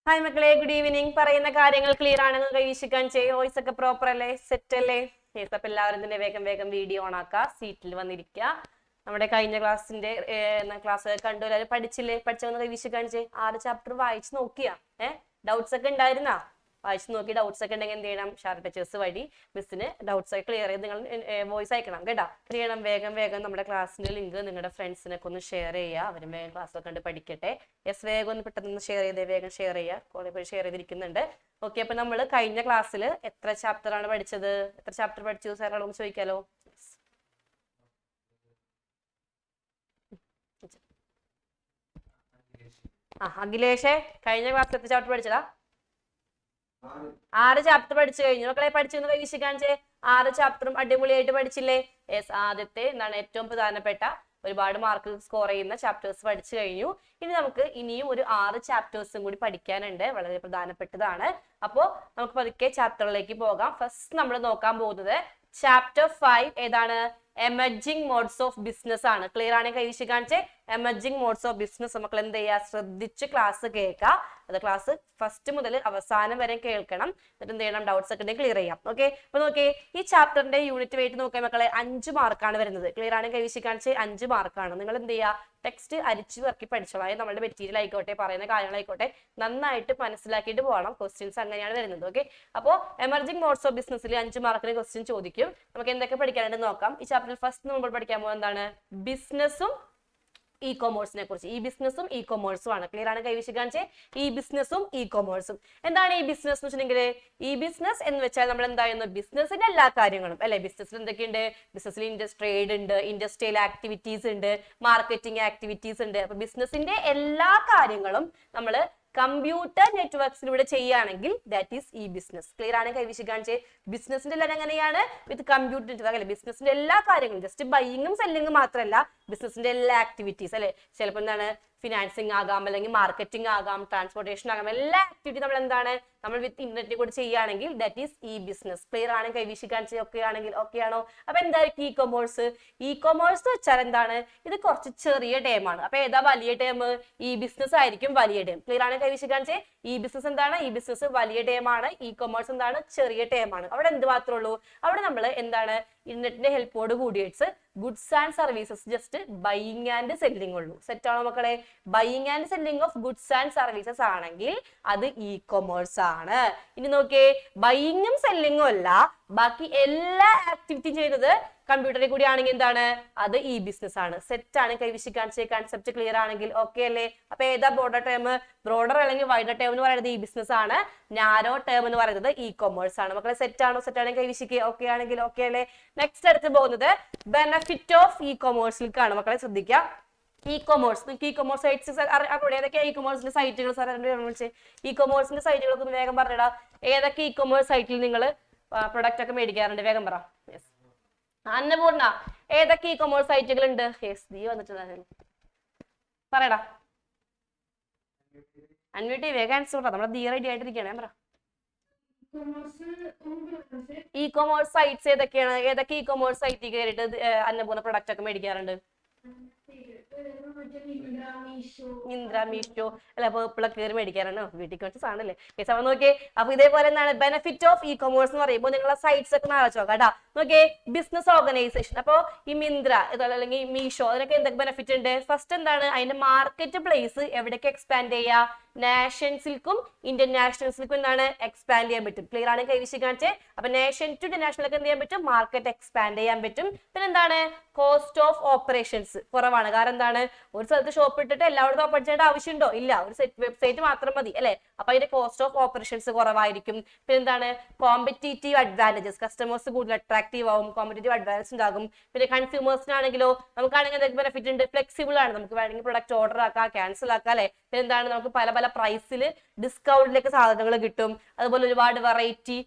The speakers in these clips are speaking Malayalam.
ഹായ് മക്കളെ, ഗുഡ് ഈവനിങ്. പറയുന്ന കാര്യങ്ങൾ ക്ലിയർ ആണെന്ന് കൈവീശിക്കാൻ വോയിസ് ഒക്കെ പ്രോപ്പർ അല്ലേ, സെറ്റ് അല്ലേ? യെസ്. അപ്പൊ എല്ലാവരും തന്നെ വേഗം വേഗം വീഡിയോ ഓൺ ആക്കുക, സീറ്റിൽ വന്നിരിക്കുക. നമ്മുടെ കഴിഞ്ഞ ക്ലാസ്സിന്റെ ക്ലാസ് കണ്ടു, എല്ലാവരും പഠിച്ചില്ലേ? പഠിച്ചവന്ന് കൈവീശി കാണിച്ചേ. 6 ചാപ്റ്റർ വായിച്ചു നോക്കിയാ? ഡൗട്ട്സ് ഒക്കെ ഉണ്ടായിരുന്നാ? വായിച്ചു നോക്കി ഡൗട്ട്സ് ഒക്കെ ഉണ്ടെങ്കിൽ എന്ത് ചെയ്യണം? ഷാർട്ട് ടീച്ചേഴ്സ് വഴി മിസ്സിന് ഡൗട്ട്സ് ഒക്കെ ക്ലിയർ ചെയ്ത് നിങ്ങൾ വോയിസ് അയക്കണം കേട്ടോ. ചെയ്യണം വേഗം വേഗം. നമ്മുടെ ക്ലാസ്സിന്റെ ലിങ്ക് നിങ്ങളുടെ ഫ്രണ്ട്സിനൊക്കെ ഒന്ന് ഷെയർ ചെയ്യുക, അവരും വേഗം ക്ലാസ്സൊക്കെ കണ്ട് പഠിക്കട്ടെ. യെസ്, വേഗം ഒന്ന് പെട്ടെന്ന് ഷെയർ ചെയ്തേ, വേഗം ഷെയർ ചെയ്യുക. കുറെ പേര് ഷെയർ ചെയ്തിരിക്കുന്നുണ്ട്. ഓക്കെ, അപ്പൊ നമ്മൾ കഴിഞ്ഞ ക്ലാസ്സിൽ എത്ര ചാപ്റ്റർ ആണ് പഠിച്ചത്? എത്ര ചാപ്റ്റർ പഠിച്ചു സാറോട് ചോദിക്കാലോ? അഖിലേഷേ, കഴിഞ്ഞ ക്ലാസ്സിൽ എത്ര ചാപ്റ്റർ പഠിച്ചതാ? 6 ചാപ്റ്റർ പഠിച്ചു കഴിഞ്ഞു. മക്കളെ പഠിച്ചു കൈവീശി കാണിച്ചേ. 6 ചാപ്റ്ററും അടിപൊളിയായിട്ട് പഠിച്ചില്ലേ? യെസ്. ആദ്യത്തെ എന്താണ് ഏറ്റവും പ്രധാനപ്പെട്ട ഒരുപാട് മാർക്ക് സ്കോർ ചെയ്യുന്ന ചാപ്റ്റേഴ്സ് പഠിച്ചു കഴിഞ്ഞു. ഇനി നമുക്ക് ഇനിയും ഒരു 6 ചാപ്റ്റേഴ്സും കൂടി പഠിക്കാനുണ്ട്, വളരെ പ്രധാനപ്പെട്ടതാണ്. അപ്പോ നമുക്ക് പതുക്കെ ചാപ്റ്ററിലേക്ക് പോകാം. ഫസ്റ്റ് നമ്മൾ നോക്കാൻ പോകുന്നത് ചാപ്റ്റർ 5 ഏതാണ്? എമർജിംഗ് മോഡ്സ് ഓഫ് ബിസിനസ് ആണ്. ക്ലിയർ ആണെങ്കിൽ കൈവീശി കാണിച്ചേ. എമർജിംഗ് മോഡ്സ് ഓഫ് ബിസിനസ് മക്കൾ എന്ത് ചെയ്യുക? ശ്രദ്ധിച്ച് ക്ലാസ് കേൾക്കുക. അത് ക്ലാസ് ഫസ്റ്റ് മുതൽ അവസാനം വരെ കേൾക്കണം. എന്നിട്ട് എന്ത് ചെയ്യണം? ഡൗട്ട്സ് ഒക്കെ ക്ലിയർ ചെയ്യാം. ഓക്കെ, അപ്പൊ നോക്കിയേ, ഈ ചാപ്റ്ററിന്റെ യൂണിറ്റ് വെയിറ്റ് നോക്കിയാൽ മക്കളെ 5 മാർക്കാണ് വരുന്നത്. ക്ലിയർ ആണെങ്കിൽ കൈവീശി കാണിച്ച് 5 മാർക്കാണ്. നിങ്ങൾ എന്ത് ചെയ്യുക? ടെക്സ്റ്റ് അരിച്ചു ഇറക്കി പഠിച്ചോളാം. അതായത് നമ്മുടെ മെറ്റീരിയൽ ആയിക്കോട്ടെ, പറയുന്ന കാര്യങ്ങളായിക്കോട്ടെ, നന്നായിട്ട് മനസ്സിലാക്കിയിട്ട് പോകണം. ക്വസ്റ്റ്യൻസ് അങ്ങനെയാണ് വരുന്നത്. ഓക്കെ, അപ്പോൾ എമർജിംഗ് മോഡ്സ് ഓഫ് ബിസിനസ്സിൽ 5 മാർക്കിന് ക്വസ്റ്റ്യൻ ചോദിക്കും. നമുക്ക് എന്തൊക്കെ പഠിക്കാനായിട്ട് നോക്കാം. ഈ ചാപ്റ്ററിൽ ഫസ്റ്റ് നമ്മൾ പഠിക്കാൻ പോകുന്നത് എന്താണ്? ബിസിനസ്സും ഇ കൊമേഴ്സിനെ കുറിച്ച്. ഈ ബിസിനസ്സും ഇ കൊമേഴ്സും ആണ്. ക്ലിയർ ആണ് കൈവീശി കാണിച്ചേ. ഈ ബിസിനസ്സും ഇ കൊമേഴ്സും. എന്താണ് ഈ ബിസിനസ് എന്ന് വെച്ചിട്ടുണ്ടെങ്കിൽ? ഈ ബിസിനസ് എന്ന് വെച്ചാൽ നമ്മൾ എന്തായിരുന്നു? ബിസിനസിന്റെ എല്ലാ കാര്യങ്ങളും അല്ലെ. ബിസിനസ്സിൽ എന്തൊക്കെയുണ്ട്? ബിസിനസ്സിൽ ട്രേഡ് ഉണ്ട്, ഇൻഡസ്ട്രിയൽ ആക്ടിവിറ്റീസ് ഉണ്ട്, മാർക്കറ്റിംഗ് ആക്ടിവിറ്റീസ് ഉണ്ട്. അപ്പൊ ബിസിനസിന്റെ എല്ലാ കാര്യങ്ങളും നമ്മൾ കമ്പ്യൂട്ടർ നെറ്റ്വർക്സിലൂടെ ചെയ്യുകയാണെങ്കിൽ that is E business. Clear ആണ് കൈവീശി കാണിച്ചേ. ബിസിനസിന്റെ എല്ലാം എങ്ങനെയാണ്? വിത്ത് കമ്പ്യൂട്ടർ നെറ്റ്വർക്ക് അല്ലെ. ബിസിനസിന്റെ എല്ലാ കാര്യങ്ങളും, ജസ്റ്റ് ബൈയിങ്ങും സെല്ലിങ്ങും മാത്രമല്ല, ബിസിനസിന്റെ എല്ലാ ആക്ടിവിറ്റീസ് അല്ലെ. ചിലപ്പോൾ എന്താണ്? ഫിനാൻസിങ് ആകാം, അല്ലെങ്കിൽ മാർക്കറ്റിംഗ് ആകാം, ട്രാൻസ്പോർട്ടേഷൻ ആകാം. എല്ലാ ആക്ടിവിറ്റി നമ്മൾ എന്താണ്? നമ്മൾ വിത്ത് ഇന്റർനെറ്റ് കൂടി ചെയ്യുകയാണെങ്കിൽ that is E business. Clear ആണ് കൈവീശി കാണിച്ചത്? ഓക്കെ ആണെങ്കിൽ ഓക്കെ ആണോ? അപ്പൊ എന്തായിരിക്കും ഇ കൊമേഴ്സ്? ഇ കൊമേഴ്സ് വെച്ചാൽ എന്താണ്? ഇത് കുറച്ച് ചെറിയ ടേമാണ്. അപ്പൊ ഏതാ വലിയ ടേം? ഇ ബിസിനസ് ആയിരിക്കും വലിയ ടേം. ക്ലിയർ ആണ് കൈവീശി കാണിച്ചേ. ഇ ബിസിനസ് എന്താണ്? ഇ ബിസിനസ് വലിയ ടേമാണ്. ഇ കൊമേഴ്സ് എന്താണ്? ചെറിയ ടേമാണ്. അവിടെ എന്ത് മാത്രമേ ഉള്ളൂ? അവിടെ നമ്മൾ എന്താണ്? ഇന്റർനെറ്റിന്റെ ഹെൽപ്പോട് കൂടിയിട്ട് goods and services just buying and selling ഉള്ളൂ. സെറ്റ് ആണോ മക്കളെ? Buying and selling of goods and services ആണെങ്കിൽ അത് ഇ കൊമേഴ്സ് ആണ്. ഇനി നോക്കിയേ, ബൈയിങ്ങും സെല്ലിങ്ങും അല്ല, ബാക്കി എല്ലാ ആക്ടിവിറ്റിയും ചെയ്യുന്നത് കമ്പ്യൂട്ടറിൽ കൂടി ആണെങ്കിൽ എന്താണ്? അത് ഇ ബിസിനസ് ആണ്. സെറ്റ് ആണ് കൈവീശി കാണിച്ച കൺസെപ്റ്റ് ക്ലിയർ ആണെങ്കിൽ ഓക്കെ അല്ലേ? അപ്പൊ ഏതാ ബ്രോഡർ ടേം? ബ്രോഡർ അല്ലെങ്കിൽ വൈഡർ ടേം എന്ന് പറയുന്നത് ഇ ബിസിനസ് ആണ്. നാരോ ടേം എന്ന് പറയുന്നത് ഇ കൊമേഴ്സ് ആണ്. മക്കളെ സെറ്റ് ആണോ? സെറ്റ് ആണെങ്കിൽ കൈവീശിക്ക് ഓക്കെ ആണെങ്കിൽ ഓക്കെ അല്ലേ? നെക്സ്റ്റ് അടുത്ത് പോകുന്നത് ബെനഫിറ്റ് ഓഫ് ഇ കൊമേഴ്സിലേക്കാണ്. മക്കളെ ശ്രദ്ധിക്കുക. ഇ കൊമേഴ്സ്, നിങ്ങൾക്ക് ഇ കൊമേഴ്സ് സൈറ്റ്സ് അറിയാം. ഏതൊക്കെയാ ഇ കൊമേഴ്സിന്റെ സൈറ്റുകൾ? സാർ വിളിച്ചേ. ഇ കൊമേഴ്സിന്റെ സൈറ്റുകളൊക്കെ ഒന്ന് വേഗം പറഞ്ഞിടാം. ഏതൊക്കെ ഇ കൊമേഴ്സ് സൈറ്റിൽ നിങ്ങൾ പ്രൊഡക്റ്റ് ഒക്കെ മേടിക്കാറുണ്ട്? വേഗം പറ. യെസ്. അന്നപൂർണ, ഏതൊക്കെ ഇ കൊമേഴ്സ് സൈറ്റുകൾ ഉണ്ട്? യെസ്, നീ വന്നിട്ടുണ്ടായിരുന്നു. പറയടാ. അന്വേട്ടി വേഗം ആൻസർ പറ. നമ്മുടെ ദീ റെഡി ആയിട്ടിരിക്കുകയാണ്. ഞാൻ പറ. ഇ കൊമേഴ്സ് സൈറ്റ്സ് ഏതൊക്കെയാണ്? ഏതൊക്കെ ഇ കൊമേഴ്സ് സൈറ്റിൽ കയറിയിട്ട് അന്നപൂർണ്ണ പ്രൊഡക്റ്റ് ഒക്കെ മേടിക്കാറുണ്ട്? മിന്ത്ര, മീഷോ അല്ല, പേർപ്പിളൊക്കെ കയറി മേടിക്കാറാണ്. വീട്ടിൽ കുറച്ച് സാധനല്ലേ. അവ നോക്കിയേ. അപ്പൊ ഇതേപോലെ എന്താണ് ബെനിഫിറ്റ് ഓഫ് ഇ കൊമേഴ്സ് എന്ന് പറയുമ്പോൾ നിങ്ങളെ സൈറ്റ്സ് ഒക്കെ ആലോചിച്ച് നോക്കാം കേട്ടോ. നോക്കിയേ, ബിസിനസ് ഓർഗനൈസേഷൻ. അപ്പൊ ഈ മിന്ത്ര അല്ലെങ്കിൽ മീഷോ, അതിനൊക്കെ എന്തൊക്കെ ബെനിഫിറ്റ് ഉണ്ട്? ഫസ്റ്റ് എന്താണ്? അതിന്റെ മാർക്കറ്റ് പ്ലേസ് എവിടേക്ക് എക്സ്പാൻഡ് ചെയ്യാ? നാഷൻസിൽക്കും ഇന്റർനാഷണൽസിൽക്കും എന്താണ്? എക്സ്പാൻഡ് ചെയ്യാൻ പറ്റും. ക്ലിയർ ആണ് കൈവീശി കാണിച്ചേ. അപ്പൊ നാഷൻ ടു ഇന്റർനാഷണൽ ഒക്കെ എന്ത് ചെയ്യാൻ പറ്റും? മാർക്കറ്റ് എക്സ്പാൻഡ് ചെയ്യാൻ പറ്റും. പിന്നെ എന്താണ്? കോസ്റ്റ് ഓഫ് ഓപ്പറേഷൻസ് കുറവാണ്. കാരണം എന്താണ്? ഒരു സ്ഥലത്ത് ഷോപ്പ് ഇട്ടിട്ട് എല്ലായിടത്തും ഓപ്പൺ ചെയ്യേണ്ട ആവശ്യമുണ്ടോ? ഇല്ല. ഒരു വെബ്സൈറ്റ് മാത്രം മതി അല്ലെ. അപ്പൊ അതിന്റെ കോസ്റ്റ് ഓഫ് ഓപ്പറേഷൻസ് കുറവായിരിക്കും. പിന്നെ എന്താണ്? കോമ്പറ്റീറ്റീവ് അഡ്വാൻറ്റേജസ്, കസ്റ്റമേഴ്സ് കൂടുതൽ അട്രാക്റ്റീവ് ആവും, കോമ്പറ്റീറ്റീവ് അഡ്വാൻറ്റേജ് ഉണ്ടാകും. പിന്നെ കൺസ്യൂമേഴ്സിനാണെങ്കിലോ നമുക്കാണെങ്കിൽ എന്തൊക്കെ ബെനിഫിറ്റ് ഉണ്ട്? ഫ്ലെക്സിബിൾ ആണ്. നമുക്ക് വേണമെങ്കിൽ പ്രൊഡക്റ്റ് ഓർഡർ ആക്കാം, ക്യാൻസൽ ആക്കാം അല്ലെ. പിന്നെ എന്താണ്? നമുക്ക് പല പല പ്രൈസിൽ ഡിസ്കൗണ്ടിലേക്ക് സാധനങ്ങൾ കിട്ടും. അതുപോലെ ഒരുപാട് വെറൈറ്റി,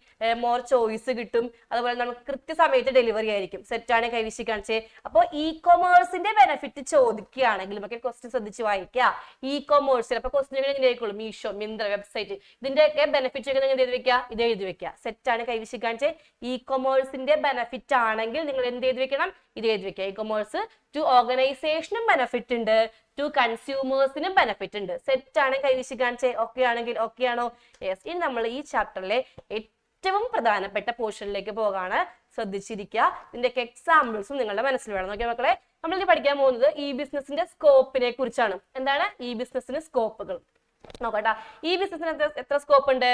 മോർ ചോയ്സ് കിട്ടും. അതുപോലെ നമുക്ക് കൃത്യസമയത്ത് ഡെലിവറി ആയിരിക്കും. സെറ്റാണ് കൈവീശി കാണിച്ചേ. അപ്പോൾ ഇ കൊമേഴ്സിന്റെ ബെനിഫിറ്റ് ചോദിക്കും. ചോദിക്കുകയാണെങ്കിൽ നമുക്ക് ക്വസ്റ്റ്യൻ ശ്രദ്ധിച്ച് വായിക്കുക. ഇ കൊമേഴ്സിൽ അപ്പൊ ക്വസ്റ്റ്യൻ എങ്ങനെ ആയിക്കോളും, മീഷോ, മിന്ത്ര, വെബ്സൈറ്റ്, ഇതിന്റെയൊക്കെ ബെനിഫിറ്റ് ഒക്കെ നിങ്ങൾ എഴുതി വെക്കുക, ഇത് എഴുതി വെക്കുക. സെറ്റ് ആണ് കൈവശിക്കാൻ. ഇ കൊമേഴ്സിന്റെ ബെനിഫിറ്റ് ആണെങ്കിൽ നിങ്ങൾ എന്ത് ചെയ്ത് വെക്കണം, ഇത് എഴുതി വെക്കുക. ഇ കൊമേഴ്സ് ടു ഓർഗനൈസേഷനും ബെനിഫിറ്റ് ഉണ്ട്, ടു കൺസ്യൂമേഴ്സിനും ബെനിഫിറ്റ് ഉണ്ട്. സെറ്റ് ആണ് കൈവശിക്കാൻ. ഓക്കെ ആണെങ്കിൽ ഓക്കെ ആണോ? യെസ്. ഇനി നമ്മൾ ഈ ചാപ്റ്ററിലെ ഏറ്റവും പ്രധാനപ്പെട്ട പോർഷനിലേക്ക് പോകാണ്. ശ്രദ്ധിച്ചിരിക്കുക. ഇതിന്റെയൊക്കെ എക്സാമ്പിൾസും നിങ്ങളുടെ മനസ്സിൽ വേണം. നോക്കിയ മക്കളെ, നമ്മൾ ഇനി പഠിക്കാൻ പോകുന്നത് ഈ ബിസിനസിന്റെ സ്കോപ്പിനെ കുറിച്ചാണ്. എന്താണ് ഈ ബിസിനസിന് സ്കോപ്പുകൾ നോക്കട്ടാ. ഈ ബിസിനസിന് എത്ര സ്കോപ്പ് ഉണ്ട്?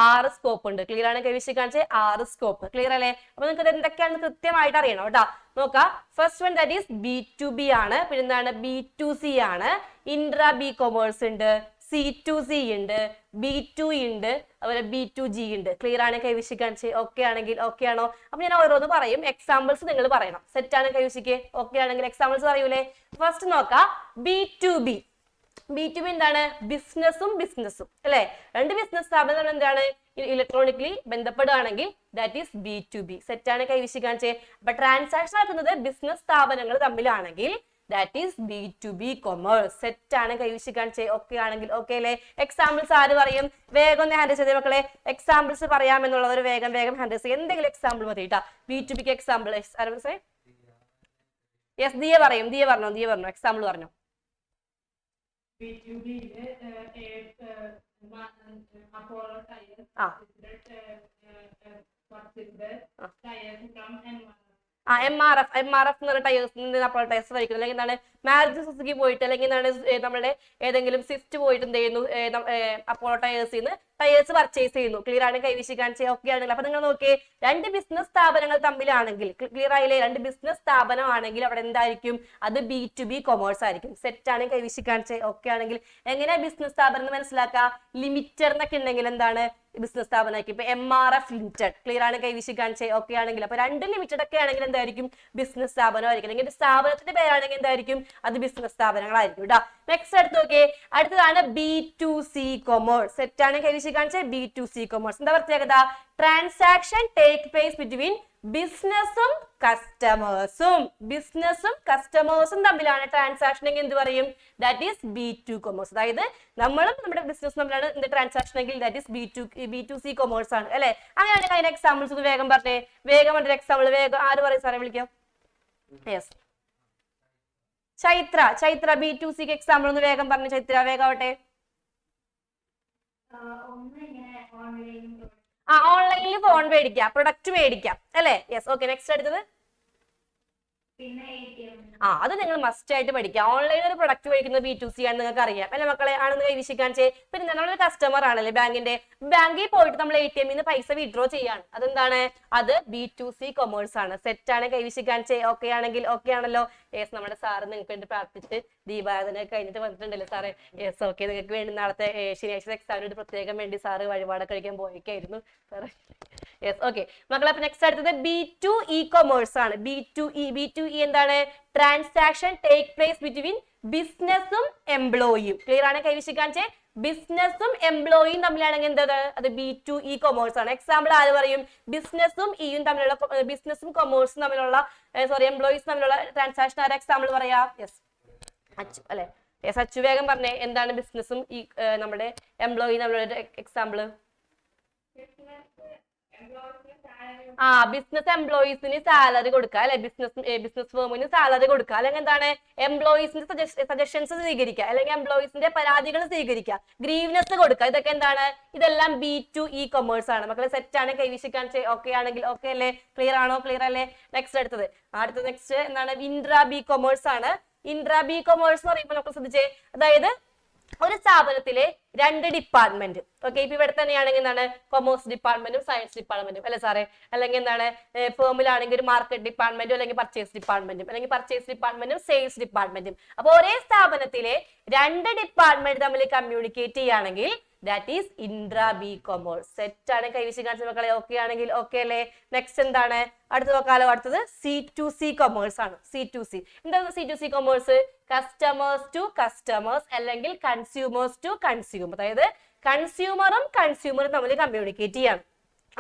6 സ്കോപ്പ് ഉണ്ട്. ക്ലിയർ ആണ് കൈവശം കാണിച്ച് 6 സ്കോപ്പ്. ക്ലിയർ അല്ലേ? അപ്പൊ നിങ്ങൾക്ക് എന്തൊക്കെയാണെന്ന് കൃത്യമായിട്ട് അറിയണം കേട്ടോ. നോക്കാം. First one that is B2B ആണ്. പിന്നെ എന്താണ് B2C ആണ്. ഇൻട്രാ ബി കൊമേഴ്സ് ഉണ്ട്, C2C ഉണ്ട്, B2E ഉണ്ട്, അതുപോലെ B2G ഉണ്ട്. ക്ലിയർ ആണ് കൈവശം കാണിച്ച് ഓക്കെ ആണെങ്കിൽ ഓക്കെ ആണോ? അപ്പൊ ഞാൻ ഓരോന്ന് പറയും, എക്സാമ്പിൾസ് നിങ്ങൾ പറയണം. സെറ്റ് ആണ് കൈവശിക്ക് ഓക്കെ ആണെങ്കിൽ എക്സാമ്പിൾസ് പറയൂലേ? ഫസ്റ്റ് നോക്കാം. B2B എന്താണ്? ബിസിനസ്സും അല്ലെ? രണ്ട് ബിസിനസ് സ്ഥാപനങ്ങൾ എന്താണ്? ഇലക്ട്രോണിക്കലി ബന്ധപ്പെടുകയാണെങ്കിൽ ദാറ്റ് ഈസ് B2B. സെറ്റ് ആണ് കൈവശം കാണിച്ചേ. അപ്പൊ ട്രാൻസാക്ഷൻ നടക്കുന്നത് ബിസിനസ് സ്ഥാപനങ്ങൾ തമ്മിലാണെങ്കിൽ that is B2B commerce. Set ആണ് കൈവശം കാണിച്ചേ ഓക്കെ ആണെങ്കിൽ ഓക്കെ അല്ലേ? എക്സാമ്പിൾസ് ആര് പറയും? വേഗം ഒന്ന് ഹാൻഡിൽ ചെയ്തേ മക്കളെ. എക്സാമ്പിൾസ് പറയാമെന്നുള്ളവർ വേഗം ഹാൻഡിൽ ചെയ്യും. എന്തെങ്കിലും എക്സാമ്പിൾ മതി കേട്ടോ. B2Bക്ക് എക്സാമ്പിൾ യെസ് ദിയ പറയും. ദിയ പറഞ്ഞു എക്സാമ്പിൾ പറഞ്ഞു. MRF എന്ന് പറഞ്ഞ ടയേഴ്സ് വഹിക്കുന്നത്. അല്ലെങ്കിൽ എന്താണ് മാരുതി സുസുക്കി പോയിട്ട്, അല്ലെങ്കിൽ എന്താണ് നമ്മുടെ ഏതെങ്കിലും സ്വിഫ്റ്റ് പോയിട്ട് എന്ത് ചെയ്യുന്നു, അപ്പോളോ ടയേഴ്സിന്ന് ടയേഴ്സ് പർച്ചേസ് ചെയ്യുന്നു. ക്ലിയർ ആണ് കൈവശം കാണിച്ച് ഓക്കെ ആണെങ്കിൽ. അപ്പൊ നിങ്ങൾ നോക്കിയേ, രണ്ട് ബിസിനസ് സ്ഥാപനങ്ങൾ തമ്മിലാണെങ്കിൽ, ക്ലിയർ ആയില്ലേ? രണ്ട് ബിസിനസ് സ്ഥാപനം ആണെങ്കിൽ അവിടെ എന്തായിരിക്കും? അത് B2B കൊമേഴ്സ് ആയിരിക്കും. സെറ്റ് ആണ് കൈവശം കാണിച്ച് ഓക്കെ ആണെങ്കിൽ. എങ്ങനെയാ ബിസിനസ് സ്ഥാപനം എന്ന് മനസ്സിലാക്കുക? ലിമിറ്റഡ് എന്നൊക്കെ ഉണ്ടെങ്കിൽ എന്താണ് ബിസിനസ് സ്ഥാപനമായിരിക്കും. ഇപ്പൊ MRF ലിമിറ്റഡ്. ക്ലിയർ ആണ് കൈവശം കാണിച്ച് ഓക്കെ ആണെങ്കിൽ. അപ്പൊ രണ്ട് ലിമിറ്റഡ് ഒക്കെ ആണെങ്കിൽ എന്തായിരിക്കും? ബിസിനസ് സ്ഥാപനമായിരിക്കും. അല്ലെങ്കിൽ സ്ഥാപനത്തിന്റെ പേരാണെങ്കിൽ എന്തായിരിക്കും? അത് ബിസിനസ് സ്ഥാപനങ്ങളായിരിക്കും കേട്ടോ. നെക്സ്റ്റ് അടുത്ത് നോക്കിയേ, അടുത്തതാണ് B2C കൊമേഴ്സ്. സെറ്റ് ആണ് കൈവശം കാണിച്ച B2C കൊമേഴ്സ്. എന്താ പ്രത്യേകത? ട്രാൻസാക്ഷൻ ടേക്ക് പ്ലേസ് ബിറ്റ്വീൻ ബിസിനസ്സും കസ്റ്റമേഴ്സും തമ്മിലാണ് ട്രാൻസാക്ഷൻ എങ്കിൽ എന്ത് പറയും? That is B2 commerce. അതായത് നമ്മളും നമ്മുടെ ബിസിനസ് തമ്മിലാണ് എന്ത് ട്രാൻസാക്ഷൻ എങ്കിൽ ദാറ്റ് ഈസ് B2C കൊമേഴ്സ് ആണ് അല്ലെ? അങ്ങനെയാണെങ്കിൽ അതിന്റെ എക്സാമ്പിൾസ് ഒന്ന് വേഗം പറഞ്ഞേ. വേഗം പറഞ്ഞ എക്സാമ്പിൾ വേഗം ആര് പറയും? സാറേ വിളിക്കാം. യെസ്, ചൈത്ര B2Cക്ക് എക്സാമ്പിൾ ഒന്ന് വേഗം പറഞ്ഞു. ചൈത്ര വേഗാവട്ടെ. ഓൺലൈനിൽ ഫോൺ മേടിക്കാം, പ്രൊഡക്റ്റ് മേടിക്കാം അല്ലെ? യെസ്. ഓക്കെ, നെക്സ്റ്റ് അടുത്തത്. അത് നിങ്ങൾ മസ്റ്റ് ആയിട്ട് പഠിക്കുക. ഓൺലൈനിൽ ഒരു പ്രൊഡക്റ്റ് മേടിക്കുന്നത് B2C ആണ്, നിങ്ങൾക്ക് അറിയാം അല്ലെ മക്കളെ? ആണെന്ന് കൈവശിക്കാൻ പിന്നെ നമ്മളൊരു കസ്റ്റമർ ആണല്ലേ ബാങ്കിൽ പോയിട്ട് നമ്മൾ ATM ന്ന് പൈസ വിഡ്രോ ചെയ്യാണ്. അതെന്താണ്? അത് B2C കൊമേഴ്സ് ആണ്. സെറ്റ് ആണ് കൈവശിക്കാൻ ഓക്കെ ആണെങ്കിൽ ഓക്കെ ആണല്ലോ? യെസ്. നമ്മുടെ സാറ് നിങ്ങൾക്ക് വേണ്ടി പ്രാർത്ഥിച്ച് ദീപാരാധന കഴിഞ്ഞിട്ട് വന്നിട്ടുണ്ടല്ലോ സാറേ. യെസ്. ഓക്കെ, നിങ്ങൾക്ക് വേണ്ടി നാളത്തെ ശനിയാഴ്ച എക്സാമിന് പ്രത്യേകം വേണ്ടി സാറ് വഴിപാടൊക്കെ കഴിക്കാൻ പോയേക്കായിരുന്നു സാറേ. യെസ്. ഓക്കെ മക്കളെ, അപ്പൊ നെക്സ്റ്റ് അടുത്തത് B2E കൊമേഴ്സ് ആണ്. B2E എന്താണ്? ട്രാൻസാക്ഷൻ ടേക്ക് പ്ലേസ് ബിറ്റ്വീൻ ബിസിനസ്സും എംപ്ലോയിയും. ക്ലിയർ ആണ് കൈവശിക്കാൻ ബിസിനസ്സും എംപ്ലോയിയും തമ്മിലാണെങ്കിൽ എന്താണ്? അത് B2E കൊമേഴ്സ് ആണ്. എക്സാമ്പിൾ ആര് പറയും? ബിസിനസ്സും കൊമേഴ്സും തമ്മിലുള്ള എംപ്ലോയീസ് തമ്മിലുള്ള ട്രാൻസാക്ഷൻ ആര് എക്സാമ്പിൾ പറയാ? യെസ്, അച്ചു അല്ലെ? യെസ്, അച്ചു വേഗം പറഞ്ഞേ. എന്താണ് ബിസിനസ്സും ഈ നമ്മുടെ എംപ്ലോയി തമ്മിലുള്ള എക്സാമ്പിൾ? ബിസിനസ് എംപ്ലോയീസിന് സാലറി കൊടുക്കുക അല്ലെ? ബിസിനസ് ഫേമിന് സാലറി കൊടുക്കുക. അല്ലെങ്കിൽ എന്താണ്? എംപ്ലോയീസിന്റെ സജഷൻസ് സ്വീകരിക്കുക, അല്ലെങ്കിൽ എംപ്ലോയീസിന്റെ പരാതികൾ സ്വീകരിക്കുക, ഗ്രീവ്നെസ് കൊടുക്കുക. ഇതൊക്കെ എന്താണ്? ഇതെല്ലാം B2E കൊമേഴ്സ് ആണ് മക്കളെ. സെറ്റ് ആണ് കൈവശിക്കാൻ ഓക്കെ ആണെങ്കിൽ ഓക്കെ അല്ലേ? ക്ലിയർ ആണോ? ക്ലിയർ അല്ലേ? നെക്സ്റ്റ് അടുത്തത് നെക്സ്റ്റ് എന്താണ്? ഇൻട്രാ ബി കൊമേഴ്സ് ആണ്. ഇൻട്രാ ബി കൊമേഴ്സ് എന്ന് പറയുമ്പോൾ നമുക്ക് ശ്രദ്ധിച്ചേ, അതായത് ഒരു സ്ഥാപനത്തിലെ രണ്ട് ഡിപ്പാർട്ട്മെന്റ്. ഓക്കെ, ഇപ്പൊ ഇവിടെ തന്നെയാണെങ്കിൽ എന്താണ്? കൊമേഴ്സ് ഡിപ്പാർട്ട്മെന്റും സയൻസ് ഡിപ്പാർട്ട്മെന്റും അല്ലെ സാറേ? അല്ലെങ്കിൽ എന്താണ്? ഫേമിലാണെങ്കിൽ ഒരു മാർക്കറ്റ് ഡിപ്പാർട്ട്മെന്റും അല്ലെങ്കിൽ പർച്ചേസ് ഡിപ്പാർട്ട്മെന്റും, അല്ലെങ്കിൽ പർച്ചേസ് ഡിപ്പാർട്ട്മെന്റും സെയിൽസ് ഡിപ്പാർട്ട്മെന്റും. അപ്പൊ ഒരേ സ്ഥാപനത്തിലെ രണ്ട് ഡിപ്പാർട്ട്മെന്റ് തമ്മിൽ കമ്മ്യൂണിക്കേറ്റ് ചെയ്യുകയാണെങ്കിൽ that is intra B commerce. Set ആണ് കൈവശം കാണിച്ച മക്കളെ. ഓക്കെ ആണെങ്കിൽ ഓക്കെ അല്ലേ? നെക്സ്റ്റ് എന്താണ്? അടുത്ത നോക്കാലോ. അടുത്തത് C2C കൊമേഴ്സ് ആണ്. C2C എന്താണ്? C2C commerce customers to customers അല്ലെങ്കിൽ കൺസ്യൂമേഴ്സ് ടു കൺസ്യൂമർ. അതായത് കൺസ്യൂമറും തമ്മിൽ കമ്മ്യൂണിക്കേറ്റ് ചെയ്യാണ്.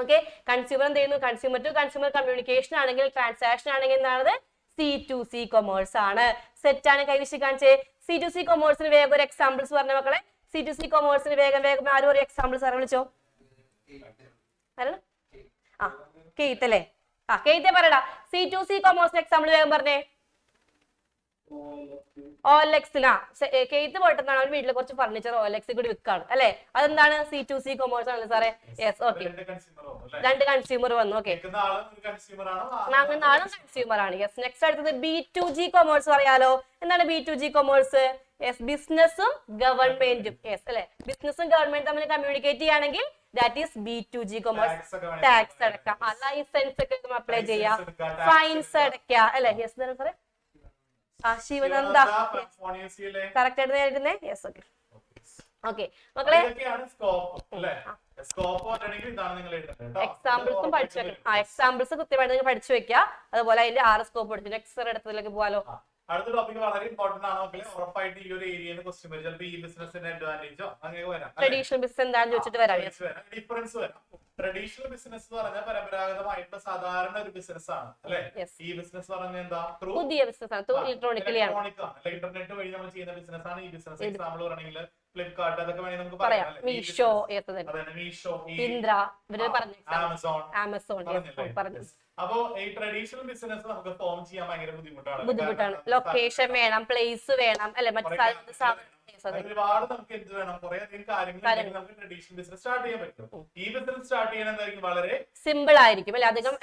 ഓക്കെ, കൺസ്യൂമർ എന്ത് ചെയ്യുന്നു? കൺസ്യൂമർ ടു കൺസ്യൂമർ കമ്മ്യൂണിക്കേഷൻ ആണെങ്കിൽ, ട്രാൻസാക്ഷൻ ആണെങ്കിൽ എന്താണ്? C2C കൊമേഴ്സ് ആണ്. സെറ്റ് ആണ്. കൈവിശി കാണിച്ചേ. C2C കൊമേഴ്സിന് വേഗം ഒരു എക്സാമ്പിൾസ് പറഞ്ഞ മക്കളെ. C2C കൊമേഴ്സിന് വേഗം ആരും ഒരു എക്സാമ്പിൾസ് അറിയാൻ വിളിച്ചോ. ആ കെയ്ത്ത് അല്ലേ? ആ കെയ്ത്തെ പറയടാ. C2C കൊമേഴ്സിന് എക്സാമ്പിൾ വേഗം പറഞ്ഞേ. OLX. കെയ്ത്ത് പോയിട്ടെന്താണ് അവൻ വീട്ടിൽ കുറച്ച് ഫർണിച്ചർ OLX കൂടി വിൽക്കാണ് അല്ലെ? അതെന്താണ്? C2C കൊമേഴ്സ് ആണല്ലോ സാറേ. Yes, okay. 2 കൺസ്യൂമർ വന്നു. ഓക്കെ, അങ്ങനെ ആളും കൺസ്യൂമർ ആണ്. യെസ്. നെക്സ്റ്റ് അടുത്തത് B2G കൊമേഴ്സ് പറയാലോ. എന്താണ് B2G കൊമേഴ്സ്? യെസ്, ബിസിനസ്സും ഗവൺമെന്റും. യെസ് അല്ലെ? ബിസിനസ്സും ഗവൺമെന്റും തമ്മിൽ കമ്മ്യൂണിക്കേറ്റ് ചെയ്യുകയാണെങ്കിൽ that is B2G commerce. Tax അടക്കാം, ലൈസൻസ് ഒക്കെ അപ്ലൈ ചെയ്യാം, ഫൈൻസ് അടയ്ക്കാം അല്ലെ? യെസ് സാറേ. ശിവനന്ദ കറക്റ്റ് ആയിട്ട് നേരിടുന്നേ. Yes, okay. ഓക്കെ മക്കളെ, എക്സാമ്പിൾസും പഠിച്ചു വെക്കണം. എക്സാമ്പിൾസ് കൃത്യമായിട്ട് നിങ്ങൾ പഠിച്ചു വെക്കുക. അതുപോലെ അതിന്റെ 6 സ്കോപ്പ് പഠിച്ചു. നെക്സ്റ്റ് എടുത്തതിലേക്ക് പോകാലോ. അടുത്ത ടോപ്പിക് വളരെ ഇമ്പോർട്ടന്റ് ആണ് മക്കളെ. ഉറപ്പായിട്ട് ഈ ഒരു ഏരിയയിൽ ക്വസ്റ്റ്യൻ വരും. ചിലപ്പോൾ ഈ ബിസിനസിന്റെ അഡ്വാൻറ്റേജോ അങ്ങനെ വരാം. ട്രഡീഷണൽ ബിസിനസ് എന്താണെന്ന് ചോദിച്ചിട്ട് വരാം. ഡിഫറൻസ് വരാം. ട്രഡീഷണൽ ബിസിനസ് എന്ന് പറഞ്ഞാൽ പരമ്പരാഗതമായിട്ട് സാധാരണ ഒരു ബിസിനസ് ആണ് അല്ലെ? ഈ ബിസിനസ് പറഞ്ഞാൽ എന്താ? പുതിയ ബിസിനസ് ആണ്, ഇലക്ട്രോണിക്കലി ആണ്. ഇന്റർനെറ്റ് വഴി നമ്മൾ ചെയ്യുന്ന ബിസിനസ് ആണ് ഈ ബിസിനസ്. എക്സാമ്പിൾ പറയണെങ്കിൽ ഫ്ലിപ്കാർട്ട്, അതൊക്കെ വേണമെങ്കിൽ നമുക്ക് പറയാം. മീഷോ, ഇന്ദ്ര, ആമസോൺ പറഞ്ഞു. അപ്പോ ഈ ട്രഡീഷണൽ ബിസിനസ് നമുക്ക് ഫോം ചെയ്യാൻ ഭയങ്കര ബുദ്ധിമുട്ടാണ്. ലൊക്കേഷൻ വേണം, പ്ലേസ് വേണം അല്ലെ? ഒരുപാട് നമുക്ക് എന്ത് വേണം? കുറെ അധികം കാര്യങ്ങൾ നമുക്ക് ട്രഡീഷണൽ ബിസിനസ് സ്റ്റാർട്ട് ചെയ്യാൻ പറ്റും. ഈ ബിസിനസ് സ്റ്റാർട്ട് ചെയ്യാൻ എന്തായിരിക്കും? വളരെ സിമ്പിൾ ആയിരിക്കും അല്ലെ? അധികം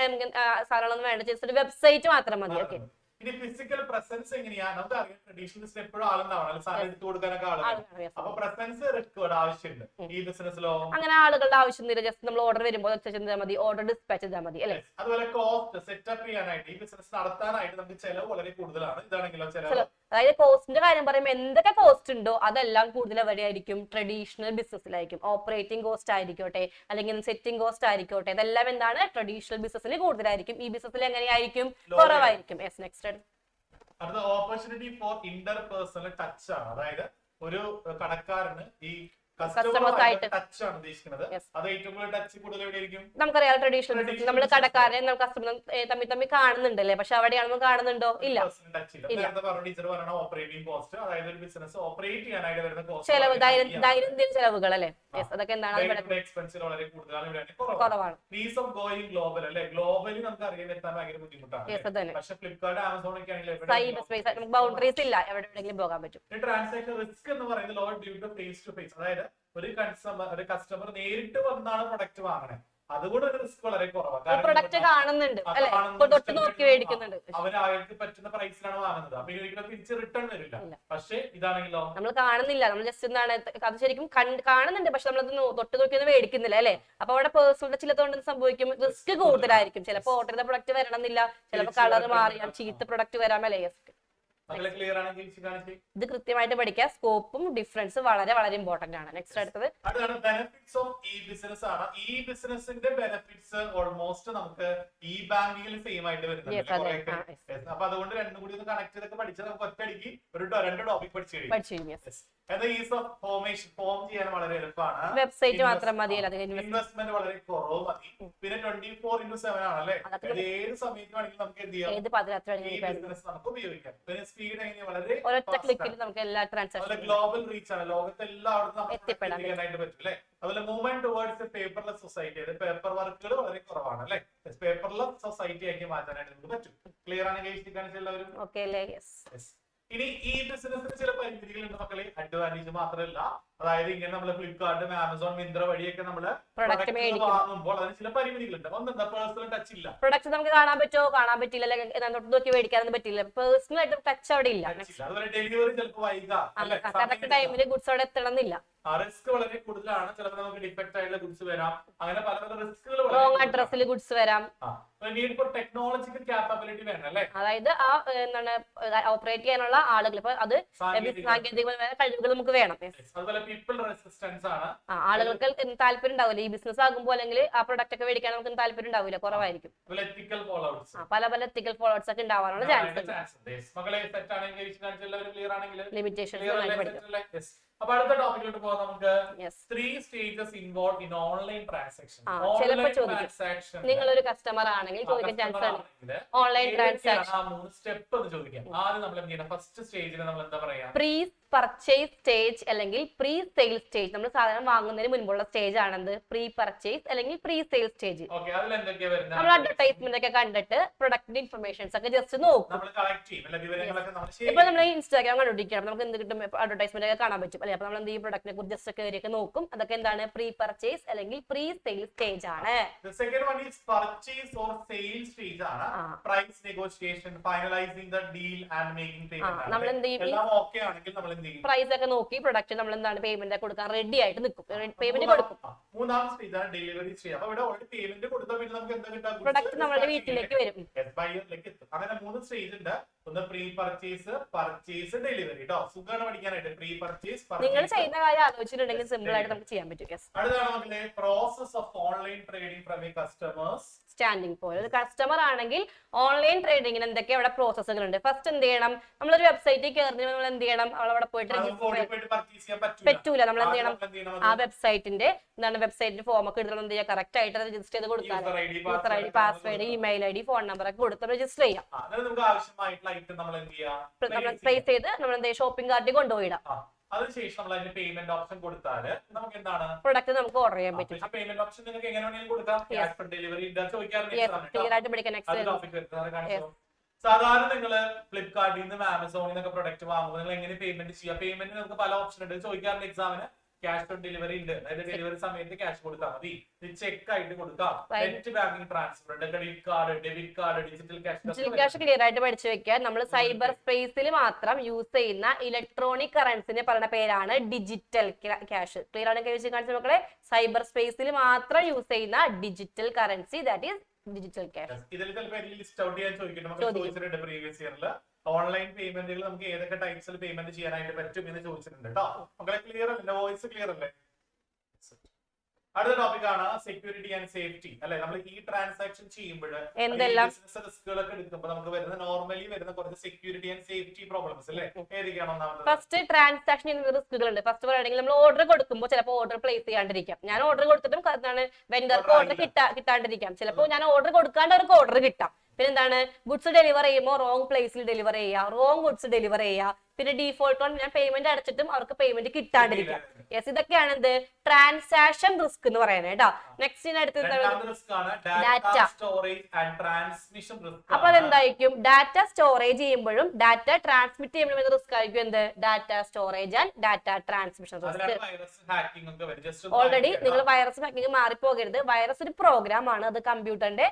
സാധനങ്ങളൊന്നും വേണ്ട, ജസ്റ്റ് ഒരു വെബ്സൈറ്റ് മാത്രം മതി. ഓക്കെ. ഇനി ഫിസിക്കൽ പ്രസൻസ് എങ്ങനെയാണ്? നമുക്ക് അറിയാം ട്രഡീഷണൽ ബിസിനസ് എപ്പോഴും ആളുണ്ടാവണം, സാധനം എടുത്തു കൊടുക്കാനൊക്കെ ആളുകൾ. അപ്പൊ പ്രസൻസ് റിക്വയർഡ് ആവശ്യമുണ്ട് ഈ ബിസിനസ്സിലോ? അങ്ങനെ ആളുകളുടെ ആവശ്യമൊന്നുമില്ല. ജസ്റ്റ് നമ്മൾ ഓർഡർ വരുമ്പോൾ ചെയ്താൽ മതി, ഓർഡർ ഡിസ്പാച്ച് ചെയ്താൽ മതി അല്ലെ? അതുപോലെ കോസ്റ്റ് സെറ്റപ്പ് ചെയ്യാനായിട്ട്, ഈ ബിസിനസ് നടത്താനായിട്ട് നമുക്ക് ചെലവ് വളരെ കൂടുതലാണ്. ഇതാണെങ്കിലോ ചെലവ്, അതായത് കോസ്റ്റിന്റെ കാര്യം പറയുമ്പോൾ എന്തൊക്കെ കോസ്റ്റ് ഉണ്ടോ അതെല്ലാം കൂടുതൽ എവിടെയായിരിക്കും? ട്രഡീഷണൽ ബിസിനസ്സിലായിരിക്കും. ഓപ്പറേറ്റിംഗ് കോസ്റ്റ് ആയിരിക്കോട്ടെ, അല്ലെങ്കിൽ സെറ്റിംഗ് കോസ്റ്റ് ആയിരിക്കോട്ടെ, ഇതെല്ലാം എന്താണ്? ട്രഡീഷണൽ ബിസിനസ്സിൽ കൂടുതലായിരിക്കും. ഈ ബിസിനസ്സിൽ എങ്ങനെയായിരിക്കും? കുറവായിരിക്കും. Yes, next. അടുത്ത ഓപ്പർച്യൂണിറ്റി ഫോർ ഇന്റർപേഴ്സണൽ ടച്ച് ആണ്. അതായത് ഒരു കടക്കാരന് ഈ ടച്ച് ആണ് ഉദ്ദേശിക്കുന്നത്. അത് ഏറ്റവും കൂടുതൽ ടച്ച് കൂടുതൽ എവിടെയായിരിക്കും? നമുക്കറിയാം ട്രഡീഷണൽ നമ്മൾ കടക്കാരെ കസ്റ്റമർ തമ്മിൽ കാണുന്നുണ്ടല്ലേ, പക്ഷെ അവിടെയാണെന്ന് കാണുന്നുണ്ടോ? ഇല്ല. ഓപ്പറേറ്റിംഗ് കോസ്റ്റ്, അതായത് ഒരു ബിസിനസ് ഓപ്പറേറ്റ് ചെയ്യാനായിട്ട് വരുന്ന ചെലവ്, ദൈനംദിന ചെലവുകൾ അല്ലേ? അതൊക്കെ എന്താണ്? എക്സ്പെൻസ് വളരെ കൂടുതലാണ്, കുറവാണ്. ഫീസ് ഓഫ് ഗോയിങ് ഗ്ലോബൽ അല്ലെ? ഗ്ലോബലി നമുക്ക് അറിയാൻ എത്താൻ ഭയങ്കര ബുദ്ധിമുട്ടാണ്. പക്ഷെ ഫ്ലിപ്കാർട്ട്, ആമസോൺ ഒക്കെ ആണെങ്കിൽ ബൗണ്ടറീസ് ഇല്ല, എവിടെയെങ്കിലും പോകാൻ പറ്റും. ട്രാൻസാക്ഷൻ റിസ്ക് എന്ന് പറയുന്നത് load due to face to face. അതായത് ഒരു കസ്റ്റമർ നേരിട്ട് വന്നാണ് പ്രൊഡക്റ്റ് വാങ്ങണേ, അതുകൊണ്ട് ഒരു റിസ്ക് വളരെ കുറവാണ്. പ്രൊഡക്റ്റ് കാണുന്നുണ്ട്, അവർക്ക് പറ്റുന്ന പ്രൈസിലാണ് വാങ്ങുന്നത്. അപ്പൊ ഒരിക്കലും തിരിച്ച് റിട്ടേൺ വരില്ല. പക്ഷെ ഇതാണെങ്കിലോ നമ്മൾ കാണുന്നില്ല, നമ്മൾ ജസ്റ്റ് എന്താണ് അത് ശരിക്കും കാണുന്നുണ്ട്, പക്ഷെ നമ്മളത് തൊട്ട് നോക്കിയൊന്നും മേടിക്കുന്നില്ല അല്ലെ? അപ്പൊ അവിടെ പേഴ്സണൽ ചിലതുകൊണ്ട് സംഭവിക്കും, റിസ്ക് കൂടുതലായിരിക്കും. ചിലപ്പോൾ ഓർഡർ ചെയ്ത പ്രൊഡക്റ്റ് വരണമെന്നില്ല, ചിലപ്പോൾ കളർ മാറിയാൽ ചീത്ത പ്രൊഡക്റ്റ് വരാം അല്ലേ? ഇത് കൃത്യമായിട്ട് പഠിക്കുക. സ്കോപ്പും ഡിഫറൻസും വളരെ വളരെ ഇമ്പോർട്ടന്റ് ആണ്. നെക്സ്റ്റ് അടുത്തത് ബെനിഫിറ്റ്സ് ഓഫ് ഈ ബിസിനസ് ആണ്. ഈ ബിസിനസിന്റെ ബെനിഫിറ്റ്സ് ഓൾമോസ്റ്റ് നമുക്ക് ഈ ബാങ്കിങ്ങിൽ സെയിം ആയിട്ട് വരുന്നുണ്ട്. അപ്പൊ അതുകൊണ്ട് രണ്ടും കൂടി ഒന്ന് കണക്ട് ചെയ്തൊക്കെ പഠിച്ചാൽ നമുക്ക് ഒറ്റയടിക്ക് ഒരു 2 ടോപ്പിക് പഠിച്ചു കഴിയും. ഈസ് ഓഫ് ഫോമേഷൻ, ഫോം ചെയ്യാൻ വളരെ എളുപ്പമാണ്. വെബ്സൈറ്റ് മാത്രം മതി, ഇൻവെസ്റ്റ്മെന്റ് വളരെ കുറവ് മതി. പിന്നെ 24/7 ആണല്ലേ? ഏത് സമയത്ത് വേണമെങ്കിലും നമുക്ക് എന്ത് ചെയ്യാം? നമുക്ക് ഉപയോഗിക്കാം. പിന്നെ സ്പീഡ് എങ്ങനെ വളരെ ഒരൊറ്റ ക്ലിക്കിൽ നമുക്ക് എല്ലാ ട്രാൻസാക്ഷനും ഗ്ലോബൽ റീച്ച് ആണ്. ലോകത്തെ എല്ലായിടത്തും എത്തിപ്പെടാനായിട്ട് പറ്റും അല്ലെ? അതുപോലെ മൂവ്മെന്റ് ടുവേർഡ്സ് പേപ്പർലെസ് സൊസൈറ്റി, അതായത് പേപ്പർ വർക്കുകൾ വളരെ കുറവാണ് അല്ലെ? പേപ്പർലെസ് സൊസൈറ്റി ആക്കി മാറ്റാനായിട്ട് നമുക്ക് പറ്റും. ക്ലിയർ ആണെങ്കിൽ എല്ലാവരും ഓക്കെ അല്ലേ? ഇനി ഈ ബിസിനസിന് ചില പരിമിതികളുണ്ട് മക്കളെ. അഡ്വാൻറ്റേജ് മാത്രമല്ല, അതായത് ഇങ്ങനെ നമ്മള് ഫ്ലിപ്കാർട്ടും ആമസോൺ, മിന്ത്ര വഴിയൊക്കെ നമ്മള് വാങ്ങുമ്പോൾ അതിന് ചില പരിമിതികളുണ്ട്. ഒന്നെന്താ? പേഴ്സണൽ ടച്ച് ഇല്ല. പ്രൊഡക്റ്റ് നമുക്ക് കാണാൻ പറ്റുമോ? കാണാൻ പറ്റില്ല. തൊട്ട് നോക്കി മേടിക്കാനൊന്നും പറ്റില്ല. പേഴ്സണൽ ആയിട്ട് ടച്ച് അവിടെ ഇല്ല. അതുപോലെ ഡെലിവറി ചിലപ്പോൾ വൈകാം, കറക്റ്റ് ടൈമില് ഗുഡ്സ് അവിടെ എത്തണമെന്നില്ല. റിസ്ക് വളരെ കൂടുതലാണ്. ചിലപ്പോൾ നമുക്ക് ഡിഫക്റ്റ് ആയിട്ടുള്ള ഗുഡ്സ് വരാം. അങ്ങനെ പല പല റിസ്കുകൾ, റോങ് അഡ്രസ്സിൽ ഗുഡ്സ് വരാം. ടെക്നോളജിക്കൽ കാപ്പബിലിറ്റി വേണം അല്ലെ? അതായത് ആ എന്താണ് ഓപ്പറേറ്റ് ചെയ്യാനുള്ള ആളുകൾ, ഇപ്പൊ അത് സാങ്കേതികമായ കഴിവുകൾ നമുക്ക് വേണം. അതുപോലെ പീപ്പിൾ റെസിസ്റ്റൻസ് ആണ്. ആളുകൾക്ക് താല്പര്യം ഉണ്ടാവില്ല ഈ ബിസിനസ് ആകുമ്പോൾ, അല്ലെങ്കിൽ ആ പ്രൊഡക്റ്റ് ഒക്കെ മേടിക്കാൻ നമുക്ക് താല്പര്യം ഉണ്ടാവില്ല, കുറവായിരിക്കും. പല പല എത്തിക്കൽ ഫോളോവേഴ്സ് ഒക്കെ ഉണ്ടാവാനുള്ള ചാൻസ്. ലിമിറ്റേഷൻ. അപ്പൊ അടുത്ത ടോപ്പിക്കിലോട്ട് പോകാം നമുക്ക്. Yes. 3 stages involved in online transaction. ചിലപ്പോ Online ചോദിക്കും, transaction. നിങ്ങളൊരു കസ്റ്റമർ ആണെങ്കിൽ ചോദിക്കാൻ ചാൻസ് ആണ് ഓൺലൈൻ ട്രാൻസാക്ഷൻ. ആ 3 സ്റ്റെപ്പ് എന്ന് ചോദിക്കാം. ആദ്യം നമ്മൾ എന്ത് ചെയ്യണം? ഫസ്റ്റ് സ്റ്റേജിൽ നമ്മൾ എന്താ പറയാ? പ്രീ പർച്ചേസ് സ്റ്റേജ് അല്ലെങ്കിൽ പ്രീ സെയിൽ സ്റ്റേജ്. നമ്മൾ സാധനം വാങ്ങുന്നതിന് മുൻപുള്ള സ്റ്റേജ് ആണെന്ത്? പ്രീ പർച്ചേസ് അല്ലെങ്കിൽ പ്രീ സെയിൽ സ്റ്റേജ്. ഓക്കേ, അതിൽ എന്തൊക്കെയാ വരുന്നത്? നമ്മൾ അഡ്വർടൈസ്മെന്റ് ഒക്കെ കണ്ടിട്ട് പ്രൊഡക്റ്റിന്റെ ഇൻഫർമേഷൻസ് ഒക്കെ ജസ്റ്റ് നോക്കും. നമ്മൾ കളക്ട് ചെയ്യും അല്ലെ, വിവരങ്ങളൊക്കെ നമ്മൾ ഇപ്പൊ നമ്മൾ ഇൻസ്റ്റാഗ്രാം കണ്ടുപിടിക്കണം, നമുക്ക് എന്ത് കിട്ടും? അഡ്വർടൈസ്മെന്റ് ഒക്കെ കാണാൻ പറ്റും അല്ലെ. അപ്പൊ നമ്മൾ എന്ത് ചെയ്യും? പ്രൊഡക്റ്റിനെ കുറിച്ച് ജസ്റ്റ് കയറിയൊക്കെ നോക്കും. അതൊക്കെ എന്താണ്? പ്രീ പർച്ചേസ് അല്ലെങ്കിൽ പ്രീ സെയിൽ സ്റ്റേജ് ആണ്. The second one is purchase or sale stage ആണ്. Price negotiation, finalizing the deal and making payment. നമ്മൾ എന്ത് ചെയ്യും? എല്ലാം ഓക്കേ ആണെങ്കിൽ നമ്മൾ എന്ത് ചെയ്യും? പ്രൈസ് ഒക്കെ നോക്കി പ്രൊഡക്റ്റ് നമ്മൾ എന്താണ് പേയ്മെന്റ് കൊടുക്കാൻ റെഡി ആയിട്ട് നിൽക്കും, പേയ്മെന്റ് കൊടുക്കും. മൂന്നാം സ്റ്റേജ് ആണ് ഡെലിവറി സ്റ്റേജ്. അപ്പൊ ഇവിടെ ഓൾറെഡി പേയ്മെന്റ് കൊടുത്താൽ പിന്നെ നമുക്ക് എന്താ കിട്ടാ? പ്രൊഡക്റ്റ് നമ്മുടെ വീട്ടിലേക്ക് വരും. ബയറിലേക്ക് എത്തും. അങ്ങനെ 3 സ്റ്റേജ് ഉണ്ട്. ഒന്ന് പ്രീ പർച്ചേസ്, പർച്ചേസ്, ഡെലിവറി. ട്ടോ, സുഖമാണ് പഠിക്കാനായിട്ട്. പ്രീ പർച്ചേസ്, നിങ്ങൾ ചെയ്യുന്ന കാര്യം ആലോചിച്ചിട്ടുണ്ടെങ്കിൽ സിമ്പിൾ ആയിട്ട് നമുക്ക് ചെയ്യാൻ പറ്റും. അടുത്താണ് നമ്മുടെ process of online trading from A customers standing point. ഒരു കസ്റ്റമർ ആണെങ്കിൽ ഓൺലൈൻ ട്രേഡിംഗിന് എന്തൊക്കെ അവിടെ പ്രോസസ്സുകൾ ഉണ്ട്? ഫസ്റ്റ് എന്ത് ചെയ്യണം? നമ്മളൊരു വെബ്സൈറ്റിൽ കയറുന്ന നമ്മൾ എന്ത് ചെയ്യണം? അവിടെ പോയിട്ട് പറ്റൂല. നമ്മൾ എന്ത് ചെയ്യണം? ആ വെബ്സൈറ്റിന്റെ ഫോം ഒക്കെ എടുത്ത് എന്ത് ചെയ്യുക? കറക്റ്റ് ആയിട്ട് രജിസ്റ്റർ ചെയ്ത് കൊടുക്കാൻ user I D, password, email I D, phone number ഒക്കെ കൊടുത്ത് രജിസ്റ്റർ ചെയ്യാം. പ്ലേസ് ചെയ്ത് നമ്മൾ എന്ത് ചെയ്യും? ഷോപ്പിംഗ് കാർട്ടിൽ കൊണ്ടുപോയിടാം. അതിനുശേഷം നമ്മൾ അതിന്റെ പേയ്മെന്റ് ഓപ്ഷൻ കൊടുത്താൽ നമുക്ക് എന്താണ്? പ്രൊഡക്റ്റ് നമുക്ക് ഓർഡർ ചെയ്യാൻ പറ്റും. പേയ്മെന്റ് ഓപ്ഷൻ നിങ്ങൾക്ക് എങ്ങനെ വേണമെങ്കിലും കൊടുക്കാം. ക്യാഷ് ഓൺ ഡെലിവറി സാധാരണ നിങ്ങൾ ഫ്ലിപ്കാർട്ടിൽ നിന്നും ആമസോണിൽ നിന്നൊക്കെ പ്രൊഡക്റ്റ് വാങ്ങുമ്പോൾ നിങ്ങൾ എങ്ങനെ പേയ്മെന്റ് ചെയ്യാം? പേയ്മെന്റ് നമുക്ക് പല ഓപ്ഷൻ ഉണ്ട്. ചോദിക്കാറുണ്ട് എക്സാമിന്. ക്യാഷ് ഓൺ ഡെലിവറി ഉണ്ട്, അതായത് ഡെലിവറി സമയത്ത് ക്യാഷ് കൊടുത്താൽ മതി. ചെക്ക് ആയിട്ട് കൊടുക്കാം. നെറ്റ് ബാങ്കിങ് ട്രാൻസ്ഫർ ഉണ്ട്, credit card, debit card, digital cash clear ആയിട്ട് പഠിച്ചു വെക്കാൻ. നമ്മൾ സൈബർ സ്പേസിൽ മാത്രം യൂസ് ചെയ്യുന്ന ഇലക്ട്രോണിക് കറൻസിനെ പറയുന്ന പേരാണ് ഡിജിറ്റൽ ക്യാഷ്. ക്ലിയർ ആണ് ചോദിച്ചു കാണിച്ചു മക്കളെ. സൈബർ സ്പേസിൽ മാത്രം യൂസ് ചെയ്യുന്ന digital currency, that is digital cash. ഇതിൽ ചിലപ്പോൾ ലിസ്റ്റ് ഔട്ട് ചെയ്യാൻ ചോദിച്ചിട്ടുണ്ട്. പ്രീവിയസ് ഇയറിൽ ഓൺലൈൻ പേയ്മെന്റുകൾ നമുക്ക് ഏതൊക്കെ ടൈപ്സിൽ പേയ്മെന്റ് ചെയ്യാനായിട്ട് പറ്റും എന്ന് ചോദിച്ചിട്ടുണ്ട് കേട്ടോ. മക്കളെ ക്ലിയർ അല്ലേ? വോയിസ് ക്ലിയർ അല്ലേ? അടുത്ത ടോപ്പിക് ആണ് സെക്യൂരിറ്റി ആൻഡ് സേഫ്റ്റി അല്ലെ. നമ്മൾ ഈ ട്രാൻസാക്ഷൻ ചെയ്യുമ്പോൾ എന്തെല്ലാം ബിസിനസ് റിസ്കുകളൊക്കെ എടുക്കുമ്പോൾ നമുക്ക് വരുന്ന നോർമലി വരുന്ന കുറച്ച് സെക്യൂരിറ്റി ആൻഡ് സേഫ്റ്റി പ്രോബ്ലംസ് അല്ലേ. ഏതൊക്കെയാണ് ഒന്നാമത്? ഫസ്റ്റ് ട്രാൻസാക്ഷൻ ചെയ്യുന്ന റിസ്കുകൾ ഉണ്ട്. ഫസ്റ്റ് പറയുകയാണെങ്കിൽ നമ്മൾ ഓർഡർ കൊടുക്കുമ്പോൾ ചിലപ്പോൾ ഓർഡർ പ്ലേസ് ചെയ്യാണ്ടിരിക്കാം. ഞാൻ ഓർഡർ കൊടുത്തിട്ടും വെൻഡർക്ക് ഓർഡർ കിട്ടാണ്ടിരിക്കാം. ചിലപ്പോൾ ഞാൻ ഓർഡർ കൊടുക്കാണ്ട് അവർക്ക് ഓർഡർ കിട്ടാം. പിന്നെ എന്താണ്? ഗുഡ്സ് ഡെലിവർ ചെയ്യുമ്പോൾ റോങ് പ്ലേസിൽ ഡെലിവർ ചെയ്യുക, റോങ് ഗുഡ്സ് ഡെലിവർ ചെയ്യുക. പിന്നെ ഡീഫോൾട്ട് ഓൺ ഞാൻ പേയ്മെന്റ് അടച്ചിട്ടും അവർക്ക് പേയ്മെന്റ് കിട്ടാണ്ടിരിക്കാം. യെസ്, ഇതൊക്കെയാണ് എന്ത്? ട്രാൻസാക്ഷൻ റിസ്ക് എന്ന് പറയുന്നത് കേട്ടോ. Next data storage and transmission risk. അപ്പൊ അതെന്തായിരിക്കും? ഡാറ്റ സ്റ്റോറേജ് ചെയ്യുമ്പോഴും ഡാറ്റ ട്രാൻസ്മിറ്റ് ചെയ്യുമ്പോഴും റിസ്ക് ആയിരിക്കും. എന്ത്? Data storage and data transmission risk. Already നിങ്ങൾ വൈറസ് ഹാക്കിംഗ് മാറിപ്പോകരുത്. വൈറസ് ഒരു പ്രോഗ്രാം ആണ്. അത് കമ്പ്യൂട്ടറിന്റെ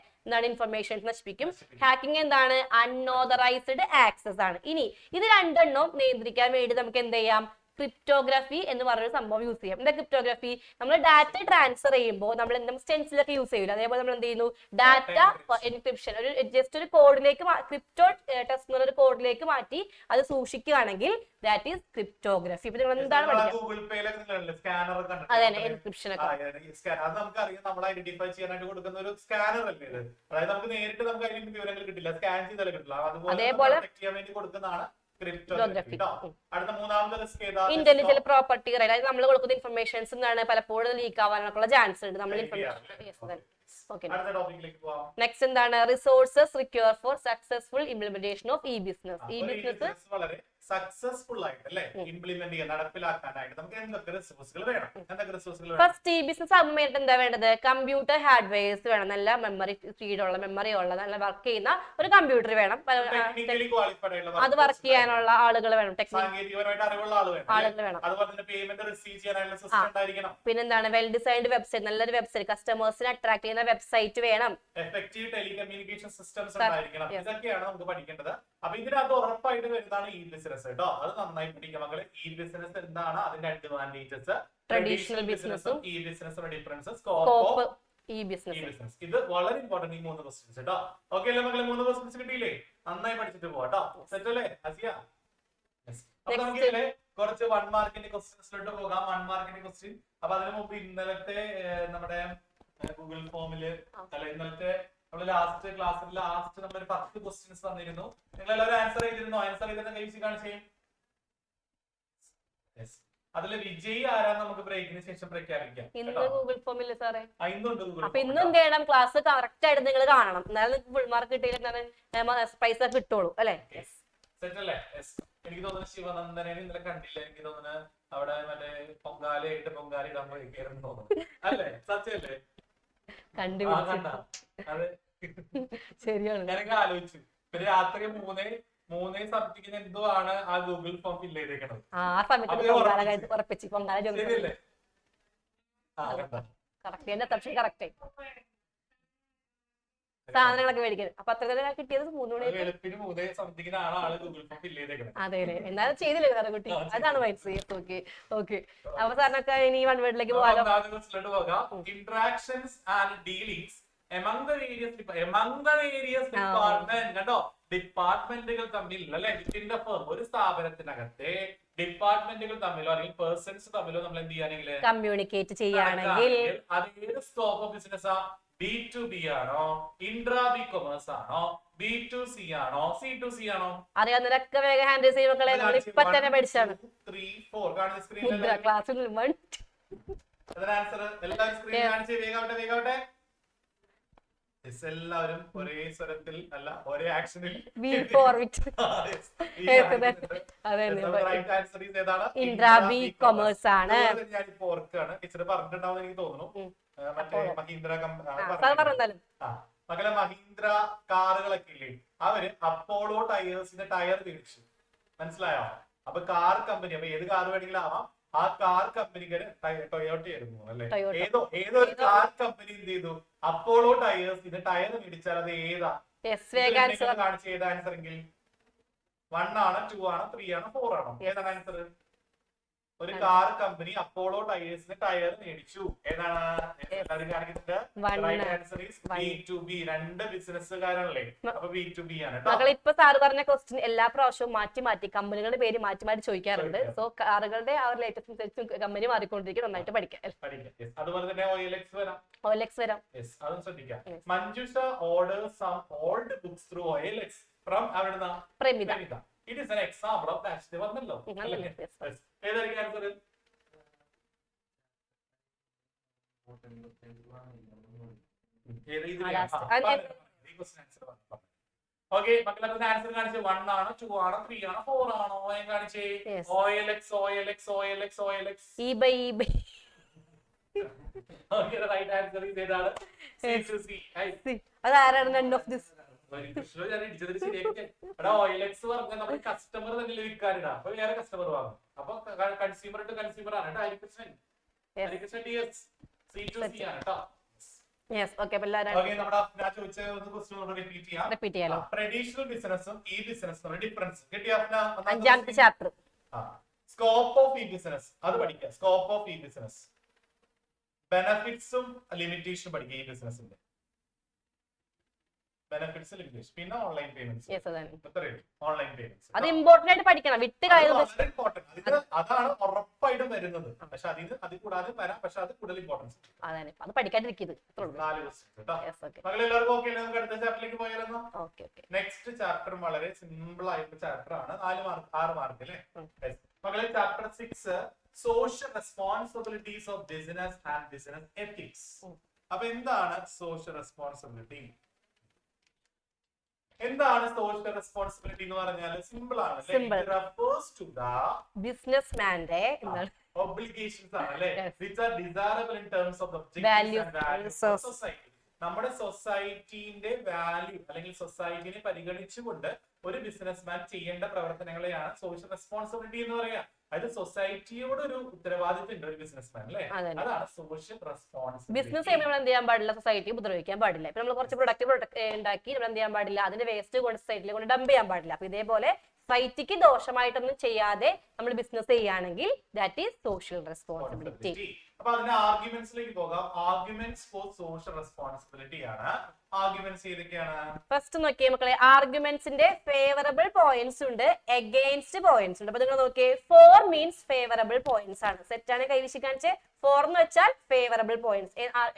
ഇൻഫർമേഷൻ നശിപ്പിക്കും. ഹാക്കിംഗ് എന്താണ്? അൺഓതറൈസ്ഡ് ആക്സസ് ആണ്. ഇനി ഇത് രണ്ടെണ്ണം നിയന്ത്രിക്കാൻ വേണ്ടി നമുക്ക് എന്ത് ചെയ്യാം? ക്രിപ്റ്റോഗ്രഫി എന്ന് പറഞ്ഞൊരു സംഭവം യൂസ് ചെയ്യാം. എന്താ ക്രിപ്റ്റോഗ്രഫി? നമ്മൾ ഡാറ്റ ട്രാൻസ്ഫർ ചെയ്യുമ്പോൾ നമ്മൾ എന്തെങ്കിലും സ്റ്റെൻസിലൊക്കെ യൂസ് ചെയ്യില്ല. അതേപോലെ നമ്മൾ എന്ത് ചെയ്യുന്നു? ഡാറ്റ എൻക്രിപ്ഷൻ ഒരു ജസ്റ്റ് ഒരു കോഡിലേക്ക് ക്രിപ്റ്റോ ടെസ്റ്റ് എന്നൊരു കോഡിലേക്ക് മാറ്റി അത് സൂക്ഷിക്കുകയാണെങ്കിൽ ദാറ്റ് ഈസ് ക്രിപ്റ്റോഗ്രഫി. ഇപ്പൊ നിങ്ങൾ എന്താണ് പഠിക്കുക? അതെ, എൻക്രിപ്ഷൻ ഒക്കെ അതേപോലെ ഇന്റലിജന്റ് പ്രോപ്പർട്ടി, അതായത് നമ്മൾ കൊടുക്കുന്ന ഇൻഫർമേഷൻസ് എന്താണ് പലപ്പോഴും ലീക്ക് ആവാനുള്ള ചാൻസ് ഉണ്ട്. നമ്മൾ നെക്സ്റ്റ് എന്താണ്? Resources require four successful implementation of E business. E business വളരെ സക്സസ്ഫുൾ ആയിട്ട് അല്ലേ ഇംപ്ലിമെന്റ് ചെയ്യാൻ, നടപ്പിലാക്കാനായിട്ട് നമുക്ക് എന്തൊക്കെ റിസോഴ്സുകൾ വേണം? എന്തൊക്കെ റിസോഴ്സുകൾ വേണം? ഫസ്റ്റ് ഈ ബിസിനസ് ആകുമ്പോൾ എന്താ വേണ്ടത്? കമ്പ്യൂട്ടർ ഹാർഡ്വെയർസ് വേണം. നല്ല മെമ്മറി സ്പീഡുള്ള, മെമ്മറി ഉള്ള, നല്ല വർക്ക് ചെയ്യുന്ന ഒരു കമ്പ്യൂട്ടർ വേണം. അത് വർക്ക് ചെയ്യാനുള്ള ആളുകൾ വേണം. സാങ്കേതികപരമായിട്ട് അറിവുള്ള ആളുകൾ വേണം. അതുപോലെ തന്നെ പേയ്മെന്റ് റിസീവ് ചെയ്യാനുള്ള സിസ്റ്റം ഉണ്ടായിരിക്കണം. പിന്നെന്താണ്? വെൽ ഡിസൈൻഡ് വെബ്സൈറ്റ്, നല്ലൊരു വെബ്സൈറ്റ്, കസ്റ്റമേഴ്സിനെ അട്രാക്ട് ചെയ്യുന്ന വെബ്സൈറ്റ് വേണം. എഫക്റ്റീവ് ടെലികമ്മ്യൂണിക്കേഷൻ സിസ്റ്റംസ് ഉണ്ടായിരിക്കണം. ഇതൊക്കെയാണ് നമുക്ക് പഠിക്കേണ്ടത്. അപ്പൊ ഇതിനകത്ത് ഉറപ്പായിട്ട് വരുന്നതാണ് ഇ ബിസിനസ് കേട്ടോ. അത് നന്നായി പഠിക്കുക മക്കളെ. ഇ ബിസിനസ് എന്താണ്? അതിന്റെ അഡ്വാൻറ്റേജസ്, ട്രഡീഷണൽ ബിസിനസും ഇ ബിസിനസും ഡിഫറൻസസ്, സ്കോപ്പ്, ഇ ബിസിനസ്. ഇത് വളരെ ഇമ്പോർട്ടന്റ് ഈ 3 ക്വസ്റ്റ്യൻസ് കേട്ടോ. ഓക്കെ അല്ലേ മക്കളെ? 3 ക്വസ്റ്റ്യൻസ് കിട്ടിയില്ലേ? നന്നായി പഠിച്ചിട്ട് പോവാട്ടോ. സെറ്റ് അല്ലേ അസിയ? അപ്പൊ നമുക്ക് കുറച്ച് 1 മാർക്കിന്റെ ക്വസ്റ്റ്യൻസിലോട്ട് പോകാം. 1 മാർക്കിന്റെ ക്വസ്റ്റ്യൻ. അപ്പൊ അതിനു മുമ്പ് ഇന്നലത്തെ നമ്മുടെ ഗൂഗിൾ ഫോമില് അല്ല ഇന്നലത്തെ നമ്മള് ലാസ്റ്റ് ക്ലാസ്സിൽ നമ്മളൊരു 10 ക്വസ്റ്റ്യൻസ് തന്നിരുന്നു. നിങ്ങൾ എല്ലാവരും ആൻസർ ചെയ്തിരുന്നോ? ആൻസർ ചെയ്തിരുന്ന കൈ കാണിച്ചേ. അതിലെ വിജയി ആരാന്ന് നമുക്ക് ബ്രേക്കിന് ശേഷം പ്രഖ്യാപിക്കാം. ഇന്ന് ഗൂഗിൾ ഫോമില്ല സാറേ. ഇന്നുണ്ട് ഗൂഗിൾ. അപ്പൊ ഇന്നും എന്ത് ചെയ്യണം, ക്ലാസ് കറക്റ്റ് ആയിട്ട് നിങ്ങൾ കാണണം, എന്നാലും ഫുൾ മാർക്ക് കിട്ടിയില്ല പൈസ കിട്ടുള്ളൂ അല്ലെ. സെറ്റ് അല്ലേ? എനിക്ക് തോന്നുന്നു ശിവനന്ദനെ ഇന്നലെ കണ്ടില്ല. എനിക്ക് തോന്നുന്നു അവിടെ മറ്റേ പൊങ്കാലയായിട്ട് പൊങ്കാല ഇടാൻ പോയിരിക്കുന്നു തോന്നുന്നു അല്ലേ? സത്യമല്ലേ? അതെ, ശരിയാണ്. ഞാനൊക്കെ ആലോചിച്ചു. പിന്നെ രാത്രി മൂന്നേ സബ്ജക്റ്റിന് എന്തോ ആണ് ആ ഗൂഗിൾ ഫോം ഫില്ല് ചെയ്തേക്കണത്. ആ സമയത്ത് ഉറപ്പിച്ച് പൊങ്കാല ശരിയല്ലേ? കറക്റ്റ് സാധനങ്ങളൊക്കെ മേടിക്കുന്നത്. അപ്പൊ അത്ര കിട്ടിയത് 3 മണി. വെളുപ്പിന് 3 സംതിങ്ങിനാണ് ആള് ഗൂഗിൾ ഫോം ഫില്ല് ചെയ്തേക്കണത്. അതെ അല്ലേ? എന്നാലും ചെയ്തില്ലേ വേറെ കുട്ടി? അതാണ് മനസ്സിലായി. Okay okay. അപ്പൊ സാറിനൊക്കെ ഇനി വൺ വേർഡിലേക്ക് പോകാലോ. Interactions and dealings among the various department. കണ്ടോ, ഡിപ്പാർട്ട്മെന്റുകൾ തമ്മിൽ അല്ലെ, വിത്തിൻ്റെ ഫേം, ഒരു സ്ഥാപനത്തിനകത്തെ ഡിപ്പാർട്ട്മെന്റുകൾ തമ്മിലോ അല്ലെങ്കിൽ പേഴ്സൺസ് തമ്മിലോ നമ്മൾ എന്ത് ചെയ്യാണെങ്കിൽ കമ്മ്യൂണിക്കേറ്റ് ചെയ്യുകയാണെങ്കിൽ അത് ഏത് സ്കോപ്പ് ഓഫ് ബിസിനസ് ആ? B2B ആണോ, ഇൻട്രാ ബി കൊമേഴ്സ് ആണോ, B2C ആണോ, C2C ആണോ? അറിയാവുന്നവരൊക്കെ വേഗം ഹാൻഡിൽ ചെയ്യും മക്കളെ. നമ്മൾ ഇപ്പൊ തന്നെ പഠിച്ചാണ്. 3, 4 കാണുന്ന സ്ക്രീനിൽ ക്ലാസ്സിൽ ആൻസർ എല്ലാവരും സ്ക്രീനിൽ കാണിച്ച് വേഗാവട്ടെ. എല്ലാവരും ഒരേ സ്വരത്തിൽ അല്ല, ഒരേ ആക്ഷനിൽ ഇൻട്രാബി കൊമേഴ്സ് ആണ്. ഞാനിപ്പോ ഓർക്കാണ്, ടീച്ചർ പറഞ്ഞിട്ടുണ്ടാവും എനിക്ക് തോന്നുന്നു. മറ്റേ മഹീന്ദ്ര മക്കളെ മഹീന്ദ്ര കാറുകളൊക്കെ ഇല്ലേ, അവര് അപ്പോളോ ടയേഴ്സിന്റെ ടയർ മേടിച്ചു. മനസ്സിലായോ? അപ്പൊ കാർ കമ്പനി, അപ്പൊ ഏത് കാർ വേണമെങ്കിലും ആവാം, ആ കാർ കമ്പനിക്ക് ടൊയോട്ട ആയിരുന്നു അല്ലെ, ഏതോ ഒരു കാർ കമ്പനി എന്ത് ചെയ്തു, അപ്പോളോ ടയേഴ്സിന്റെ ടയർ മേടിച്ചാൽ അത് ഏതാ കാണിച്ച് ഏതാ ആൻസർ എങ്കിൽ 1 ആണ്, 2 ആണ്, 3 ആണ്, 4 ആണോ? ഏതാണ് ആൻസർ? ഒരു കാർ കമ്പനി അപ്പോളോ ടയേഴ്സിന് ടയർ മേടിച്ചു. ഏതാണ് എല്ലാവരും കാണിക്കുന്നത്? B2B. 2 ബിസിനസ്സുകാരല്ലേ, അപ്പൊ B2B ആണ്. മക്കളെ ഇപ്പൊ സാറ് പറഞ്ഞ ക്വസ്റ്റ്യൻ എല്ലാ പ്രാവശ്യവും മാറ്റി കമ്പനികളുടെ പേര് മാറ്റി ചോദിക്കാറുണ്ട്. സോ കാറുകളുടെ ആ ഒരു ലേറ്റസ്റ്റ് കമ്പനി മാറിക്കൊണ്ടിരിക്കും, നന്നായിട്ട് പഠിക്കാം. അതുപോലെ തന്നെ OLX വരാം. അതും ശ്രദ്ധിക്കാം. Manjusha orders some old books through OLX from അവിടുന്ന് Pramitha. It is an example of that. വന്നല്ലോ. ഏതായിരിക്കും ആൻസർ? ഓക്കെ മക്കളെ, ആൻസർ കാണിച്ച് 1 ആണ്, 2 ആണ്, 3 ആണ്, 4 ആണോ? കാണിച്ചേ OLX. Okay, the right answer is ഏതാണ്? C2C. അതാരാണ് none of this? OLX പറഞ്ഞാൽ നമ്മൾ കസ്റ്റമർ തന്നെ വിൽക്കാനിടാ, അപ്പൊ വേറെ കസ്റ്റമർ വാങ്ങും. അപ്പൊ കൺസ്യൂമർ ടു കൺസ്യൂമർ ആണ് കേട്ടോ. C2C ആണ് കേട്ടോ. ട്രഡീഷണൽ ബിസിനസ്സും ഈ ബിസിനസ്സും ഡിഫറൻസ് കിട്ടിയ അഞ്ചാമത്തെ ചാപ്റ്റർ. സ്കോപ്പ് ഓഫ് ഈ ബിസിനസ് അത് പഠിക്കുക. സ്കോപ്പ് ഓഫ് ഈ ബിസിനസ്, ബെനഫിറ്റ്സും ലിമിറ്റേഷനും പഠിക്കുക. ഈ ബിസിനസിന്റെ ബെനിഫിറ്റ്സ്, ലിമിറ്റേഷൻ, പിന്നെ ഓൺലൈൻ പേയ്മെന്റ്സ്. ഓൺലൈൻ പേയ്മെന്റ്സ് അത് ഇമ്പോർട്ടന്റ് ആയിട്ട് പഠിക്കണം. അതാണ് ഉറപ്പായിട്ടും വരുന്നത്. പക്ഷെ അതിൽ കൂടാതെ വരാം, പക്ഷെ അത് കൂടുതൽ ഇമ്പോർട്ടൻസ്. അത് പഠിക്കാണ്ടിരിക്കുന്നത്. എല്ലാവർക്കും ഓക്കെ? നമുക്ക് അടുത്ത ചാപ്റ്ററിലേക്ക് പോയാലോ? നെക്സ്റ്റ് ചാപ്റ്റർ വളരെ സിമ്പിൾ ആയിട്ടുള്ള ചാപ്റ്റർ ആണ്. 6 മാർക്ക് അല്ലേ മക്കളെ? Chapter 6 social responsibilities of business and business ethics. അപ്പൊ എന്താണ് സോഷ്യൽ റെസ്പോൺസിബിലിറ്റി? എന്താണ് സോഷ്യൽ റെസ്പോൺസിബിലിറ്റി എന്ന് പറഞ്ഞാൽ സിമ്പിൾ ആണ്. It refers to the businessman's obligations ആണ് അല്ലേ, which are desirable in terms of the objectives and values of society. നമ്മുടെ സൊസൈറ്റിന്റെ വാല്യൂ അല്ലെങ്കിൽ സൊസൈറ്റിനെ പരിഗണിച്ചുകൊണ്ട് ഒരു ബിസിനസ്മാൻ ചെയ്യേണ്ട പ്രവർത്തനങ്ങളെയാണ് സോഷ്യൽ റെസ്പോൺസിബിലിറ്റി എന്ന് പറയുക. അതായത് സൊസൈറ്റിയോട് ഒരു ഉത്തരവാദിത്വം ഉണ്ട് ഒരു ബിസിനസ്മാൻ അല്ലേ, അതാണ് സോഷ്യൽ റെസ്പോൺസിബിലിറ്റി. ബിസിനസ് ചെയ്യുമ്പോൾ നമ്മൾ എന്ത് ചെയ്യാൻ പാടില്ല? സൊസൈറ്റി ഉപദ്രവിക്കാൻ പാടില്ല. ഇപ്പൊ നമ്മൾ കുറച്ച് പ്രൊഡക്റ്റ് ഉണ്ടാക്കി നമ്മൾ എന്ത് ചെയ്യാൻ പാടില്ല? അതിന്റെ വേസ്റ്റ് കൊണ്ട് സൊസൈറ്റിയിൽ കൊണ്ട് ഡംപ് ചെയ്യാൻ പാടില്ല. അപ്പൊ ഇതേപോലെ സൊസൈറ്റിക്ക് ദോഷമായിട്ടൊന്നും ചെയ്യാതെ നമ്മൾ ബിസിനസ് ചെയ്യുകയാണെങ്കിൽ ദാറ്റ് ഈസ് സോഷ്യൽ റെസ്പോൺസിബിലിറ്റി. അപ്പൊ അതിന്റെ ആർഗ്യുമെന്റ്സിലേക്ക് പോകാം. ആർഗ്യുമെന്റ്സ് ഫോർ സോഷ്യൽ റെസ്പോൺസിബിലിറ്റി ആണ്. ആർഗ്യുമെന്റ്സ് ഏതൊക്കെയാണ്? ഫസ്റ്റ് നോക്കിയേ മക്കളെ, ആർഗ്യുമെന്റ്സിന്റെ ഫേവറബിൾ പോയിന്റ്സ് ഉണ്ട്, എഗെയിൻസ്റ്റ് പോയിന്റ്സ് ഉണ്ട്. അപ്പൊ നിങ്ങൾ നോക്കിയേ, ഫോർ മീൻസ് ഫേവറബിൾ പോയിന്റ്സ് ആണ്. സെറ്റ് ആണ് കൈവശം കാണിച്ച്. ഫോർ എന്ന് വെച്ചാൽ ഫേവറബിൾ പോയിന്റ്സ്,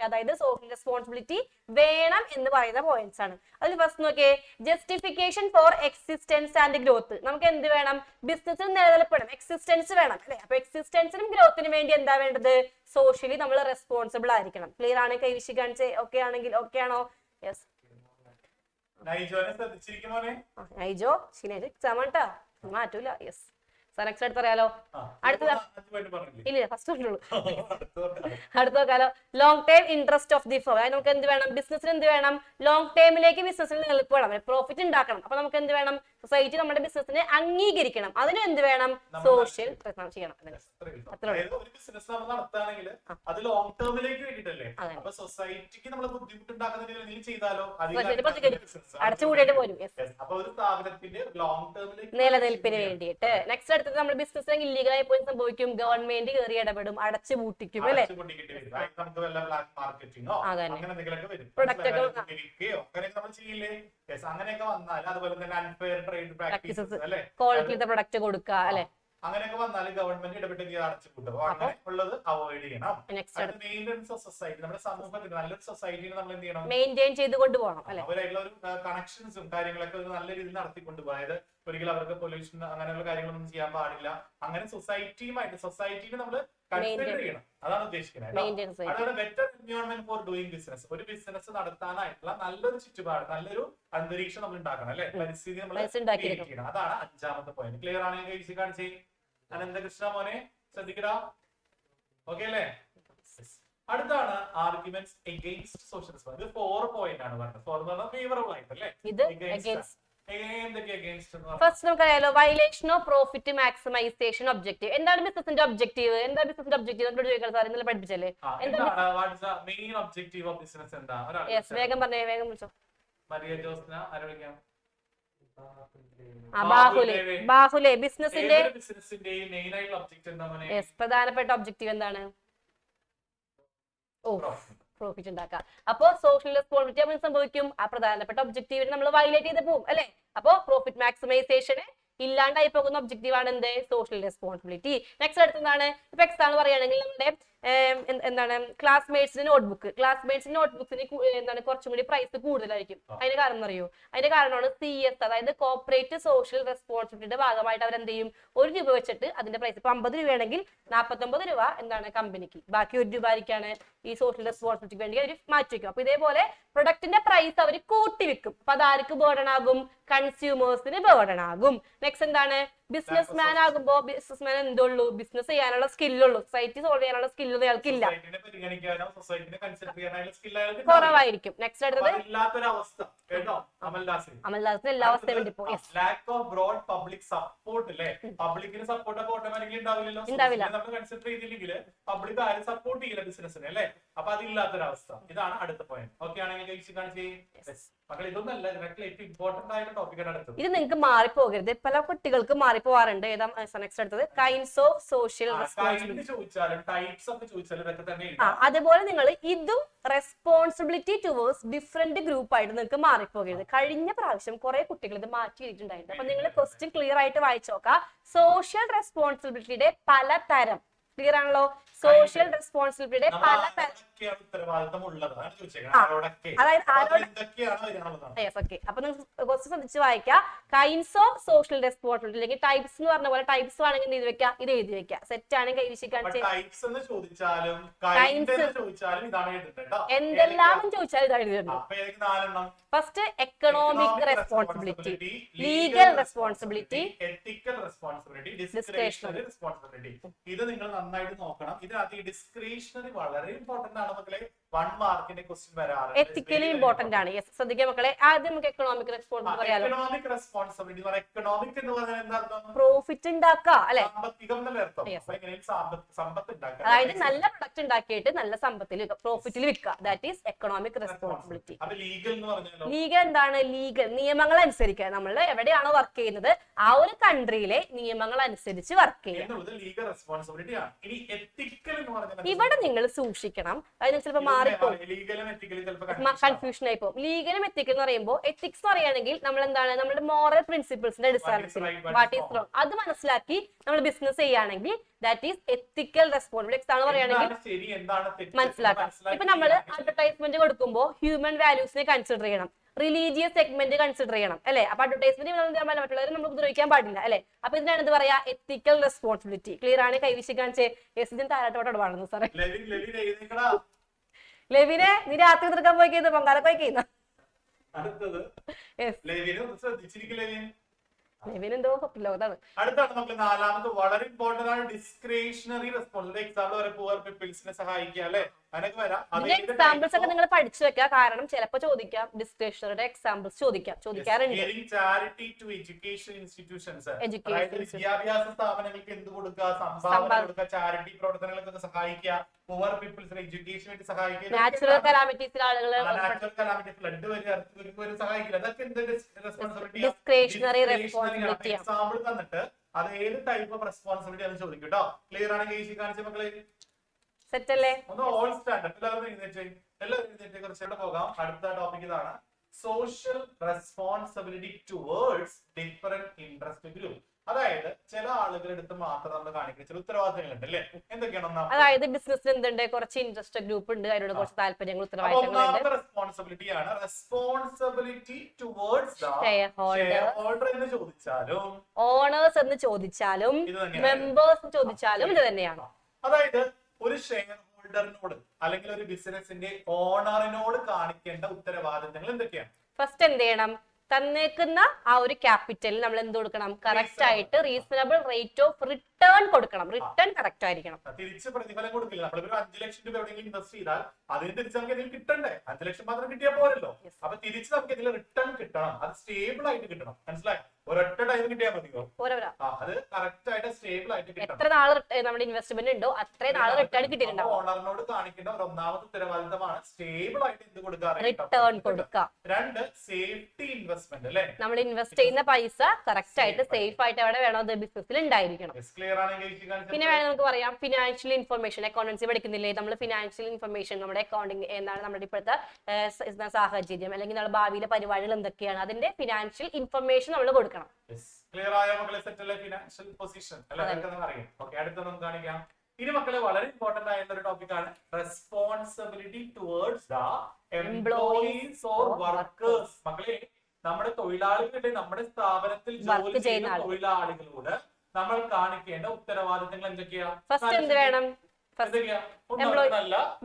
അതായത് സോഷ്യൽ റെസ്പോൺസിബിലിറ്റി വേണം എന്ന് പറയുന്ന പോയിന്റ്സ് ആണ്. അതിൽ ഫസ്റ്റ് നോക്കിയേ, justification four existence and growth. നമുക്ക് എന്ത് വേണം? ബിസിനസ്സിൽ നിലനിൽപ്പണം, എക്സിസ്റ്റൻസ് വേണം അല്ലെ? അപ്പൊ എക്സിസ്റ്റൻസിനും ഗ്രോത്തിനും വേണ്ടി എന്താ വേണ്ടത്? സോഷ്യലി നമ്മൾ റെസ്പോൺസിബിൾ ആയിരിക്കണം. ക്ലിയർ ആണ് കൈവശം കാണിച്ച്? ഓക്കെ ആണെങ്കിൽ ഓക്കെ ആണോ? യെസ്. നൈജോ ശനിയാഴ്ച എക്സാം ആട്ടാ, മാറ്റൂല. യെസ്. നെക്സ്റ്റ് അടുത്ത് അറിയാലോ. അടുത്തത് ഇല്ല, ഫസ്റ്റ് പറഞ്ഞോളൂ. അടുത്ത നോക്കാലോ, long term interest of the firm. അതായത് നമുക്ക് എന്ത് വേണം? ബിസിനസ്സിന് എന്ത് വേണം? ലോങ് ടേമിലേക്ക് ബിസിനസ്സിന് നിലനിൽപ്പ് വേണം, പ്രോഫിറ്റ് ഉണ്ടാക്കണം. അപ്പൊ നമുക്ക് എന്ത് വേണം? സൊസൈറ്റി നമ്മുടെ ബിസിനസ്സിനെ അംഗീകരിക്കണം. അതിന് എന്ത് വേണം? സോഷ്യൽ ചെയ്യണം. അടച്ചുകൂടിയിട്ട് പോലും നിലനിൽപ്പിന് വേണ്ടിയിട്ട്. നെക്സ്റ്റ് അടുത്തത് നമ്മൾ ബിസിനസ് ഇല്ലീഗലായി പോയി സംഭവിക്കും, ഗവൺമെന്റ് കയറി ഇടപെടും, അടച്ചു പൂട്ടിക്കും അല്ലെ? ക്വാളിറ്റി പ്രൊഡക്റ്റ് കൊടുക്കുക അല്ലെ? അങ്ങനെയൊക്കെ വന്നാൽ ഗവൺമെന്റ് ഇടപെട്ട് അടച്ചുപൂട്ടും. അപ്പൊ അങ്ങനെ ഉള്ളത് അവോയ്ഡ് ചെയ്യണം. മെയിൻ്റെനൻസ് ഓഫ് സൊസൈറ്റി, നമ്മുടെ സമൂഹത്തിന് നല്ലൊരു സൊസൈറ്റിനെ നമ്മൾ എന്ത് ചെയ്യണം? മെയിൻറ്റെയിൻ ചെയ്ത് കൊണ്ടുപോകണം. അവരായിട്ടുള്ള ഒരു കണക്ഷൻസും കാര്യങ്ങളൊക്കെ നല്ല രീതിയിൽ നടത്തിക്കൊണ്ടുപോകും. അതായത് ഒരിക്കലും അവർക്ക് പൊല്യൂഷൻ അങ്ങനെയുള്ള കാര്യങ്ങളൊന്നും ചെയ്യാൻ പാടില്ല. അങ്ങനെ സൊസൈറ്റിനെ നമ്മൾ കൺസിഡർ ചെയ്യണം. അതാണ് ഉദ്ദേശിക്കുന്നത്. അതാണ് better environment for doing business. ഒരു ബിസിനസ് നടത്താനായിട്ടുള്ള നല്ലൊരു ചുറ്റുപാട്, നല്ലൊരു അന്തരീക്ഷം നമ്മൾ ഉണ്ടാക്കണം അല്ലെ? പരിസ്ഥിതി നമ്മൾ ചെയ്യണം. അതാണ് 5ാമത്തെ പോയിന്റ്. ക്ലിയർ ആണെങ്കിൽ കഴിച്ച് കാണിച്ചേ. അനന്തകൃഷ്ണ മോനെ ശ്രദ്ധിക്കടാ. ഓക്കെ അല്ലേ? അടുത്താണ് ആർഗ്യുമെന്റ്സ് എഗെയിൻസ്റ്റ് സോഷ്യൽ റെസ്പോൺസിബിലിറ്റി. ഇത് 4 പോയിന്റ് ആണ് പറഞ്ഞത്. 4 എന്ന് പറഞ്ഞാൽ ഫേവറബിൾ ആയിട്ട് അല്ലേ? ഇത് ഫസ്റ്റ് നമുക്കറിയാലോ, violation of profit maximisation objective. എന്താണ് ബിസിനസിന്റെ ഒബ്ജക്റ്റീവ്? എന്താ ബിസിനസിന്റെ ഒബ്ജക്റ്റീവ് എന്നോട് ചോദിക്കാൻ സാർ ഇന്നലെ പഠിപ്പിച്ചല്ലേ? വേഗം പറഞ്ഞേ, വേഗം വിളിച്ചോ. ബാഹുലേ ബിസിനസിന്റെ പ്രധാനപ്പെട്ട ഒബ്ജക്റ്റീവ് എന്താണ്? പ്രോഫിറ്റ് ഉണ്ടാക്കുക. അപ്പോ സോഷ്യൽ റെസ്പോൺസിബിലിറ്റി നമ്മൾ സംഭവിക്കും, ആ പ്രധാനപ്പെട്ട ഒബ്ജക്റ്റീവിനെ നമ്മൾ വയലേറ്റ് ചെയ്ത് പോകും അല്ലെ? അപ്പോ പ്രോഫിറ്റ് മാക്സിമൈസേഷന് ഇല്ലാണ്ടായി പോകുന്ന ഒബ്ജക്റ്റീവ് ആണ് എന്ത്? Social responsibility. നെക്സ്റ്റ് അടുത്താണ്, ഇപ്പൊ എക്സാമ്പിൾ പറയുകയാണെങ്കിൽ നമ്മുടെ എന്താണ് ക്ലാസ്മേറ്റ്സിന്റെ നോട്ട്ബുക്സിന് എന്താണ് കുറച്ചും കൂടി പ്രൈസ് കൂടുതലായിരിക്കും. അതിന്റെ കാരണം അറിയോ? അതിന്റെ കാരണമാണ് CS, അതായത് കോർപ്പറേറ്റ് സോഷ്യൽ റെസ്പോൺസിബിലിറ്റിയുടെ ഭാഗമായിട്ട് അവർ എന്ത് ചെയ്യും? 1 രൂപ വെച്ചിട്ട് അതിന്റെ പ്രൈസ് ഇപ്പൊ 50 രൂപയാണെങ്കിൽ 49 രൂപ എന്താണ് കമ്പനിക്ക്, ബാക്കി 1 രൂപ ആയിരിക്കാണ് ഈ സോഷ്യൽ റെസ്പോൺസിബിലിറ്റിക്ക് വേണ്ടി അവർ മാറ്റി വെക്കും. അപ്പൊ ഇതേപോലെ പ്രൊഡക്റ്റിന്റെ പ്രൈസ് അവർ കൂട്ടി വെക്കും. അപ്പൊ അതാർക്ക് ബേർഡൻ ആകും? കൺസ്യൂമേഴ്സിന് ബേർഡൻ ആകും. നെക്സ്റ്റ് എന്താണ്? ബിസിനസ്മാൻ ആകുമ്പോ ബിസിനസ്മാൻ എന്തുള്ളൂ? ബിസിനസ് ചെയ്യാനുള്ള സ്കില്ലുള്ളൂ. സൊസൈറ്റി സോൾവ് ചെയ്യാനുള്ള സ്കില്ലൊന്നും അയാൾക്കില്ല, കുറവായിരിക്കും. നെക്സ്റ്റ് അടുത്തത് അമൽദാസിന് എല്ലാ അവസ്ഥയും ഉണ്ടാവില്ല. അപ്പൊ അതില്ലാത്തൊരവസ്ഥ. ഇതാണ് അടുത്ത പോയിന്റ്. ഓക്കെ ആണെങ്കിൽ ഇമ്പോർട്ടന്റ് ആയ ടോപ്പിക്കാണ് അടുത്തത്. ഇത് നിങ്ങൾക്ക് മാറിപ്പോകരുത്, പല കുട്ടികൾക്ക് മാറിപ്പോവാറുണ്ട്. ഏതാ നെക്സ്റ്റ് അടുത്തത്? Kinds of social responsibility. അതുപോലെ നിങ്ങൾ ഇതും റെസ്പോൺസിബിലിറ്റി ടുവേഴ്സ് ഡിഫറെന്റ് ഗ്രൂപ്പ് ആയിട്ട് നിങ്ങൾക്ക് മാറിപ്പോകരുത്. കഴിഞ്ഞ പ്രാവശ്യം കുറെ കുട്ടികൾ ഇത് മാറ്റിയിട്ടുണ്ടായിരുന്നു. അപ്പൊ നിങ്ങൾ ക്വസ്റ്റ്യൻ ക്ലിയർ ആയിട്ട് വായിച്ചു നോക്കാം. സോഷ്യൽ റെസ്പോൺസിബിലിറ്റിയുടെ പലതരം. ക്ലിയർ ആണല്ലോ? സോഷ്യൽ റെസ്പോൺസിബിലിറ്റിയുടെ പലതരം. അപ്പൊ നിങ്ങൾ കുറച്ച് ശ്രദ്ധിച്ച് വായിക്കാം. കൈൻഡ്സ് ഓഫ് സോഷ്യൽ റെസ്പോൺസിബിലിറ്റി അല്ലെങ്കിൽ ടൈപ്സ് എന്ന് പറഞ്ഞ പോലെ ടൈപ്സ് ആണെങ്കിൽ എഴുതി വെക്കാം, ഇത് എഴുതി വെക്കാം. സെറ്റ് ആണെങ്കിൽ എന്തെല്ലാം ചോദിച്ചാലും ഇത് എഴുതിയിട്ടുണ്ട്. First economic responsibility, legal responsibility, ethical responsibility, discretionary responsibility. ഇത് നിങ്ങൾ നന്നായിട്ട് നോക്കണം. ഇതിനകത്ത് ഈ ഡിസ്ക്രിഷണറി വളരെ ഇമ്പോർട്ടന്റ് ആണ് മക്കളെ. 1 മാർക്കിന്റെ ക്വസ്റ്റ്യൻ വരാറുണ്ട്. എത്തിക്കലി ഇമ്പോർട്ടന്റ് ആണ്. യെസ്, ശ്രദ്ധിക്കുക മക്കളെ. ആദ്യം നമുക്ക് എക്കണോമിക് റെസ്പോൺസിബിലിറ്റി പറയാലോ. എക്കണോമിക് റെസ്പോൺസിബിലിറ്റി എന്ന് പറഞ്ഞാൽ എക്കണോമിക് എന്ന് പറഞ്ഞാൽ എന്താ അർത്ഥം? പ്രോഫിറ്റ് ഉണ്ടാക്കുക അല്ലെ? സാമ്പത്തികം എന്നല്ലേ അർത്ഥം? സമ്പത്ത് ഉണ്ടാക്കുക, അതായത് നല്ല പ്രൊഡക്റ്റ് ഉണ്ടാക്കിയിട്ട് നല്ല സമ്പത്തിൽ പ്രോഫിറ്റിൽ വിൽക്കുക. That is economic responsibility. Legal എന്താണ്? ലീഗൽ നിയമങ്ങൾ അനുസരിക്കുക. നമ്മൾ എവിടെയാണോ വർക്ക് ചെയ്യുന്നത് ആ ഒരു കൺട്രിയിലെ നിയമങ്ങൾ അനുസരിച്ച് വർക്ക് ചെയ്യുക. ഇവിടെ നിങ്ങൾ സൂക്ഷിക്കണം. അതായത് ചിലപ്പോൾ മാറിപ്പോ ലീഗലും എത്തിക്കലും ചിലപ്പോൾ കൺഫ്യൂഷൻ ആയി പോകും. ലീഗലും എത്തിക്കൽ എന്ന് പറയുമ്പോൾ എത്തിക്സ് എന്ന് പറയുകയാണെങ്കിൽ നമ്മൾ എന്താണ് നമ്മുടെ മോറൽ പ്രിൻസിപ്പിൾസിന്റെ അടിസ്ഥാനത്തിൽ വാട്ട് ഈസ് റോങ് അത് മനസ്സിലാക്കി നമ്മൾ ബിസിനസ് ചെയ്യുകയാണെങ്കിൽ that is ethical responsibility. Example പറയുകയാണെങ്കിൽ മനസ്സിലാക്കാം. ഇപ്പൊ നമ്മൾ അഡ്വർടൈസ്മെന്റ് കൊടുക്കുമ്പോൾ ഹ്യൂമൻ വാല്യൂസിനെ കൺസിഡർ ചെയ്യണം, റിലീജിയസ് സെഗ്മെന്റ് കൺസിഡർ ചെയ്യണം അല്ലെ. അപ്പൊ അഡ്വർടൈസ്മെന്റ് മറ്റുള്ളവരെ നമ്മൾ ഉപദ്രവിക്കാൻ പാടില്ല അല്ലെ. അപ്പൊ ഇതിനാണ് എന്ത് പറയാ, എത്തിക്കൽ റെസ്പോൺസിബിലിറ്റി. ക്ലിയർ ആണ്? കൈവിശി കാണിച്ചേ. യെസ്, ഇതിന് താരാട്ടോടെ പാടുന്നു സാറേ. ലെവിനെ നീ രാത്രി തീർക്കാൻ പോയി കഴിഞ്ഞ പൊങ്കാലൊക്കെ പോയി കഴിഞ്ഞ ലെവിനെന്തോ ലോകത്താണ്. അടുത്താണ് നമുക്ക് നാലാമത് വളരെ ഇമ്പോർട്ടന്റ് ആണ് ഡിസ്ക്രിഷണറി റെസ്പോൺസിബിലിറ്റി. എക്സാമ്പിൾ വരെ പൂവർ പീപ്പിൾസിനെ സഹായിക്കുക അല്ലെ. എക്സാമ്പിൾസ് ഒക്കെ നിങ്ങൾ പഠിച്ചു വെക്കുക. കാരണം ചിലപ്പോ ചോദിക്കാം, ഡിസ്ക്രിഷണറിയുടെ എക്സാമ്പിൾസ് ചോദിക്കാറുണ്ട്. വിദ്യാഭ്യാസ സ്ഥാപനങ്ങൾക്ക് എന്ത് കൊടുക്കുക, സംഭാവന കൊടുക്കുക, ചാരിറ്റി പ്രവർത്തനങ്ങൾക്കൊക്കെ സഹായിക്കുക, പൂവർ പീപ്പിൾസിനെ എഡ്യൂക്കേഷൻ വേണ്ടി സഹായിക്കുക, നാച്ചുറൽ കലാമിറ്റീസിൽ ആളുകൾ ഫ്ലഡ് വരെ സഹായിക്കില്ല. അതൊക്കെ എന്ത് റെസ്പോൺസിബിലിറ്റി? Discretionary responsibility. എക്സാമ്പിൾ തന്നിട്ട് അത് ഏത് ടൈപ്പ് ഓഫ് റെസ്പോൺസിബിലിറ്റി ആണെന്ന് ചോദിക്കും കേട്ടോ. ക്ലിയർ ആണെങ്കിൽ കാണിച്ച മക്കളെ സെറ്റ് അല്ലേ? ഒന്ന് ഓൾ സ്റ്റാൻഡ് എല്ലാവരും എഴുന്നേറ്റ് കുറച്ചുകൂടെ പോകാം. അടുത്ത ടോപ്പിക് ഇതാണ്, social responsibility towards different interest group. അതായത് ചില ആളുകളുടെ അടുത്ത് മാത്രം നമ്മൾ കാണിക്കുന്ന ചില ഉത്തരവാദിത്തങ്ങളുണ്ട് അല്ലേ. എന്തൊക്കെയാണ്? അതായത് ബിസിനസ്സിൽ എന്തുണ്ട്, കുറച്ച് ഇൻട്രസ്റ്റ് ഗ്രൂപ്പ് ഉണ്ട്, അതിനോട് കുറച്ച് താല്പര്യങ്ങൾ ഉത്തരവാദിത്തങ്ങളുണ്ട്. റെസ്പോൺസിബിലിറ്റി ആണ് responsibility towards the share holder എന്ന് ചോദിച്ചാലും ഓണേഴ്സ് എന്ന് ചോദിച്ചാലും മെമ്പേഴ്സ് ചോദിച്ചാലും ഇത് തന്നെയാണ്. അതായത് ഒരു ഷെയർ ഹോൾഡറിനോട് അല്ലെങ്കിൽ ഒരു ബിസിനസിന്റെ ഓണറിനോട് കാണിക്കേണ്ട ഉത്തരവാദിത്തങ്ങൾ എന്തൊക്കെയാണ്? ഫസ്റ്റ് എന്ത് ചെയ്യണം, തന്നേക്കുന്ന ആ ഒരു ക്യാപിറ്റലിൽ നമ്മൾ എന്ത് കൊടുക്കണം, കറക്റ്റ് ആയിട്ട് റീസണബിൾ റേറ്റ് ഓഫ് റിട്ടേൺ കൊടുക്കണം. റിട്ടേൺ കറക്റ്റ് ആയിരിക്കണം. തിരിച്ച് പ്രതിഫലം കൊടുക്കില്ല. നമ്മളൊരു 5 ലക്ഷം രൂപ എവിടെയെങ്കിലും ഇൻവെസ്റ്റ് ചെയ്താൽ അതിന് തിരിച്ച് നമുക്ക് ഇതിൽ കിട്ടണ്ടേ? 5 ലക്ഷം മാത്രം കിട്ടിയാൽ പോരല്ലോ. അപ്പൊ തിരിച്ച് നമുക്ക് ഇതിൽ റിട്ടേൺ കിട്ടണം. അത് സ്റ്റേബിൾ ആയിട്ട് കിട്ടണം. മനസ്സിലായി? ഒരൊറ്റ ടൈം കിട്ടിയാൽ മതിയോ? അത് കറക്റ്റ് ആയിട്ട് സ്റ്റേബിൾ ആയിട്ട് കിട്ടണം. എത്ര നാൾ നമ്മുടെ ഇൻവെസ്റ്റ്മെന്റ് ഉണ്ടോ അത്രയും നാൾ റിട്ടേൺ കിട്ടിയിട്ടുണ്ടാവും. ഓണറിനോട് കാണിക്കേണ്ട ഒരു ഒന്നാമത്തെ ഉത്തരവാദിത്തമാണ് സ്റ്റേബിൾ ആയിട്ട് എന്ത് കൊടുക്കുക, റിട്ടേൺ കൊടുക്കുക. 2 സേഫ്റ്റി ഇൻവെസ്റ്റ്മെന്റ് അല്ലേ. നമ്മൾ ഇൻവെസ്റ്റ് ചെയ്യുന്ന പൈസ കറക്റ്റ് ആയിട്ട് സേഫ് ആയിട്ട് എവിടെ വേണോ ബിസിനസ്സിൽ ഉണ്ടായിരിക്കണം. പിന്നെ വേണം നമുക്ക് പറയാം ഫിനാൻഷ്യൽ ഇൻഫർമേഷൻ. അക്കൗണ്ടൻസി പഠിക്കുന്നില്ലേ നമ്മൾ? ഫിനാൻഷ്യൽ ഇൻഫർമേഷൻ നമ്മുടെ അക്കൗണ്ടിങ് എന്താണ്, നമ്മുടെ ഇപ്പോഴത്തെ സാഹചര്യം അല്ലെങ്കിൽ നമ്മുടെ ഭാവിയിലെ പരിപാടികൾ എന്തൊക്കെയാണ്, അതിന്റെ ഫിനാൻഷ്യൽ ഇൻഫർമേഷൻ നമ്മൾ കൊടുക്കണം. ക്ലിയർ ആയ മക്കളെ? സെറ്റ് അല്ലേ? ഫിനാൻഷ്യൽ പൊസിഷൻ അല്ലേ, അതൊക്കെ അറിയാം. ഓക്കെ, അടുത്ത നമുക്ക് കാണിക്കാം. ഇനി മക്കളെ വളരെ ഇമ്പോർട്ടന്റ് ആയിട്ടുള്ള ഒരു ടോപ്പിക് ആണ് responsibility towards the employees or workers. മക്കളെ നമ്മുടെ തൊഴിലാളികളുടെ നമ്മുടെ സ്ഥാപനത്തിൽ ജോലി ചെയ്യുന്ന തൊഴിലാളികളോട് നമ്മൾ കാണിക്കേണ്ട ഉത്തരവാദിത്തങ്ങൾ എന്തൊക്കെയാ? ഫസ്റ്റ് എന്ത് വേണം?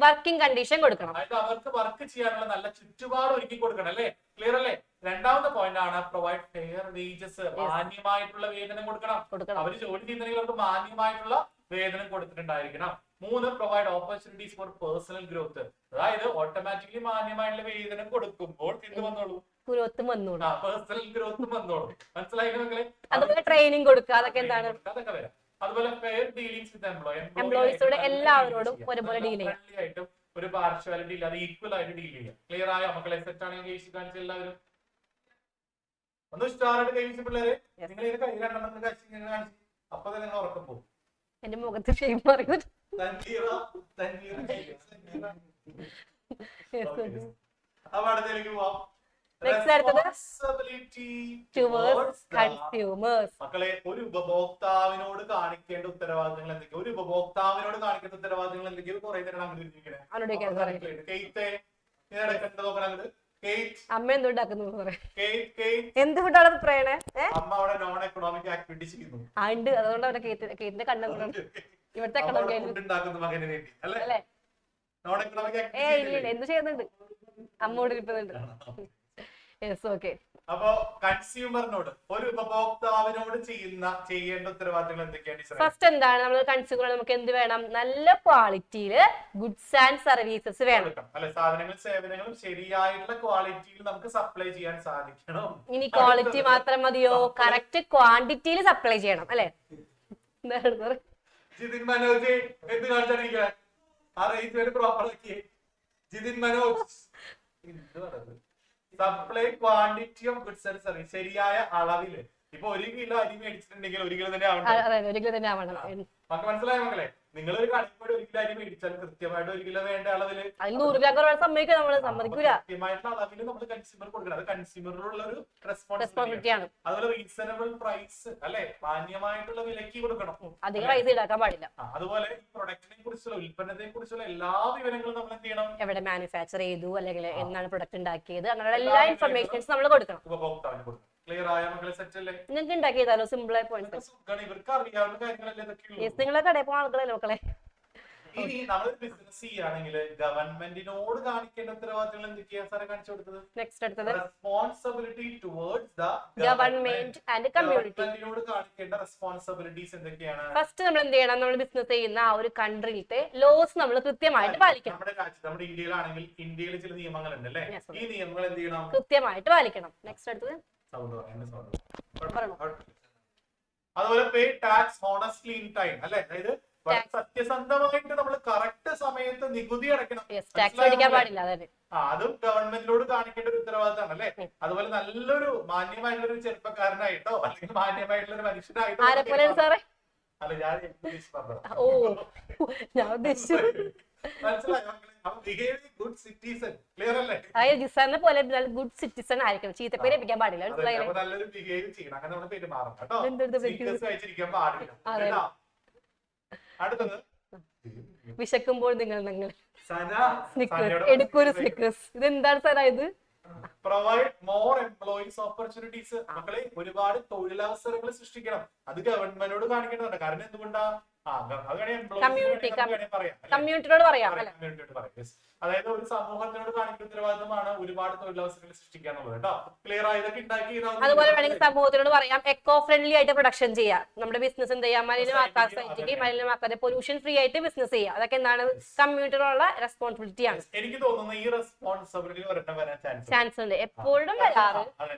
വർക്കിംഗ് കണ്ടീഷൻ കൊടുക്കണം. അതായത് അവർക്ക് വർക്ക് ചെയ്യാനുള്ള നല്ല ചുറ്റുപാട് ഒരുക്കി കൊടുക്കണം അല്ലേ. ക്ലിയർ അല്ലേ? രണ്ടാമത്തെ പോയിന്റ് ആണ് പ്രൊവൈഡ് ഫെയർ വേജസ്. മാന്യമായിട്ടുള്ള വേതനം കൊടുക്കണം. അവർ ജോലി ചെയ്യുന്നവർക്ക് അവർക്ക് മാന്യമായിട്ടുള്ള വേതനം കൊടുത്തിട്ടുണ്ടായിരിക്കണം. 3 provide opportunities for personal growth. അതായത് ഓട്ടോമാറ്റിക്കലി മാന്യമായിട്ടുള്ള വേതനം കൊടുക്കുമ്പോൾ എന്ത് വന്നോളൂ, ഗ്രോത്ത് വന്നോളൂ, പേഴ്സണൽ ഗ്രോത്ത് വന്നോളൂ. മനസ്സിലായി മക്കളെ? അതുപോലെ ട്രെയിനിങ് കൊടുക്കുക, അതൊക്കെ എന്താണ്, അതൊക്കെ വരാം. അതുപോലെ ഫെയർ ഡീലിംഗ്സ് വിത്ത് എംപ്ലോയീസോട് എല്ലാവരോടും ഒരുപോലെ ഡീൽ ചെയ്യാം. ഒരു പാർഷ്വാലിറ്റി ഇല്ലാതെ ഈക്വൽ ആയിട്ട് ഡീൽ ചെയ്യാം. ക്ലിയർ ആയോ മക്കളെ? സെറ്റ് ആണെങ്കിൽ കാണിച്ച എല്ലാവരും ഒന്ന് സ്റ്റാറായിട്ട് കൈവച്ച് പിള്ളേരെ. നിങ്ങൾ ഇത് കൈ രണ്ടെണ്ണം കാണിച്ചു അപ്പൊ തന്നെ നിങ്ങൾ ഉറക്കം പോകും. എന്റെ മുഖത്ത് ഷെയിം പറയുന്നത്. അപ്പൊ അടുത്തേക്ക് പോവാം. മക്കളെ ഒരു ഉപഭോക്താവിനോട് കാണിക്കേണ്ട ഉത്തരവാദിത്തങ്ങൾ എന്തൊക്കെയാണ്? ഒരു ഉപഭോക്താവിനോട് കാണിക്കേണ്ട ഉത്തരവാദിത്തങ്ങൾ എന്തൊക്കെയോ കുറെ നേരം അമ്മ എന്തുണ്ടാക്കുന്നു? എന്ത് ഫുഡാണ് പറയണേ? അമ്മ അവിടെ നോൺ എക്കണോമിക് ആക്ടിവിറ്റി ചെയ്യുന്നു. ഉണ്ട്, അതുകൊണ്ട് അവിടെ കേറ്റിന്റെ കണ്ണുണ്ട്. ഇവിടുത്തെ മകന് വേണ്ടി അല്ലേ? നോൺ എക്കണോമിക് ഇല്ല, എന്ത് ചെയ്യുന്നുണ്ട്? അമ്മോട് കിട്ടുന്നുണ്ട്. അപ്പോ കൺസ്യൂമറിനോട് ഒരു ഉപഭോക്താവിനോട് ചെയ്യേണ്ട ഉത്തരവാദിത്തങ്ങൾ എന്തൊക്കെയാണ്? ഫസ്റ്റ് എന്താണ്, നമ്മൾ കൺസ്യൂമർ നമുക്ക് എന്ത് വേണം? നല്ല ക്വാളിറ്റിയിൽ ഗുഡ്സ് ആൻഡ് സർവീസസ് വേണം. അല്ലെ, സാധനങ്ങളും സേവനങ്ങളും ശരിയായിട്ടുള്ള ക്വാളിറ്റിയിൽ നമുക്ക് സപ്ലൈ ചെയ്യാൻ സാധിക്കണം. ഇനി ക്വാളിറ്റി മാത്രം മതിയോ? കറക്റ്റ് ക്വാണ്ടിറ്റിയിൽ സപ്ലൈ ചെയ്യണം അല്ലെ. ജിതിൻ മനോജ് എന്ത് കാണിച്ചാൽ പ്രോപ്പർ ആക്കി. Jithin Manoj supply quantity of goods and service ശരിയായ അളവില്. ഇപ്പൊ ഇപ്പൊ 1 കിലോ അരി മേടിച്ചിട്ടുണ്ടെങ്കിൽ 1 കിലോ തന്നെ ആവണം. അതെ, 1 കിലോ തന്നെ ആവണം. നമുക്ക് മനസ്സിലായ മക്കളെ, നിങ്ങൾ ഒരു കടയിൽ പോയി 1 കിലോ അരി മേടിച്ചാൽ കൃത്യമായിട്ട് 1 കിലോ വേണ്ട അളവില് അതിൽ 100 ഗ്രാം കുറവാണ് സമ്മതിക്കുക, നമ്മള് സമ്മതിക്കൂല. കൃത്യമായിട്ടുള്ള അളവില് നമ്മൾ കൺസ്യൂമർ കൊടുക്കണം. അത് കൺസ്യൂമറിലുള്ള ഒരു റെസ്പോൺസിബിലിറ്റി ആണ്. അതുപോലെ റീസണബിൾ പ്രൈസ് അല്ലെ, മാന്യമായിട്ടുള്ള വിലക്ക് കൊടുക്കണം. അധികം പൈസ ഈടാക്കാൻ പാടില്ല. അതുപോലെ ഈ പ്രൊഡക്റ്റിനെ കുറിച്ചുള്ള, ഉൽപ്പന്നത്തെ കുറിച്ചുള്ള എല്ലാ വിവരങ്ങളും നമ്മൾ എന്ത് ചെയ്യണം? എവിടെ മാനുഫാക്ചർ ചെയ്തു, അല്ലെങ്കിൽ എന്നാണ് പ്രൊഡക്റ്റ് ഉണ്ടാക്കിയത്, അങ്ങനെയുള്ള എല്ലാ ഇൻഫർമേഷൻസ് നമ്മൾ കൊടുക്കണം. ഉപഭോക്താവിന് കൊടുക്കണം. ക്ലിയർ ആയ മക്കളെ? സെറ്റ് അല്ലേ? നിങ്ങൾക്ക് ഉണ്ടാക്കിയതാലോ സിമ്പിൾ ആയി പോയിന്റ്. ഇവർക്ക് അറിയാവുന്ന കാര്യങ്ങളല്ലേ ഇതൊക്കെയുള്ളൂ. നിങ്ങളെ കടയിൽ പോകുന്ന ആളുകളല്ലേ മക്കളെ? ഇനി നമ്മൾ ബിസിനസ് ചെയ്യുകയാണെങ്കിൽ ഗവൺമെന്റിനോട് കാണിക്കേണ്ട ഉത്തരവാദിത്തങ്ങൾ എന്തൊക്കെയാ സാറെ കാണിച്ചു കൊടുത്തത്? നെക്സ്റ്റ് അടുത്തത് responsibility towards the government and community. ഗവൺമെന്റിനോട് കാണിക്കേണ്ട റെസ്പോൺസിബിലിറ്റീസ് എന്തൊക്കെയാണ്? ഫസ്റ്റ് നമ്മൾ എന്ത് ചെയ്യണം? നമ്മൾ ബിസിനസ് ചെയ്യുന്ന ആ ഒരു കൺട്രിയിലത്തെ ലോസ് നമ്മൾ കൃത്യമായിട്ട് പാലിക്കണം. നമ്മുടെ രാജ്യത്ത്, നമ്മുടെ ഇന്ത്യയിലാണെങ്കിൽ ഇന്ത്യയിൽ ചില നിയമങ്ങളുണ്ട് അല്ലേ? ഈ നിയമങ്ങൾ എന്ത് ചെയ്യണം? കൃത്യമായിട്ട് പാലിക്കണം. നെക്സ്റ്റ് അടുത്തത് അതുപോലെ പേ ടാക്സ് ഹോണസ്റ്റ്ലി ഇൻ ടൈം അല്ലെ, അതായത് സത്യസന്ധമായിട്ട് നമ്മൾ കറക്റ്റ് സമയത്ത് നികുതി അടയ്ക്കണം. അതും ഗവൺമെന്റിനോട് കാണിക്കേണ്ട ഒരു ഉത്തരവാദിത്തമാണ് അല്ലെ. അതുപോലെ നല്ലൊരു മാന്യമായിട്ടുള്ള ഒരു ചെറുപ്പക്കാരനായിട്ടോ അല്ലെങ്കിൽ മാന്യമായിട്ടുള്ള ഒരു മനുഷ്യനായിട്ടോ അല്ല, ഞാൻ ഉദ്ദേശിച്ചു ഗുഡ് സിറ്റിസൺ. ക്ലിയർ അല്ലേ? ജിസാറിനെ പോലെ ഗുഡ് സിറ്റിസൺ ആയിരിക്കണം, ചീത്തപ്പേര് ലഭിക്കാൻ പാടില്ല. നല്ലൊരു ബിഹേവ് ചെയ്യണം, അങ്ങനെ നമ്മൾ പെരുമാറണം കേട്ടോ. പാടില്ല. അടുത്തത് വിശക്കുമ്പോൾ നിങ്ങൾ എടുക്കൊരു സ്നിക്കേഴ്സ്. ഇത് എന്താണ് സാറാ ഇത്? Provide more employees opportunities. മക്കളെ ഒരുപാട് തൊഴിലവസരങ്ങൾ സൃഷ്ടിക്കണം. അത് ഗവൺമെന്റിനോട് കാണിക്കേണ്ടതുണ്ട്. കാരണം എന്തുകൊണ്ടാ? കമ്മ്യൂണിറ്റിയോട് പറയാം. അതായത് ഒരു സമൂഹത്തിനോട് കാണിക്കുന്ന ഉത്തരവാദിത്തമാണ് ഒരുപാട് തൊഴിലവസരങ്ങൾ സൃഷ്ടിക്കുക എന്നുള്ളത് കേട്ടോ. ക്ലിയർ ആയതൊക്കെ ഉണ്ടാക്കി. അതുപോലെ വേണമെങ്കിൽ സമൂഹത്തിനോട് പറയാം എക്കോ ഫ്രണ്ട്ലി ആയിട്ട് പ്രൊഡക്ഷൻ ചെയ്യാം. നമ്മുടെ ബിസിനസ് എന്ത് ചെയ്യാം? മലിനമാക്കാതെ, സൊസൈറ്റിക്ക് മലിനമാക്കാതെ പൊല്യൂഷൻ ഫ്രീ ആയിട്ട് ബിസിനസ് ചെയ്യാം. അതൊക്കെ എന്താണ്? കമ്മ്യൂണിറ്റിയോടുള്ള റെസ്പോൺസിബിലിറ്റി ആണ്. എനിക്ക് തോന്നുന്നു ഈ റെസ്പോൺസിബിലിറ്റി വരാൻ ചാൻസ് ഉണ്ട്. എപ്പോഴും വരാറ്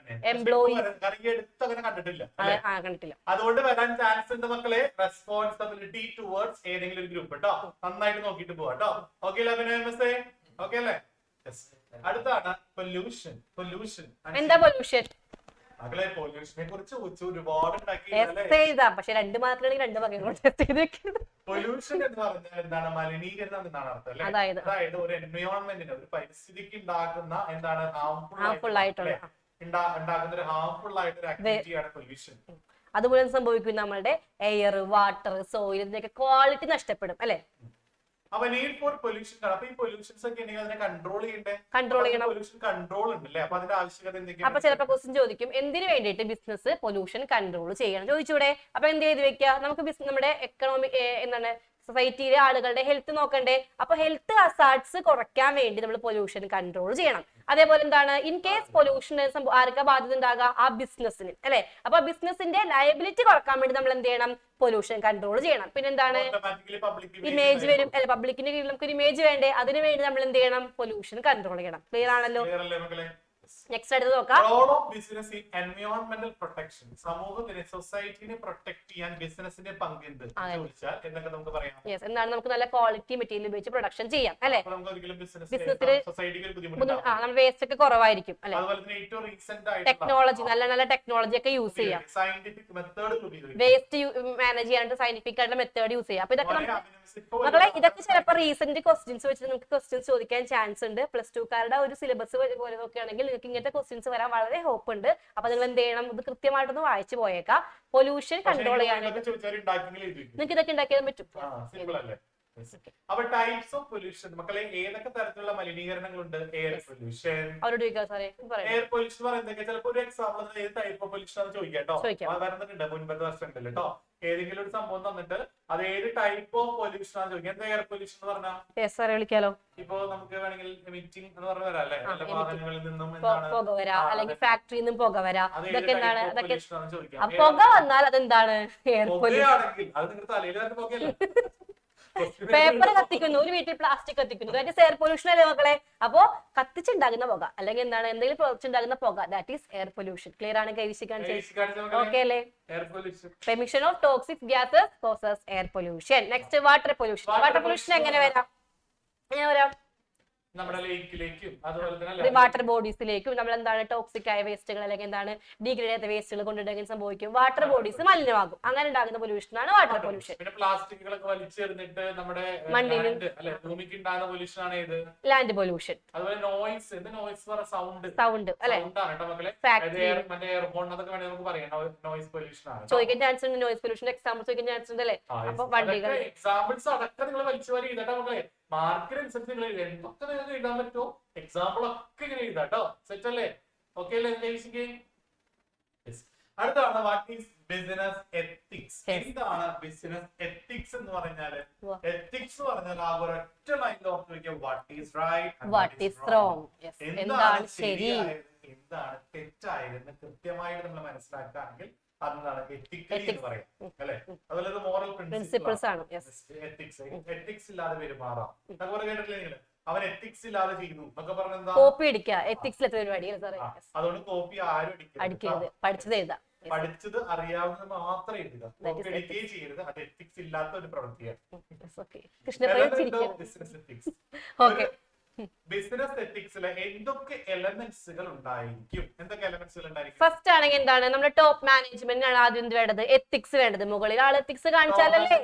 എംപ്ലോയീസ് കണ്ടിട്ടില്ല. അതുകൊണ്ട് വരാൻ ചാൻസ് ഉണ്ട് മക്കളെ. റെസ്പോൺസിബിലിറ്റി ടുവേർഡ്സ് ഏതെങ്കിലും ഒരു ഗ്രൂപ്പ് കേട്ടോ. നന്നായിട്ട് നോക്കിയിട്ട് പോവാ കേട്ടോ. ഓക്കെ അല്ലേ? ഓക്കെ അല്ലേ? അടുത്താണ് പൊല്യൂഷൻ. എന്താ പൊല്യൂഷൻ? മക്കളെ പൊല്യൂഷനെ കുറിച്ച് ഒരുപാട് പക്ഷെ 2 മാർക്കിലാണെങ്കിൽ 2 ഭാഗങ്ങൾ. പൊല്യൂഷൻ എന്ന് പറഞ്ഞാൽ എന്താണ്? മലിനീകരണം എന്നാണ് അർത്ഥം അല്ലെ. അതായത് ഒരു എൻവയോൺമെന്റിന്, ഒരു പരിസ്ഥിതിക്ക് ഉണ്ടാക്കുന്ന എന്താണ്? ഹാർംഫുൾ ആയിട്ടുള്ള ഉണ്ടാക്കുന്ന ഒരു ഹാർംഫുൾ ആയിട്ടൊരു ആക്ടിവിറ്റിയാണ് പൊല്യൂഷൻ. അതുപോലെ സംഭവിക്കും നമ്മളുടെ എയർ, വാട്ടർ, സോയിൽ, ഇതിന്റെയൊക്കെ ക്വാളിറ്റി നഷ്ടപ്പെടും അല്ലെ. അപ്പൊ നീഡ് ഫോർ പൊല്യൂഷൻ. അപ്പൊ ഈ പൊല്യൂഷൻസ് ഒക്കെ ഉണ്ടെങ്കിൽ അതിനെ കൺട്രോൾ ചെയ്യണം. പൊല്യൂഷൻ കൺട്രോൾ ഉണ്ടല്ലേ? അപ്പൊ അതിന്റെ ആവശ്യകത എന്തൊക്കെയാണ്? അപ്പൊ ചിലപ്പോ ക്വസ്റ്റ്യൻ ചോദിക്കും എന്തിനു വേണ്ടിയിട്ട് ബിസിനസ് പൊല്യൂഷൻ കൺട്രോൾ ചെയ്യണം ചോദിച്ചൂടെ? അപ്പൊ എന്ത് ചെയ്ത് വെക്കുക? നമുക്ക് നമ്മുടെ എക്കണോമിക് എന്താണ് സൊസൈറ്റിയിലെ ആളുകളുടെ ഹെൽത്ത് നോക്കണ്ടേ? അപ്പൊ ഹെൽത്ത് ഹസാർഡ്സ് കുറയ്ക്കാൻ വേണ്ടി നമ്മൾ പൊല്യൂഷൻ കൺട്രോൾ ചെയ്യണം. അതേപോലെ എന്താണ്? ഇൻ കേസ് പൊല്യൂഷൻ ആർക്കാ ബാധ്യത ഉണ്ടാകുക? ആ ബിസിനസ്സിന് അല്ലെ. അപ്പൊ ബിസിനസിന്റെ ലയബിലിറ്റി കുറക്കാൻ വേണ്ടി നമ്മൾ എന്ത് ചെയ്യണം? പൊല്യൂഷൻ കൺട്രോൾ ചെയ്യണം. പിന്നെ എന്താണ്? ഇമേജ് വരും അല്ലെ, പബ്ലിക്കിന്റെ കീഴിൽ നമുക്ക് ഒരു ഇമേജ് വേണ്ടേ? അതിനു വേണ്ടി നമ്മൾ എന്ത് ചെയ്യണം? പൊല്യൂഷൻ കൺട്രോൾ ചെയ്യണം. ക്ലിയർ ആണല്ലോ? നെക്സ്റ്റ് അടുത്ത് നോക്കാം. റോൾ ഓഫ് ബിസിനസ് ഇൻ എൻവയോൺമെന്റൽ പ്രൊട്ടക്ഷൻ. സമൂഹത്തിനെ, സൊസൈറ്റിനെ പ്രൊട്ടക്ട് ചെയ്യാൻ ബിസിനസിന്റെ പങ്ക് എന്ത് ചോദിച്ചാൽ എന്തൊക്കെ നമുക്ക് പറയാം? എന്താണ്? നമുക്ക് നല്ല ക്വാളിറ്റി മെറ്റീരിയൽ ഉപയോഗിച്ച് പ്രൊഡക്ഷൻ ചെയ്യാം അല്ലെ. നമ്മൾ വേസ്റ്റ് ഒക്കെ കുറവായിരിക്കും അല്ലെ. ടെക്നോളജി, നല്ല ടെക്നോളജി ഒക്കെ യൂസ് ചെയ്യാം. വേസ്റ്റ് മാനേജ് ചെയ്യാനായിട്ട് സയന്റിഫിക് ആയിട്ടുള്ള മെത്തേഡ് യൂസ് ചെയ്യാം. അപ്പൊ ഇതൊക്കെ മക്കളെ ഇതൊക്കെ ചിലപ്പോൾ റീസെന്റ് ക്വസ്റ്റ്യൻസ് വെച്ചിട്ട് നമുക്ക് ക്വസ്റ്റ്യൻസ് ചോദിക്കാൻ ചാൻസ് ഉണ്ട്. +2 കാരുടെ ഒരു സിലബസ് പോലെ നോക്കുകയാണെങ്കിൽ നിങ്ങൾക്ക് ഇങ്ങനത്തെ ക്വസ്റ്റ്യൻസ് വരാൻ വളരെ ഹോപ്പ് ഉണ്ട്. അപ്പൊ നിങ്ങൾ എന്ത് ചെയ്യണം? ഇത് കൃത്യമായിട്ടൊന്ന് വായിച്ചു പോയേക്കാം. പൊല്യൂഷൻ കൺട്രോൾ ചെയ്യാനായിട്ട് നിങ്ങൾക്ക് ഇതൊക്കെ ഉണ്ടാക്കിയാൽ പറ്റും. അപ്പൊ ടൈപ്സ് ഓഫ് പൊല്യൂഷൻ മക്കളെ ഏതൊക്കെ തരത്തിലുള്ള മലിനീകരണങ്ങളുണ്ട്? Air pollution. എയർ പൊല്യൂഷൻ പറയുന്നത് ചിലപ്പോൾ ഒരു എക്സാമ്പിൾ ഏത് ടൈപ്പ് ഓഫ് പൊല്യൂഷൻ ആണെന്ന് ചോദിക്കാട്ടോ. വരുന്നുണ്ട് മുൻപത്തെ വർഷങ്ങളിൽ കേട്ടോ. ഏതെങ്കിലും ഒരു സംഭവം തന്നിട്ട് അത് ഏത് ടൈപ്പ് ഓഫ് പൊല്യൂഷൻ ആണെന്ന് ചോദിക്കാം. എന്താ എയർ പൊല്യൂഷൻ എന്ന് പറഞ്ഞാൽ വിളിക്കാലോ. ഇപ്പൊ നമുക്ക് വേണമെങ്കിൽ എമിറ്റിംഗ് എന്ന് പറഞ്ഞു വരാം അല്ലെ. വാഹനങ്ങളിൽ നിന്നും പുക വരാ, അല്ലെങ്കിൽ ഫാക്ടറിയിൽ നിന്നും പുക വരാ. ഇതൊക്കെ എന്താണ്? അതൊക്കെ പുക വന്നാൽ അതെന്താണ്? Air pollution. അത് നിങ്ങളുടെ തലയിൽ തന്നെ പുകയല്ലേ? പേപ്പർ കത്തിക്കുന്നു, ഒരു വീട്ടിൽ പ്ലാസ്റ്റിക് കത്തിക്കുന്നു, ദാറ്റ് ഈസ് എയർ പൊല്യൂഷൻ അല്ലേ മക്കളെ. അപ്പോ കത്തിച്ചുണ്ടാകുന്ന പുക അല്ലെങ്കിൽ എന്താണ് എന്തെങ്കിലും പ്രവർത്തിച്ചുണ്ടാകുന്ന പുക, that is air pollution. Clear ആണ്? ഓക്കെ അല്ലേ? Emission of toxic gases causes air pollution. Next water pollution. Water pollution എങ്ങനെ വരാം? നമ്മുടെ ലേക്കിലേക്കും അതുപോലെ തന്നെ വാട്ടർ ബോഡീസിലേക്കും നമ്മൾ എന്താണ് ടോക്സിക് ആയ വേസ്റ്റുകൾ അല്ലെങ്കിൽ എന്താണ് ഡീഗ്രേഡ് ചെയ്ത വേസ്റ്റുകൾ കൊണ്ടിട്ടെങ്കിൽ സംഭവിക്കും വാട്ടർ ബോഡീസ് മലിനമാകും. അങ്ങനെ ഉണ്ടാകുന്ന പൊല്യൂഷൻ ആണ് വാട്ടർ പൊല്യൂഷൻ. പിന്നെ പ്ലാസ്റ്റിക്കുകളൊക്കെ വലിച്ചെറിഞ്ഞിട്ട് നമ്മുടെ ഭൂമിക്ക് ഉണ്ടാകുന്ന പൊല്യൂഷൻ ആണ് ഏത്? Land pollution. അതുപോലെ നോയിസ്, സൗണ്ട് അല്ലെ, മറ്റേ എയർഫോൺ അതൊക്കെ വേണമെങ്കിൽ നമുക്ക് പറയാം നോയിസ് പൊല്യൂഷൻ ആണ്. ചോദിക്കാൻ ചാൻസ് ഉണ്ട്, നോയിസ് പൊല്യൂഷൻ എക്സാമ്പിൾ ചോദിക്കാൻ ചാൻസ് ഉണ്ട് അല്ലേ? അപ്പൊ വണ്ടികൾ എക്സാമ്പിൾസ് അതൊക്കെ നിങ്ങൾ വലിച്ചു വരി ഇതാ മക്കളെ. മാർക്കിനനുസരിച്ച് നിങ്ങൾ എന്തൊക്കെ നിങ്ങൾക്ക് എഴുതാൻ പറ്റുമോ എക്സാമ്പിൾ ഒക്കെ ഇങ്ങനെ എഴുതാട്ടോ. സെറ്റ് അല്ലേ? ഓക്കെ അല്ലേ? അടുത്താണ് വാട്ട് ഈസ് ബിസിനസ് എത്തിക്സ്. എന്താണ് ബിസിനസ് എത്തിക്സ് എന്ന് പറഞ്ഞാല്? എത്തിക്സ് പറഞ്ഞാൽ ആ ഒരൊറ്റ ലൈനിൽ ഓർത്ത് വെക്കുക, what is right, what is wrong. എന്താണ് ശരിയായത്, എന്താണ് തെറ്റായതെന്ന് കൃത്യമായിട്ട് നമ്മൾ മനസ്സിലാക്കുകയാണെങ്കിൽ അതാണ് എത്തിക്കലി എന്ന് പറയാം അല്ലെ. അതുപോലെ മോറൽ പ്രിൻസിപ്പിൾസ് ആണ് എത്തിക്സ്. എത്തിക്സ് ഇല്ലാതെ പെരുമാറാം. അതുപോലെ കേട്ടിട്ടില്ലേ നിങ്ങൾ, അവൻ എത്തിക്സ് ഇല്ലാതെ ചെയ്യുന്നു എന്നൊക്കെ പറഞ്ഞ എന്താ? കോപ്പി അടിക്കുക. എത്തിക്സ് അതുകൊണ്ട് കോപ്പി ആരും അടിക്കരുത്. പഠിച്ചത് അറിയാവുന്നത് മാത്രം എഴുതുക. കോപ്പി അടിക്കുകയും ചെയ്യരുത്. അത് എത്തിക്സ് ഇല്ലാത്ത ഒരു പ്രവൃത്തിയാണ്. Business ethics. ബിസിനസ് എത്തിക്സിലെ എന്തൊക്കെ എലമെന്റ്സുകൾ ഉണ്ടായിരിക്കും? എന്തൊക്കെ എലമെന്റ്സുകൾ ഉണ്ടായിരിക്കും? ഫസ്റ്റ് ആണെങ്കിൽ എന്താണ്, നമ്മുടെ ടോപ്പ് മാനേജ്മെന്റിനാണ് ആദ്യം വേണ്ടത് എത്തിക്സ് വേണ്ടത്. മുകളിൽ ആൾ എത്തിക്സ് കാണിച്ചാലല്ലേ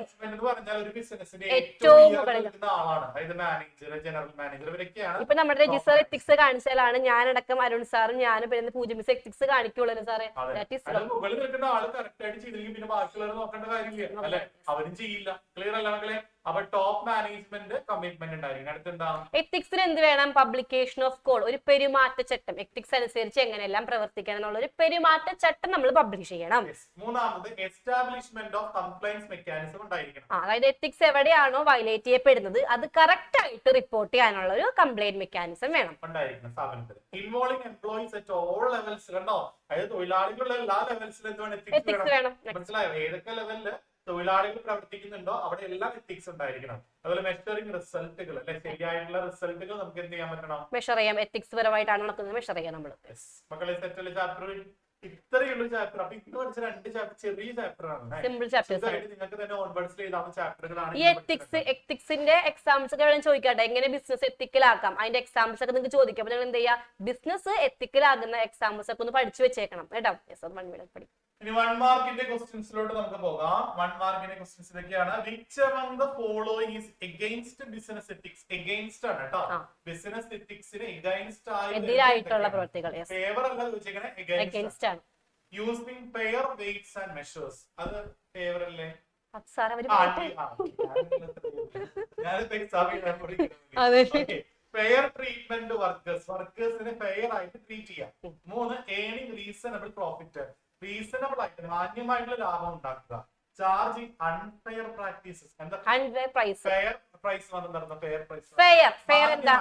ഒരു ബിസിനസിന്റെ ഏറ്റവും മുകളിൽ ആളാണ്. അതായത് മാനേജർ, ജനറൽ മാനേജർ ഇവരൊക്കെയാണ്. ഇപ്പൊ നമ്മുടെ രജിസ്റ്റർ എത്തിക്സ് കാണിച്ചാലാണ് ഞാനടക്കം അരുൺ സാറും ഞാനും പിന്നെ 0 എത്തിക്സ് കാണിക്കുള്ളൂ സാറേ. മുകളിൽ നിൽക്കുന്ന ആള് കറക്റ്റ് ആയിട്ട് ചെയ്തില്ലെങ്കിൽ പിന്നെ ബാക്കിയുള്ളവർ നോക്കേണ്ട കാര്യമില്ല അല്ലെ, അവരും ചെയ്യില്ല. ക്ലിയർ അല്ല മക്കളെ? അപ്പൊ ടോപ്പ് മാനേജ്മെന്റ് കമ്മിറ്റ്മെന്റ് ഉണ്ടായിരിക്കും. അടുത്തെന്താണ് എത്തിക്സിന് എന്ത് വേണം? പബ്ലിക്കേഷൻ ഓഫ് കോഡ്, ഒരു പെരുമാറ്റച്ചട്ടം. എത്തിക്സ് അനുസരിച്ച് എങ്ങനെയെല്ലാം പ്രവർത്തിക്കണം എന്നുള്ള ഒരു പെരുമാറ്റച്ചട്ടം നമ്മൾ പബ്ലിഷ് ചെയ്യണം. മൂന്നാമത് എസ്റ്റാബ്ലിഷ്മെന്റ് ഓഫ് കംപ്ലൈൻസ് മെക്കാനിസം ഉണ്ടായിരിക്കണം. അതായത് എത്തിക്സ് എവിടെയാണോ വയലേറ്റ് ചെയ്യപ്പെടുന്നത് അത് കറക്റ്റ് ആയിട്ട് റിപ്പോർട്ട് ചെയ്യാനുള്ള ഒരു കംപ്ലൈന്റ് മെക്കാനിസം വേണം ഉണ്ടായിരിക്കണം സ്ഥാപനത്തിൽ. Involving employees at all levels. കണ്ടോ, അതായത് തൊഴിലാളികളുടെ എല്ലാ ലെവൽസിലും എന്താണ് എത്തിക്സ് വേണം. മനസ്സിലായോ? ഏതൊക്കെ ലെവലില് തൊഴിലാളികൾ പ്രവർത്തിക്കുന്നുണ്ടോ അവിടെ എല്ലാം എത്തിക്സ് ഉണ്ടായിരിക്കണം. അതുപോലെ മെഷറിംഗ് റിസൾട്ടുകൾ അല്ലെ, ശരിയായിട്ടുള്ള റിസൾട്ടുകൾ നമുക്ക് എന്ത് ചെയ്യാൻ പറ്റണം? മെഷർ ചെയ്യാം. എത്തിക്സ് പരമായിട്ടാണ് നടക്കുന്നത്, മെഷർ ചെയ്യാം നമ്മൾ. മക്കളെ സെറ്റ് ചാപ്റ്റർ ഇത്രയുള്ള ചാപ്റ്റർ. അപ്പൊ ഇന്ന് പഠിച്ച 2 ചാപ്റ്റർ ചെറിയ ചാപ്റ്റർ ആണ്, സിമ്പിൾ ചാപ്റ്റേഴ്സ്. നിങ്ങൾക്ക് തന്നെ ഓൺവേർഡ്സിൽ എഴുതാവുന്ന ചാപ്റ്ററുകളാണ്. ഈ എത്തിക്സിന്റെ എക്സാംസ് ഒക്കെ വേണം ചോദിക്കട്ടെ, എങ്ങനെ ബിസിനസ് എത്തിക്കലാക്കാം അതിന്റെ എക്സാംസ് ഒക്കെ നിങ്ങൾക്ക് ചോദിക്കാം. അപ്പൊ നിങ്ങൾ എന്ത് ചെയ്യാ, ബിസിനസ് എത്തിക്കലാകുന്ന എക്സാംസ് ഒക്കെ ഒന്ന് പഠിച്ചു വെച്ചേക്കണം കേട്ടോ. പഠിക്കും. ഇനി 1 മാർക്കിന്റെ ക്വസ്റ്റ്യൻസിലോട്ട് നമുക്ക് പോകാം. 1 മാർക്കിന്റെ ക്വസ്റ്റ്യൻസ് ഇതൊക്കെയാണ്. Which among the following is against business ethics? against ആണ് കേട്ടോ. ബിസിനസ് എത്തിക്സിന് against എതിരായിട്ടുള്ള പ്രവൃത്തികൾ. ഫേവർ അല്ല ചോദിച്ചേക്കണേ, against ആണ്. Using fair weights and measures, അത് ഫേവർ അല്ലേ? ഫെയർ ട്രീറ്റ്മെന്റ് വർക്കേഴ്സിനെ ഫെയർ ആയിട്ട് ട്രീറ്റ് ചെയ്യാം. 3 ഏണിംഗ് റീസണബിൾ പ്രോഫിറ്റ്, റീസണബിൾ ആയിട്ട് മാന്യമായിട്ടുള്ള ലാഭം ഉണ്ടാക്കുക. ചാർജിങ് അൺഫെയർ പ്രാക്ടീസസ്, എന്താ അൺഫെയർ പ്രൈസ്? ഫെയർ പ്രൈസ് വന്നിരുന്ന ഫെയർ പ്രൈസ്. ഫെയർ എന്താ?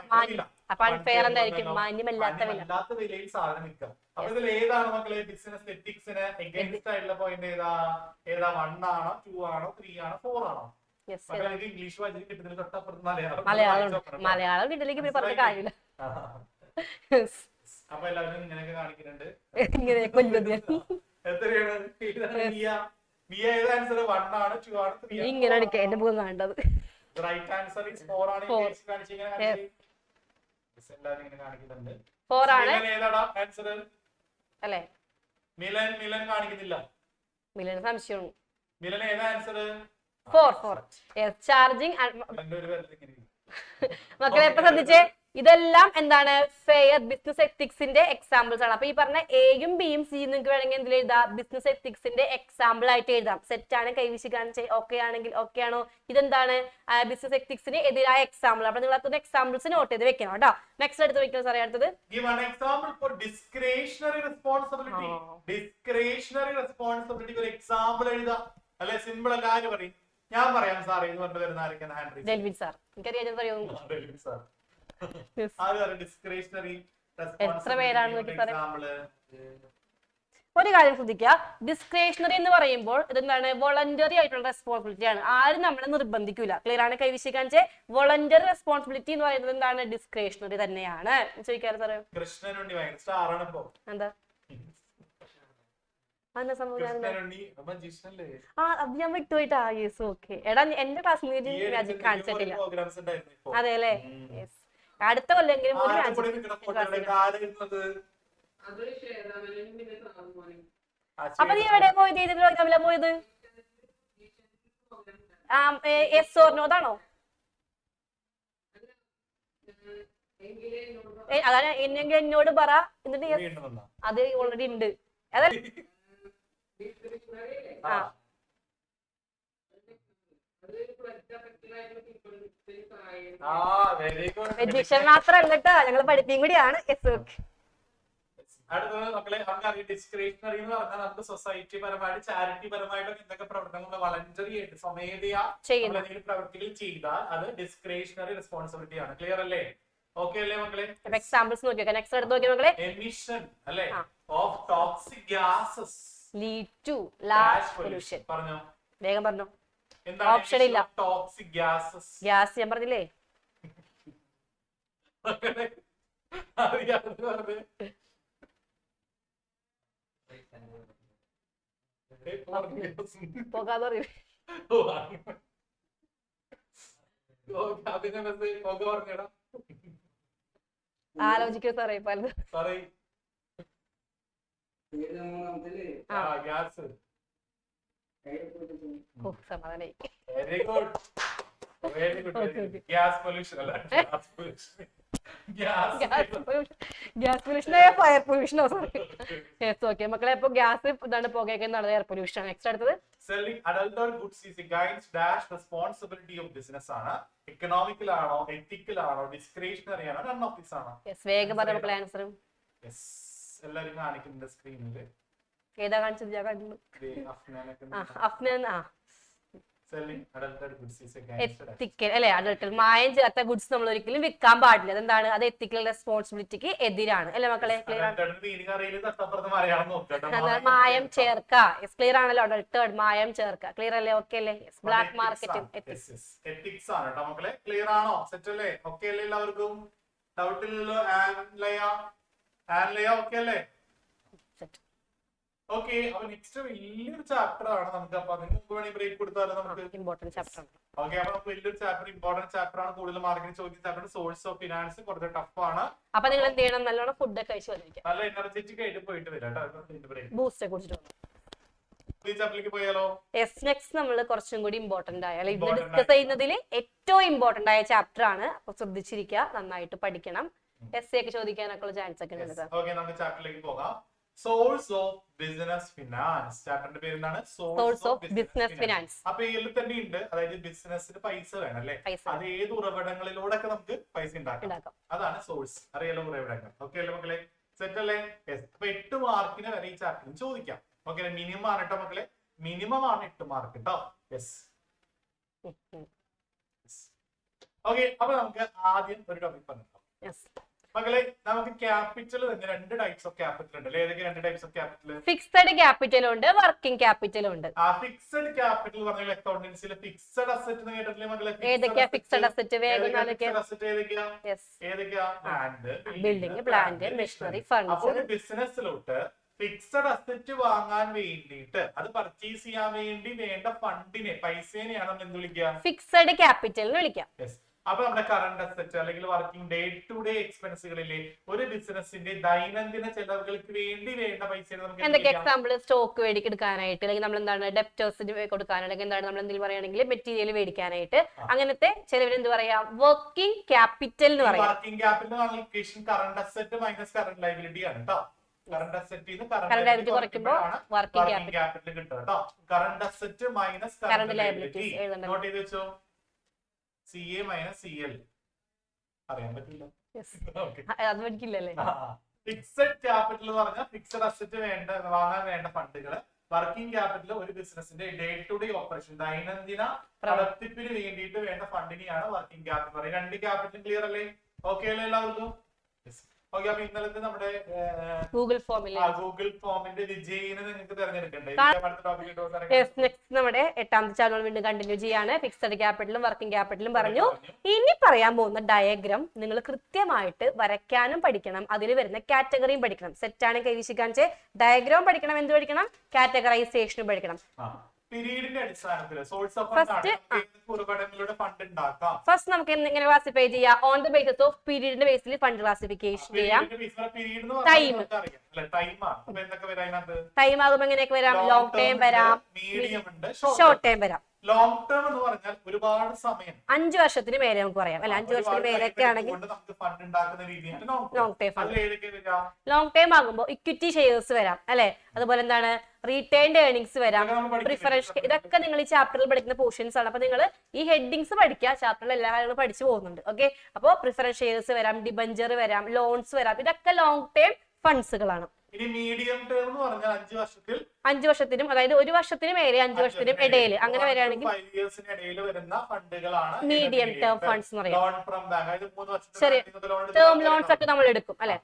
അപ്പൊ അൺഫെയർ എന്തായിരിക്കും? മാന്യമല്ലാത്ത വിലയിൽ സാധനം വിൽക്കുക. അപ്പൊ ഇതിൽ ഏതാണ് മക്കളെ ബിസിനസ് എത്തിക്സിന് എഗൈൻസ്റ്റ് ആയിട്ടുള്ള പോയിന്റ്? ഏതാ 1 ആണോ 2 ആണോ 3 ആണോ 4 ആണോ? ഇംഗ്ലീഷ് വായിച്ചിട്ട് കിട്ടുന്നതിന് തൊട്ടപ്പുറത്ത് മലയാളം കിട്ടില്ലെങ്കിൽ പറഞ്ഞ കാര്യമില്ല. അപ്പൊ എല്ലാവരും ഇങ്ങനെയൊക്കെ കാണിക്കുന്നുണ്ട്. എത്രയാണ്? ആൻസർ 1 ആണ് 2 ആണ് 3 ആണ്. ഇങ്ങനെയാണ് എന്റെ മുഖം കാണേണ്ടത്. റൈറ്റ് ആൻസർ ഈസ് 4 ആണ്. എല്ലാവരും ഇങ്ങനെ കാണിക്കുന്നുണ്ട്. 4 ആണ്. ഏതാടാ ആൻസർ അല്ലേ? മിലൻ കാണിക്കുന്നില്ല. മിലൻ സംശയമാണ്. മിലൻ ഏതാ ആൻസർ? 4. ചാർജിങ്. മക്കളെ എപ്പോ ശ്രദ്ധിച്ചേ, ഇതെല്ലാം എന്താണ്? ഫെയർ ബിസിനസ് എത്തിക്സിന്റെ എക്സാമ്പിൾസ് ആണ്. അപ്പൊ ഈ പറഞ്ഞ എയും ബിയും സിയും നിങ്ങൾക്ക് വേണമെങ്കിൽ എന്തിൽ എഴുതാം? ബിസിനസ് എത്തിക്സിന്റെ എക്സാമ്പിൾ ആയിട്ട് എഴുതാം. സെറ്റ് ആണ്, കൈവീശി കാണിച്ച് ഓക്കെ ആണെങ്കിൽ ഓക്കെ ആണോ? ഇതെന്താണ്? ബിസിനസ് എത്തിക്സിന് എതിരായ എക്സാമ്പിൾ. അപ്പൊ നിങ്ങൾ അത്ര എക്സാമ്പിൾസ് നോട്ട് ചെയ്ത് വെക്കണം കേട്ടോ. നെക്സ്റ്റ് എടുത്ത് വെക്കണം സാറേ. അടുത്തത് ഡിസ്ക്രിഷണറി റെസ്പോൺസിബിലിറ്റി ഒരു എക്സാമ്പിൾ എഴുതാം അല്ലെ? സിമ്പിൾ അല്ല. ആര് പറയും? ഞാൻ പറയാം സാറേ എന്ന് പറഞ്ഞു വരുന്ന ആരൊക്കെയാണ്? Hand Delvin sir. എനിക്കറിയാം പറയൂ. ഡെൽവിൻ സാർ. എത്ര പേരാണെന്ന് ഒരു കാര്യം ശ്രദ്ധിക്കുക. ഡിസ്ക്രിഷണറി എന്ന് പറയുമ്പോൾ ഇതെന്താണ്? വോളണ്ടറി ആയിട്ടുള്ള റെസ്പോൺസിബിലിറ്റി ആണ്. ആരും നമ്മളെ നിർബന്ധിക്കൂല. ക്ലിയർ ആണ്? കൈവിശിക്കാൻ വോളണ്ടറി റെസ്പോൺസിബിലിറ്റി എന്ന് പറയുന്നത് എന്താണ്? ഡിസ്ക്രിഷണറി തന്നെയാണ്. ചോദിക്കാറ് സാറേ. എന്താ അത് ഞാൻ വിട്ടുപോയിട്ടാ. Yes okay. എടാ എന്റെ ക്ലാസ്സിൽ മാജിക് കാണിച്ചിട്ടില്ല. അതെ അല്ലേ? യെസ്. അടുത്ത കൊല്ലെങ്കിലും ഒരു ആരുടെ match കൂടെ നിൽക്കണം? കൊണ്ടുവരേണ്ട ആരാ ഇരുന്നത്? അപ്പൊ നീ എവിടെ പോയത്? ഇതിൽ തമ്മിലാ പോയത്? എസ് ഓർ നോ താണോ? അതാണ് എന്നെങ്കിൽ എന്നോട് പറ, എന്നിട്ട് yes. വീണ്ടും വന്നോ? അത് ഓൾറെഡി ഉണ്ട്. അതല്ല ആ വെരി ഗുഡ്. എഡ്യൂക്കേഷൻ മാത്രമല്ല കേട്ടോ, ഞങ്ങൾ പഠിപ്പിക്കും കൂടിയാണ്. അടുത്തത് മക്കളെ നമുക്കറിയാം ഡിസ്ക്രിപ്ഷണറി എന്ന് പറഞ്ഞാൽ നമുക്ക് സൊസൈറ്റി പരമായിട്ട് ചാരിറ്റി പരമായിട്ടൊക്കെ എന്തൊക്കെ പ്രവർത്തനങ്ങൾ വളണ്ടറി ആയിട്ട് സ്വമേധയാ നമ്മൾ എന്തെങ്കിലും പ്രവർത്തികൾ ചെയ്താൽ അത് ഡിസ്ക്രിപ്ഷണറി റെസ്പോൺസിബിലിറ്റി ആണ്. ക്ലിയർ അല്ലേ? ഓക്കെ അല്ലേ മക്കളെ? എക്സാമ്പിൾസ് നോക്കിയോ, നെക്സ്റ്റ് എടുത്ത് നോക്കിയോ മക്കളെ. എമിഷൻ അല്ലേ of toxic gases lead to large pollution. പറഞ്ഞോ, വേഗം പറഞ്ഞോ. എന്താണ് ഓപ്ഷൻ ഇല്ല. Toxic gases? ഗ്യാസ് ഞാൻ പറഞ്ഞില്ലേ. പോകാതെ പറയൂ. ആലോചിക്കോ സാറേ പലതും. സമാധാനായി. Very good, very good. Gas pollution അല്ല, ഗ്യാസ് പൊല്യൂഷൻ. ഗ്യാസ് പൊല്യൂഷനോ ഫയർ പൊല്യൂഷനോ? സോറി. യെസ് ഓക്കെ മക്കളെ. അപ്പൊ ഗ്യാസ് ഇതാണ്, പുകയൊക്കെ എന്താണ് എയർ പൊല്യൂഷൻ. നെക്സ്റ്റ് അടുത്തത് selling adulterated goods is against dash responsibility of business ആണ്. എക്കണോമിക്കൽ ആണോ, എത്തിക്കൽ ആണോ, ഡിസ്ക്രിപ്ഷണറി ആണോ, നൺ ഓഫ് ദീസ് ആണോ? യെസ് വേഗം പറഞ്ഞ മക്കളെ ആൻസർ. യെസ് എല്ലാരും കാണിക്കുന്നുണ്ട് സ്ക്രീനിൽ. ഏതാ കാണിച്ചത്? ഞാൻ കണ്ടു. അഫ്നാൻ. ആ എത്തിക്കൽ അല്ലെ, അഡൾട്ടർ മായം ചേർത്ത ഗുഡ്സ് നമ്മൾ ഒരിക്കലും വിൽക്കാൻ പാടില്ല. അതെന്താണ്? അത് എത്തിക്കൽ റെസ്പോൺസിബിലിറ്റിക്ക് എതിരാണ് അല്ലെ മക്കളെ? മായം ചേർക്ക. ക്ലിയർ ആണല്ലോ? അഡൾട്ടേർഡ് മായം ചേർക്ക. ക്ലിയർ അല്ലേ? ഓക്കെ അല്ലേ? ബ്ലാക്ക് മാർക്കറ്റും എത്തിക്സ് ആണ് കേട്ടോ മക്കളെ. ക്ലിയർ ആണോ? സെറ്റ് അല്ലേ? ഓക്കെ അല്ലേ? എല്ലാവർക്കും ഡൗട്ട് ഇല്ലല്ലോ? ഓക്കെ അല്ലേ? ഓക്കെ. അപ്പൊ നെക്സ്റ്റ് വലിയൊരു ചാപ്റ്റർ ആണ് നമുക്ക്. അപ്പൊ അതിന് മുമ്പ് വേണമെങ്കിൽ ബ്രേക്ക് കൊടുത്താലോ നമുക്ക്? ഇമ്പോർട്ടന്റ് ചാപ്റ്റർ ആണ്. ഓക്കെ. അപ്പൊ നമുക്ക് വലിയൊരു ചാപ്റ്റർ, ഇമ്പോർട്ടന്റ് ചാപ്റ്റർ ആണ്. കൂടുതൽ മാർക്കിന് ചോദിച്ച ചാപ്റ്റർ സോഴ്സ് ഓഫ് ഫിനാൻസ് കുറച്ച് ടഫ് ആണ്. അപ്പൊ നിങ്ങൾ എന്ത് ചെയ്യണം? നല്ലോണം ഫുഡ് ഒക്കെ കഴിച്ചു വന്നിരിക്കാം. നല്ല എനർജറ്റിക് ആയിട്ട് പോയിട്ട് വരാം. ബൂസ്റ്റ് കുടിച്ചിട്ട് പോയാലോ? യെസ് നെക്സ്റ്റ് നമ്മൾ കുറച്ചും കൂടി ഇമ്പോർട്ടന്റ് ആയ ഇന്ന് ഡിസ്കസ് ചെയ്യുന്നതിൽ ഏറ്റവും ഇമ്പോർട്ടന്റ് ആയ ചാപ്റ്റർ ആണ്. അപ്പൊ ശ്രദ്ധിച്ചിരിക്കുക, നന്നായിട്ട് പഠിക്കണം. എസ് ഒക്കെ ചോദിക്കാനൊക്കെ ചാൻസ് ഒക്കെ ഉണ്ട്. ഓക്കെ നമുക്ക് ചാപ്റ്ററിലേക്ക് പോകാം. Source of business finance. ചാപ്റ്ററിന്റെ പേര് എന്താണ്? Source of business finance. അപ്പൊ ഇതിൽ തന്നെ ഉണ്ട്, അതായത് ബിസിനസ്സിന് പൈസ വേണം അല്ലെ? അത് ഏത് ഉറവിടങ്ങളിലൂടെ ഒക്കെ നമുക്ക് പൈസ ഉണ്ടാക്കാം. അതാണ് സോഴ്സ്. അറിയാലോ ഉറവിടങ്ങൾ? ഓക്കെ അല്ലേ മക്കളെ? സെറ്റ് അല്ലേ? അപ്പൊ 8 മാർക്കിന് വരെ ഈ ചാപ്റ്ററിന് ചോദിക്കാം. ഓക്കെ മിനിമം ആണ് കേട്ടോ മക്കളെ, മിനിമം ആണ് 8 മാർക്ക് കേട്ടോ. Yes okay. അപ്പൊ നമുക്ക് ആദ്യം ഒരു ടോപ്പിക് പറഞ്ഞു മക്കളെ. നമുക്ക് ക്യാപിറ്റൽ തന്നെ 2 ടൈപ്സ് ഓഫ് ക്യാപിറ്റൽ ഉണ്ട്. ഏതൊക്കെ 2 types of capital? Fixed capital ഉണ്ട്, വർക്കിംഗ് ക്യാപിറ്റൽ ഉണ്ട്. ആ ഫിക്സഡ് ക്യാപിറ്റൽ പറഞ്ഞാൽ അക്കൗണ്ടൻസിലെ ഫിക്സഡ് അസറ്റ് എന്ന് കേട്ടിട്ടില്ലേ മക്കളെ? ഏതൊക്കെയാ ഫിക്സഡ് അസറ്റ്? വേഗം ഏതൊക്കെയാ? Land, building, plant, machinery, furniture. ബിസിനസ്സിലോട്ട് ഫിക്സഡ് അസറ്റ് വാങ്ങാൻ വേണ്ടിയിട്ട്, അത് പർച്ചേസ് ചെയ്യാൻ വേണ്ടി വേണ്ട ഫണ്ടിനെ, പൈസേനെയാണ് നമ്മൾ എന്ത് വിളിക്കുക? ഫിക്സഡ് ക്യാപിറ്റൽ എന്ന് വിളിക്കാം. അപ്പൊ നമ്മുടെ കറണ്ട് അസറ്റ് അല്ലെങ്കിൽ വർക്കിംഗ് ഡേ ടു ഡേ എക്സ്പെൻസുകളിലെ ഒരു ബിസിനസിന്റെ ദൈനംദിന ചെലവുകൾക്ക് വേണ്ടി വേണ്ട പൈസ എന്തൊക്കെ? എക്സാമ്പിൾ സ്റ്റോക്ക് എടുക്കാനായിട്ട്, അല്ലെങ്കിൽ നമ്മൾ എന്താണ് ഡെപ്റ്റേഴ്സിന് കൊടുക്കാൻ, അല്ലെങ്കിൽ എന്താണ് നമ്മൾ എന്തെങ്കിലും പറയുകയാണെങ്കിൽ മെറ്റീരിയൽ മേടിക്കാനായിട്ട്, അങ്ങനത്തെ ചെലവിന് എന്ത് പറയാം? വർക്കിംഗ് ക്യാപിറ്റൽ എന്ന് പറയാം. Working capital current asset minus current liability ആണ് കേട്ടോ. കറണ്ട് അസറ്റ് കറണ്ട് ലയബിലിറ്റി കുറയ്ക്കുമ്പോൾ വർക്കിംഗ് ക്യാപിറ്റൽ കിട്ടും കേട്ടോ. Current asset minus current liability note ചെയ്ത് വെച്ചോ. CA മൈനസ് CL അറിയാൻ പറ്റില്ല. ഫിക്സഡ് ക്യാപിറ്റൽ എന്ന് പറഞ്ഞാൽ ഫിക്സഡ് അസറ്റ് വാങ്ങാൻ വേണ്ട ഫണ്ടുകൾ. വർക്കിംഗ് ക്യാപിറ്റൽ ഒരു ബിസിനസിന്റെ ഡേ ടു ഡേ ഓപ്പറേഷൻ, ദൈനംദിന പ്രവർത്തിപ്പിന് വേണ്ടിയിട്ട് വേണ്ട ഫണ്ടിനെയാണ് വർക്കിംഗ് ക്യാപിറ്റൽ പറയുന്നത്. 2 ക്യാപിറ്റൽ ക്ലിയർ അല്ലേ? ഓക്കെ അല്ലേ എല്ലാവർക്കും? ഓക്കെ. അപ്പൊ ഇന്നലത്തെ നമ്മുടെ ഗൂഗിൾ ഫോമിന്റെ വിജയിനെ നിങ്ങൾക്ക് തെരഞ്ഞെടുക്കണ്ടേ? നമ്മുടെ 8ാമത്തെ ചാനൽ വീണ്ടും കണ്ടിന്യൂ ചെയ്യാണ്. ഫിക്സഡ് ക്യാപിറ്റലും വർക്കിംഗ് ക്യാപിറ്റലും പറഞ്ഞു. ഇനി പറയാൻ പോകുന്ന ഡയഗ്രാം നിങ്ങൾ കൃത്യമായിട്ട് വരയ്ക്കാനും പഠിക്കണം, അതിൽ വരുന്ന കാറ്റഗറിയും പഠിക്കണം. സെറ്റാണ് കൈവശിക്കാഞ്ചെ. ഡയഗ്രാം പഠിക്കണം, എന്ത് പഠിക്കണം? കാറ്റഗറൈസേഷനും പഠിക്കണം. പീരീഡിന്റെ അടിസ്ഥാനത്തിൽ സോഴ്സ് ഓഫ് ഫണ്ട് ഫണ്ട് ഉണ്ടാക്കാം. ഫസ്റ്റ് നമുക്ക് എങ്ങനെ ക്ലാസിഫൈ ചെയ്യാം? ഓൺ ദ ബേസിസ് ഓഫ് പീരീഡിന്റെ ബേസിൽ ഫണ്ട് ക്ലാസിഫിക്കേഷൻ ചെയ്യാം. ടൈം ടൈം ആകുമ്പോൾ എങ്ങനെയൊക്കെ വരാം? ലോങ് ടൈം വരാം, മീഡിയം ഉണ്ട്, ഷോർട്ട് ടൈം വരാം. ലോങ് ടേം എന്ന് പറഞ്ഞാൽ ഒരുപാട് സമയം 5 വർഷത്തിന് മേലെ നമുക്ക് പറയാം അല്ലെ. 5 വർഷത്തിന് മേലൊക്കെ ആണെങ്കിൽ long time fund. Long time ആകുമ്പോൾ ഇക്വിറ്റി ഷെയർസ് വരാം അല്ലെ. അതുപോലെ എന്താണ്, റീറ്റെയിൻഡ് ഏർണിംഗ്സ് വരാം, പ്രിഫറൻസ്. ഇതൊക്കെ നിങ്ങൾ ഈ ചാപ്റ്ററിൽ പഠിക്കുന്ന പോർഷൻസ് ആണ്. അപ്പൊ നിങ്ങൾ ഈ ഹെഡിങ്സ് പഠിക്കുക, ചാപ്റ്ററിൽ എല്ലാ കാര്യങ്ങളും പഠിച്ചു പോകുന്നുണ്ട്. ഓക്കെ, അപ്പോൾ പ്രിഫറൻസ് ഷെയർസ് വരാം, ഡിബഞ്ചർ വരാം, ലോൺസ് വരാം. ഇതൊക്കെ ലോങ് ടൈം ഫണ്ട്സുകളാണ്. ഇനി മീഡിയം ടേം എന്ന് പറഞ്ഞാൽ 5 വർഷത്തിൽ 5 വർഷത്തിനും, അതായത് 1 വർഷത്തിന് മേലെ 5 വർഷത്തിനും ഇടയിൽ, അങ്ങനെ വരികയാണെങ്കിൽ വരുന്ന ഫണ്ടുകളാണ് മീഡിയം ടേം ഫണ്ട്സ് എന്ന് പറയും. ലോൺ ഫ്രം ബാങ്ക്, അതായത് 3 ശരി, ടേം ലോൺസ് ഒക്കെ നമ്മൾ എടുക്കും അല്ലെ.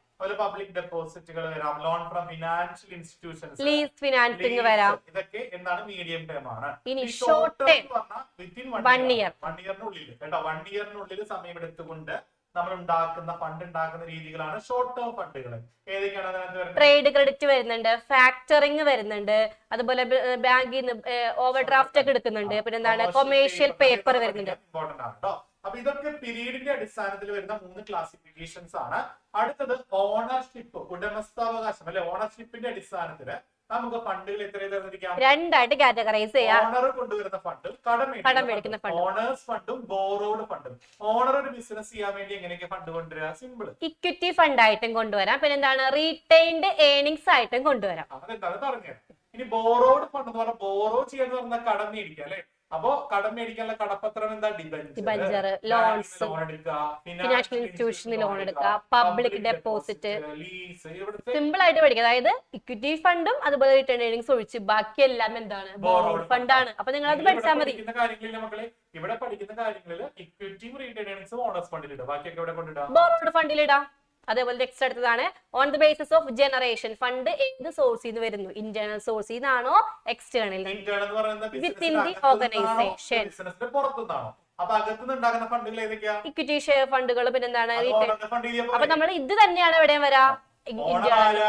പബ്ലിക് ഡെപ്പോസിറ്റുകൾ വരാം, loan from financial institutions, lease financing വരാം. ഇതൊക്കെ എന്താണ് മീഡിയം ടേം ആണ്. ഇനി ഷോർട്ട് ടേം 1 ഇയർ, 1 ഇയറിനുള്ളിൽ കേട്ടോ, 1 ഇയറിനുള്ളിൽ സമയം എടുത്തുകൊണ്ട് നമ്മൾ ഉണ്ടാക്കുന്ന ഫണ്ട് ഉണ്ടാക്കുന്ന രീതികളാണ് ഷോർട്ട് ടേം ഫണ്ടുകൾ. ഏതൊക്കെയാണ് അതിനകത്ത് വരുന്നത്? ട്രേഡ് ക്രെഡിറ്റ് വരുന്നുണ്ട്, ഫാക്ടറിങ് വരുന്നുണ്ട്, അതുപോലെ ബാങ്കിൽ നിന്ന് ഓവർ ഡ്രാഫ്റ്റ് ഒക്കെ എടുക്കുന്നുണ്ട്, പിന്നെ എന്താണ്, കൊമേഴ്ഷ്യൽ പേപ്പർ വരുന്നുണ്ട്. ഇമ്പോർട്ടന്റ് ആണ് കേട്ടോ. അപ്പൊ ഇതൊക്കെ പീരീഡിന്റെ അടിസ്ഥാനത്തിൽ വരുന്ന 3 ക്ലാസിഫിക്കേഷൻസ് ആണ്. അടുത്തത് ഓണർഷിപ്പ്, ഉടമസ്ഥാവകാശം അല്ലെ. ഓണർഷിപ്പിന്റെ അടിസ്ഥാനത്തില് നമുക്ക് ഫണ്ടുകൾ എത്രയും തരത്തിരിക്കാം? 2 ആയിട്ട് കാറ്റഗറൈസ് ചെയ്യാം. ഓണർ കൊണ്ടുവരുന്ന ഫണ്ടും കടം മേടിക്കുന്ന ഫണ്ടും. ഓണേഴ്സ് ഫണ്ടും ബോറോഡ് ഫണ്ടും. ഓണർ ഒരു ബിസിനസ് ചെയ്യാൻ വേണ്ടി എങ്ങനെയൊക്കെ ഫണ്ട് കൊണ്ടുവരാം? സിമ്പിൾ, ഇക്വിറ്റി ഫണ്ട് ആയിട്ടും കൊണ്ടുവരാം, പിന്നെ എന്താണ്, റീറ്റെയിൻഡ് ഏർണിംഗ്സ് ആയിട്ടും കൊണ്ടുവരാം. അതെന്താണ് പറഞ്ഞത്. ഇനി ബോറോഡ് ഫണ്ട് എന്ന് പറഞ്ഞാൽ ബോറോ ചെയ്യാന്ന് പറഞ്ഞാൽ കടം മേടിക്കുക അല്ലെ. അപ്പൊ കടം മേടിക്കാനുള്ള കടപ്പത്രം എന്താ? ഡിബഞ്ചർ, ലോൺസ്, ഫിനാൻഷ്യൽ ഇൻസ്റ്റിറ്റ്യൂഷനിൽ ലോൺ എടുക്കുക, പബ്ലിക് ഡെപ്പോസിറ്റ്. സിമ്പിൾ ആയിട്ട് പഠിക്കുക. അതായത് ഇക്വിറ്റി ഫണ്ടും അതുപോലെ റിട്ടേൺ ഏർണിംഗ്സ് ഒഴിച്ച് ബാക്കി എല്ലാം എന്താണ്? ബോറോഡ് ഫണ്ടാണ്. അപ്പൊ നിങ്ങൾ അത് പഠിച്ചാൽ മതി. ഇവിടെ പഠിക്കുന്ന കാര്യങ്ങളിൽ ഇക്വിറ്റിയും റിട്ടേൺ ഏർണിംഗ്സും ഓണേഴ്സ് ഫണ്ടിലിടാം, ബാക്കിയൊക്കെ ഇവിടെ കൊണ്ടിടാം, ബോറോഡ് ഫണ്ടിലിടാം. അതേപോലെ നെക്സ്റ്റ് അടുത്തതാണ് on the basis of generation. Fund ഏത് സോഴ്സിൽ നിന്ന് വരുന്നു? ഇന്റേണൽ സോഴ്സിൽ നിന്നാണോ external? Within the organisation. Equity share ഫണ്ടുകൾ, പിന്നെ എന്താണ്, അപ്പൊ നമ്മൾ ഇത് തന്നെയാണ് എവിടെയും വരാ.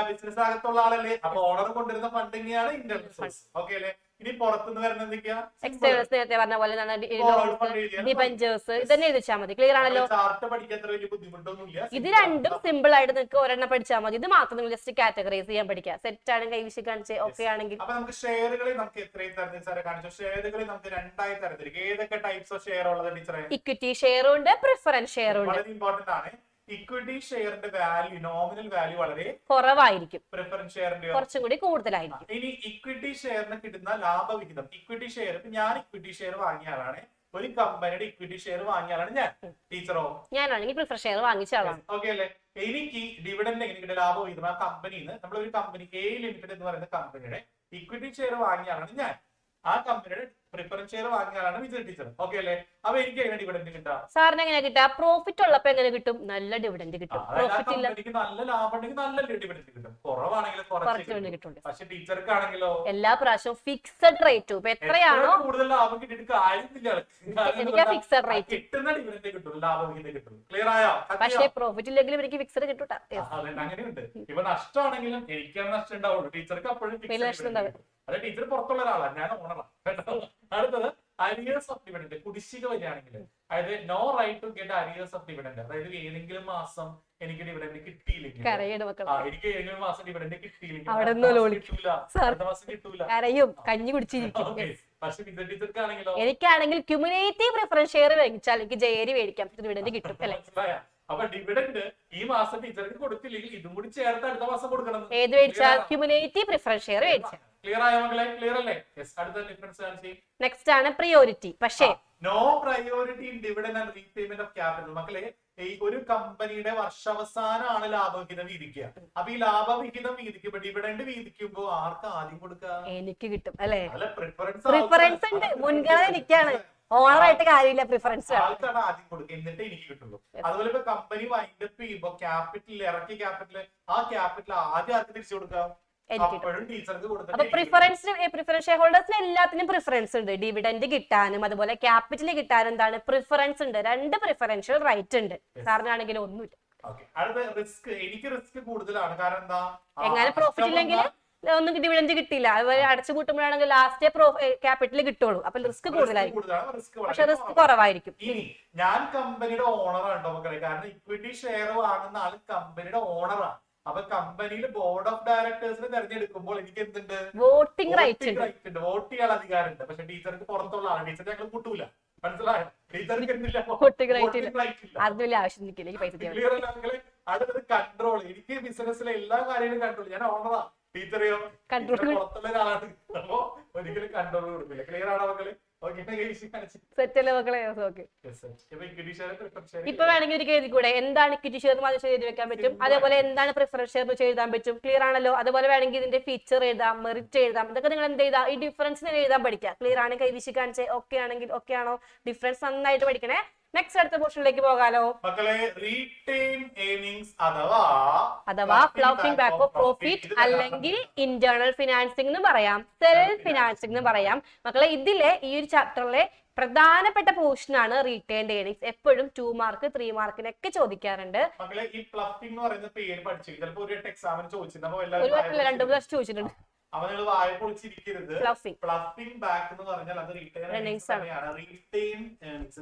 ബിസിനസ് അകത്തുള്ള ആളല്ലേ, അപ്പൊ ഓണർ കൊണ്ടുവരുന്ന ഫണ്ട് തന്നെയാണ് ഇന്റേണൽ സോഴ്സ്. ഓക്കെ അല്ലേ. ഇനി പുറത്തുനിന്ന് വരുന്ന എന്തൊക്കെയാ? എക്സ്റ്റേണൽസ്, നേരത്തെ പറഞ്ഞ പോലെ ഡിബഞ്ചേഴ്സ്, ഇതന്നെ എഴുതിച്ചാൽ മതി. ക്ലിയർ ആണല്ലോ. ഇത് രണ്ടും സിമ്പിൾ ആയിട്ട് നിങ്ങൾക്ക് ഒരെണ്ണം പഠിച്ചാൽ മതി. ഇത് മാത്രം നിങ്ങൾ ജസ്റ്റ് കാറ്റഗറൈസ് ചെയ്യാൻ പഠിക്കുക. സെറ്റ് ആണ്, കൈവിശി കാണിച്ച് ഓക്കെ ആണെങ്കിൽ. അപ്പൊ നമുക്ക് ഷെയറുകളെ നമുക്ക് എത്രയും തരത്തിൽ കാണിച്ചു. ഷെയറുകളെ നമുക്ക് 2 ആയി തരത്തിരിക്കും. ഏതൊക്കെ ടൈപ്സ് ഓഫ് ഷെയർ ഉള്ളത് ടീച്ചറെ? ഇക്വിറ്റി ഷെയറും ഉണ്ട്, പ്രിഫറൻസ് ഷെയറും ഉണ്ട്. വളരെ ഇമ്പോർട്ടന്റ് ആണ്. ഇക്വിറ്റി ഷെയറിന്റെ വാല്യൂ, നോമിനൽ വാല്യൂ വളരെ കുറവായിരിക്കും, പ്രിഫറൻസ് ഷെയറിന്റെ കുറച്ചും കൂടി കൂടുതലായിരിക്കും. ഇനി ഇക്വിറ്റി ഷെയറിന് കിട്ടുന്ന ലാഭവിഹിതം, ഇക്വിറ്റി ഷെയർ, ഇപ്പൊ ഞാൻ ഇക്വിറ്റി ഷെയർ വാങ്ങിയ ആളാണ്, ഒരു കമ്പനിയുടെ ഇക്വിറ്റി ഷെയർ വാങ്ങിയ ആളാണ് ഞാൻ. ടീച്ചറോ? ഞാനാണെങ്കിൽ പ്രിഫറൻസ് ഷെയർ വാങ്ങിച്ച ആളാണ്. ഓക്കെ അല്ലേ. എനിക്ക് ഡിവിഡൻഡ് എങ്ങനെ കിട്ടും? ലാഭവിഹിതം ആ കമ്പനിയിൽ നിന്ന്, നമ്മൾ ഒരു കമ്പനി A ലിമിറ്റഡ് എന്ന് പറയുന്ന കമ്പനിയുടെ ഇക്വിറ്റി ഷെയർ വാങ്ങിയ ആളാണ് ഞാൻ. ആ കമ്പനിയുടെ പ്രിഫറൻസ് ഷെയർ വാങ്ങിയ ആളാണ് വിജയ് ടീച്ചർ. ഓക്കെ അല്ലേ. അപ്പൊ എനിക്ക് എങ്ങനെ ഡിവിഡൻഡ് കിട്ടാം? സാറിന് എങ്ങനെ കിട്ടാ? പ്രോഫിറ്റ് ഉള്ളപ്പോ എങ്ങനെ കിട്ടും? നല്ല ഡിവിഡൻഡ് കിട്ടും. പ്രോഫിറ്റ് ഇല്ല, നല്ല ലാഭം ഉണ്ടെങ്കിൽ നല്ല ഡിവിഡൻഡ് കിട്ടും, കുറവാണെങ്കിൽ കുറച്ച് കിട്ടും. പക്ഷെ ടീച്ചർക്കാണെങ്കിലോ എല്ലാ പ്രാവശ്യവും ഫിക്സഡ് റേറ്റ്. ഇപ്പൊ എത്രയാണോ കൂടുതൽ ലാഭം കിട്ടിയിട്ട് കാര്യമില്ല, എനിക്ക് ഫിക്സഡ് റേറ്റ് കിട്ടുന്ന ഡിവിഡൻഡ് കിട്ടും, ലാഭവിഹിതം കിട്ടും. ക്ലിയർ ആയോ? പക്ഷേ പ്രോഫിറ്റ് ഇല്ലെങ്കിലും എനിക്ക് ഫിക്സഡ് കിട്ടൂട്ടാ. അങ്ങനെയുണ്ട്. ഇപ്പൊ നഷ്ടമാണെങ്കിലും എനിക്കാണ് നഷ്ടം ഉണ്ടാവുള്ളൂ, ടീച്ചർക്ക് അപ്പോഴും. അതെ, ടീച്ചർ പുറത്തുള്ള ഒരാളാണ്, ഞാൻ ഓണറാണ്. അടുത്തത് അരിയേഴ്സ് ഓഫ് ഡിവിഡൻഡ്. കുടിശ്ശിക വരികയാണെങ്കിൽ, അതായത് no right to get arrears of dividend. അതായത് ഏതെങ്കിലും മാസം എനിക്ക് ഡിവിഡൻഡ് കിട്ടിയില്ലെങ്കിൽ, എനിക്ക് ഏതെങ്കിലും മാസം ഡിവിഡൻഡ് കിട്ടിയില്ലെങ്കിൽ അടുത്ത മാസം കിട്ടൂല, കഞ്ഞി കുടിച്ചിരിക്കും. പക്ഷെ വിജയ് ടീച്ചർക്കാണെങ്കിലോ, എനിക്കാണെങ്കിൽ ക്യുമുലേറ്റീവ് പ്രിഫറൻസ് ഷെയർ മേടിച്ചാൽ എനിക്ക് ജയരി മേടിക്കാം, ഡിവിഡൻഡ് കിട്ടും അല്ലേ. അപ്പൊ ഡിവിഡൻഡ് ഈ മാസം ടീച്ചർക്ക് കൊടുത്തില്ലെങ്കിൽ ഇതും കൂടി ചേർത്ത് അടുത്ത മാസം കൊടുക്കണം. ഏത് മേടിച്ചാൽ? ക്യുമുലേറ്റീവ് പ്രിഫറൻസ് ഷെയർ മേടിച്ചാൽ. ക്ലിയർ ആയോ മക്കളെ? ക്ലിയർ അല്ലേ? അടുത്ത ഡിഫറൻസ് കാണിച്ച്. നെക്സ്റ്റ് ആണ് പ്രിയോറിറ്റി. പക്ഷേ no priority in dividend and repayment of capital. മക്കളെ, ഈ ഒരു കമ്പനിയുടെ വർഷാവസാനമാണ് ലാഭവിഹിതം വീതിക്കുക. അപ്പൊ ഈ ലാഭവിഹിതം വീതിക്കുമ്പോ ഡിവിഡൻഡ് വീതിക്കുമ്പോ ആർക്ക് ആദ്യം കൊടുക്കുക? എനിക്ക് കിട്ടും അല്ലെ. പ്രിഫറൻസ് ഉണ്ട്, മുൻഗണന എനിക്കാണ്. ഓണറായിട്ട് കാര്യമില്ല, പ്രിഫറൻസ് ആൾക്കാണ് ആദ്യം കൊടുക്കുക, എന്നിട്ട് എനിക്ക് കിട്ടുള്ളൂ. അതുപോലെ ഇപ്പൊ കമ്പനി വൈൻഡപ്പ് ചെയ്യുമ്പോ ക്യാപിറ്റൽ ഇറക്കിയ ക്യാപിറ്റൽ, ആ ക്യാപിറ്റൽ ആദ്യം ആർക്ക് തിരിച്ചു കൊടുക്കാം? പ്രിഫറൻസ് ഷെയർ ഹോൾഡേഴ്സിന് എല്ലാത്തിനും പ്രിഫറൻസ് ഉണ്ട്. ഡിവിഡൻഡ് കിട്ടാനും അതുപോലെ ക്യാപിറ്റൽ കിട്ടാനും എന്താണ് പ്രിഫറൻസ് ഉണ്ട്. 2 പ്രിഫറൻഷ്യൽ റൈറ്റ് ഉണ്ട്. സാറിനാണെങ്കിലും ഒന്നുമില്ല. റിസ്ക്, എനിക്ക് റിസ്ക് കൂടുതലാണ്. കാരണം എന്താ? എങ്ങനെ പ്രോഫിറ്റ് ഇല്ലെങ്കിൽ ഒന്നും ഡിവിഡൻഡ് കിട്ടിയില്ല. അതുപോലെ അടച്ചു പൂട്ടുമ്പോഴാണെങ്കിൽ ലാസ്റ്റ് ക്യാപിറ്റൽ കിട്ടുള്ളൂ. അപ്പൊ റിസ്ക് കൂടുതലായിരിക്കും, പക്ഷെ റിസ്ക് കുറവായിരിക്കും. ഇനി ഞാൻ കമ്പനിയുടെ ഓണറാണ് കേട്ടോ മക്കളെ. കാരണം ഇക്വിറ്റി ഷെയർ വാങ്ങുന്ന ആള് കമ്പനിയുടെ ഓണറാണ്. അപ്പൊ കമ്പനിയിൽ ബോർഡ് ഓഫ് ഡയറക്ടേഴ്സിനെ തെരഞ്ഞെടുക്കുമ്പോൾ എനിക്ക് എന്തുണ്ട്? വോട്ടിംഗ് റൈറ്റ് ഉണ്ട്, വോട്ട് ചെയ്യാൻ അധികാരമുണ്ട്. പക്ഷെ ടീച്ചർക്ക് പുറത്തുള്ള ആളാണ്. ടീച്ചർ ഞങ്ങൾ കൂട്ടൂല, മനസ്സിലായോ? ടീച്ചർക്ക് എന്തില്ല? വോട്ടിംഗ് റൈറ്റ് ഇല്ല. അതിന് വലിയ ആവശ്യം നിൽക്കില്ല. പൈസ ക്ലിയർ അല്ല മക്കളെ? അടുത്തത് കൺട്രോൾ. എനിക്ക് ബിസിനസ്സിലെ എല്ലാ കാര്യങ്ങളും കൺട്രോൾ. ഞാൻ ഓണറാ, ടീച്ചറെയോ പുറത്തുള്ള ഒരാളാണ്. അപ്പൊ ഒരിക്കലും കൺട്രോൾ കൊടുക്കില്ല. ക്ലിയർ ആണോ മക്കളെ? സെറ്റല്ലേ മക്കളെ? ഓക്കെ. ഇപ്പൊ വേണമെങ്കിൽ ഒരു എഴുതി കൂടെ എന്താണ് ഇക്വിറ്റി ഷെയർ മാത്രം എഴുതി വെക്കാൻ പറ്റും. അതേപോലെ എന്താണ് പ്രിഫറൻസ് ഷെയർ എന്ന് എഴുതാൻ പറ്റും. ക്ലിയർ ആണല്ലോ? അതുപോലെ വേണമെങ്കിൽ ഇതിന്റെ ഫീച്ചർ എഴുതാം, മെറിറ്റ് എഴുതാം. ഇതൊക്കെ നിങ്ങൾ എന്ത് ചെയ്താ ഈ ഡിഫറൻസ് എഴുതാൻ പഠിക്കുക. ക്ലിയർ ആണ്? കൈവീശി കാണിച്ച് ഓക്കെ ആണെങ്കിൽ ഓക്കെ ആണോ? ഡിഫറൻസ് നന്നായിട്ട് പഠിക്കണേ. നെക്സ്റ്റ് അടുത്ത പോർഷനിലേക്ക് പോകാലോ മക്കളെ. റീറ്റെയിൻ ഏർണിംഗ്സ് അഥവാ ഫ്ലോട്ടിംഗ് ബാക്ക് ഓഫ് പ്രോഫിറ്റ് അല്ലെങ്കിൽ ഇന്റേണൽ ഫിനാൻസിംഗ് എന്ന് പറയാം, സെൽഫ് ഫിനാൻസിംഗ് എന്ന് പറയാം. മക്കളെ ഇതിലെ ഈ ഒരു ചാപ്റ്ററിലെ പ്രധാനപ്പെട്ട പോർഷൻ ആണ് റീറ്റെയിൻഡ് ഏർണിംഗ്സ്. എപ്പോഴും 2 മാർക്ക് 3 മാർക്കിനൊക്കെ ചോദിക്കാറുണ്ട്. മക്കളെ ഈ പ്ലഫിംഗ് എന്ന് പറയുന്ന പേര് പഠിച്ചു ചിലപ്പോൾ ഒരു എക്സാമിന് ചോദിച്ചിട്ടുണ്ട്. ഒരു വട്ടം 2 പ്രാവശ്യം ചോദിച്ചിട്ടുണ്ട്. അവ നിങ്ങൾ വായ പൊളിച്ചിരിക്കരുത്. ഫ്ലഫിംഗ് ബാക്ക് എന്ന് പറഞ്ഞാൽ അത് റീറ്റെയിൻ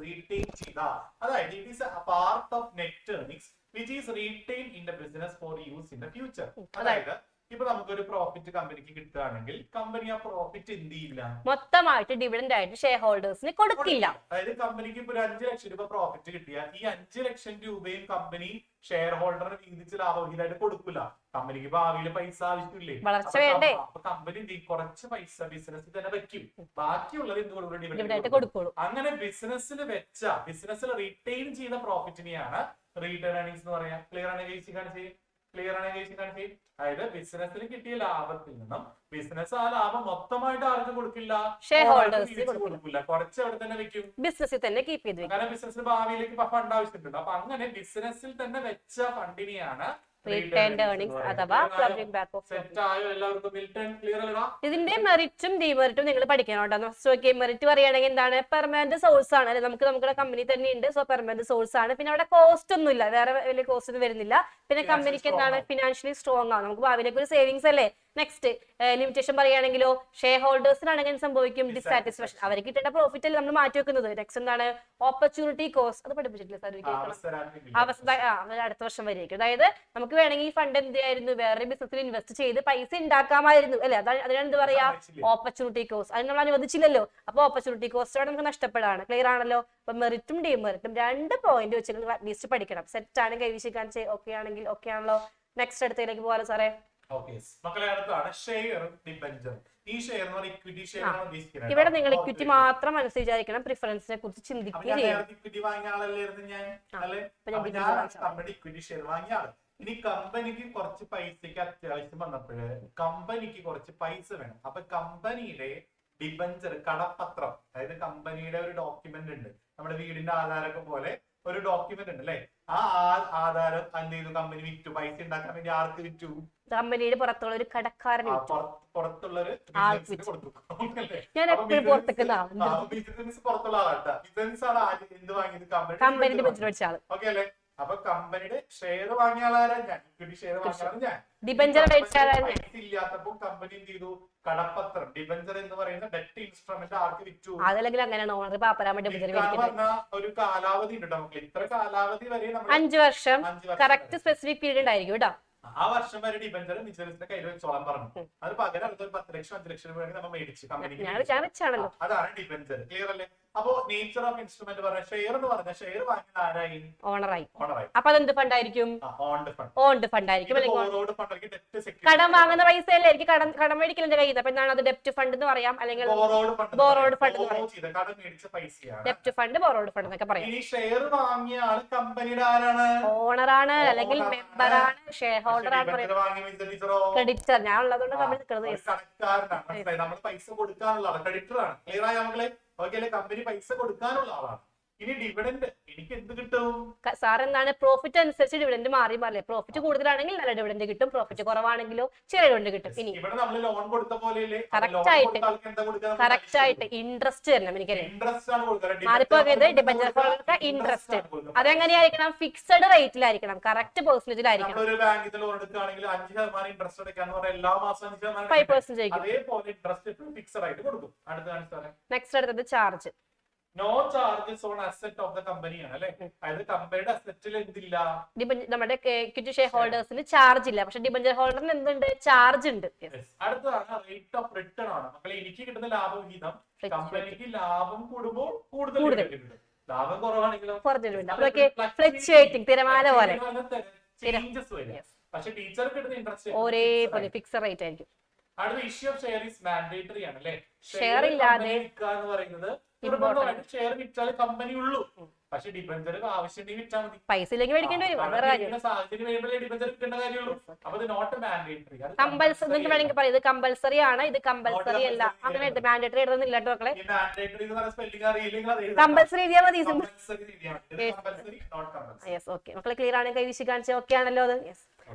ചെയ്ത, അതായത് it is A part of net earnings which is retain in the business for use in the future. അതായത് ഇപ്പൊ നമുക്കൊരു പ്രോഫിറ്റ് കമ്പനിക്ക് കിട്ടുകയാണെങ്കിൽ കമ്പനി ആ പ്രോഫിറ്റ് എന്ത് ചെയ്യില്ല, മൊത്തമായിട്ട് ഡിവിഡൻഡ് ആയിട്ട് ഷെയർ ഹോൾഡേഴ്സിന് കൊടുക്കില്ല. അതായത് കമ്പനിക്ക് ഇപ്പൊ ഒരു 5 ലക്ഷം രൂപ പ്രോഫിറ്റ് കിട്ടിയാൽ ഈ 5 ലക്ഷം രൂപയും കമ്പനി ഷെയർ ഹോൾഡറിന് വീതിച്ച് ലാഭവിഹിതമായിട്ട് കൊടുക്കില്ല. കമ്പനിക്ക് ഭാവിയിൽ പൈസ ആവശ്യമില്ലേ? വളർച്ച വേണ്ടേ? അപ്പൊ കമ്പനി കുറച്ച് പൈസ ബിസിനസ്സിൽ തന്നെ വെക്കും, ബാക്കിയുള്ളത് എന്തുകൊണ്ടും ഡിവിഡൻഡ് കൊടുക്കുള്ളൂ. അങ്ങനെ ബിസിനസ്സിൽ വെച്ച ബിസിനസ്സിൽ റീറ്റെയിൻ ചെയ്ത പ്രോഫിറ്റിനെയാണ് റീറ്റെയിൻ ഏർണിംഗ്സ് എന്ന് പറയാം. ക്ലിയർ ആണ് കേസ് കാണിച്ച്? ക്ലിയർ ആണ് കേസ് കാണിച്ച്? അതായത് ബിസിനസ്സിൽ കിട്ടിയ ലാഭത്തിൽ നിന്നും ബിസിനസ് ആ ലാഭം മൊത്തമായിട്ട് ആർക്കും കൊടുക്കില്ല, ഷെയർ ഹോൾഡേഴ്സിന് കൊടുക്കില്ല, കുറച്ച് അവിടെ തന്നെ വെക്കും, ബിസിനസ്സിൽ തന്നെ കീപ്പ് ചെയ്ത് വെക്കും. അങ്ങനെ ബിസിനസിന് ഭാവിയിലേക്ക് ഫണ്ട് ആവശ്യമുണ്ട്. അപ്പൊ അങ്ങനെ ബിസിനസ്സിൽ തന്നെ വെച്ച ഫണ്ടിനെയാണ് റീറ്റെയിൻഡ് ഏർണിംഗ്സ് അഥവാ ഫ്ലോട്ടിംഗ് ബാക്ക് ഓഫ് പ്രോഫിറ്റ്. ഇതിന്റെ മെറിറ്റും ഡിമെറിറ്റും നിങ്ങൾ പഠിക്കണം കേട്ടോ. മെറിറ്റ് പറയുകയാണെങ്കിൽ എന്താണ്? പെർമനന്റ് സോഴ്സ് ആണ് അല്ലെ, നമ്മുടെ കമ്പനി തന്നെ ഉണ്ട്, സോ പെർമനന്റ് സോഴ്സ് ആണ്. പിന്നെ അവിടെ കോസ്റ്റ് ഒന്നും ഇല്ല, വേറെ വലിയ കോസ്റ്റ് ഒന്നും വരുന്നില്ല. പിന്നെ കമ്പനിക്ക് എന്താണ്? ഫിനാൻഷ്യലി സ്ട്രോങ് ആണ്, നമുക്ക് ഭാവിയിലേക്ക് ഒരു സേവിങ്സ് അല്ലേ. നെക്സ്റ്റ് ലിമിറ്റേഷൻ പറയുകയാണെങ്കിലോ ഷെയർ ഹോൾഡേഴ്സിനാണെങ്കിൽ സംഭവിക്കും ഡിസാറ്റിസ്ഫാക്ഷൻ. അവർക്ക് കിട്ടേണ്ട പ്രോഫിറ്റ് അല്ലേ നമ്മൾ മാറ്റി വെക്കുന്നത്. നെക്സ്റ്റ് എന്താണ്? Opportunity cost. അത് പഠിപ്പിച്ചിട്ടില്ല സാർ? അവസ്ഥ അടുത്ത വർഷം വരെയായിരിക്കും. അതായത് നമുക്ക് വേണമെങ്കിൽ ഈ ഫണ്ട് എന്ത് ചെയ്യായിരുന്നു? വേറെ ബിസിനസ്സിൽ ഇൻവെസ്റ്റ് ചെയ്ത് പൈസ ഉണ്ടാക്കാമായിരുന്നു അല്ലെ. അതിനാണ് എന്ത് പറയാ? Opportunity cost. അത് നമ്മൾ അനുവദിച്ചില്ലല്ലോ. അപ്പൊ ഓപ്പർച്യൂണിറ്റി കോസ്റ്റ് നമുക്ക് നഷ്ടപ്പെടാണ്. ക്ലിയർ ആണല്ലോ? അപ്പൊ മെറിറ്റും ഡിമെറിറ്റും 2 പോയിന്റ് വെച്ച് നിങ്ങൾ അറ്റ്ലീസ്റ്റ് പഠിക്കണം. സെറ്റ് ആണ് കൈവീശിക്കാൻ ഓക്കെ ആണെങ്കിൽ ഓക്കെ ആണല്ലോ? നെക്സ്റ്റ് അടുത്തേക്ക് പോകാലോ സാറേ? മക്കളെ അടുത്താണ് ഷെയർ ഡിബെഞ്ചർ. ഈ ഷെയർ എന്ന് പറഞ്ഞാൽ ഇക്വിറ്റി ഷെയർ ആണ് ഉദ്ദേശിക്കുന്നത്. ഇവിടെ നിങ്ങൾ ഇക്വിറ്റി മാത്രം മനസ്സിൽ വിചാരിക്കണം, പ്രിഫറൻസിനെ കുറിച്ച് ചിന്തിക്കുകയും ചെയ്യണം. ഇക്വിറ്റി വാങ്ങിയ ആളല്ലായിരുന്നു ഞാൻ അല്ലെ? കമ്പനി ഇക്വിറ്റി ഷെയർ വാങ്ങിയ ആള്. ഇനി കമ്പനിക്ക് കുറച്ച് പൈസക്ക് അത്യാവശ്യം വന്നപ്പോഴ് കമ്പനിക്ക് കുറച്ച് പൈസ വേണം. അപ്പൊ കമ്പനിയുടെ ഡിബെഞ്ചർ, കടപ്പത്രം, അതായത് കമ്പനിയുടെ ഒരു ഡോക്യുമെന്റ് ഉണ്ട്, നമ്മുടെ വീടിന്റെ ആധാരമൊക്കെ പോലെ ഒരു ഡോക്യുമെന്റ് ഉണ്ട് അല്ലെ. ആ ആധാരം എന്ത് ചെയ്തു? കമ്പനി വിറ്റു. പൈസ ഉണ്ടാക്കാൻ വേണ്ടി ആർക്ക് വിറ്റു? കമ്പനിയുടെ പുറത്തുള്ള ഒരു കടക്കാരന് പുറത്തുള്ളൊരു കൊടുത്തു. ഞാൻ എപ്പോഴും പുറത്തുള്ള ആളാട്ടാ. ബിസിനസ് ആണ് ആദ്യം എന്ത് വാങ്ങിയത്? കമ്പനിയുടെ ബിസിനസ് ആള്. ഓക്കെ അല്ലെ? അപ്പൊ കമ്പനിയുടെ ഷെയർ വാങ്ങിയ ആളാരാ? ഞാൻ. ഇക്വിറ്റി ഷെയർ വാങ്ങിയ ആളാണ് ഞാൻ. ഡിബെഞ്ചർ ഇല്ലാത്തപ്പോ കമ്പനി എന്ത് ചെയ്തു? കടപ്പത്രം, ഡിബെഞ്ചർ എന്ന് പറയുന്ന ഡെറ്റ് ഇൻസ്ട്രുമെന്റ് ആർക്ക് വിറ്റു? അതല്ലെങ്കിൽ അങ്ങനെയാണ് ഓണർ പാപ്പരാമ ഒരു കാലാവധി ഉണ്ട് നമുക്ക്. ഇത്ര കാലാവധി വരെ 5 വർഷം കറക്റ്റ് സ്പെസിഫിക് പീരീഡ് ഉണ്ടായിരിക്കും കേട്ടോ. ആ വർഷം വരെ ഡിബെഞ്ചർ ബിസിനസിന്റെ കയ്യിൽ വെച്ചോളാൻ പറഞ്ഞു. അത് പകരം അടുത്തൊരു 10 ലക്ഷം 5 ലക്ഷം രൂപ നമ്മൾ മേടിച്ചു കമ്പനിക്ക്. അതാണ് ഡിബെഞ്ചർ. ക്ലിയർ അല്ലേ? അപ്പോ നേച്ചർ ഓഫ് ഇൻസ്ട്രുമെന്റ് പറഞ്ഞ ഷെയർ എന്ന് പറഞ്ഞ ഷെയർ വാങ്ങിയത് ആരായി? ഓണറായി. അപ്പൊ അതെന്ത് ഫണ്ടായിരിക്കും? ഓൺഡ് ഫണ്ടായിരിക്കും. കടം വാങ്ങുന്ന പൈസ അല്ലേ, എനിക്ക് കടം മേടിക്കൽ എന്റെ കയ്യിൽ. അപ്പൊ എന്താണ് അത്? ഡെപ്റ്റ് ഫണ്ട് എന്ന് പറയാം, അല്ലെങ്കിൽ ബോറോഡ് ഫണ്ട് എന്ന് പറയാം. ഡെപ്റ്റ് ഫണ്ട്, ബോറോഡ് ഫണ്ട് എന്നൊക്കെ പറയാം. ഷെയർ വാങ്ങിയ ആള് കമ്പനിയുടെ ആരാണ്? ഓണറാണ്, അല്ലെങ്കിൽ മെമ്പർ ആണ്, ഷെയർ ഹോൾഡർ ആണ്, ക്രെഡിറ്റർ. ഞാൻ ഉള്ളതുകൊണ്ട് നമ്മൾ നമ്മൾ പൈസ കൊടുക്കാനുള്ള ക്രെഡിറ്റർ ആണ്. ക്ലിയർ ആയ മക്കളെ? ഓക്കെ അല്ലെ? കമ്പനി പൈസ കൊടുക്കാനുള്ള ആളാണ്. ഇനി ഡിവിഡന്റ് എനിക്ക് എന്ത് കിട്ടും? സാർ എന്താണ് പ്രോഫിറ്റ് അനുസരിച്ച് ഡിവിഡന്റ് മാറി മാറില്ലേ? പ്രോഫിറ്റ് കൂടുതലാണെങ്കിൽ നല്ല ഡിവിഡന്റ് കിട്ടും, പ്രോഫിറ്റ് കുറവാണെങ്കിലോ ചെറിയ ഡിവിഡന്റ് കിട്ടും. ഇനി ഇവിടെ നമ്മൾ ലോൺ കൊടുത്ത പോലെയല്ലേ? കറക്റ്റ് ആയിട്ട് ഇൻട്രസ്റ്റ് തരണം. എനിക്കറിയാം മാറിപ്പോയത് ഡിബഞ്ചർ ഹോൾഡർക്ക് ഇൻട്രസ്റ്റ്. അതെങ്ങനെയായിരിക്കണം? ഫിക്സഡ് റേറ്റിലായിരിക്കണം, കറക്റ്റ് പെർസെന്റേജിലായിരിക്കണം. ഒരു ബാങ്കിൽ ലോൺ എടുക്കുകയാണെങ്കിൽ 5% ഇൻട്രസ്റ്റ് അടയ്ക്കാന്ന് പറഞ്ഞാൽ എല്ലാ മാസവും 5% അതേപോലെ ഇൻട്രസ്റ്റ് ഫിക്സഡ് ആയിട്ട് കൊടുക്കും. നെക്സ്റ്റ് അടുത്തത് charge. No charges on asset of the കമ്പനിയാണ് അല്ലെ? അതായത് കമ്പനിയുടെ അസറ്റിൽ എന്തില്ല? നമ്മുടെ ഇക്വിറ്റി ഷെയർ ഹോൾഡേഴ്സിന് ചാർജ് ഇല്ല, പക്ഷെ ഡിബഞ്ചർ ഹോൾഡറിന് എന്തുണ്ട്? ചാർജ് ഉണ്ട്. അടുത്തതാണ് റേറ്റ് ഓഫ് റിട്ടേൺ ആണ് മക്കളെ. എനിക്ക് കിട്ടുന്ന ലാഭവിഹിതം കമ്പനിക്ക് ലാഭം കൂടുമ്പോൾ കൂടുതൽ ലാഭം കുറവാണെങ്കിലോ തിരമാല പോലെ ചേഞ്ചസ് വരും. പക്ഷെ ടീച്ചർക്ക് കിട്ടുന്ന ഇൻട്രസ്റ്റ് ഒരേപോലെ ഫിക്സഡ് റേറ്റ് ആയിരിക്കും. അടുത്ത issue of share is mandatory ആണ് അല്ലെ? ഷെയർ ഇല്ലാതെ എന്ന് പറയുന്നത് ഷെയർ വിറ്റാൽ കമ്പനി ഉള്ളൂ. പക്ഷെ ഡിബഞ്ചർ ആവശ്യമുണ്ടെങ്കിൽ വിറ്റാൽ മതി. പൈസ ഇല്ലെങ്കിൽ മേടിക്കേണ്ടി വരും. സാഹചര്യം വരുമ്പോഴേ ഡിബഞ്ചർ കിട്ടേണ്ട കാര്യമുള്ളൂ. അപ്പൊ ഇത് നോട്ട് മാൻഡേറ്ററി. കമ്പൽസറി നിങ്ങൾക്ക് വേണമെങ്കിൽ പറയാം ഇത് കമ്പൽസറി ആണ്, ഇത് കമ്പൽസറി അല്ല. അങ്ങനെ മാൻഡേറ്ററി എഴുതുന്നില്ല കേട്ടോ മക്കളെ. കമ്പൽസറി എഴുതിയാൽ മതി. മക്കളെ ക്ലിയർ ആണ്? കൈവശി കാണിച്ച ഓക്കെ ആണല്ലോ അത്?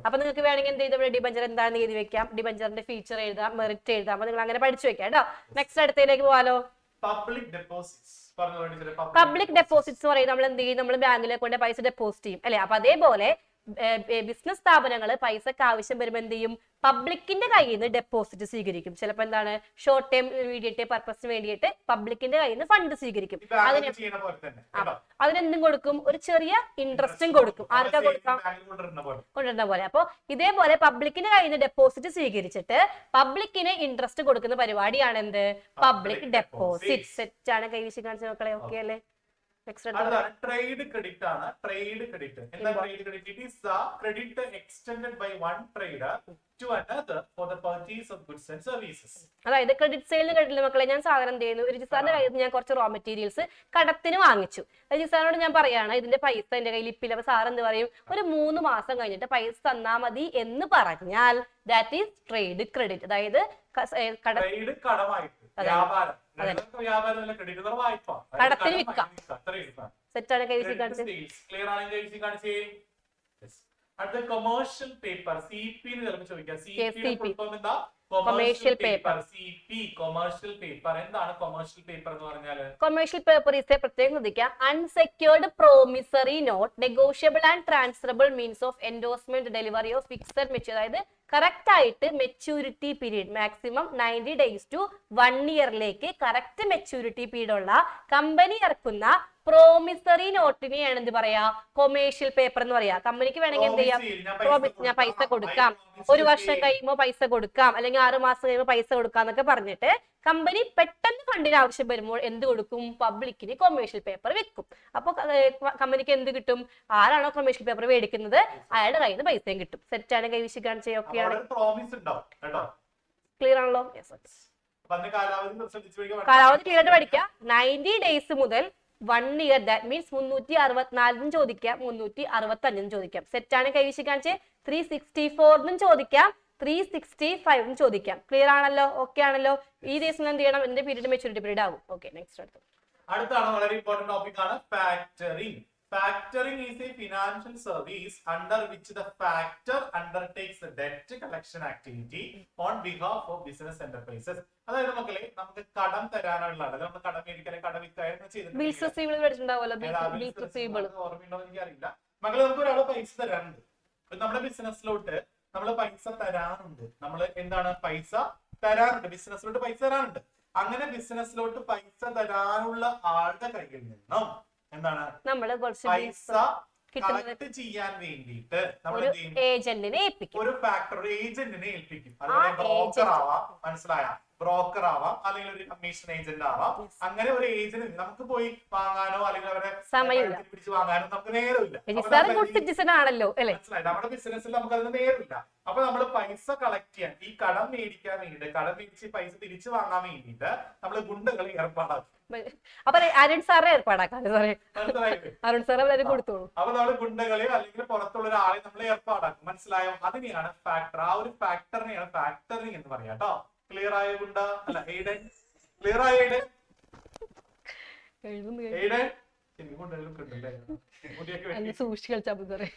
അപ്പൊ നിങ്ങൾക്ക് വേണമെങ്കിൽ എന്ത് ചെയ്ത് ഡിബഞ്ചർ എന്താണെന്ന് എഴുതി വെക്കാം, ഡിബഞ്ചറിന്റെ ഫീച്ചർ എഴുതാം, മെറിറ്റ് എഴുതാം. അപ്പൊ നിങ്ങൾ അങ്ങനെ പഠിച്ചു വെക്കാം കേട്ടോ. നെക്സ്റ്റ് അടുത്തതിലേക്ക് പോവാലോ. പബ്ലിക് ഡെപ്പോസിറ്റ്സ് എന്ന് പറയുന്നത് നമ്മൾ എന്ത് ചെയ്യും? നമ്മൾ ബാങ്കിലെ കൊണ്ട് പൈസ ഡെപ്പോസിറ്റ് ചെയ്യും അല്ലെ? അപ്പൊ അതേപോലെ ബിസിനസ് സ്ഥാപനങ്ങൾ പൈസക്ക് ആവശ്യം വരുമ്പോൾ എന്ത് ചെയ്യും? പബ്ലിക്കിന്റെ കയ്യിൽ നിന്ന് ഡെപ്പോസിറ്റ് സ്വീകരിക്കും. ചിലപ്പോൾ എന്താണ് ഷോർട്ട് ടൈം ഇമ്മീഡിയറ്റ് പർപ്പസിന് വേണ്ടിയിട്ട് പബ്ലിക്കിന്റെ കയ്യിൽ നിന്ന് ഫണ്ട് സ്വീകരിക്കും. അതിനെന്തും കൊടുക്കും? ഒരു ചെറിയ ഇൻട്രസ്റ്റും കൊടുക്കും. ആർക്കാ കൊടുക്കാം? കൊണ്ടുവരുന്ന പോലെ. അപ്പൊ ഇതേപോലെ പബ്ലിക്കിന്റെ കയ്യിൽ നിന്ന് ഡെപ്പോസിറ്റ് സ്വീകരിച്ചിട്ട് പബ്ലിക്കിന് ഇൻട്രസ്റ്റ് കൊടുക്കുന്ന പരിപാടിയാണ് എന്ത്? Public deposit. സെറ്റ് ആണ്? കൈവശി കാണിച്ച മക്കളെ ഓക്കെ അല്ലേ? ട്രേഡ് ക്രെഡിറ്റ് ആണ്. ട്രേഡ് ക്രെഡിറ്റ് എന്താ? Trade credit it is the credit extended by one trader to another for the purchase of goods and services. അതായത് ക്രെഡിറ്റ് സെയിലിന് കേട്ടില്ല മക്കളെ? ഞാൻ സാധനം എന്ത് ചെയ്യുന്നു? രജിസാറിന്റെ കയ്യിൽ നിന്ന് ഞാൻ കുറച്ച് റോ മെറ്റീരിയൽസ് കടത്തിന് വാങ്ങിച്ചു. രജിസാറിനോട് ഞാൻ പറയാണ് ഇതിന്റെ പൈസ എന്റെ കയ്യിൽ ഇപ്പില്ല. അപ്പൊ സാർ എന്ത് പറയും? ഒരു 3 മാസം കഴിഞ്ഞിട്ട് പൈസ തന്നാ മതി എന്ന് പറഞ്ഞാൽ ദാറ്റ് ഈസ് ട്രേഡ് ക്രെഡിറ്റ്. അതായത് കടത്തിന് വിൽക്കാം. സെറ്റാണ്? കൈവശി കാണിച്ചേ. അടുത്ത കൊമേഴ്ഷ്യൽ പേപ്പർ CP എന്ന് ചിലപ്പോൾ ചോദിക്കാം. Commercial paper. കൊമേഴ്ഷ്യൽ പേപ്പർ എന്താണ്? കൊമേഴ്ഷ്യൽ പേപ്പർ എന്ന് പറഞ്ഞാൽ കൊമേഴ്ഷ്യൽ പേപ്പർ ഈസ് പ്രത്യേകം ശ്രദ്ധിക്കുക. Unsecured promissory note negotiable and transferable means of endorsement delivery of fixed mature. അതായത് കറക്റ്റ് ആയിട്ട് maturity period maximum 90 days to 1 yearലേക്ക് കറക്റ്റ് മെച്യൂരിറ്റി പീരീഡ് ഉള്ള കമ്പനി ഇറക്കുന്ന പ്രോമിസറി നോട്ടിനെയാണ് എന്ത് പറയാ? കൊമേഴ്ഷ്യൽ പേപ്പർ എന്ന് പറയാ. കമ്പനിക്ക് വേണമെങ്കിൽ എന്ത് ചെയ്യാം? ഞാൻ പൈസ കൊടുക്കാം, 1 വർഷം കഴിയുമ്പോൾ പൈസ കൊടുക്കാം, അല്ലെങ്കിൽ 6 മാസം കഴിയുമ്പോൾ പൈസ കൊടുക്കാം എന്നൊക്കെ പറഞ്ഞിട്ട് കമ്പനി പെട്ടെന്ന് ഫണ്ടിന് ആവശ്യം വരുമ്പോൾ എന്ത് കൊടുക്കും? പബ്ലിക്കിന് കൊമേഴ്ഷ്യൽ പേപ്പർ വെക്കും. അപ്പൊ കമ്പനിക്ക് എന്ത് കിട്ടും? ആരാണോ കൊമേഴ്ഷ്യൽ പേപ്പർ മേടിക്കുന്നത് അയാളുടെ കയ്യിൽ നിന്ന് പൈസയും കിട്ടും. സെറ്റാണ്? കൈവശി കാണിച്ചേ ഓക്കെ ആണ്? ക്ലിയർ ആണല്ലോ? കാലാവധി ക്ലിയർ ആയിട്ട് പഠിക്കാം. 90 days മുതൽ 1 year, ദാറ്റ് മീൻസ് 364 ചോദിക്കാം, 365 ചോദിക്കാം. സെറ്റാണ്? കൈവശി കാണിച്ചേ. 364 ചോദിക്കാം, 365 ചോദിക്കാം. ക്ലിയർ ആണല്ലോ? ഓക്കെ ആണല്ലോ? ഈ ദിവസം എന്ത് ചെയ്യണം? എന്റെ പീരീഡ് മെച്യൂരിറ്റി പീരീഡ് ആകും. ഓക്കെ നെക്സ്റ്റ് അടുത്താണ് വളരെ ഇമ്പോർട്ടന്റ് ടോപ്പിക് ആണ് factoring. Factoring is a financial service under which the factor undertakes the debt collection activity on behalf of business enterprises. അതായത് മക്കളെ നമുക്ക് കടം തരാനുള്ളതാണ്. നമ്മൾ കടം മേടിക്കാൻ കടം വിൽക്കാനൊക്കെ ചെയ്തിട്ടുണ്ടാവുമല്ലോ. ഓർമ്മയുണ്ടോ എനിക്കറിയില്ല. മക്കളെ നമുക്ക് ഒരാൾ പൈസ തരാനുണ്ട്. നമ്മുടെ ബിസിനസ്സിലോട്ട് നമ്മൾ പൈസ തരാനുണ്ട്. നമ്മൾ എന്താണ്? പൈസ തരാനുണ്ട്. ബിസിനസ്സിലോട്ട് പൈസ തരാനുണ്ട്. അങ്ങനെ ബിസിനസ്സിലോട്ട് പൈസ തരാനുള്ള ആളുടെ കയ്യിൽ നിന്നും എന്താണ്? നമ്മള് പൈസ കളക്ട് ചെയ്യാൻ വേണ്ടിയിട്ട് നമ്മൾ ഏജന്റിനെ ഏൽപ്പിക്കും. ഒരു ഫാക്ടർ ഏജന്റിനെ ഏൽപ്പിക്കും. അതുപോലെ ബ്രോക്കർ ആവാം, മനസ്സിലായ? ബ്രോക്കർ ആവാം, അല്ലെങ്കിൽ ഒരു കമ്മീഷൻ ഏജന്റ് ആവാം. അങ്ങനെ ഒരു ഏജന്റ് നമുക്ക് പോയി വാങ്ങാനോ അല്ലെങ്കിൽ അവരെ പിടിച്ച് വാങ്ങാനോ നമുക്ക് നേരമില്ല. മനസ്സിലായി? നമ്മുടെ ബിസിനസ്സിൽ നമുക്ക് അതിന് നേരമില്ല. അപ്പൊ നമ്മൾ പൈസ കളക്ട് ചെയ്യാൻ, ഈ കടം മേടിക്കാൻ വേണ്ടിട്ട്, കടം മേടിച്ച് പൈസ തിരിച്ചു വാങ്ങാൻ വേണ്ടിയിട്ട് നമ്മൾ ഗുണ്ടകളെ ഏർപ്പാടാക്കും. അപ്പൊ അരുൺ സാറെ ഏർപ്പാടാക്കാം. അരുൺ സാറെ കൊടുത്തോളൂ. അപ്പൊ നമ്മൾ ഗുണ്ടകളെ അല്ലെങ്കിൽ പുറത്തുള്ള ഒരാളെ നമ്മൾ ഏർപ്പാടാക്കും. മനസ്സിലായോ? അതിനെയാണ് ഫാക്ടർ. ആ ഒരു ഫാക്ടറിനെയാണ് ഫാക്ടറിങ് എന്ന് പറയാം കേട്ടോ. ക്ലിയർ ആയ ഗുണ്ട? അല്ല എയ്ഡൻ? ക്ലിയർ ആയ എയ്ഡൻ? ശരിക്കും കൊണ്ടുവരലൊക്കെ ഉണ്ടല്ലേ? മുടിയൊക്കെ വെട്ടി. സൂക്ഷിച്ച് കളിച്ചാൽ മതി.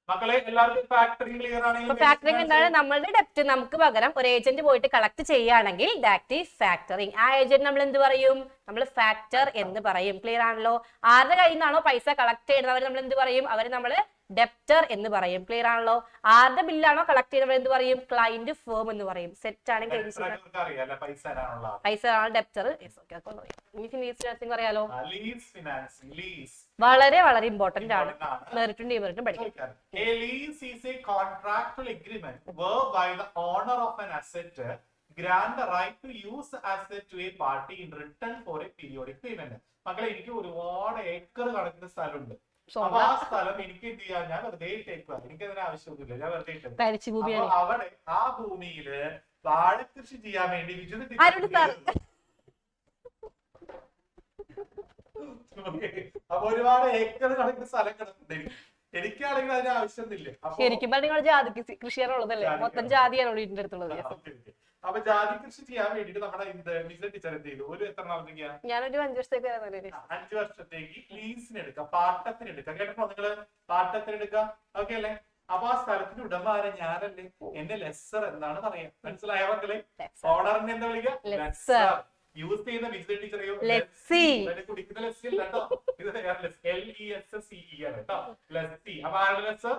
മക്കളെ എല്ലാവർക്കും ഫാക്ടറിംഗ് ക്ലിയർ ആണെങ്കിൽ ഫാക്ടറിംഗ് എന്താണ്? നമ്മളുടെ ഡെപ്റ്റ് നമുക്ക് പകരം ഒരു ഏജന്റ് പോയിട്ട് കളക്ട് ചെയ്യുകയാണെങ്കിൽ ദാറ്റ് ഈസ് ഫാക്ടറിംഗ്. ആ ഏജന്റ് നമ്മൾ എന്ത് പറയും? നമ്മൾ ഫാക്ടർ എന്ന് പറയും. ക്ലിയർ ആണല്ലോ? ആരുടെ കയ്യിൽ നിന്നാണോ പൈസ കളക്ട് ചെയ്യുന്നവർ നമ്മൾ എന്ത് പറയും? അവര് നമ്മള് ഡെപ്റ്റർ എന്ന് പറയും. ക്ലിയർ ആണല്ലോ? ആരുടെ ബില്ലാണോ കളക്ട് ചെയ്യുന്നവർ എന്ത് പറയും? ക്ലയന്റ് ഫേം എന്ന് പറയും. സെറ്റ് ആണെങ്കിൽ പൈസ ഡെപ്റ്റർ. അറിയാലോ? വളരെ വളരെ ഇമ്പോർട്ടന്റ് ആണ്. മെറിറ്റും ഡിമെറിറ്റും പഠിക്കാം. A lease is a contractual agreement whereby the owner of an asset grant the right to use the asset to a party in return for a periodic payment. മക്കളെ എനിക്ക് ഒരുപാട് ഏക്കർ കണക്കിന് സ്ഥലമുണ്ട്. അപ്പൊ ആ സ്ഥലം എനിക്ക് എന്ത് ചെയ്യാം? ഞാൻ വെറുതെ ഇട്ടേക്കുക. എനിക്ക് അതിന് ആവശ്യമൊന്നുമില്ല. ഞാൻ വെറുതെ ഇട്ടു. അപ്പൊ അവിടെ ആ ഭൂമിയില് വാഴ കൃഷി ചെയ്യാൻ വേണ്ടി അപ്പൊ ഒരുപാട് ഏക്കർ കണക്കിന് സ്ഥലം കിടക്കുന്നുണ്ട്. എനിക്കാണെങ്കിൽ അതിന് ആവശ്യമൊന്നുമില്ല. ശരിക്കും നിങ്ങൾ ജാതി കൃഷിയാണുള്ളതല്ലേ? മൊത്തം ജാതിയാണ് വീടിന്റെ അടുത്തുള്ളത്. അപ്പൊ ജാതി കൃഷി ചെയ്യാൻ വേണ്ടിട്ട് നമ്മുടെ ടീച്ചർ എന്ത് ചെയ്തു? ഒരു എത്ര നാളത്തേക്കാ? ഞാനൊരു 5 വർഷത്തേക്ക് 5 വർഷത്തേക്ക് ലീസിന് എടുക്കാം, പാട്ടത്തിന് എടുക്കാം. കേട്ടോ നിങ്ങള്? പാട്ടത്തിന് എടുക്കാം. ഓക്കെ അല്ലേ? അപ്പൊ ആ സ്ഥലത്തിന്റെ ഉടമ ആരാ? ഞാനല്ലേ. എന്റെ ലെസ്സർ എന്നാണ് പറയാ. മനസ്സിലായ മക്കളെ? ഓണറിനെ എന്താ വിളിക്കുക? ലെസ്സർ. യൂസ് ചെയ്യുന്ന വിജിലൻ ടീച്ചറെയോ? കുടിക്കുന്ന ലെസ്സി അല്ല കേട്ടോ. ഇത് LESSE ആണ് കേട്ടോ. ലെസ്സി. അപ്പൊ ആരുടെ ലെസ്സർ?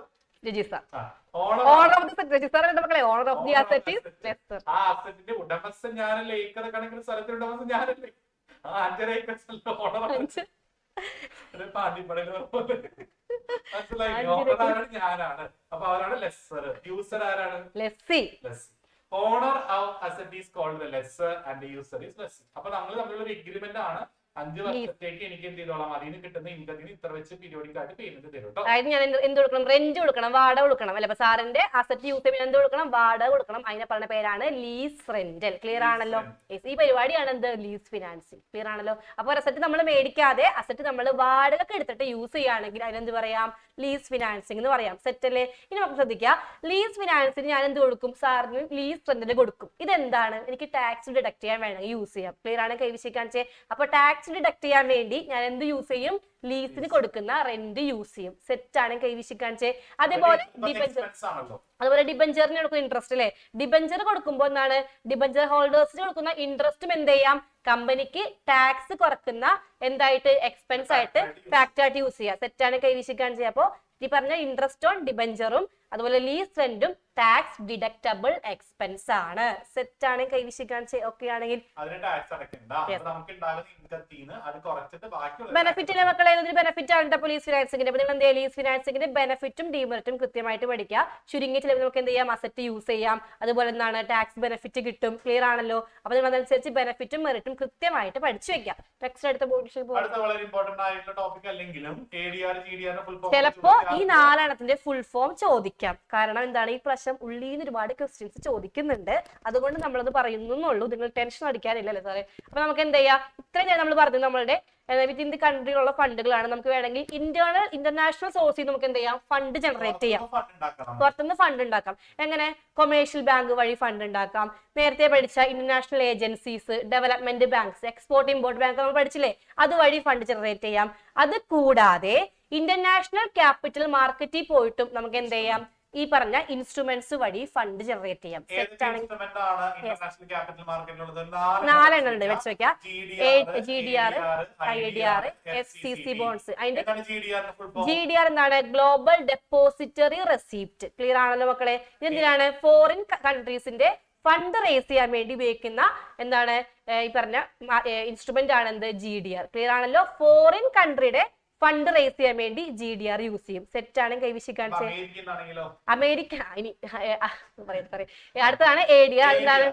ഉടമസ്ഥൻ ഞാനല്ലേ. ഏക്കർ കണക്കിന് സ്ഥലത്തിന്റെ ഉടമസ്ഥൻ ഞാനല്ലേ. 5.5 ഏക്കർ സ്ഥലം ഓണർ. മനസ്സിലായി? ഓണറാണ് ഞാനാണ്. അപ്പൊ അവരാണ് ലെസ്സർ. യൂസർ ആരാണ്? Lessee. Owner of asset is called the lessor and the user is lessee. അപ്പൊ നമ്മൾ തമ്മിലുള്ള ഒരു എഗ്രിമെന്റ് ആണ്. 5 വർഷത്തേക്ക് എനിക്ക് എന്ത് ചെയ്തോളാം? അതിന് കിട്ടുന്ന ഇൻകത്തിന് ഇത്ര വെച്ച് പീരിയോഡിക് ആയിട്ട് പേയ്മെന്റ് തരും കേട്ടോ. അതായത് ഞാൻ എന്ത് കൊടുക്കണം? റെന്റ് കൊടുക്കണം, വാടക കൊടുക്കണം അല്ലെ? അപ്പൊ സാറിന്റെ അസറ്റ് യൂസ് ചെയ്യുമ്പോൾ എന്ത് കൊടുക്കണം? വാടക കൊടുക്കണം. അതിനെ പറഞ്ഞ പേരാണ് ലീസ് റെന്റൽ. ക്ലിയർ ആണല്ലോ? ഈ പരിപാടിയാണ് എന്ത്? Lease financing. ക്ലിയർ ആണല്ലോ? അപ്പൊ അസറ്റ് നമ്മൾ മേടിക്കാതെ അസറ്റ് നമ്മൾ വാടകക്ക് എടുത്തിട്ട് യൂസ് ചെയ്യുകയാണെങ്കിൽ അതിനെന്ത് പറയാം? ലീസ് ഫിനാൻസിങ് എന്ന് പറയാം. സെറ്റ് അല്ലേ? ഇനി നമുക്ക് ശ്രദ്ധിക്കാം. ലീസ് ഫിനാൻസിന് ഞാൻ എന്ത് കൊടുക്കും? സാറിന് ലീസ് റെന്റൽ കൊടുക്കും. ഇതെന്താണ്? എനിക്ക് ടാക്സ് ഡിഡക്ട് ചെയ്യാൻ വേണമെങ്കിൽ യൂസ് ചെയ്യാം. ക്ലിയർ ആണ്? കൈവിശിക്കാൻ അപ്പൊ ടാക്സ് ഡിഡക്ട് ചെയ്യാൻ വേണ്ടി ഞാൻ എന്ത് യൂസ് ചെയ്യും? ലീസിന് കൊടുക്കുന്ന റെന്റ് യൂസ് ചെയ്യും. സെറ്റ് ആണ്? കൈവിശിക്കാൻ അതേപോലെ ഡിബഞ്ചറിന് കൊടുക്കുന്ന ഇൻട്രസ്റ്റ് അല്ലെ? ഡിബഞ്ചർ കൊടുക്കുമ്പോൾ എന്താണ്? ഡിബഞ്ചർ ഹോൾഡേഴ്സിന് കൊടുക്കുന്ന ഇൻട്രസ്റ്റും എന്ത് ചെയ്യാം? കമ്പനിക്ക് ടാക്സ് കുറക്കുന്ന എന്തായിട്ട്? എക്സ്പെൻസ് ആയിട്ട് ഫാക്ടർ ആയിട്ട് യൂസ് ചെയ്യാം. സെറ്റ് ആണ്? കൈവിശിക്കാൻ അപ്പോ ഈ പറഞ്ഞ ഇൻട്രസ്റ്റ് ഓൺ ഡിബഞ്ചറും അതുപോലെ ലീസ് റെന്റും ടാക്സ് ഡിഡക്റ്റബിൾ എക്സ്പെൻസ് ആണ്. സെറ്റ് ആണ്? കൈവിശിക്കാൻ ഒക്കെ ആണെങ്കിൽ ബെനിഫിറ്റിന്റെ മക്കളെ ഒരു ബെനിഫിറ്റ് ആണ് ലീസ് ഫിനാൻസിംഗിന്റെ. അപ്പൊ നിങ്ങൾ എന്ത് ചെയ്യുക? ലീസ് ഫിനാൻസിംഗിന്റെ ബെനിഫിറ്റും ഡിമെറിറ്റും കൃത്യമായിട്ട് പഠിക്കുക. ചുരുങ്ങിയ ചിലവ് നമുക്ക് എന്ത് ചെയ്യാം? അസറ്റ് യൂസ് ചെയ്യാം. അതുപോലെ എന്താണ്? ടാക്സ് ബെനിഫിറ്റ് കിട്ടും. ക്ലിയർ ആണല്ലോ? അപ്പൊ നിങ്ങൾ അതനുസരിച്ച് ബെനിഫിറ്റും മെറിറ്റും കൃത്യമായിട്ട് പഠിച്ചു വെക്കാം. നെക്സ്റ്റ് അടുത്ത ചിലപ്പോ ഈ 4 എണ്ണത്തിന്റെ ഫുൾ ഫോം ചോദിക്കാം. കാരണം എന്താണ്? ഈ പ്രശ്നം ഉള്ളിൽ നിന്ന് ഒരുപാട് ക്വസ്റ്റ്യൻസ് ചോദിക്കുന്നുണ്ട്. അതുകൊണ്ട് നമ്മളത് പറയുന്നുള്ളൂ. നിങ്ങൾ ടെൻഷൻ അടിക്കാനില്ലല്ലേ സാറേ? അപ്പൊ നമുക്ക് എന്ത് ചെയ്യാം? ഇത്രയും നമ്മൾ പറഞ്ഞു നമ്മളുടെ വിത്തിൻ ദി കൺട്രിയിലുള്ള ഫണ്ടുകളാണ്. നമുക്ക് വേണമെങ്കിൽ ഇന്റർനാഷണൽ സോഴ്സിൽ നമുക്ക് എന്ത് ചെയ്യാം? ഫണ്ട് ജനറേറ്റ് ചെയ്യാം. പുറത്തുനിന്ന് ഫണ്ട് ഉണ്ടാക്കാം. എങ്ങനെ? കൊമേഴ്ഷ്യൽ ബാങ്ക് വഴി ഫണ്ട് ഉണ്ടാക്കാം. നേരത്തെ പഠിച്ച international agencies, development banks, export import bank നമ്മൾ പഠിച്ചില്ലേ? അതുവഴി ഫണ്ട് ജനറേറ്റ് ചെയ്യാം. അത് കൂടാതെ ഇന്റർനാഷണൽ ക്യാപിറ്റൽ മാർക്കറ്റിൽ പോയിട്ടും നമുക്ക് എന്ത് ചെയ്യാം? ഈ പറഞ്ഞ ഇൻസ്ട്രുമെന്റ്സ് വഴി ഫണ്ട് ജനറേറ്റ് ചെയ്യാം. നാലെണ്ണം ഉണ്ട്. വെച്ച് വെക്കാം. GDR, IDR, FCC bonds. അതിന്റെ GDR എന്താണ്? Global depository receipt. ക്ലിയർ ആണല്ലോ മക്കളെ? ഇതെന്തിനാണ്? ഫോറിൻ കൺട്രീസിന്റെ ഫണ്ട് റേസ് ചെയ്യാൻ വേണ്ടി ഉപയോഗിക്കുന്ന എന്താണ്? ഈ പറഞ്ഞ ഇൻസ്ട്രുമെന്റ് ആണ് എന്ത്? GDR. ക്ലിയർ ആണല്ലോ? ഫോറിൻ കൺട്രിയുടെ ഫണ്ട് റേസ് ചെയ്യാൻ വേണ്ടി GDR യൂസ് ചെയ്യും. സെറ്റ് ആണ്? കൈവിശിക്കാൻ അമേരിക്ക. ഇനി അടുത്തതാണ് ADR. എന്താണ്?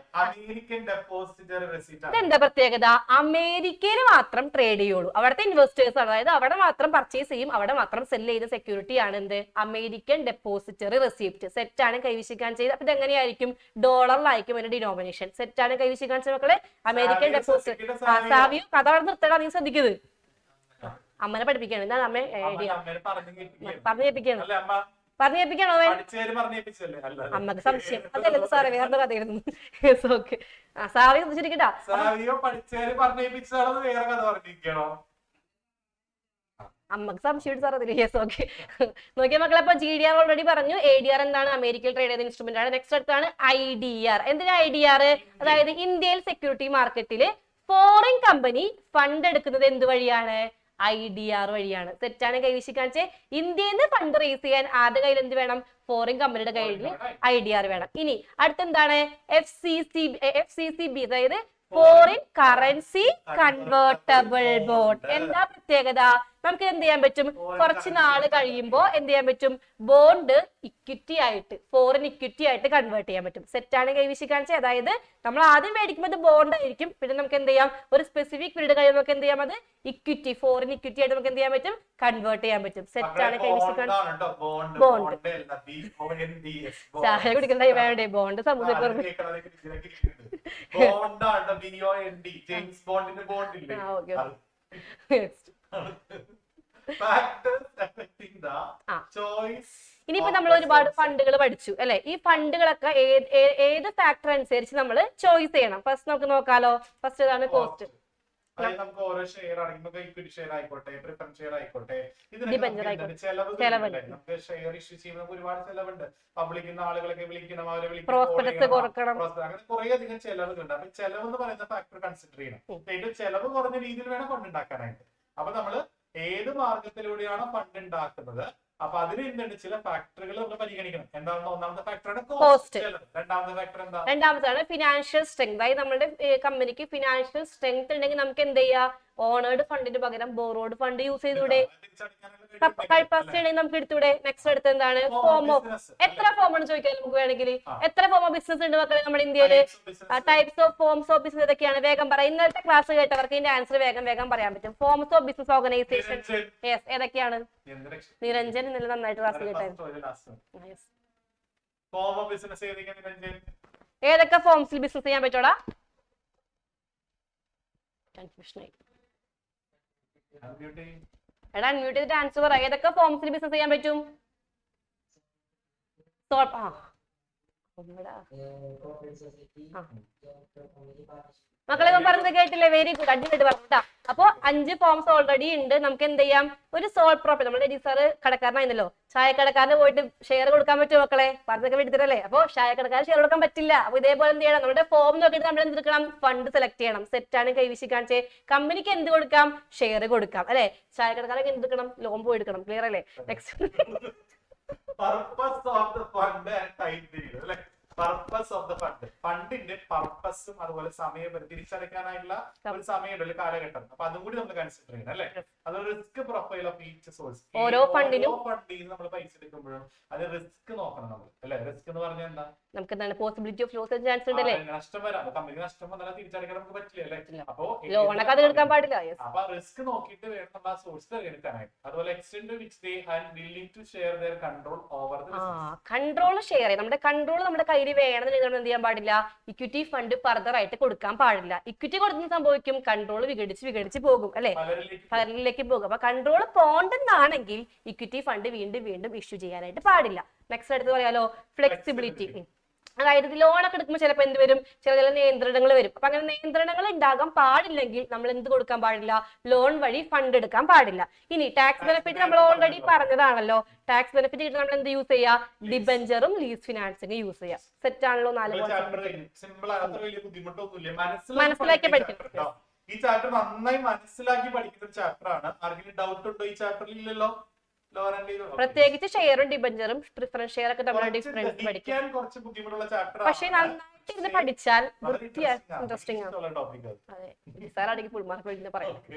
ഇതെന്താ പ്രത്യേകത? അമേരിക്കയിൽ മാത്രം ട്രേഡ് ചെയ്യുള്ളൂ. അവിടുത്തെ ഇൻവെസ്റ്റേഴ്സ് ആണ്. അതായത് അവിടെ മാത്രം പർച്ചേസ് ചെയ്യും, അവിടെ മാത്രം സെല് ചെയ്യുന്ന സെക്യൂരിറ്റി ആണ് എന്ത്? American depository receipt. സെറ്റ് ആണ്? കൈവിശിക്കാൻ ചെയ്ത്. അപ്പൊ ഇതെങ്ങനെയായിരിക്കും? ഡോളറിലായിരിക്കും അതിന്റെ ഡിനോമിനേഷൻ. സെറ്റ് ആണ്? കൈവിശിക്കാൻ മക്കളെ? American deposit. സാവിയോ കഥ നിർത്തണം. നീ ശ്രദ്ധിക്കുന്നത് അമ്മനെ പഠിപ്പിക്കുകയാണ്. എന്താണ്? അമ്മ പറഞ്ഞു കേൾപ്പിക്കുകയാണ്. പറഞ്ഞേപ്പിക്കണോ? അമ്മക്ക് സംശയം. അതല്ലേ സാറേ, വേറെ കഥയായിരുന്നു. ഓക്കെ, സാറി ശ്രദ്ധിച്ചിരിക്കട്ടാ. അമ്മക്ക് സംശയം സാർ അതിൽ. Yes, okay. നോക്കിയ മക്കളെ, അപ്പൊ GDR ഓൾറെഡി പറഞ്ഞു. ADR എന്താണ്? അമേരിക്കയിൽ ട്രേഡ് ചെയ്ത ഇൻസ്ട്രുമെന്റ് ആണ്. നെക്സ്റ്റ് അടുത്താണ് IDR. എന്തിനാ IDR? അതായത് ഇന്ത്യയിൽ സെക്യൂരിറ്റി മാർക്കറ്റിൽ ഫോറിൻ കമ്പനി ഫണ്ട് എടുക്കുന്നത് എന്ത് വഴിയാണ്? IDR വഴിയാണ്. തെറ്റാണ് കൈവശി കാണിച്ചേ. ഇന്ത്യയിൽ നിന്ന് ഫണ്ട് റേസ് ചെയ്യാൻ ആരുടെ കയ്യിൽ എന്ത് വേണം? ഫോറിൻ കമ്പനിയുടെ കയ്യിൽ IDR വേണം. ഇനി അടുത്തെന്താണ്? FCCB, അതായത് ഫോറിൻ കറൻസി കൺവേർട്ടബിൾ ബോണ്ട്. എന്താ പ്രത്യേകത? നമുക്ക് എന്ത് ചെയ്യാൻ പറ്റും? കുറച്ച് നാള് കഴിയുമ്പോൾ എന്ത് ചെയ്യാൻ പറ്റും? ബോണ്ട് ഇക്വിറ്റി ആയിട്ട്, ഫോറിൻ ഇക്വിറ്റി ആയിട്ട് കൺവേർട്ട് ചെയ്യാൻ പറ്റും. സെറ്റാണ് കൈവശി കാണിച്ചത്. അതായത് നമ്മൾ ആദ്യം മേടിക്കുമ്പോൾ ബോണ്ട് ആയിരിക്കും, പിന്നെ നമുക്ക് എന്ത് ചെയ്യാം? ഒരു സ്പെസിഫിക് പീരീഡ് കഴിയുമ്പോൾ നമുക്ക് എന്ത് ചെയ്യാം? അത് ഇക്വിറ്റി, ഫോറിൻ ഇക്വിറ്റി ആയിട്ട് നമുക്ക് എന്ത് ചെയ്യാൻ പറ്റും? കൺവേർട്ട് ചെയ്യാൻ പറ്റും. സെറ്റാണ് കൈവശി കാണിച്ചത്. ബോണ്ട് ചായ കുടിക്കണ്ട, വേണ്ടേ? ബോണ്ട് സമുദ്രം. ഇനിയിപ്പോ നമ്മൾ ഒരുപാട് ഫണ്ടുകൾ പഠിച്ചു അല്ലെ? ഈ ഫണ്ടുകളൊക്കെ ഏത് ഫാക്ടർ അനുസരിച്ച് നമ്മൾ ചോയ്സ് ചെയ്യണം. ഫസ്റ്റ് നമുക്ക് നോക്കാലോ. ഫസ്റ്റ് ഏതാണ്? കോസ്റ്റ്. നമുക്ക് ഓരോ ഷെയർ ആണെങ്കിൽ ഇക്വിറ്റി ഷെയർ ആയിക്കോട്ടെ, പ്രിഫറൻസ് ഷെയർ ആയിക്കോട്ടെ, നമുക്ക് ഷെയർ ഇഷ്യൂ ചെയ്യുമ്പോൾ ഒരുപാട് ചെലവുണ്ട്. പബ്ലിക്കുന്ന ആളുകളൊക്കെ വിളിക്കണം, അവരെ വിളിക്കണം, അങ്ങനെ കുറെ അധികം ചെലവുകളുണ്ട്. അപ്പൊ ചെലവ് എന്ന് പറയുന്ന ഫാക്ടർ കൺസിഡർ ചെയ്യണം. ഏറ്റവും ചെലവ് കുറഞ്ഞ രീതിയിൽ വേണം ഫണ്ട് ഉണ്ടാക്കാനായിട്ട്. അപ്പൊ നമ്മള് ഏത് മാർഗത്തിലൂടെയാണോ ഫണ്ട് ഉണ്ടാക്കുന്നത്, അപ്പൊ അതിന് എന്തുണ്ട്? ചില ഫാക്ടറുകൾ നമ്മൾ പരിഗണിക്കണം. എന്താണ്? ഒന്നാമത്തെ ഫാക്ടറാണ് കോസ്റ്റ്. രണ്ടാമത്തെ ഫാക്ടർ എന്താ? രണ്ടാമതാണ് ഫിനാൻഷ്യൽ സ്ട്രെങ്ത്. അതായത് നമ്മുടെ കമ്പനിക്ക് ഫിനാൻഷ്യൽ സ്ട്രെങ്ത് ഉണ്ടെങ്കിൽ നമുക്ക് എന്ത് ചെയ്യാം? ഓണേർഡ് ഫണ്ടിന് പകരം ബോറോഡ് ഫണ്ട് യൂസ് ചെയ്തൂടെ? നമുക്ക് എടുത്തൂടെ? നെക്സ്റ്റ് അടുത്ത് എന്താണ്? ഫോമോ. എത്ര ഫോം ആണ് ചോദിക്കാൻ നമുക്ക് വേണമെങ്കിൽ? എത്ര ഫോം ഓഫ് ബിസിനസ് ഉണ്ട് മക്കളെ നമ്മുടെ ഇന്ത്യയില്? Types of forms of business ഏതൊക്കെയാണ്? വേഗം പറയാം. ഇന്നത്തെ ക്ലാസ് കേട്ടവർക്ക് ഇതിന്റെ ആൻസർ വേഗം പറയാൻ പറ്റും. ഫോംസ് ഓഫ് ബിസിനസ് ഓർഗനൈസേഷൻ ഏതൊക്കെയാണ്? നിരഞ്ജൻ ഇന്നലെ നന്നായിട്ട് ക്ലാസ് കേട്ടായിരുന്നു. ഏതൊക്കെ ഫോംസിൽ ബിസിനസ് ചെയ്യാൻ പറ്റോടാ? എടാ അൺമ്യൂട്ട് ചെയ്തിട്ട് ആൻസർ പറ. ഏതൊക്കെ ഫോംസിൽ ബിസിനസ് ചെയ്യാൻ പറ്റും? മക്കളെ പറഞ്ഞത് കേട്ടില്ലേ? വെരി ഗുഡ്, അടിപൊളി പറഞ്ഞാ. അപ്പൊ 5 ഫോംസ് ഓൾറെഡി ഉണ്ട്. നമുക്ക് എന്ത് ചെയ്യാം? ഒരു സോൾ പ്രോപ്പർട്ടി. നമ്മുടെ രജി സാറ് കടക്കാരനായിരുന്നല്ലോ, ചായക്കടക്കാരന് പോയിട്ട് ഷെയർ കൊടുക്കാൻ പറ്റുമോ മക്കളെ? പറഞ്ഞൊക്കെ എടുത്തിട്ടല്ലേ? അപ്പൊ ചായക്കടക്കാരൻ ഷെയർ കൊടുക്കാൻ പറ്റില്ല. അപ്പൊ ഇതേപോലെ എന്ത് ചെയ്യണം? നമ്മുടെ ഫോം നോക്കിയിട്ട് നമ്മൾ എന്തെടുക്കണം? ഫണ്ട് സെലക്ട് ചെയ്യണം. സെറ്റാണ് കൈവശി കാണിച്ചേ. കമ്പനിക്ക് എന്ത് കൊടുക്കാം? ഷെയർ കൊടുക്കാം അല്ലെ? ചായക്കടക്കാരൊക്കെ എന്തെടുക്കണം? ലോൺ പോയി എടുക്കണം. ക്ലിയർ അല്ലേ? Next purpose of the fund. ഫണ്ടിന്റെ പർപ്പസും അതുപോലെ സമയപരിധി തിരിച്ചടയ്ക്കാനായിട്ടുള്ള ഒരു സമയമുള്ള കാലഘട്ടം. അപ്പൊ അതും കൂടി നമ്മൾ കൺസിഡർ ചെയ്യണം അല്ലെ? അതൊരു risk profile of each source. ഓരോ ഫണ്ടിനും നമ്മൾ പൈസ എടുക്കുമ്പോഴും അത് റിസ്ക് നോക്കണം നമ്മൾ അല്ലെ? റിസ്ക് എന്ന് പറഞ്ഞാൽ എന്താ? നമുക്ക് എന്താണ്? പോസിബിലിറ്റി ഓഫ് ലോസ് ചാൻസ് ഉണ്ട് അല്ലേ? നഷ്ടം വരാം. കമ്പനി നഷ്ടം വന്നാൽ തിരിച്ചടയ്ക്കാൻ നമുക്ക് പറ്റില്ല അല്ലെ? അപ്പൊ ലോണൊക്കെ അത് എടുക്കാൻ പാടില്ല. അപ്പൊ റിസ്ക് നോക്കിയിട്ട് വേണം നമ്മൾ ആ സോഴ്സ് തിരഞ്ഞെടുക്കാനായിട്ട്. അതുപോലെ extend which they are willing to share their control over the business. Control share ചെയ്യാം. നമ്മുടെ കൺട്രോൾ നമ്മുടെ കയ്യിൽ വേണമെന്ന് എന്ത് ചെയ്യാൻ പാടില്ല? ഇക്വിറ്റി ഫണ്ട് ഫർദർ ആയിട്ട് കൊടുക്കാൻ പാടില്ല. ഇക്വിറ്റി കൊടുക്കുന്ന സംഭവിക്കും, കൺട്രോൾ വിഘടിച്ച് പോകും അല്ലെ? പലരിലേക്ക് പോകും. അപ്പൊ കൺട്രോൾ പോണ്ടെന്നാണെങ്കിൽ ഇക്വിറ്റി ഫണ്ട് വീണ്ടും ഇഷ്യൂ ചെയ്യാനായിട്ട് പാടില്ല. നെക്സ്റ്റ് അടുത്ത് പറയാലോ, ഫ്ലെക്സിബിലിറ്റി. അതായത് ലോണൊക്കെ എടുക്കുമ്പോൾ ചിലപ്പോൾ എന്ത് വരും? ചില നിയന്ത്രണങ്ങൾ വരും. അപ്പൊ അങ്ങനെ നിയന്ത്രണങ്ങൾ ഉണ്ടാകാൻ പാടില്ലെങ്കിൽ നമ്മൾ എന്ത് കൊടുക്കാൻ പാടില്ല? ലോൺ വഴി ഫണ്ട് എടുക്കാൻ പാടില്ല. ഇനി ടാക്സ് ബെനിഫിറ്റ് നമ്മൾ ഓൾറെഡി പറഞ്ഞതാണല്ലോ. ടാക്സ് ബെനിഫിറ്റ് കിട്ടുന്ന നമ്മൾ എന്ത് യൂസ് ചെയ്യാം? ഡിബഞ്ചറും ലീസ് ഫിനാൻസിംഗ് യൂസ് ചെയ്യാം. സെറ്റ് ആണല്ലോ? 4 മനസ്സിലാക്കി പഠിക്കണം. ഈ ചാപ്റ്റർ നന്നായി മനസ്സിലാക്കി പഠിക്കുന്ന ഒരു ചാപ്റ്റർ ആണ്. ആർക്കെങ്കിലും ഡൗട്ട് ഉണ്ടോ ഈ ചാപ്റ്ററിൽ? ഇല്ലല്ലോ. പ്രത്യേകിച്ച് ഷെയറും ഡിബഞ്ചറും പ്രിഫറൻസ് ഷെയർ ഒക്കെ നമ്മൾ ഡിഫറൻസ് പഠിക്കാൻ കുറച്ച് ബുദ്ധിമുട്ടുള്ള ചാപ്റ്റർ. പക്ഷേ നന്നായിട്ട് ഇരുന്ന് പഠിച്ചാൽ ഇൻട്രസ്റ്റിംഗ് ആണ്. അതെ, സാർ അടിക്ക് ഫുൾ മാർക്ക് എഴുതി പറയുന്നത്.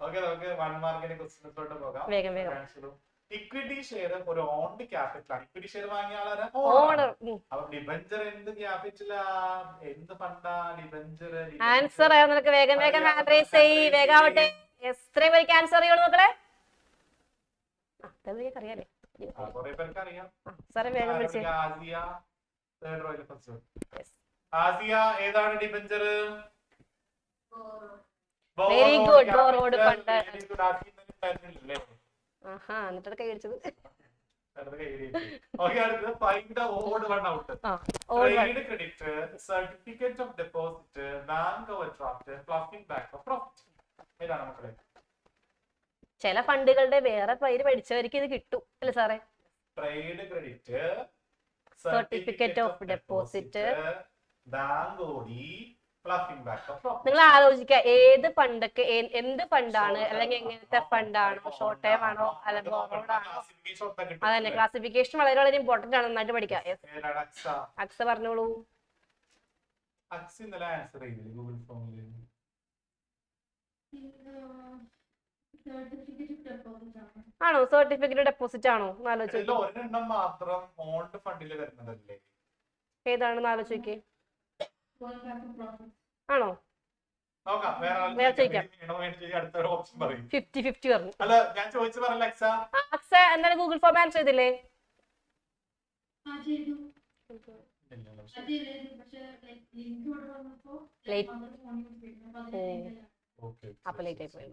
ഓക്കേ, നമുക്ക് 1 മാർക്കിന്റെ ക്വസ്റ്റ്യൻസിലോട്ട് പോകാം. വേഗം. ഇക്വിറ്റി ഷെയർ ഒരു ഓൺഡ് ക്യാപിറ്റൽ ആണ്. ഇക്വിറ്റി ഷെയർ വാങ്ങിയ ആളാണ് ഓണർ. അപ്പൊ ഡിബഞ്ചർ എന്ത് ക്യാപിറ്റലാ? എന്ത് ഫണ്ടാ ഡിബഞ്ചർ? ആൻസർ ആയോ? നിനക്ക് വേഗം ആൻസർ ചെയ്യ്. വേഗാവട്ടെ. എത്ര പേർക്ക് ആൻസർ അറിയുള്ളൂ മക്കളെ? അറിയാലേ? ആസിയ ഏതാണ് debenture? Very good, borrowed fund. എന്നിട്ട് കൈ അടിച്ചത് അടുത്തത് find the odd one out. Trade credit, certificate of deposit, bank overdraft, flushing back of profit. ഏതാണ് മക്കളെ? ചില ഫണ്ടുകളുടെ വേറെ പേര് പഠിച്ചവർക്ക് ഇത് കിട്ടും അല്ലേ സാറേ? Trade credit, certificate of deposit, bank OD, flushing back of profit. നിങ്ങൾ ആലോചിക്കുക ഏത് ഫണ്ടൊക്കെ എന്ത് ഫണ്ടാണ്, അല്ലെങ്കിൽ എങ്ങനത്തെ ഫണ്ടാണോ, ഷോർട്ട് ടൈം ആണോ അല്ലെങ്കിൽ ബോറോഡ് ആണോ? അതന്നെ, ക്ലാസിഫിക്കേഷൻ വളരെ വളരെ ഇമ്പോർട്ടന്റ് ആണ്, നന്നായിട്ട് പഠിക്കാം. അക്സ പറഞ്ഞോളൂ. ഗൂഗിൾ ഫോമിൽ ആണോ? സർട്ടിഫിക്കറ്റ് ഡെപ്പോസിറ്റ് ആണോ? ഒരെണ്ണം മാത്രം ഓൾഡ് ഫണ്ടിൽ വരുന്നതല്ലേ? ഏതാണെന്ന് ആലോചിക്കേ. ആണോ? അക്സ എന്താണ് ഗൂഗിൾ ഫോം ആൻസർ ചെയ്തില്ലേ? അപ്പൊ ലേറ്റ് ആയി പോയി.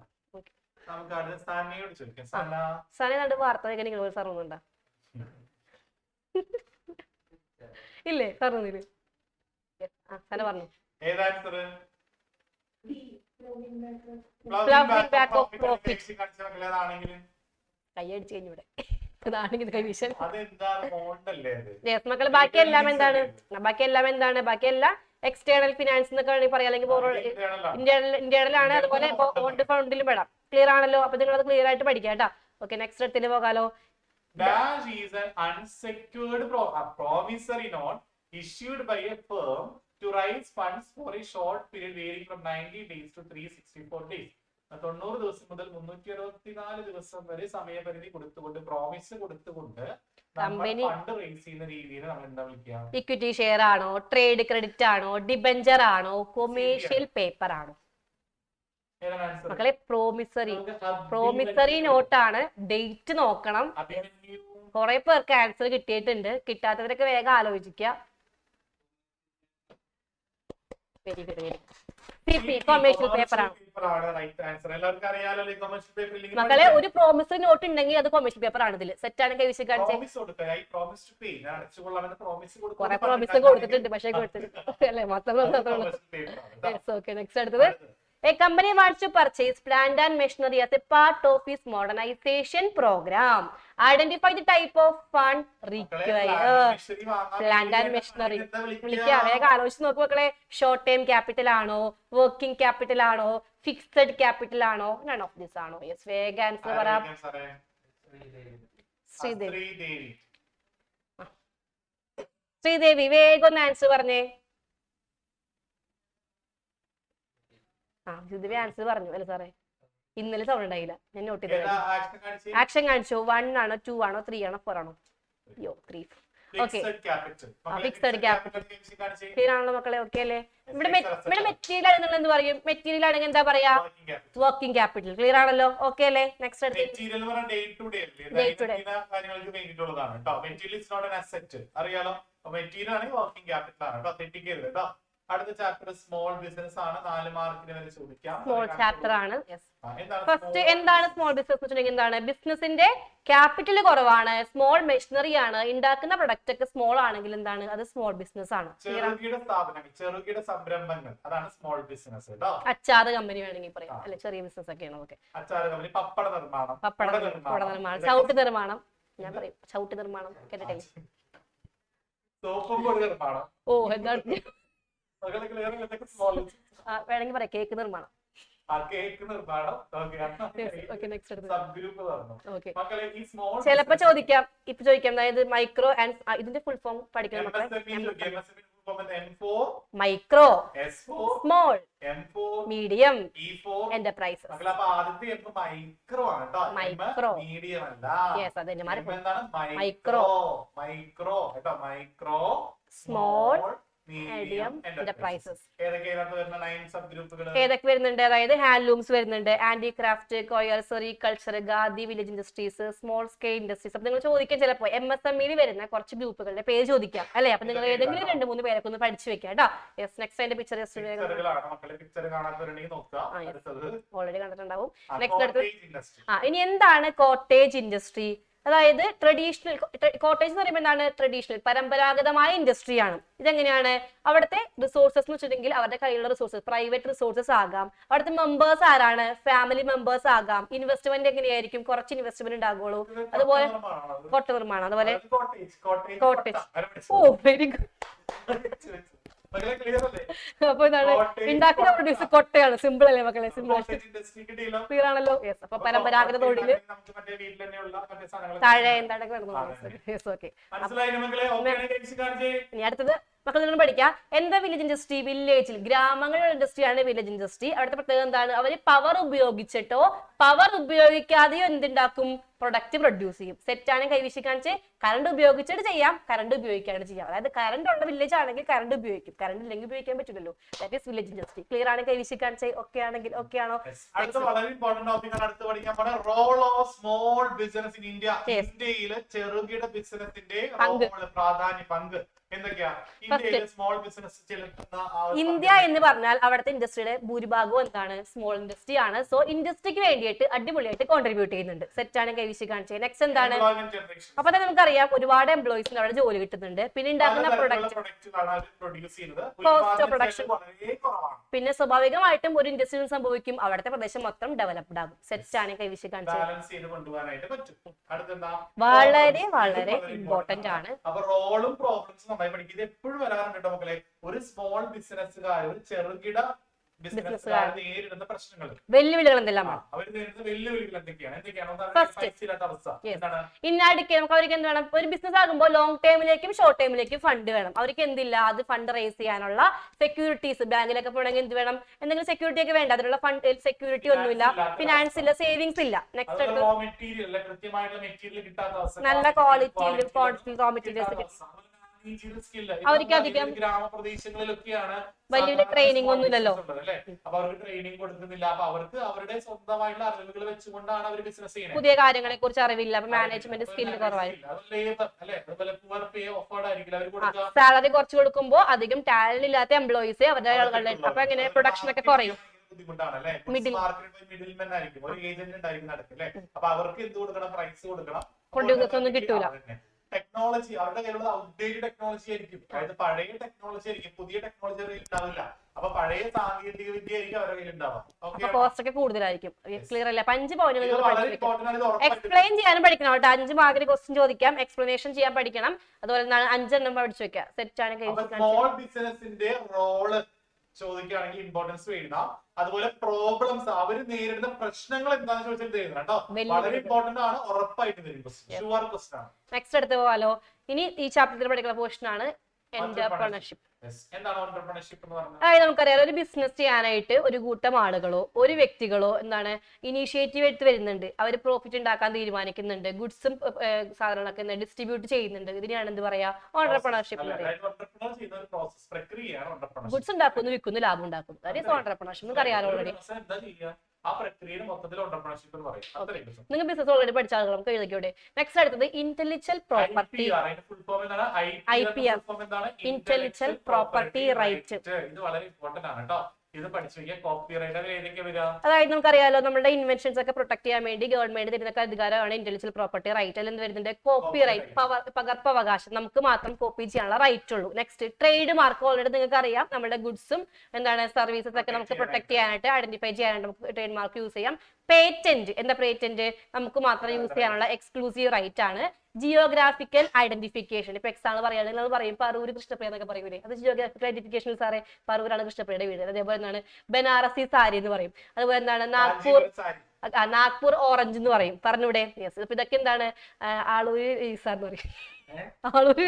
സന കണ്ട് വാർത്ത നിങ്ങൾ സാർ ഒന്നുണ്ടാ ഇല്ലേ? സാർ ഒന്നില്ലേ? സന പറഞ്ഞു കൈയടിച്ചു കഴിഞ്ഞൂടെ അതാണെങ്കിൽ കൈവീശൻ. മക്കള് ബാക്കിയെല്ലാം എന്താണ്? ബാക്കിയെല്ലാം എക്സ്റ്റേണൽ ഫിനാൻസ് എന്നൊക്കെ വേണമെങ്കിൽ പറയാം, അല്ലെങ്കിൽ ഇന്റേണൽ ആണ്. അതുപോലെ ബോണ്ട് ഫണ്ടിലും പെടാം. ക്ലിയർ ആണല്ലോ? അപ്പൊ നിങ്ങൾ അത് ക്ലിയർ ആയിട്ട് പഠിക്കാം കേട്ടോ. ഓക്കെ, നെക്സ്റ്റ് അടുത്തിന് പോകാലോ. Dash is an unsecured promissory note issued by a firm to raise funds for a short period varying from 90 days to 364 days. 90 ദിവസം മുതൽ 364 ദിവസം വരെ സമയപരിധി കൊടുത്തുകൊണ്ട്, പ്രോമിസ് കൊടുത്തുകൊണ്ട് കമ്പനി ഫണ്ട് റേസ് ചെയ്യുന്ന രീതിയിൽ നമ്മൾ എന്താ വിളിക്കുക? ഇക്വിറ്റി ഷെയർ ആണോ, ട്രേഡ് ക്രെഡിറ്റ് ആണോ, ഡിബഞ്ചർ ആണോ, കൊമേഴ്ഷ്യൽ പേപ്പർ ആണോ? മക്കളെ പ്രോമിസറി നോട്ടാണ്. ഡേറ്റ് നോക്കണം. കുറെ പേർക്ക് ആൻസർ കിട്ടിയിട്ടുണ്ട്, കിട്ടാത്തവരൊക്കെ വേഗം ആലോചിക്കുക. Very good, very good. Commercial paper ആണ് മക്കളെ. ഒരു പ്രോമിസറി നോട്ട് ഉണ്ടെങ്കിൽ അത് കൊമേഴ്ഷ്യൽ പേപ്പർ ആണ്. ഇതിൽ സെറ്റ് ആണ്. കൈവിശ കാണിച്ചേ. കുറെ പ്രോമിസ് കൊടുത്തിട്ടുണ്ട്, പക്ഷേ കൊടുത്തിട്ടുണ്ട് അല്ലെ മാത്രമേ. ഓക്കെ, നെക്സ്റ്റ് അടുത്തത്. A company wants to purchase plant and machinery as a part of its modernization program. Identify the type of fund required. Plant and machinery. വിളിക്കാം, വേഗം ആലോചിച്ച് നോക്ക് മക്കളെ. ഷോർട്ട് ടൈം ക്യാപിറ്റൽ ആണോ, വർക്കിംഗ് ക്യാപിറ്റൽ ആണോ, ഫിക്സഡ് ക്യാപിറ്റൽ ആണോ, നൺ ഓഫ് ദിസ് ആണോ? യെസ്, വേഗം ആൻസർ പറയാം. ശ്രീദേവി വേഗം ഒന്ന് ആൻസർ പറഞ്ഞേ. ശ്രീദേവി ആൻസർ പറഞ്ഞു അല്ലേ സാറേ? ഇന്നലെ സൗണ്ട് ഉണ്ടായില്ല, ഞാൻ നോട്ട് ചെയ്ത. ആക്ഷൻ കാണിച്ചു. 1 ആണോ, 2 ആണോ, 3 ആണോ, 4 ആണോ? 3. ഓക്കെ, ഫിക്സഡ് ക്യാപിറ്റൽ ക്ലിയർ ആണല്ലോ മക്കളെ? ഓക്കെ അല്ലേ? ഇവിടെ മെറ്റീരിയൽ ആണെങ്കിൽ എന്ത് പറയും? മെറ്റീരിയൽ ആണെങ്കിൽ എന്താ പറയാ? Working capital. ക്ലിയർ ആണല്ലോ? ഓക്കെ അല്ലേ? നെക്സ്റ്റ് അടുത്ത് അടുത്ത ചാപ്റ്റർ സ്മോൾ ബിസിനസ് ആണ്. 4 മാർക്കിന് വരെ ചോദിക്കാം. സ്മോൾ ചാപ്റ്റർ ആണ്. ഫസ്റ്റ് എന്താണ് സ്മോൾ ബിസിനസ് വെച്ചിട്ടുണ്ടെങ്കിൽ എന്താണ്? ബിസിനസിന്റെ ക്യാപിറ്റൽ കുറവാണ്, സ്മോൾ മെഷീനറി ആണ്, ഉണ്ടാക്കുന്ന പ്രൊഡക്റ്റ് ഒക്കെ സ്മോൾ ആണെങ്കിൽ എന്താണ്? അത് സ്മോൾ ബിസിനസ് ആണ്. ചെറുകിട സ്ഥാപനങ്ങൾ, ചെറുകിട സംരംഭങ്ങൾ, അതാണ് സ്മോൾ ബിസിനസ് കേട്ടോ. അച്ചാറ് കമ്പനി വേണമെങ്കിൽ പറയാം അല്ലെ? ചെറിയ ബിസിനസ് ഒക്കെയാണ്. ഓക്കെ, അച്ചാറ് കമ്പനി, പപ്പട നിർമ്മാണം, ചവിട്ട് നിർമ്മാണം. ഞാൻ പറയും ചവിട്ട് നിർമ്മാണം കേട്ടിട്ടില്ലേ? സോപ്പും പൊടി നിർമ്മാണം. ഓ, എന്താണ് വേണമെങ്കിൽ പറയാം കേക്ക് നിർമ്മാണം. ചിലപ്പോ ചോദിക്കാം, ഇപ്പൊ ചോദിക്കാം. അതായത് മൈക്രോ ആൻഡ് ഇതിന്റെ ഫുൾ ഫോം പഠിക്കണം. Micro, small, medium, enterprises. Micro, yes, അതന്നെ. Micro, small, medium enterprises. ഏതൊക്കെ വരുന്നുണ്ട്? അതായത് ഹാൻഡ്ലൂംസ് വരുന്നുണ്ട്, handicraft, coir, sericulture, khadi, village industries, small scale industries. അപ്പൊ നിങ്ങൾ ചോദിക്കാം ചിലപ്പോൾ MSME വരുന്ന കുറച്ച് ഗ്രൂപ്പുകളുടെ പേര് ചോദിക്കാം അല്ലെ? അപ്പൊ നിങ്ങൾ ഏതെങ്കിലും 2-3 പേരൊക്കെ ഒന്ന് പഠിച്ചു വെക്കാം കേട്ടോ. യെസ്, നെക്സ്റ്റ് അതിന്റെ പിക്ചർ ഓൾറെഡി കണ്ടിട്ടുണ്ടാവും. നെക്സ്റ്റ് അടുത്ത് ഇനി എന്താണ് കോട്ടേജ് ഇൻഡസ്ട്രി? അതായത് ട്രഡീഷണൽ കോട്ടേജ് എന്ന് പറയുമ്പോൾ എന്താണ് ട്രഡീഷണൽ പരമ്പരാഗതമായ ഇൻഡസ്ട്രിയാണ്. ഇതെങ്ങനെയാണ് അവിടുത്തെ റിസോഴ്സസ് എന്ന് വെച്ചിട്ടുണ്ടെങ്കിൽ അവരുടെ കയ്യിലുള്ള റിസോഴ്സസ് പ്രൈവറ്റ് റിസോഴ്സസ് ആകാം. അവിടുത്തെ മെമ്പേഴ്സ് ആരാണ് ഫാമിലി മെമ്പേഴ്സ് ആകാം. ഇൻവെസ്റ്റ്മെന്റ് എങ്ങനെയായിരിക്കും കുറച്ച് ഇൻവെസ്റ്റ്മെന്റ് ഉണ്ടാകുള്ളൂ. അതുപോലെ കോട്ട നിർമ്മാണം അതുപോലെ കോട്ടേജ്. ഓ വെരി ഗുഡ്. അപ്പൊ എന്താണ് ഉണ്ടാക്കുന്ന പ്രൊഡ്യൂസ് കൊട്ടയാണ്. സിമ്പിൾ അല്ലേ മക്കളെ? സിമ്പിൾ ക്ലിയർ ആണല്ലോ? യെസ്. അപ്പൊ പരമ്പരാഗത തൊഴില് താഴെ എന്താണ് ഓക്കെ. ഇനി അടുത്തത് മക്കൾ നിങ്ങൾ പഠിക്കാം എന്താ വില്ലേജ് ഇൻഡസ്ട്രി. വില്ലേജിൽ ഗ്രാമങ്ങളുടെ ഇൻഡസ്ട്രിയാണ് വില്ലേജ് ഇൻഡസ്ട്രി. അവിടുത്തെ പ്രത്യേകത എന്താണ്? അവര് പവർ ഉപയോഗിച്ചിട്ടോ പവർ ഉപയോഗിക്കാതെയോ എന്തുണ്ടാക്കും പ്രൊഡക്റ്റ് പ്രൊഡ്യൂസ് ചെയ്യും. സെറ്റാണ് കൈവീശി കാണിച്ച് കറണ്ട് ഉപയോഗിച്ചിട്ട് ചെയ്യാം, കറണ്ട് ഉപയോഗിക്കാണ്ട് ചെയ്യാം. അതായത് കറണ്ട് ഉള്ള വില്ലേജ് ആണെങ്കിൽ കറണ്ട് ഉപയോഗിക്കും, കറണ്ട് ഇല്ലെങ്കിൽ ഉപയോഗിക്കാൻ പറ്റില്ലല്ലോ. That is village industry. Clear ആണ് കൈവീശി കാണിച്ച്? ഓക്കെ ആണെങ്കിൽ ഓക്കെ ആണോ? വളരെ ഇമ്പോർട്ടന്റ് ടോപ്പിക് ആണ് അടുത്ത് പഠിക്കാൻ പോണ role of small business in India. ഇന്ത്യയിലെ ചെറുകിട ബിസിനസിന്റെ പങ്ക് എന്തൊക്കെയാ? സ്മോൾ ബിസിനസ് ഇന്ത്യ എന്ന് പറഞ്ഞാൽ അവിടുത്തെ ഇൻഡസ്ട്രിയുടെ ഭൂരിഭാഗവും എന്താണ് സ്മോൾ ഇൻഡസ്ട്രി ആണ്. സോ ഇൻഡസ്ട്രിക്ക് വേണ്ടിയിട്ട് അടിപൊളിയായിട്ട് കോൺട്രിബ്യൂട്ട് ചെയ്യുന്നുണ്ട്. സെറ്റാണ് കൈവീശി കാണിച്ചത്. നെക്സ്റ്റ് എന്താണ്? അപ്പൊ തന്നെ നമുക്കറിയാം ഒരുപാട് എംപ്ലോയീസിന് അവിടെ ജോലി കിട്ടുന്നുണ്ട്. പിന്നെ ഉണ്ടാക്കുന്ന പ്രൊഡക്റ്റ് കോസ്റ്റ് ഓഫ് പ്രൊഡക്ഷൻ. പിന്നെ സ്വാഭാവികമായിട്ടും ഒരു ഇൻഡസ്ട്രി സംഭവിക്കും അവിടുത്തെ പ്രദേശം മൊത്തം ഡെവലപ്ഡ് ആകും. സെറ്റാണ് കൈവീശി കാണിച്ചത്. വളരെ വളരെ ഇമ്പോർട്ടന്റ് ആണ്. റോളും പ്രോബ്ലംസും നന്നായി പഠിക്കും. ഇത് എപ്പോഴും വരാറുണ്ട് കേട്ടോ മക്കളെ. ഒരു സ്മോൾ ബിസിനസ്സുകാർ ഒരു ചെറുകിട ബിസിനസ്സുകാർ നേരിടുന്ന പ്രശ്നങ്ങൾ വെല്ലുവിളികൾ എന്തെല്ലാം? അവർ നേരിടുന്ന വെല്ലുവിളികൾ എന്തൊക്കെയാണ്? ഇന്നടിക്ക് നമുക്ക് അവർക്ക് എന്ത് വേണം? ഒരു ബിസിനസ് ആകുമ്പോൾ ലോങ് ടൈമിലേക്കും ഷോർട്ട് ടൈമിലേക്കും ഫണ്ട് വേണം. അവർക്ക് എന്തില്ല? അത് ഫണ്ട് റേസ് ചെയ്യാനുള്ള സെക്യൂരിറ്റീസ് ബാങ്കിലൊക്കെ പോകണമെങ്കിൽ എന്ത് വേണം? എന്തെങ്കിലും സെക്യൂരിറ്റി ഒക്കെ വേണ്ട. അതിനുള്ള ഫണ്ട് സെക്യൂരിറ്റി ഒന്നുമില്ല, ഫിനാൻസ് ഇല്ല, സേവിങ്സ് ഇല്ല. നെക്സ്റ്റ് നല്ല ക്വാളിറ്റിയിലും റോ മെറ്റീരിയൽസ് അവർക്ക് അധികം ഗ്രാമപ്രദേശങ്ങളിലൊക്കെയാണ് വലിയ ട്രെയിനിങ് ഒന്നുമില്ലല്ലോ. അപ്പൊ അവർക്ക് ട്രെയിനിങ് കൊടുക്കുന്നില്ല. അപ്പൊ അവർക്ക് അവരുടെ സ്വന്തമായിട്ടുള്ള അറിവുകൾ വെച്ചുകൊണ്ടാണ് അവർ ബിസിനസ് ചെയ്യുന്നത്. പുതിയ കാര്യങ്ങളെ കുറിച്ച് അറിവില്ല. അപ്പൊ മാനേജ്മെന്റ് സ്കില്ല് കുറവായിരിക്കും. സാലറി കുറച്ച് കൊടുക്കുമ്പോൾ അധികം ടാലന്റ് ഇല്ലാത്ത എംപ്ലോയീസ് അവരുടെ ആളുകളുടെ അപ്പൊ എങ്ങനെ പ്രൊഡക്ഷൻ ഒക്കെ കുറയും. ബുദ്ധിമുട്ടാണ് അല്ലെ? മിഡിൽമെൻ ആയിരിക്കും, ഒരു ഏജന്റ് ഉണ്ടായിരിക്കും നടക്കും അല്ലെ? അപ്പൊ അവർക്ക് എന്ത് കൊടുക്കണം? പ്രൈസ് കൊടുക്കണം. പ്രൊഡ്യൂസേഴ്സ് ഒന്നും കിട്ടൂല. ടെക്നോളജി അവരുടെ കയ്യിലുള്ള ഔട്ട്ഡേറ്റഡ് ടെക്നോളജി ആയിരിക്കും. അതായത് പഴയ ടെക്നോളജി ആയിരിക്കും, പുതിയ ടെക്നോളജി അവരുടെ ഉണ്ടാവില്ല. അപ്പൊ പഴയ സാങ്കേതിക വിദ്യ ആയിരിക്കും അവരുടെ കയ്യിൽ ഉണ്ടാവുക. കോസ്റ്റ് ഒക്കെ കൂടുതലായിരിക്കും. ക്ലിയർ അല്ലേ? 5 പോയിന്റ് എക്സ്പ്ലെയിൻ ചെയ്യാനും പഠിക്കണം കേട്ടോ. 5 മാർക്കിന് ക്വസ്റ്റ്യൻ ചോദിക്കാം, എക്സ്പ്ലനേഷൻ ചെയ്യാൻ പഠിക്കണം. അതുപോലെ 5 എണ്ണം പഠിച്ചു വെക്കാം. സെറ്റ് ആണ്. സ്മോൾ ബിസിനസിന്റെ റോള് ചോദിക്കുകയാണെങ്കിൽ ഇമ്പോർട്ടൻസ് എഴുതാം. അതുപോലെ പ്രോബ്ലംസ് അവര് നേരിടുന്ന പ്രശ്നങ്ങൾ എന്താണെന്ന് ചോദിച്ചാൽ എഴുതണം കേട്ടോ. വളരെ ഇമ്പോർട്ടന്റ് ആണ്. ഉറപ്പായിട്ട് വരും. ഷുവർ ക്വസ്റ്റ്യൻ ആണ്. നെക്സ്റ്റ് അടുത്ത് പോവാലോ. ഇനി ഈ ചാപ്റ്ററിൽ പഠിക്കുന്ന പോർഷൻ ആണ് എന്റർപ്രണർഷിപ്പ്. അതായത് നമുക്കറിയാം ഒരു ബിസിനസ് ചെയ്യാനായിട്ട് ഒരു കൂട്ടം ആളുകളോ ഒരു വ്യക്തികളോ എന്താണ് ഇനീഷ്യേറ്റീവ് എടുത്ത് വരുന്നുണ്ട്. അവർ പ്രോഫിറ്റ് ഉണ്ടാക്കാൻ തീരുമാനിക്കുന്നുണ്ട്. ഗുഡ്സും സാധനങ്ങളൊക്കെ ഡിസ്ട്രിബ്യൂട്ട് ചെയ്യുന്നുണ്ട്. ഇതിനെയാണ് എന്ത് പറയാ? ഓൺട്രപ്രണർഷിപ്പ് എന്ന് പറയാം. ഗുഡ്സ് ഉണ്ടാക്കുന്നു, വിൽക്കുന്നു, ലാഭം ഉണ്ടാക്കുന്നു. That is entrepreneurship. നമുക്ക് അറിയാലോ ഓൾറെഡി. നിങ്ങൾ ബിസിനസ് ഓൾറെഡി പഠിച്ച ആളുകൾ നമുക്ക് എഴുതിക്കോട്ടെ. നെക്സ്റ്റ് അടുത്തത് intellectual property. IPR intellectual property right. ഇത് വളരെ ഇമ്പോർട്ടന്റ് ആണ് കേട്ടോ. ഇത് പഠിച്ചു കോപ്പിറൈറ്റ് ഏതൊക്കെ വരിക? അതായത് നമുക്കറിയാലോ നമ്മുടെ ഇൻവെൻഷൻസ് ഒക്കെ പ്രൊട്ടക്ട് ചെയ്യാൻ വേണ്ടി ഗവൺമെന്റ് തരുന്ന അധികാരമാണ് ഇന്റലക്ച്വൽ പ്രോപ്പർട്ടി റൈറ്റ്. അതിൽ എന്ത് വരുന്നുണ്ട്? കോപ്പിറൈറ്റ്, പകർപ്പവകാശം. നമുക്ക് മാത്രം കോപ്പി ചെയ്യാനുള്ള റൈറ്റ് ഉള്ളൂ. Next trade mark. ഓൾറെഡി നിങ്ങൾക്ക് അറിയാം നമ്മുടെ ഗുഡ്സും എന്താണ് സർവീസസ് ഒക്കെ നമുക്ക് പ്രൊട്ടക്ട് ചെയ്യാനായിട്ട് ഐഡന്റിഫൈ ചെയ്യാനായിട്ട് നമുക്ക് ട്രേഡ് മാർക്ക് യൂസ് ചെയ്യാം. പേറ്റന്റ്. എന്താ പേറ്റന്റ്? നമുക്ക് മാത്രം യൂസ് ചെയ്യാനുള്ള എക്സ്ക്ലൂസീവ് റൈറ്റ് ആണ്. Geographical identification. ഇപ്പൊ എക്സാമ്പിൾ പറയുകയാണെങ്കിൽ നമ്മൾ പറയും പറൂർ കൃഷ്ണപ്രിയ എന്നൊക്കെ പറയൂലേ, അത് ജിയോഗ്രാഫിക്കൽ ഐഡന്റിഫിക്കേഷൻ. സാറേ പറൂരാണ് കൃഷ്ണപ്രിയയുടെ വീട്. അതേപോലെ എന്താണ് ബനാറസി സാരി എന്ന് പറയും. അതുപോലെ എന്താണ് നാഗ്പൂർ ഓറഞ്ച് എന്ന് പറയും. പറഞ്ഞൂടെ? യെസ്. അപ്പൊ ഇതൊക്കെ എന്താണ്? ആളൂര് എന്ന് പറയും. ആളൂര്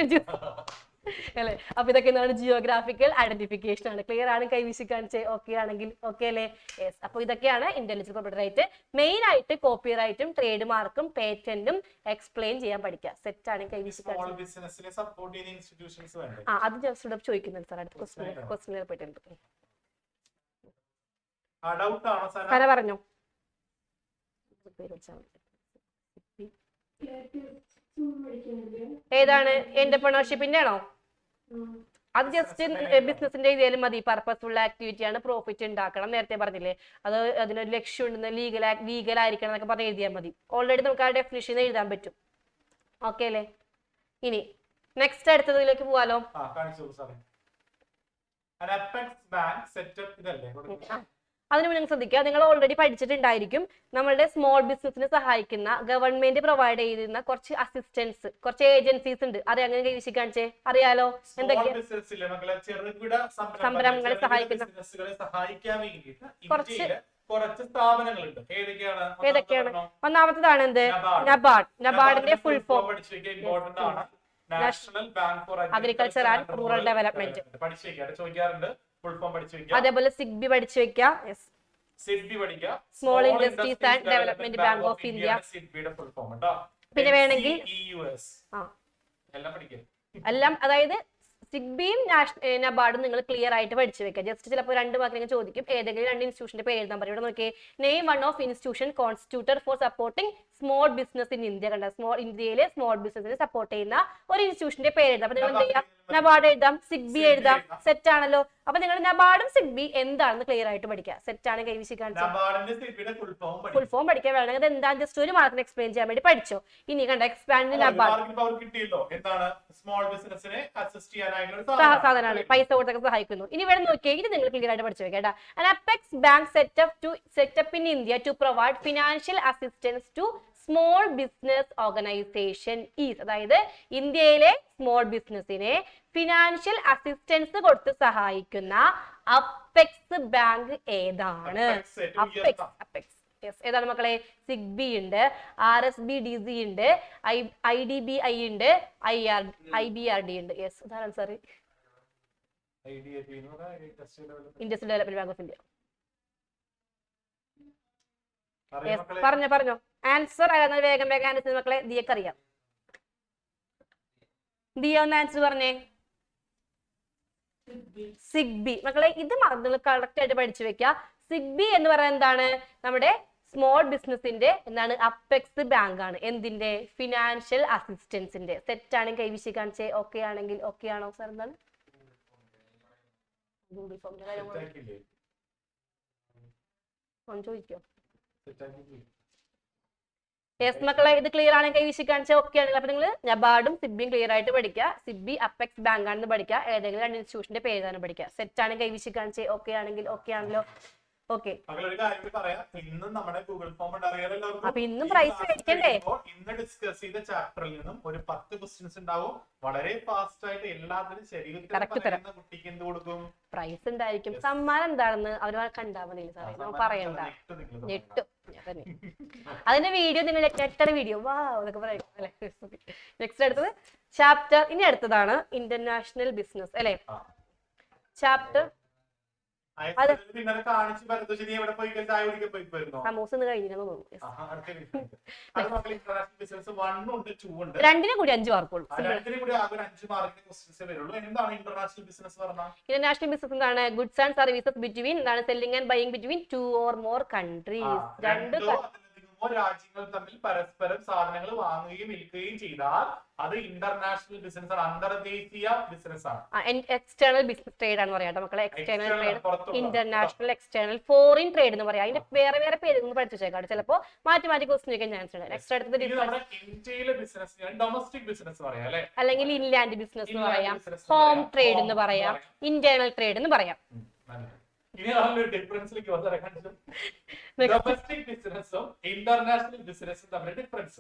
അല്ലെ? അപ്പൊ ഇതൊക്കെ എന്താണ്? ജിയോഗ്രാഫിക്കൽ ഐഡന്റിഫിക്കേഷൻ ആണ്. ക്ലിയർ ആണ്? കൈവീശി കാണിച്ചേ ഓക്കെ ആണെങ്കിൽ ഓക്കെ അല്ലേ? യെസ്. അപ്പൊ ഇതൊക്കെയാണ് ഇന്റലക്ച്വൽ പ്രോപ്പർട്ടി റൈറ്റ്. മെയിൻ ആയിട്ട് കോപ്പി റൈറ്റും ട്രേഡ് മാർക്കും പേറ്റന്റും എക്സ്പ്ലെയിൻ ചെയ്യാൻ പഠിക്കുക. സെറ്റ് ആണ് കൈവീശി കാണിച്ചത്. അത് ജസ്റ്റ് ചോദിക്കുന്നുണ്ട് സാർ അടുത്ത ക്വസ്റ്റ്യൻ പോയിട്ടുണ്ട്. പറഞ്ഞോ. ഏതാണ്? എന്റർപ്രണർഷിപ്പിന്റെ ആണോ? അത് ജസ്റ്റ് ബിസിനസിന്റെ ഇതിലും മതി. പർപ്പസ്ഫുൾ ആക്ടിവിറ്റി ആണ്, പ്രോഫിറ്റ് ഉണ്ടാക്കണം. നേരത്തെ പറഞ്ഞില്ലേ അത് അതിനൊരു ലക്ഷ്യം ഉണ്ടെന്ന്, ലീഗൽ ആയിരിക്കണം എന്നൊക്കെ പറഞ്ഞ് എഴുതിയാൽ മതി. ഓൾറെഡി നമുക്ക് ആ ഡെഫിനിഷൻ എഴുതാൻ പറ്റും. ഓക്കെ അല്ലേ? ഇനി നെക്സ്റ്റ് അടുത്തതിലേക്ക് പോവാലോ. അതിന് മുന്നേ ശ്രദ്ധിക്കുക, നിങ്ങൾ ഓൾറെഡി പഠിച്ചിട്ടുണ്ടായിരിക്കും നമ്മളുടെ സ്മോൾ ബിസിനസിനെ സഹായിക്കുന്ന ഗവൺമെന്റ് പ്രൊവൈഡ് ചെയ്യുന്ന കുറച്ച് അസിസ്റ്റൻസ്, കുറച്ച് ഏജൻസീസ് ഉണ്ട്. അറിയാം, അങ്ങനെ കൈവശി കാണിച്ചേ, അറിയാലോ എന്തൊക്കെയാ സംരംഭങ്ങളെ സഹായിക്കുന്ന കുറച്ച് സ്ഥാപനങ്ങളുണ്ട്. ഏതൊക്കെയാണ്? ഒന്നാമത്തേതാണ് എന്ത്? നബാർഡ്. നബാർഡിന്റെ ഫുൾ ഫോം ഇമ്പോർട്ടന്റ് ആണ്. National bank for agriculture and rural development. പഠിച്ചു വെക്കാം, ചോദിക്കാറുണ്ട്. ഫുൾ ഫോം പഠിച്ചു വെക്കാം. അതേപോലെ സിഗ്ബി പഠിച്ചു വെക്കാം. സിഡ്ബി പഠിക്കാം. Small industries and development bank of India. സിഡ്ബിയുടെ ഫുൾ ഫോം കേട്ടോ. പിന്നെ വേണമെങ്കിൽ എല്ലാം പഠിക്കാം. എല്ലാം, അതായത് സിഗ്ബിയും നബാർഡും നിങ്ങൾ ക്ലിയർ ആയിട്ട് പഠിച്ചു വെക്കുക. ജസ്റ്റ് ചിലപ്പോൾ 2 മാർക്ക് ചോദിക്കും, ഏതെങ്കിലും 2 ഇൻസ്റ്റിറ്റ്യൂഷന്റെ പേര് എഴുതാൻ പറയും. ഇവിടെ നോക്കിയേ, name one of institution constituted four supporting small business in India. കണ്ട, ഇന്ത്യയിലെ സ്മോൾ ബിസിനസിനെ സപ്പോർട്ട് ചെയ്യുന്ന ഒരു ഇൻസ്റ്റിറ്റ്യൂഷന്റെ പേര് എഴുതാം. അപ്പൊ നിങ്ങൾ എന്ത് ചെയ്യാം? നബാർഡ് എഴുതാം, സിഗ്ബി എഴുതാം. സെറ്റ് ആണല്ലോ. അപ്പൊ നിങ്ങൾ നബാർഡും സിഗ്ബി എന്താണെന്ന് ക്ലിയർ ആയിട്ട് പഠിക്കുക. സെറ്റ് ആണ് കൈവശി കാണിച്ചത്. ഫുൾ ഫോം പഠിക്കാൻ വേണം. അത് എന്താ ജസ്റ്റ് 1 മാർക്കിന് എക്സ്പ്ലെയിൻ ചെയ്യാൻ വേണ്ടി പഠിച്ചോ. ഇനി കണ്ട, എക്സ്പാൻഡ് നബാർഡ് സാധനമാണ്, പൈസ കൊടുത്തൊക്കെ സഹായിക്കുന്നു. ഇനി ഇവിടെ നോക്കിയാൽ ഇത് നിങ്ങൾ ക്ലിയർ ആയിട്ട് പഠിച്ചു വെക്കാം. Apex bank set up in India to provide financial assistance to small business organisation is. അതായത് ഇന്ത്യയിലെ സ്മോൾ ബിസിനസിനെ ഫിനാൻഷ്യൽ അസിസ്റ്റൻസ് കൊടുത്ത് സഹായിക്കുന്ന അപെക്സ് ബാങ്ക് ഏതാണ്? അപെക്സ് ഏതാണ് മക്കളെ? സിഗ്ബി ഉണ്ട്, RSBDC ഉണ്ട്, IDBI ഉണ്ട്, IBRD ഉണ്ട്. യെസ്, അതാണ് sir industrial development bank of India. പറഞ്ഞോ ആൻസർ. വേഗം ആൻസർ മക്കളെ. ദിയക്ക് അറിയാം. ദിയ ഒന്ന് ആൻസർ പറഞ്ഞേ. സിഗ്ബി. മക്കളെ ഇത് നിങ്ങൾ കറക്റ്റ് ആയിട്ട് പഠിച്ചു വെക്കുക. സിഗ്ബി എന്ന് പറയുന്നത് എന്താണ്? നമ്മുടെ സ്മോൾ ബിസിനസിന്റെ എന്താണ്? അപെക്സ് ബാങ്ക് ആണ്. എന്തിന്റെ? ഫിനാൻഷ്യൽ അസിസ്റ്റൻസിന്റെ. സെറ്റ് ആണ് കൈവിശി കാണിച്ചേ. ഓക്കെ ആണെങ്കിൽ ഓക്കെ ആണോ സാർ? എന്താണ് ഗൂഗിൾ ഫോമിന്റെ കാര്യം ചോദിക്കോ? യെസ് മക്കളെ, ഇത് ക്ലിയർ ആണ് കൈവിശി കാണിച്ചാൽ ഓക്കെ ആണെങ്കിൽ അപ്പൊ നിങ്ങൾ നബാർഡും സിഗ്ബിയും ക്ലിയർ ആയിട്ട് പഠിക്കുക. സിഗ്ബി അപെക്സ് ബാങ്ക് ആണെന്ന് പഠിക്കുക. ഏതെങ്കിലും 2 ഇൻസ്റ്റിറ്റ്യൂഷന്റെ പേരാണ് പഠിക്കുക. സെറ്റ് ആണ് കൈവിശി കാണിച്ചേ. ഓക്കെ ആണെങ്കിൽ ഓക്കെ ആണല്ലോ. ഓക്കെ, അപ്പൊ ഇന്നും പ്രൈസ് മേടിക്കണ്ടേ? ഇന്ന് ഡിസ്കസ് ചെയ്ത ചാപ്റ്ററിൽ നിന്നും ഒരു 10 ക്വസ്റ്റ്യൻസ് ഉണ്ടാവും. വളരെ ഫാസ്റ്റ് ആയിട്ട് എല്ലാത്തിനും ശരിക്കും കുട്ടിക്ക് എന്ത് കൊടുക്കും? പ്രൈസ് ഉണ്ടായിരിക്കും. സമ്മാനം എന്താണെന്ന് അവർ കണ്ടാൽ മതി സാറേ, നമ്മൾ പറയണ്ട. ഞെട്ടും. അതിന്റെ വീഡിയോ നിങ്ങൾ ഞെട്ടണ വീഡിയോ വാ എന്നൊക്കെ പറയും അല്ലെ. നെക്സ്റ്റ് അടുത്തത് ചാപ്റ്റർ. ഇനി അടുത്തതാണ് ഇന്റർനാഷണൽ ബിസിനസ് അല്ലെ. ചാപ്റ്റർ രണ്ടിനും കൂടി 5 മാർക്കുള്ളൂ. ഇന്റർനാഷണൽ ബിസിനസ് എന്താണ്? ഗുഡ്സ് ആൻഡ് സർവീസസ് ബിറ്റ്വീൻ എന്താണ്? Selling and buying between 2 or more countries. രാജ്യങ്ങൾ തമ്മിൽ പരസ്പരം സാധനങ്ങൾ വാങ്ങുകയും വിൽക്കുകയും ചെയ്താൽ അത് ഇന്റർനാഷണൽ ബിസിനസ് ആണ്, അന്തർദേശീയ ബിസിനസ് ആണ്. എക്സ്റ്റേണൽ ബിസിനസ് ട്രേഡ് ആണ് പറയാം മക്കളെ. External trade, international, external, foreign trade എന്ന് പറയാം. അതിന്റെ വേറെ പേര് പഠിച്ചു വെച്ചേക്കാം. ചിലപ്പോ മാറ്റി ക്വസ്റ്റ്യൻ ചോദിക്കാൻ ചാൻസ് ഉണ്ട്. നെക്സ്റ്റ് അടുത്തത് ഇന്ത്യയിലെ ബിസിനസ് ഡൊമസ്റ്റിക് ബിസിനസ് പറയാം അല്ലെ, അല്ലെങ്കിൽ ഇൻലാൻഡ് ബിസിനസ് എന്ന് പറയാം, ഹോം ട്രേഡ് എന്ന് പറയാം, ഇന്റേണൽ ട്രേഡ് എന്ന് പറയാം.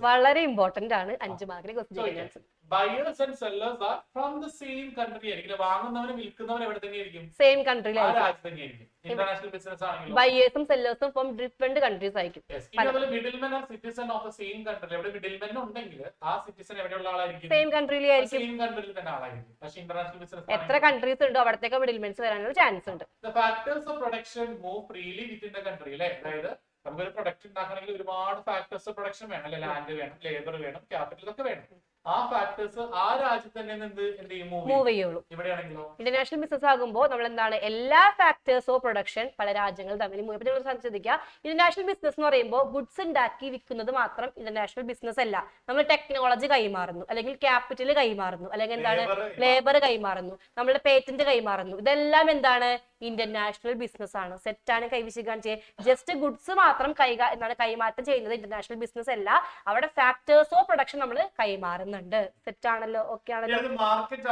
വളരെ ഇമ്പോർട്ടന്റ് ആണ്. 5 മാർക്കിന് question. Buyers and sellers are from the same country ആയിരിക്കും. വാങ്ങുന്നവനും വിൽക്കുന്നവനും എവിടെ തന്നെയായിരിക്കും? സെയിം കൺട്രിയിലായിരിക്കും. ഇന്റർനാഷണൽ ബിസിനസ് ആണെങ്കിലും ബയേഴ്സും സെല്ലേഴ്സും ഫ്രം ഡിഫറെന്റ് കൺട്രീസ് ആയിരിക്കും. Middlemen are citizen of the same country. എവിടെ മിഡിൽമെൻ ഉണ്ടെങ്കിൽ ആ സിറ്റിസൺ എവിടെയുള്ള ആളായിരിക്കും? സെയിം കൺട്രിയിലായിരിക്കും. സെയിം കൺട്രിയിൽ തന്നെ ആളായിരിക്കും. പക്ഷേ ഇന്റർനാഷണൽ ബിസിനസ് എത്ര കൺട്രീസ് ഉണ്ടോ അവിടത്തേക്ക് മിഡിൽമെൻസ് വരാനുള്ള ചാൻസ് ഉണ്ട്. The factors of production move freely within the country അല്ലേ. അതായത് നമുക്കൊരു പ്രൊഡക്റ്റ് ഉണ്ടാക്കണമെങ്കിൽ ഒരുപാട് ഫാക്ടേഴ്സ് ഓഫ് പ്രൊഡക്ഷൻ വേണം അല്ലെ. ലാൻഡ് വേണം, ലേബർ വേണം, ക്യാപിറ്റൽ ഒക്കെ വേണം. ആ ഫാക്ടേഴ്സ് ആ രാജ്യത്ത് തന്നെ എന്ത് ചെയ്യും? മൂവ് ചെയ്യുള്ളൂ. ഇവിടെയാണെങ്കിലോ ഇന്റർനാഷണൽ ബിസിനസ് ആകുമ്പോൾ നമ്മൾ എന്താണ്? എല്ലാ ഫാക്ടേഴ്സ് ഓഫ് പ്രൊഡക്ഷൻ പല രാജ്യങ്ങൾ തമ്മിൽ മൂവ്. നിങ്ങൾ ശ്രദ്ധിക്കുക, ഇന്റർനാഷണൽ ബിസിനസ് എന്ന് പറയുമ്പോൾ ഗുഡ്സ് ഉണ്ടാക്കി വിൽക്കുന്നത് മാത്രം ഇന്റർനാഷണൽ ബിസിനസ് അല്ല. നമ്മൾ ടെക്നോളജി കൈമാറുന്നു, അല്ലെങ്കിൽ ക്യാപിറ്റൽ കൈമാറുന്നു, അല്ലെങ്കിൽ എന്താണ് ലേബർ കൈമാറുന്നു, നമ്മുടെ പേറ്റന്റ് കൈമാറുന്നു. ഇതെല്ലാം എന്താണ്? ഇന്റർനാഷണൽ ബിസിനസ് ആണ്. സെറ്റാണ് കൈവിശിക്കാൻ ജസ്റ്റ് ഗുഡ്സ് മാത്രം കൈമാറ്റം ചെയ്യുന്നത് ഇന്റർനാഷണൽ ബിസിനസ് അല്ല, അവിടെ ഫാക്ടേഴ്സ് ഓഫ് പ്രൊഡക്ഷൻ നമ്മൾ കൈമാറുന്നുണ്ട്. സെറ്റാണല്ലോ, ഓക്കെ ആണല്ലോ. ഇന്ത്യയിലെ മാർക്കറ്റ്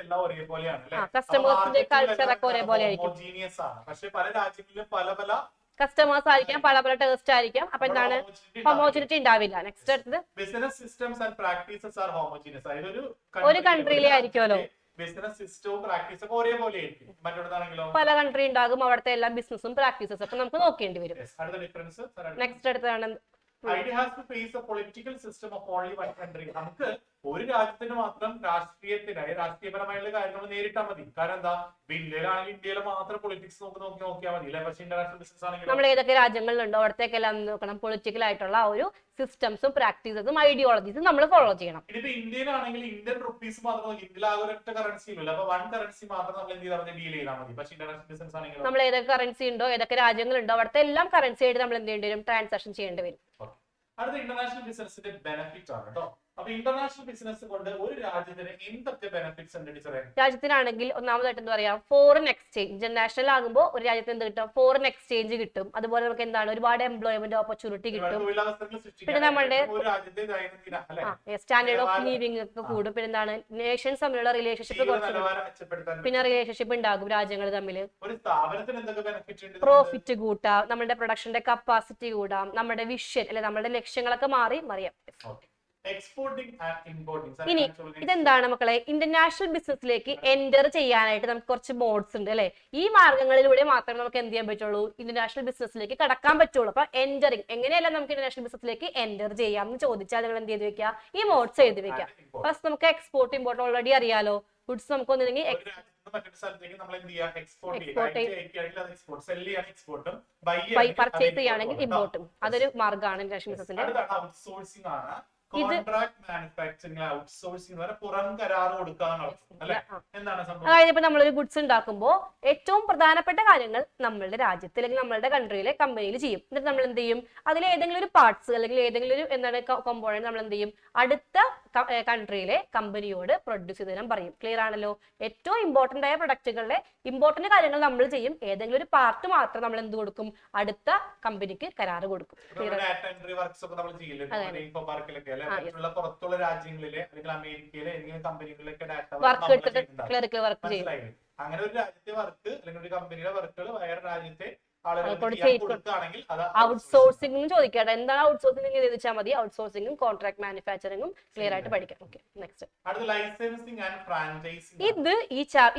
എല്ലാം ഒരേപോലെയാണ്, കസ്റ്റമേഴ്സിന്റെ കൾച്ചർ ഒക്കെ ഒരേപോലെ ആയിരിക്കും. പക്ഷെ പല രാജ്യങ്ങളിലും പല പല കസ്റ്റമേഴ്സ് ആയിരിക്കാം, പല പല ടേസ്റ്റ് ആയിരിക്കാം. അപ്പൊ എന്താണ്, ഹോമോജിനിറ്റി ഉണ്ടാവില്ല. നെക്സ്റ്റ് അടുത്തത് business systems and practices are homogeneous. അതായത് ഒരു കൺട്രിയിലെ ആയിരിക്കുമല്ലോ ബിസിനസ് സിസ്റ്റവും പ്രാക്ടീസും ഒക്കെ ഒരേപോലെ ആയിരിക്കും. മറ്റൊന്നാണെങ്കിലോ പല കൺട്രി ഉണ്ടാകും, അവിടുത്തെ എല്ലാ ബിസിനസ്സും പ്രാക്ടീസസും ഒക്കെ നമുക്ക് നോക്കേണ്ടി വരും. നെക്സ്റ്റ് അടുത്താണ് Idea has to face a political system of only one country. നമുക്ക് ഒരു രാജ്യത്തിന് മാത്രം രാഷ്ട്രീയപരമായുള്ള കാര്യങ്ങൾ നേരിട്ടാൽ മതി. കാരണം എന്താ, ഇന്ത്യയിലാണെങ്കിൽ ഇന്ത്യയിലെ മാത്രം പൊളിറ്റിക്സ് നോക്കിയാൽ മതി. പക്ഷേ ഇന്റർനാഷണൽ ബിസിനസ് ആണെങ്കിൽ നമ്മൾ ഏതൊക്കെ രാജ്യങ്ങളിലുണ്ടോ അവിടത്തേക്കെല്ലാം നോക്കണം. പൊളിറ്റിക്കൽ ആയിട്ടുള്ള ആ ഒരു സിസ്റ്റംസും പ്രാക്ടീസസും ഐഡിയോളജീസും നമ്മൾ ഫോളോ ചെയ്യണം. ഇതിപ്പോ ഇന്ത്യയിലാണെങ്കിൽ ഇന്ത്യൻ റുപ്പീസ് മാത്രം ഇന്ത്യയിൽ ആകെ ഒരൊറ്റ കറൻസി ഇല്ല. അപ്പൊ വൺ കറൻസി മാത്രം നമ്മൾ എന്ത് ചെയ്താൽ ഡീൽ ചെയ്താൽ മതി. പക്ഷേ ഇന്റർനാഷണൽ ബിസിനസ് ആണെങ്കിൽ നമ്മൾ ഏതൊക്കെ കറൻസി ഉണ്ടോ, ഏതൊക്കെ രാജ്യങ്ങളുണ്ടോ അവിടുത്തെ എല്ലാം കറൻസി ആയിട്ട് നമ്മൾ എന്ത് ചെയ്യേണ്ടി വരും, ട്രാൻസാക്ഷൻ ചെയ്യേണ്ടി വരും. അടുത്ത ഇന്റർനാഷണൽ ബിസിനസിന്റെ ബെനിഫിറ്റ് ആണ് കേട്ടോ. അപ്പൊ ഇന്റർനാഷണൽ ബിസിനസ് കൊണ്ട് ഒരു രാജ്യത്തിന് എന്തൊക്കെ ബെനിഫിറ്റ്സ് ഉണ്ട് ടീച്ചറെ? രാജ്യത്തിനാണെങ്കിൽ ഒന്നാമതായിട്ട് എന്താ പറയാ, ഫോറിൻ എക്സ്ചേഞ്ച്. ഇന്റർനാഷണൽ ആകുമ്പോൾ ഒരു രാജ്യത്തിന് എന്ത് കിട്ടും, ഫോറിൻ എക്സ്ചേഞ്ച് കിട്ടും. അതുപോലെ നമുക്ക് എന്താണ്, ഒരുപാട് എംപ്ലോയ്മെന്റ് ഓപ്പർച്യൂണിറ്റി കിട്ടും. പിന്നെ നമ്മുടെ സ്റ്റാൻഡേർഡ് ഓഫ് ലിവിംഗ് ഒക്കെ കൂടും. പിന്നെ എന്താണ്, നേഷൻസ് തമ്മിലുള്ള റിലേഷൻഷിപ്പ് പിന്നെ റിലേഷൻഷിപ്പ് ഉണ്ടാകും രാജ്യങ്ങൾ തമ്മിൽ. പ്രോഫിറ്റ് കൂട്ടാം, നമ്മുടെ പ്രൊഡക്ഷന്റെ കപ്പാസിറ്റി കൂടാം, നമ്മുടെ വിഷൻ അല്ലെ നമ്മുടെ ലക്ഷ്യങ്ങളൊക്കെ മറിയാം. ഇനി ഇതെന്താണ് മക്കളെ, ഇന്റർനാഷണൽ ബിസിനസ്സിലേക്ക് എൻറ്റർ ചെയ്യാനായിട്ട് നമുക്ക് കുറച്ച് മോഡ്സ് ഉണ്ട് അല്ലെ. ഈ മാർഗങ്ങളിലൂടെ മാത്രമേ നമുക്ക് എന്ത് ചെയ്യാൻ പറ്റുള്ളൂ, ഇന്റർനാഷണൽ ബിസിനസ്സിലേക്ക് കടക്കാൻ പറ്റുള്ളൂ. അപ്പൊ എൻറ്ററിങ് എങ്ങനെയല്ല നമുക്ക് ഇന്റർനാഷണൽ ബിസിനസ്സിലേക്ക് എൻറ്റർ ചെയ്യാം എന്ന് ചോദിച്ചാൽ നിങ്ങൾ എന്ത് ചെയ്ത് വെക്കുക, ഈ മോഡ്സ് എഴുതി വെക്കാം. ഫസ്റ്റ് നമുക്ക് എക്സ്പോർട്ട് ഇമ്പോർട്ട് ഓൾറെഡി അറിയാലോ. ഗുഡ്സ് നമുക്ക് ഒന്നില്ലെങ്കിൽ പർച്ചേസ് ചെയ്യുകയാണെങ്കിൽ ഇമ്പോർട്ടും അതൊരു മാർഗമാണ് ഇന്റർനാഷണൽ ബിസിനസിന്റെ. അതായത് ഇപ്പൊ നമ്മളൊരു ഗുഡ്സ് ഉണ്ടാക്കുമ്പോൾ ഏറ്റവും പ്രധാനപ്പെട്ട കാര്യങ്ങൾ നമ്മളുടെ രാജ്യത്ത് അല്ലെങ്കിൽ നമ്മളുടെ കൺട്രിയിലെ കമ്പനിയിൽ ചെയ്യും. എന്നിട്ട് നമ്മൾ എന്ത് ചെയ്യും, അതിൽ ഏതെങ്കിലും ഒരു പാർട്സ് അല്ലെങ്കിൽ ഏതെങ്കിലും ഒരു എന്താണ് കോമ്പോണന്റ് നമ്മൾ എന്ത് ചെയ്യും, അടുത്ത കൺട്രിയിലെ കമ്പനിയോട് പ്രൊഡ്യൂസ് ചെയ്ത് തരാൻ പറയും. ക്ലിയർ ആണല്ലോ. ഏറ്റവും ഇമ്പോർട്ടന്റ് ആയ പ്രൊഡക്റ്റുകളുടെ ഇമ്പോർട്ടന്റ് കാര്യങ്ങൾ നമ്മൾ ചെയ്യും, ഏതെങ്കിലും ഒരു പാർട്ട് മാത്രം നമ്മൾ എന്ത് കൊടുക്കും, അടുത്ത കമ്പനിക്ക് കരാറ് കൊടുക്കും. പുറത്തുള്ള രാജ്യങ്ങളിലെ അല്ലെങ്കിൽ അമേരിക്കയിലെ ഏതെങ്കിലും കമ്പനികളിലൊക്കെ വർക്ക് എടുത്തിട്ട് ക്ലറിക്കൽ വർക്ക് ചെയ്യും. അങ്ങനെ ഒരു രാജ്യത്തെ വർക്ക് അല്ലെങ്കിൽ ഒരു കമ്പനിയുടെ വർക്കുകൾ വേറെ രാജ്യത്തെ ഔട്ട്സോഴ്സിംഗ് ചോദിക്കട്ടെ, എന്താണ് ഔട്ട്സോഴ്സിംഗ് ചോദിച്ചാൽ മതി. ഔട്ട്സോഴ്സിംഗും കോൺട്രാക്ട് മാനുഫാക്ചറിംഗും ക്ലിയർ ആയിട്ട് പഠിക്കാം. ഓക്കെ, നെക്സ്റ്റ് ഇത്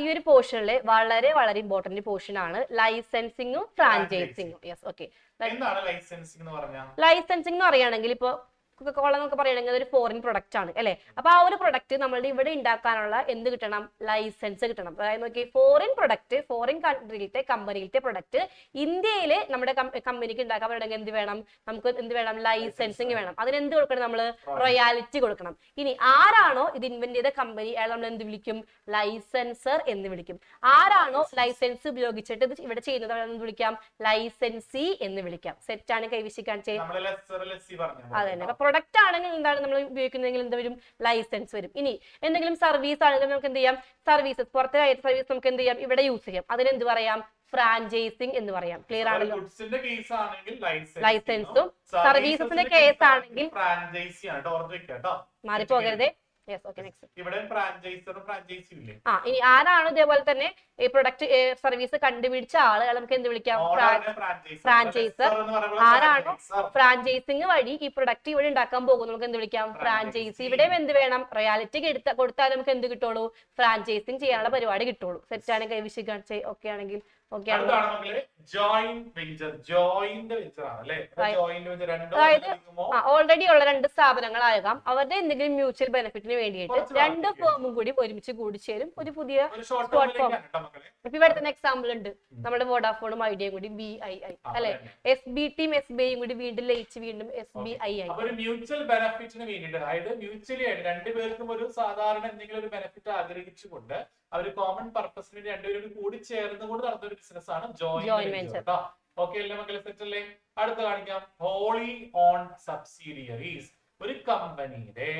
ഈ ഒരു പോർഷനിലെ വളരെ വളരെ ഇമ്പോർട്ടന്റ് പോർഷൻ ആണ് ലൈസൻസിങ്ങും ഫ്രാഞ്ചൈസിങ്ങും. Yes, okay. ലൈസൻസിംഗ് എന്ന് പറയുകയാണെങ്കിൽ ഇപ്പൊ കൊക്കക്കോള എന്നൊക്കെ പറയുകയാണെങ്കിൽ അതൊരു ഫോറിൻ പ്രൊഡക്റ്റ് ആണ് അല്ലെ. അപ്പൊ ആ ഒരു പ്രൊഡക്റ്റ് നമ്മളുടെ ഇവിടെ ഉണ്ടാക്കാനുള്ള എന്ത് കിട്ടണം, ലൈസൻസ് കിട്ടണം. അതായത് നോക്കി, ഫോറിൻ പ്രൊഡക്റ്റ്, ഫോറിൻ കൺട്രിയിലത്തെ കമ്പനിയിലത്തെ പ്രൊഡക്റ്റ് ഇന്ത്യയിൽ നമ്മുടെ കമ്പനിക്ക് ഉണ്ടാക്കാൻ പറ്റണമെങ്കിൽ എന്ത് വേണം, നമുക്ക് എന്ത് വേണം, ലൈസൻസിങ് വേണം. അതിന് എന്ത് കൊടുക്കണം, നമ്മൾ റോയാലിറ്റി കൊടുക്കണം. ഇനി ആരാണോ ഇത് ഇൻവെന്റ് ചെയ്ത കമ്പനി, അയാൾ നമ്മൾ എന്ത് വിളിക്കും, ലൈസൻസർ എന്ന് വിളിക്കും. ആരാണോ ലൈസൻസ് ഉപയോഗിച്ചിട്ട് ഇത് ഇവിടെ ചെയ്യുന്നത് എന്ത് വിളിക്കാം, ലൈസൻസി എന്ന് വിളിക്കാം. സെറ്റാണ് കൈവിശിക്കാൻ അതെ. പ്രൊഡക്റ്റ് ആണെങ്കിൽ എന്താണ് നമ്മൾ ഉപയോഗിക്കുന്നതെങ്കിൽ എന്ത് വരും, ലൈസൻസ് വരും. ഇനി എന്തെങ്കിലും സർവീസ് ആണെങ്കിൽ നമുക്ക് എന്ത് ചെയ്യാം, സർവീസസ് പുറത്തെ സർവീസ് നമുക്ക് എന്ത് ചെയ്യാം, ഇവിടെ യൂസ് ചെയ്യാം. അതിനെന്ത് പറയാം, ഫ്രാഞ്ചൈസിങ് എന്ന് പറയാം. ക്ലിയർ ആണല്ലോ. ലൈസൻസും സർവീസസിന്റെ കേസ് ആണെങ്കിൽ മാറിപ്പോകരുതേ. ഇനി ആരാണ് ഇതേപോലെ തന്നെ ഈ പ്രൊഡക്റ്റ് സർവീസ് കണ്ടുപിടിച്ച ആള് നമുക്ക് എന്ത് വിളിക്കാം, ഫ്രാഞ്ചൈസർ. ആരാണോ ഫ്രാഞ്ചൈസിങ് വഴി ഈ പ്രൊഡക്റ്റ് ഇവിടെ ഉണ്ടാക്കാൻ പോകും നമുക്ക് എന്ത് വിളിക്കാം, ഫ്രാഞ്ചൈസി. ഇവിടെ എന്ത് വേണം, റോയാലിറ്റി കൊടുത്താൽ നമുക്ക് എന്ത് കിട്ടുള്ളൂ, ഫ്രാഞ്ചൈസിങ് ചെയ്യാനുള്ള പരിപാടി കിട്ടുള്ളൂ. സെറ്റാണ് കൈവിശിക്കാൻ ഓക്കെ ആണെങ്കിൽ. ഓൾറെഡി ഉള്ള രണ്ട് സ്ഥാപനങ്ങളാകാം, അവരുടെ എന്തെങ്കിലും മ്യൂച്വൽ ബെനിഫിറ്റിന് വേണ്ടിയിട്ട് രണ്ട് ഫേമും കൂടി ഒരുമിച്ച് കൂടിച്ചേരും ഒരു പുതിയ പ്ലാറ്റ്ഫോം. ഇപ്പൊ ഇവിടെ തന്നെ എക്സാമ്പിൾ ഉണ്ട്, നമ്മുടെ വോഡാഫോണും ഐഡിയയും കൂടി BII അല്ലെ, SB ടീം SBIയും കൂടി വീണ്ടും ലയിച്ച് വീണ്ടും SBII. മ്യൂച്വൽ ബെനിഫിറ്റിന് വേണ്ടിയിട്ട്, അതായത് മ്യൂച്വലി ആയിട്ട് രണ്ടുപേർക്കും ഒരു സാധാരണ എന്തെങ്കിലും ഒരു ബെനിഫിറ്റ് ആഗ്രഹിച്ചുകൊണ്ട് അവർ കോമൺ പർപ്പസിന് വേണ്ടി രണ്ടുപേരും കൂടി ചേർന്നുകൊണ്ട് നടന്ന ഒരു ബിസിനസ് ആണ് ജോയിന്റ് വെഞ്ചർ. ഓക്കെ അല്ലേ മക്കളെ, സെറ്റ് അല്ലേ? അടുത്ത കാണിക്കാം, ഹോളി ഓൺ സബ്സിഡിയറീസ്. ഒരു കമ്പനിയുടെ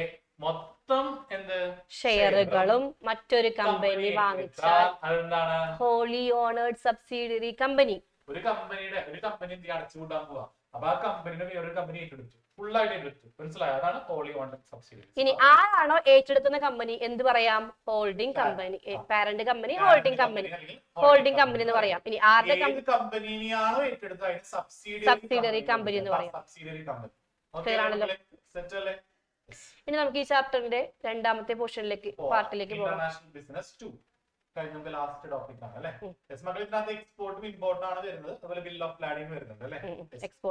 മൊത്തം എന്ത് ഷെയറുകളും മറ്റൊരു കമ്പനി വാങ്ങിച്ചാൽ അതെന്താണ് ഹോളി ഓണേഡ് സബ്സിഡിയറി കമ്പനി. ഒരു കമ്പനി എന്ത് അടച്ചുകൂട്ടാൻ പോവാ. അപ്പൊ ആ കമ്പനിയുടെ വേറൊരു കമ്പനി ഏറ്റെടുത്തു, ഫുള്ളായിട്ട് ഏറ്റെടുത്തു. മനസ്സിലായോ? അതാണ് ഹോളി ഓണേഡ് സബ്സിഡിയറി. ഇനി ആരാണോ ഏറ്റെടുക്കുന്ന കമ്പനി എന്ത് പറയാം? Holding company. Parent company holding company എന്ന് പറയാം. ഇനി ആരുടെ കമ്പനിയാണോ ഏറ്റെടുത്തത് അതിന് സബ്സിഡിയറി കമ്പനി എന്ന് പറയാം. ആണല്ലോ. ഇനി നമുക്ക് ഈ ചാപ്റ്ററിന്റെ രണ്ടാമത്തെ പാർട്ടിലേക്ക് പോകാം. ലാസ്റ്റ് ടോപ്പിക് ആണ് അല്ലേ? എക്സ്പോർട്ടും ഇമ്പോർട്ടും ആണ് വരുന്നത്. അതുപോലെ ബിൽ ഓഫ് ലാഡിംഗ് വരുന്നുണ്ട് അല്ലേ?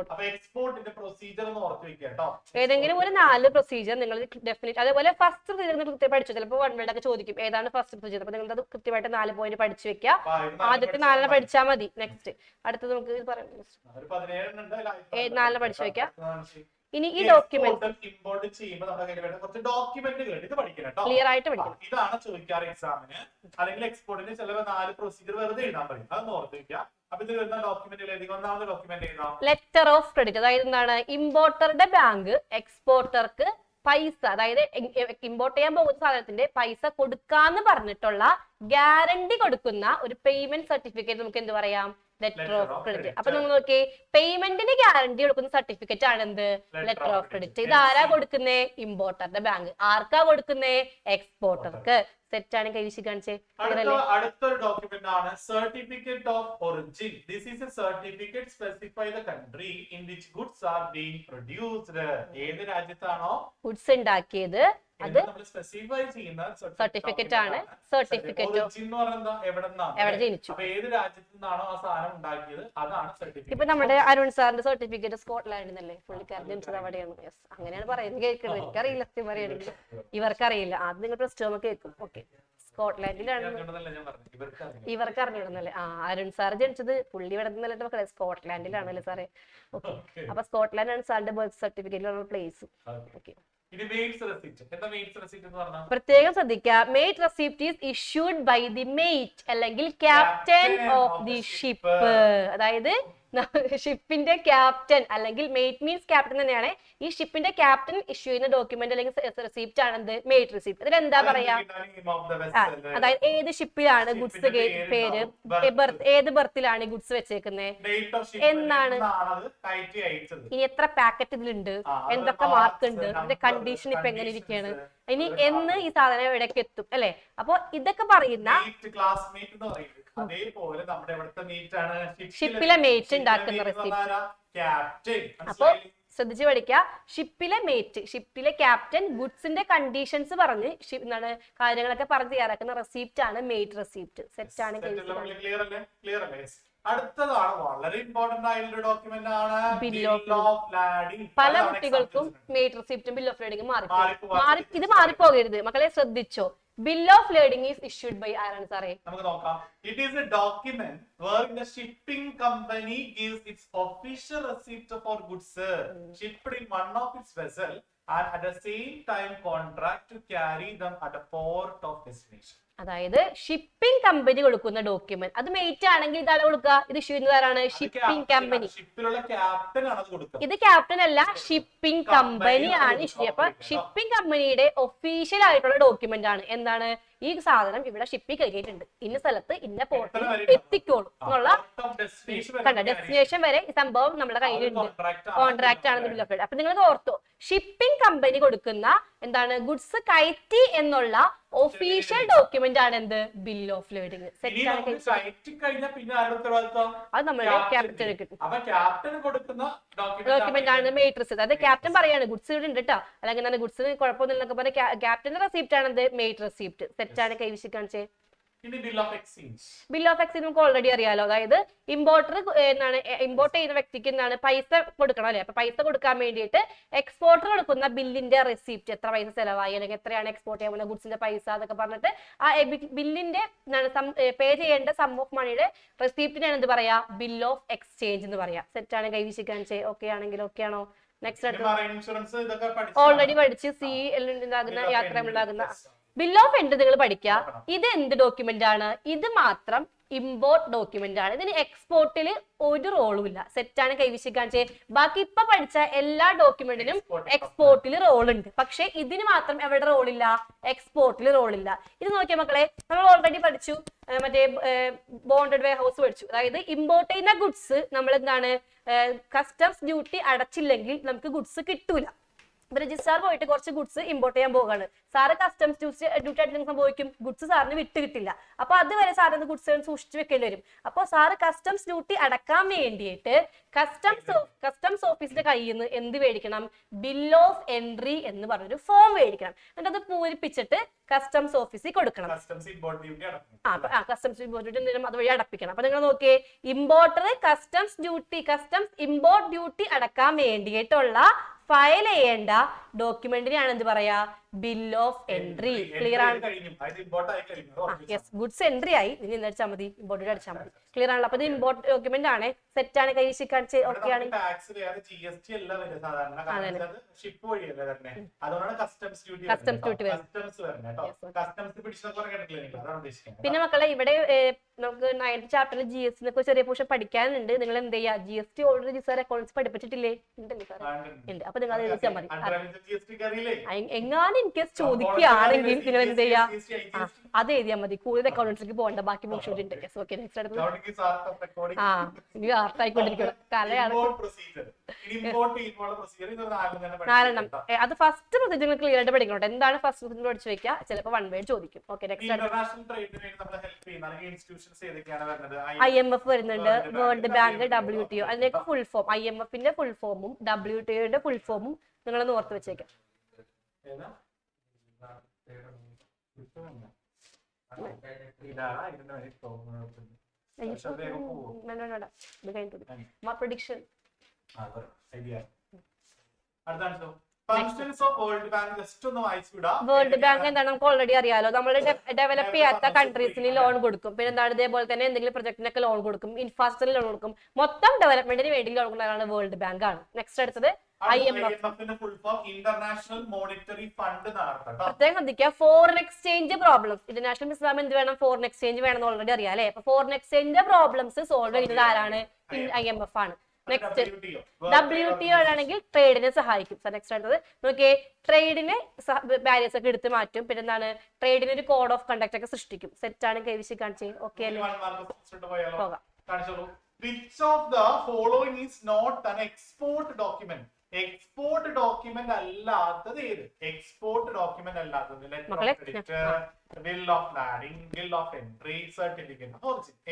അപ്പൊ എക്സ്പോർട്ടിന്റെ പ്രൊസീജിയർ ഒന്ന് ഓർത്ത് വെക്കുക കേട്ടോ. ഏതെങ്കിലും ഒരു 4 പ്രൊസീജിയർ നിങ്ങൾ ഡെഫിനറ്റ്, അതേപോലെ ഫസ്റ്റ് പ്രൊസീജിയർ കൃത്യമായി പഠിച്ചു. ചിലപ്പോൾ 1 വേർഡ് ഒക്കെ ചോദിക്കും ഏതാണ് ഫസ്റ്റ് പ്രൊസീജിയർ. അപ്പൊ നിങ്ങൾ അത് കൃത്യമായിട്ട് 4 പോയിന്റ് പഠിച്ചു വെക്കുക. ആദ്യത്തെ 4 പഠിച്ചാൽ മതി. നെക്സ്റ്റ് അടുത്തത് നമുക്ക് പറയാം. 4 പഠിച്ചു വെക്കാം. ഇനി ഈ ഡോക്യുമെന്റ് ഇമ്പോർട്ട് ചെയ്യുമ്പോൾ നമ്മുടെ കയ്യിൽ വേണ്ട കുറച്ച് ഡോക്യുമെന്റുകൾ ഇത് പഠിക്കണം കേട്ടോ. ക്ലിയർ ആയിട്ട് പഠിക്കണം. ഇതാണ് ചോദിക്കാറ് എക്സാമിന്. അല്ലെങ്കിൽ എക്സ്പോർട്ടിന് ചിലപ്പോൾ 4 പ്രൊസീജിയർ വെറുതെ എഴുതാൻ പറയും. അതൊന്ന് ഓർത്ത് വെക്കുക. അപ്പൊ ഇത് വരുന്ന ഡോക്യുമെന്റ് ഒന്നാമത്തെ ഡോക്യുമെന്റ് എഴുതാം ലെറ്റർ ഓഫ് ക്രെഡിറ്റ്. അതായത് എന്താണ്? ഇമ്പോർട്ടറുടെ ബാങ്ക് എക്സ്പോർട്ടർക്ക് പൈസ, അതായത് ഇമ്പോർട്ട് ചെയ്യാൻ പോകുന്ന സാധനത്തിന്റെ പൈസ കൊടുക്കാന്ന് പറഞ്ഞിട്ടുള്ള ഗ്യാരണ്ടി കൊടുക്കുന്ന ഒരു പേയ്മെന്റ് സർട്ടിഫിക്കറ്റ് നമുക്ക് എന്ത് പറയാം? Letter of credit. അപ്പൊ നമ്മൾ നോക്കിയേ, പേയ്മെന്റിന് ഗ്യാരണ്ടി കൊടുക്കുന്ന സർട്ടിഫിക്കറ്റ് ആണ് എന്ത്? Letter of credit. ഇത് ആരാ കൊടുക്കുന്നേ? ഇമ്പോർട്ടറുടെ ബാങ്ക്. ആർക്കാ കൊടുക്കുന്നേ? എക്സ്പോർട്ടർക്ക്. സെറ്റ് ആണ് കൈവശി കാണിച്ചേ. അടുത്തൊരു ഡോക്യുമെന്റ് ആണ് certificate of origin. This is A certificate specify the country in which goods are being produced. ഏത് രാജ്യത്താണോ ഗുഡ്സ് ഉണ്ടാക്കിയത് അത് സ്പെസിഫൈ ചെയ്യുന്ന സർട്ടിഫിക്കറ്റ് ആണ്. സർട്ടിഫിക്കറ്റ് എവിടെ ജനിച്ചു, ഏത് രാജ്യത്തു നിന്നാണോ ആ സാധനം ഉണ്ടാക്കിയത് അതാണ് സർട്ടിഫിക്കറ്റ്. ഇപ്പൊ നമ്മുടെ അരുൺ സാറിന്റെ സർട്ടിഫിക്കറ്റ് സ്കോട്ട്ലാൻഡിൽ നിന്നല്ലേ? പുള്ളിക്കാരൻ ജനിച്ചത് അവിടെയാണ്. യെസ്, അങ്ങനെയാണ് പറയുന്നത്. കേൾക്കുന്നത് എനിക്കറിയില്ല, സത്യം പറയുകയാണെങ്കിൽ ഇവർക്കറിയില്ല. ആദ്യം നിങ്ങൾ പ്ലസ് 2 കേൾക്കും. ഓക്കെ, സ്കോട്ട്ലാൻഡിലാണ്. ഇവർക്ക് അറിഞ്ഞിടുന്നല്ലേ? അരുൺ സാർ ജനിച്ചത് പുള്ളി ഇവിടെ നിന്നല്ലേ മക്കളെ? സ്കോട്ട്ലാൻഡിലാണല്ലേ സാറേ? ഓക്കെ, അപ്പൊ സ്കോട്ട്ലാൻഡാണ് സാറിന്റെ ബർത്ത് സർട്ടിഫിക്കറ്റിലുള്ള പ്ലേസ്. ഓക്കെ, പ്രത്യേകം ശ്രദ്ധിക്കുക. Mate receipt is issued by the mate അല്ലെങ്കിൽ ക്യാപ്റ്റൻ ഓഫ് ദി ഷിപ്പ്. അതായത് ഷിപ്പിന്റെ ക്യാപ്റ്റൻ അല്ലെങ്കിൽ മെയ്റ്റ് മീൻസ് ക്യാപ്റ്റൻ തന്നെയാണ്. ഈ ഷിപ്പിന്റെ ക്യാപ്റ്റൻ ഇഷ്യൂ ചെയ്യുന്ന ഡോക്യുമെന്റ് അല്ലെങ്കിൽ റെസിപ്റ്റ് ആണ് എന്ത്? Mate receipt. അതിൽ എന്താ പറയാ? അതായത് ഏത് ഷിപ്പിലാണ് ഗുഡ്സ് പേര്, ഏത് ബർത്തിലാണ് ഗുഡ്സ് വെച്ചേക്കുന്നത് എന്നാണ്. ഇനി എത്ര പാക്കറ്റ് ഇതിലുണ്ട്, എന്തൊക്കെ മാർക്ക് ഉണ്ട്, ഇതിന്റെ കണ്ടീഷൻ ഇപ്പൊ എങ്ങനെ ഇരിക്കുകയാണ്, ഇനി എന്ന് ഈ സാധനം എവിടേക്ക് എത്തും അല്ലെ? അപ്പൊ ഇതൊക്കെ പറയുന്ന ഷിപ്പിലെ മേറ്റ് ഉണ്ടാക്കുന്ന റെസിപ്റ്റ്. അപ്പൊ ശ്രദ്ധിച്ച് പഠിക്കുക. ഷിപ്പിലെ മേറ്റ്, ഷിപ്പിലെ ക്യാപ്റ്റൻ ഗുഡ്സിന്റെ കണ്ടീഷൻസ് പറഞ്ഞ് എന്താണ് കാര്യങ്ങളൊക്കെ പറഞ്ഞ് തയ്യാറാക്കുന്ന റെസിപ്റ്റ് ആണ് മേറ്റ് റെസിപ്റ്റ്. സെറ്റ് ആണ്. അടുത്തതാണ് വളരെ ഇമ്പോർട്ടന്റ് ആയിട്ടുള്ള ഡോക്യുമെന്റ് ആണ് ബിൽ ഓഫ് ലാഡിംഗ്. പല കുട്ടികൾക്കും മേറ്റ് റെസിപ്റ്റും ബിൽ ഓഫ് ലാഡിംഗും ഇത് മാറിപ്പോകരുത് മക്കളെ, ശ്രദ്ധിച്ചോ. Bill of lading is issued by ആരാണ് സാറേ? നമുക്ക് നോക്കാം. It is a document wherein the shipping company gives its official receipt for goods shipped in one of its vessel and at the same time contract to carry them at the port of destination. അതായത് ഷിപ്പിംഗ് കമ്പനി കൊടുക്കുന്ന ഡോക്യുമെന്റ് അത് മെയ്റ്റ് ആണെങ്കിൽ ഇതാണ് കൊടുക്കുക. ഇത് ഇഷ്യൂ ചെയ്യുന്നതാണ് ഷിപ്പിംഗ് കമ്പനി. ഇത് ക്യാപ്റ്റൻ അല്ല, ഷിപ്പിംഗ് കമ്പനി ആണ് ഇഷ്യൂ. അപ്പൊ ഷിപ്പിംഗ് കമ്പനിയുടെ ഒഫീഷ്യൽ ആയിട്ടുള്ള ഡോക്യുമെന്റ് ആണ് എന്താണ്? ഈ സാധനം ഇവിടെ ഷിപ്പിൽ കയറിയിട്ടുണ്ട്, ഇന്ന സ്ഥലത്ത് ഇന്ന പോർട്ടിൽ എത്തിക്കോളും എന്നുള്ള ഡെസ്റ്റിനേഷൻ വരെ ഈ സംഭവം നമ്മുടെ കയ്യിലുണ്ട്. കോൺട്രാക്ട് ആണ് ബിൽ ഓഫ് ലേഡിംഗ്. അപ്പൊ നിങ്ങൾ ഓർത്തോ, ഷിപ്പിംഗ് കമ്പനി കൊടുക്കുന്ന എന്താണ് ഗുഡ്സ് കയറ്റി എന്നുള്ള ഒഫീഷ്യൽ ഡോക്യുമെന്റ് ആണ് എന്ത്? Bill of lading. അത് നമ്മുടെ ക്യാപ്റ്റന് കിട്ടും. ഡോക്യുമെന്റ് ആണ് മെയ്റ്റ് റെസിപ്റ്റ്. അത് ക്യാപ്റ്റൻ പറയാണ് ഗുഡ്സ് ഇവിടെ ഉണ്ട് കേട്ടോ, അല്ലെങ്കിൽ ഗുഡ്സിന് കുഴപ്പമൊന്നുമില്ല പറഞ്ഞ ക്യാപ്റ്റന്റെ റെസിപ്റ്റ് ആണ് എന്ത്? Mate receipt. സെറ്റ് ആണ് കൈവശി കാണിച്ചേ. ബിൽ ഓഫ് എക്സ്ചേഞ്ച് നമുക്ക് ഓൾറെഡി അറിയാലോ. അതായത് ഇമ്പോർട്ടർ എന്താണ് ഇമ്പോർട്ട് ചെയ്യുന്ന വ്യക്തിക്ക് എന്താണ് പൈസ കൊടുക്കണം അല്ലെ? അപ്പൊ പൈസ കൊടുക്കാൻ വേണ്ടിയിട്ട് എക്സ്പോർട്ടർ കൊടുക്കുന്ന ബില്ലിന്റെ റെസിപ്റ്റ്, എത്ര പൈസ ചെലവായി അല്ലെങ്കിൽ എത്രയാണ് എക്സ്പോർട്ട് ചെയ്യാൻ പോകുന്ന ഗുഡ്സിന്റെ പൈസ എന്നൊക്കെ പറഞ്ഞിട്ട് ആ ബില്ലിന്റെ പേ ചെയ്യേണ്ട സം ഓഫ് മണിയുടെ റെസിപ്റ്റിനാണ് എന്ത് പറയാ? ബിൽ ഓഫ് എക്സ്ചേഞ്ച് എന്ന് പറയാ. സെറ്റ് ആണ് കൈവശി കാണിച്ചേ. ഓക്കെ ആണെങ്കിൽ ഓക്കെ ആണോ? നെക്സ്റ്റ് ഓൾറെഡി പഠിച്ച് സി ഉണ്ടാകുന്ന യാത്ര ഉണ്ടാകുന്ന ബിൽ ഓഫ് എൻഡ് നിങ്ങൾ പഠിക്കുക. ഇത് എന്ത് ഡോക്യുമെന്റ് ആണ്? ഇത് മാത്രം ഇമ്പോർട്ട് ഡോക്യുമെന്റ് ആണ്. ഇതിന് എക്സ്പോർട്ടിൽ ഒരു റോളും ഇല്ല. സെറ്റാണ് കൈവിശിക്കാൻ ബാക്കി ഇപ്പൊ പഠിച്ച എല്ലാ ഡോക്യുമെന്റിനും എക്സ്പോർട്ടിൽ റോൾ ഉണ്ട്. പക്ഷെ ഇതിന് മാത്രം എവിടെ റോളില്ല? എക്സ്പോർട്ടിൽ റോളില്ല. ഇത് നോക്കിയ മക്കളെ, നമ്മൾ ഓൾറെഡി പഠിച്ചു, മറ്റേ ബോണ്ടഡ് വെയർ ഹൗസ് പഠിച്ചു. അതായത് ഇമ്പോർട്ട് ചെയ്യുന്ന ഗുഡ്സ് നമ്മൾ എന്താണ് കസ്റ്റംസ് ഡ്യൂട്ടി അടച്ചില്ലെങ്കിൽ നമുക്ക് ഗുഡ്സ് കിട്ടൂല. രജിസ്ട്രാർ പോയിട്ട് കുറച്ച് ഗുഡ്സ് ഇമ്പോർട്ട് ചെയ്യാൻ പോകുകയാണ്. സാറ് കസ്റ്റംസ് ഡ്യൂട്ടി ആയിട്ട് സംഭവിക്കും, ഗുഡ്സ് സാറിന് വിട്ട് കിട്ടില്ല. അപ്പൊ അതുവരെ സാറിന് ഗുഡ്സ് സൂക്ഷിച്ചു വെക്കേണ്ടി വരും. അപ്പൊ സാറ് കസ്റ്റംസ് ഡ്യൂട്ടി അടക്കാൻ വേണ്ടിയിട്ട് കസ്റ്റംസ് ഓഫീസിന്റെ കയ്യിൽ നിന്ന് എന്ത് മേടിക്കണം? ബിൽ ഓഫ് എൻട്രി എന്ന് പറഞ്ഞൊരു ഫോം മേടിക്കണം. എന്നിട്ട് അത് പൂരിപ്പിച്ചിട്ട് കസ്റ്റംസ് ഓഫീസിൽ കൊടുക്കണം. കസ്റ്റംസ് ഇമ്പോർട്ട് ഡ്യൂട്ടി അതുവഴി അടപ്പിക്കണം. അപ്പൊ നിങ്ങൾ നോക്കിയേ, ഇമ്പോർട്ടർ കസ്റ്റംസ് ഇമ്പോർട്ട് ഡ്യൂട്ടി അടക്കാൻ വേണ്ടിയിട്ടുള്ള ഫയൽ ചെയ്യേണ്ട ഡോക്യുമെന്റിനെയാണ് എന്ത് പറയാ? Bill of entry. ക്ലിയർ ആണ്? ഗുഡ്സ് എൻട്രി ആയി, ഇനി എന്താ മതി? ഇമ്പോർട്ട് അടിച്ചാൽ മതി. ക്ലിയർ ആണല്ലോ? അപ്പൊ ഇത് ഇമ്പോർട്ട് ഡോക്യുമെന്റ് ആണ്, സെറ്റ് ആണ്, കൈവശിക്കാൻ ഓക്കെ ആണ്. പിന്നെ മക്കളെ ഇവിടെ നമുക്ക് 9th ചാപ്റ്ററിൽ GST നെ ചെറിയ പോർഷൻ പഠിക്കാനുണ്ട്. നിങ്ങൾ എന്ത് ചെയ്യാ? GST ഓൾറെഡി സാർ അക്കൗണ്ട്സ് പഠിപ്പിച്ചിട്ടില്ലേ? ഉണ്ടല്ലേ സാർ? ഉണ്ട്. അപ്പൊ നിങ്ങൾ അത് എഴുതിയാൽ മതി. എങ്ങാനും എനിക്ക് ചോദിക്കുകയാണെങ്കിൽ നിങ്ങൾ എന്ത് ചെയ്യാ? അത് എഴുതിയാൽ മതി. കൂടുതൽ അക്കൗണ്ട്സിലേക്ക് പോകണ്ട, ബാക്കി പോർഷൻ ഉണ്ട്. ഓക്കെ, നെക്സ്റ്റ് അടുത്ത് ഇനി ആർട്ടായിക്കൊണ്ടിരിക്കണം. കലയാണ്. 4 അത് ഫസ്റ്റ് പ്രൊസീജിയർ ക്ലിയർ ആയിട്ട് പഠിക്കണം. എന്താണ് ഫസ്റ്റ് പ്രൊസീജിയർ പഠിച്ചു വെക്കുക. ചിലപ്പോൾ 1 വേർഡ് ചോദിക്കും. ഓക്കെ, നെക്സ്റ്റ് IMF വരുന്നുണ്ട്, വേൾഡ് ബാങ്ക്, WTO. അതിന്റെയൊക്കെ ഫുൾ ഫോം, IMF-ന്റെ ഫുൾ ഫോമും WTO-യുടെ ഫുൾ ഫോമും നിങ്ങളൊന്ന് ഓർത്ത് വെച്ചേക്കാം. പ്രഡിക്ഷൻ വേൾഡ് ബാങ്ക് എന്താണ് നമുക്ക് ഓൾറെഡി അറിയാലോ. നമ്മൾ ഡെവലപ്പ് ചെയ്യാത്ത കൺട്രീസിന് ലോൺ കൊടുക്കും. പിന്നെ എന്താണ് ഇതേപോലെ തന്നെ എന്തെങ്കിലും പ്രൊജക്ടിനൊക്കെ ലോൺ കൊടുക്കും, ഇൻഫ്രാസ്ട്രക്ചറിൽ ലോൺ കൊടുക്കും. മൊത്തം ഡെവലപ്മെന്റിന് വേണ്ടി ലോൺ കൊടുക്കുന്നതാണ് വേൾഡ് ബാങ്ക് ആണ്. നെക്സ്റ്റ് അടുത്തത് IMF. പ്രത്യേകം ശ്രദ്ധിക്കുക, foreign exchange problems. International business എന്ത് വേണം? ഫോറിൻ എക്സ്ചേഞ്ച് വേണമെന്ന് ഓൾറെഡി അറിയാം അല്ലെ? അപ്പൊ ഫോറിൻ എക്സ്ചേഞ്ചിന്റെ പ്രോബ്ലംസ് സോൾവ് ചെയ്യുന്നത് ആരാണ്? IMF ആണ്. നെക്സ്റ്റ് WTO ആണെങ്കിൽ ട്രേഡിനെ സഹായിക്കും. നെക്സ്റ്റ് അടുത്തത് നോക്കിയേ, ട്രേഡിന് ബാരിയേഴ്സ് ഒക്കെ എടുത്ത് മാറ്റും. പിന്നെ എന്താണ്? ട്രേഡിന് ഒരു കോഡ് ഓഫ് കണ്ടക്ട് ഒക്കെ സൃഷ്ടിക്കും. സെറ്റ് ആണ്, കൈവിശി കാണിച്ചേ. ഓക്കെ അല്ലേ? പോകാം. Which of the following is not an export document? Export document അല്ലാത്തത് ഏത്? എക്സ്പോർട്ട് ഡോക്യുമെന്റ് അല്ലാത്തത് bill of landing, bill of entry, certificate.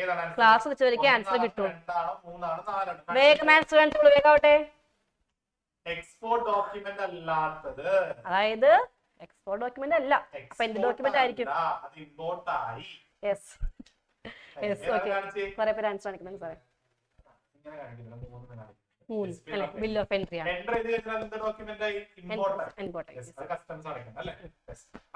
ഏതാണ് ക്ലാസ് വെച്ചവർക്ക് ആൻസർ കിട്ടും. 2 3 4 വേഗം ആൻസർ കണ്ടുള്ളൂ, വേഗാവട്ടെ. എക്സ്പോർട്ട് ഡോക്യുമെന്റ് അല്ലാത്തത്, അതായത് എക്സ്പോർട്ട് ഡോക്യുമെന്റ് അല്ല, അപ്പൊ എന്ത് ഡോക്യുമെന്റ് ആയിരിക്കും? അത് ഇമ്പോർട്ട് ആയി. യെസ് ഓക്കെ, കുറെ പേര് ആൻസർ കാണിക്കുന്നുണ്ട് സാറേ. ഇങ്ങനെ കാണിക്കുന്നില്ല, 3 കാണിക്കും. ബിൽ ഓഫ് എൻട്രി ആണ്.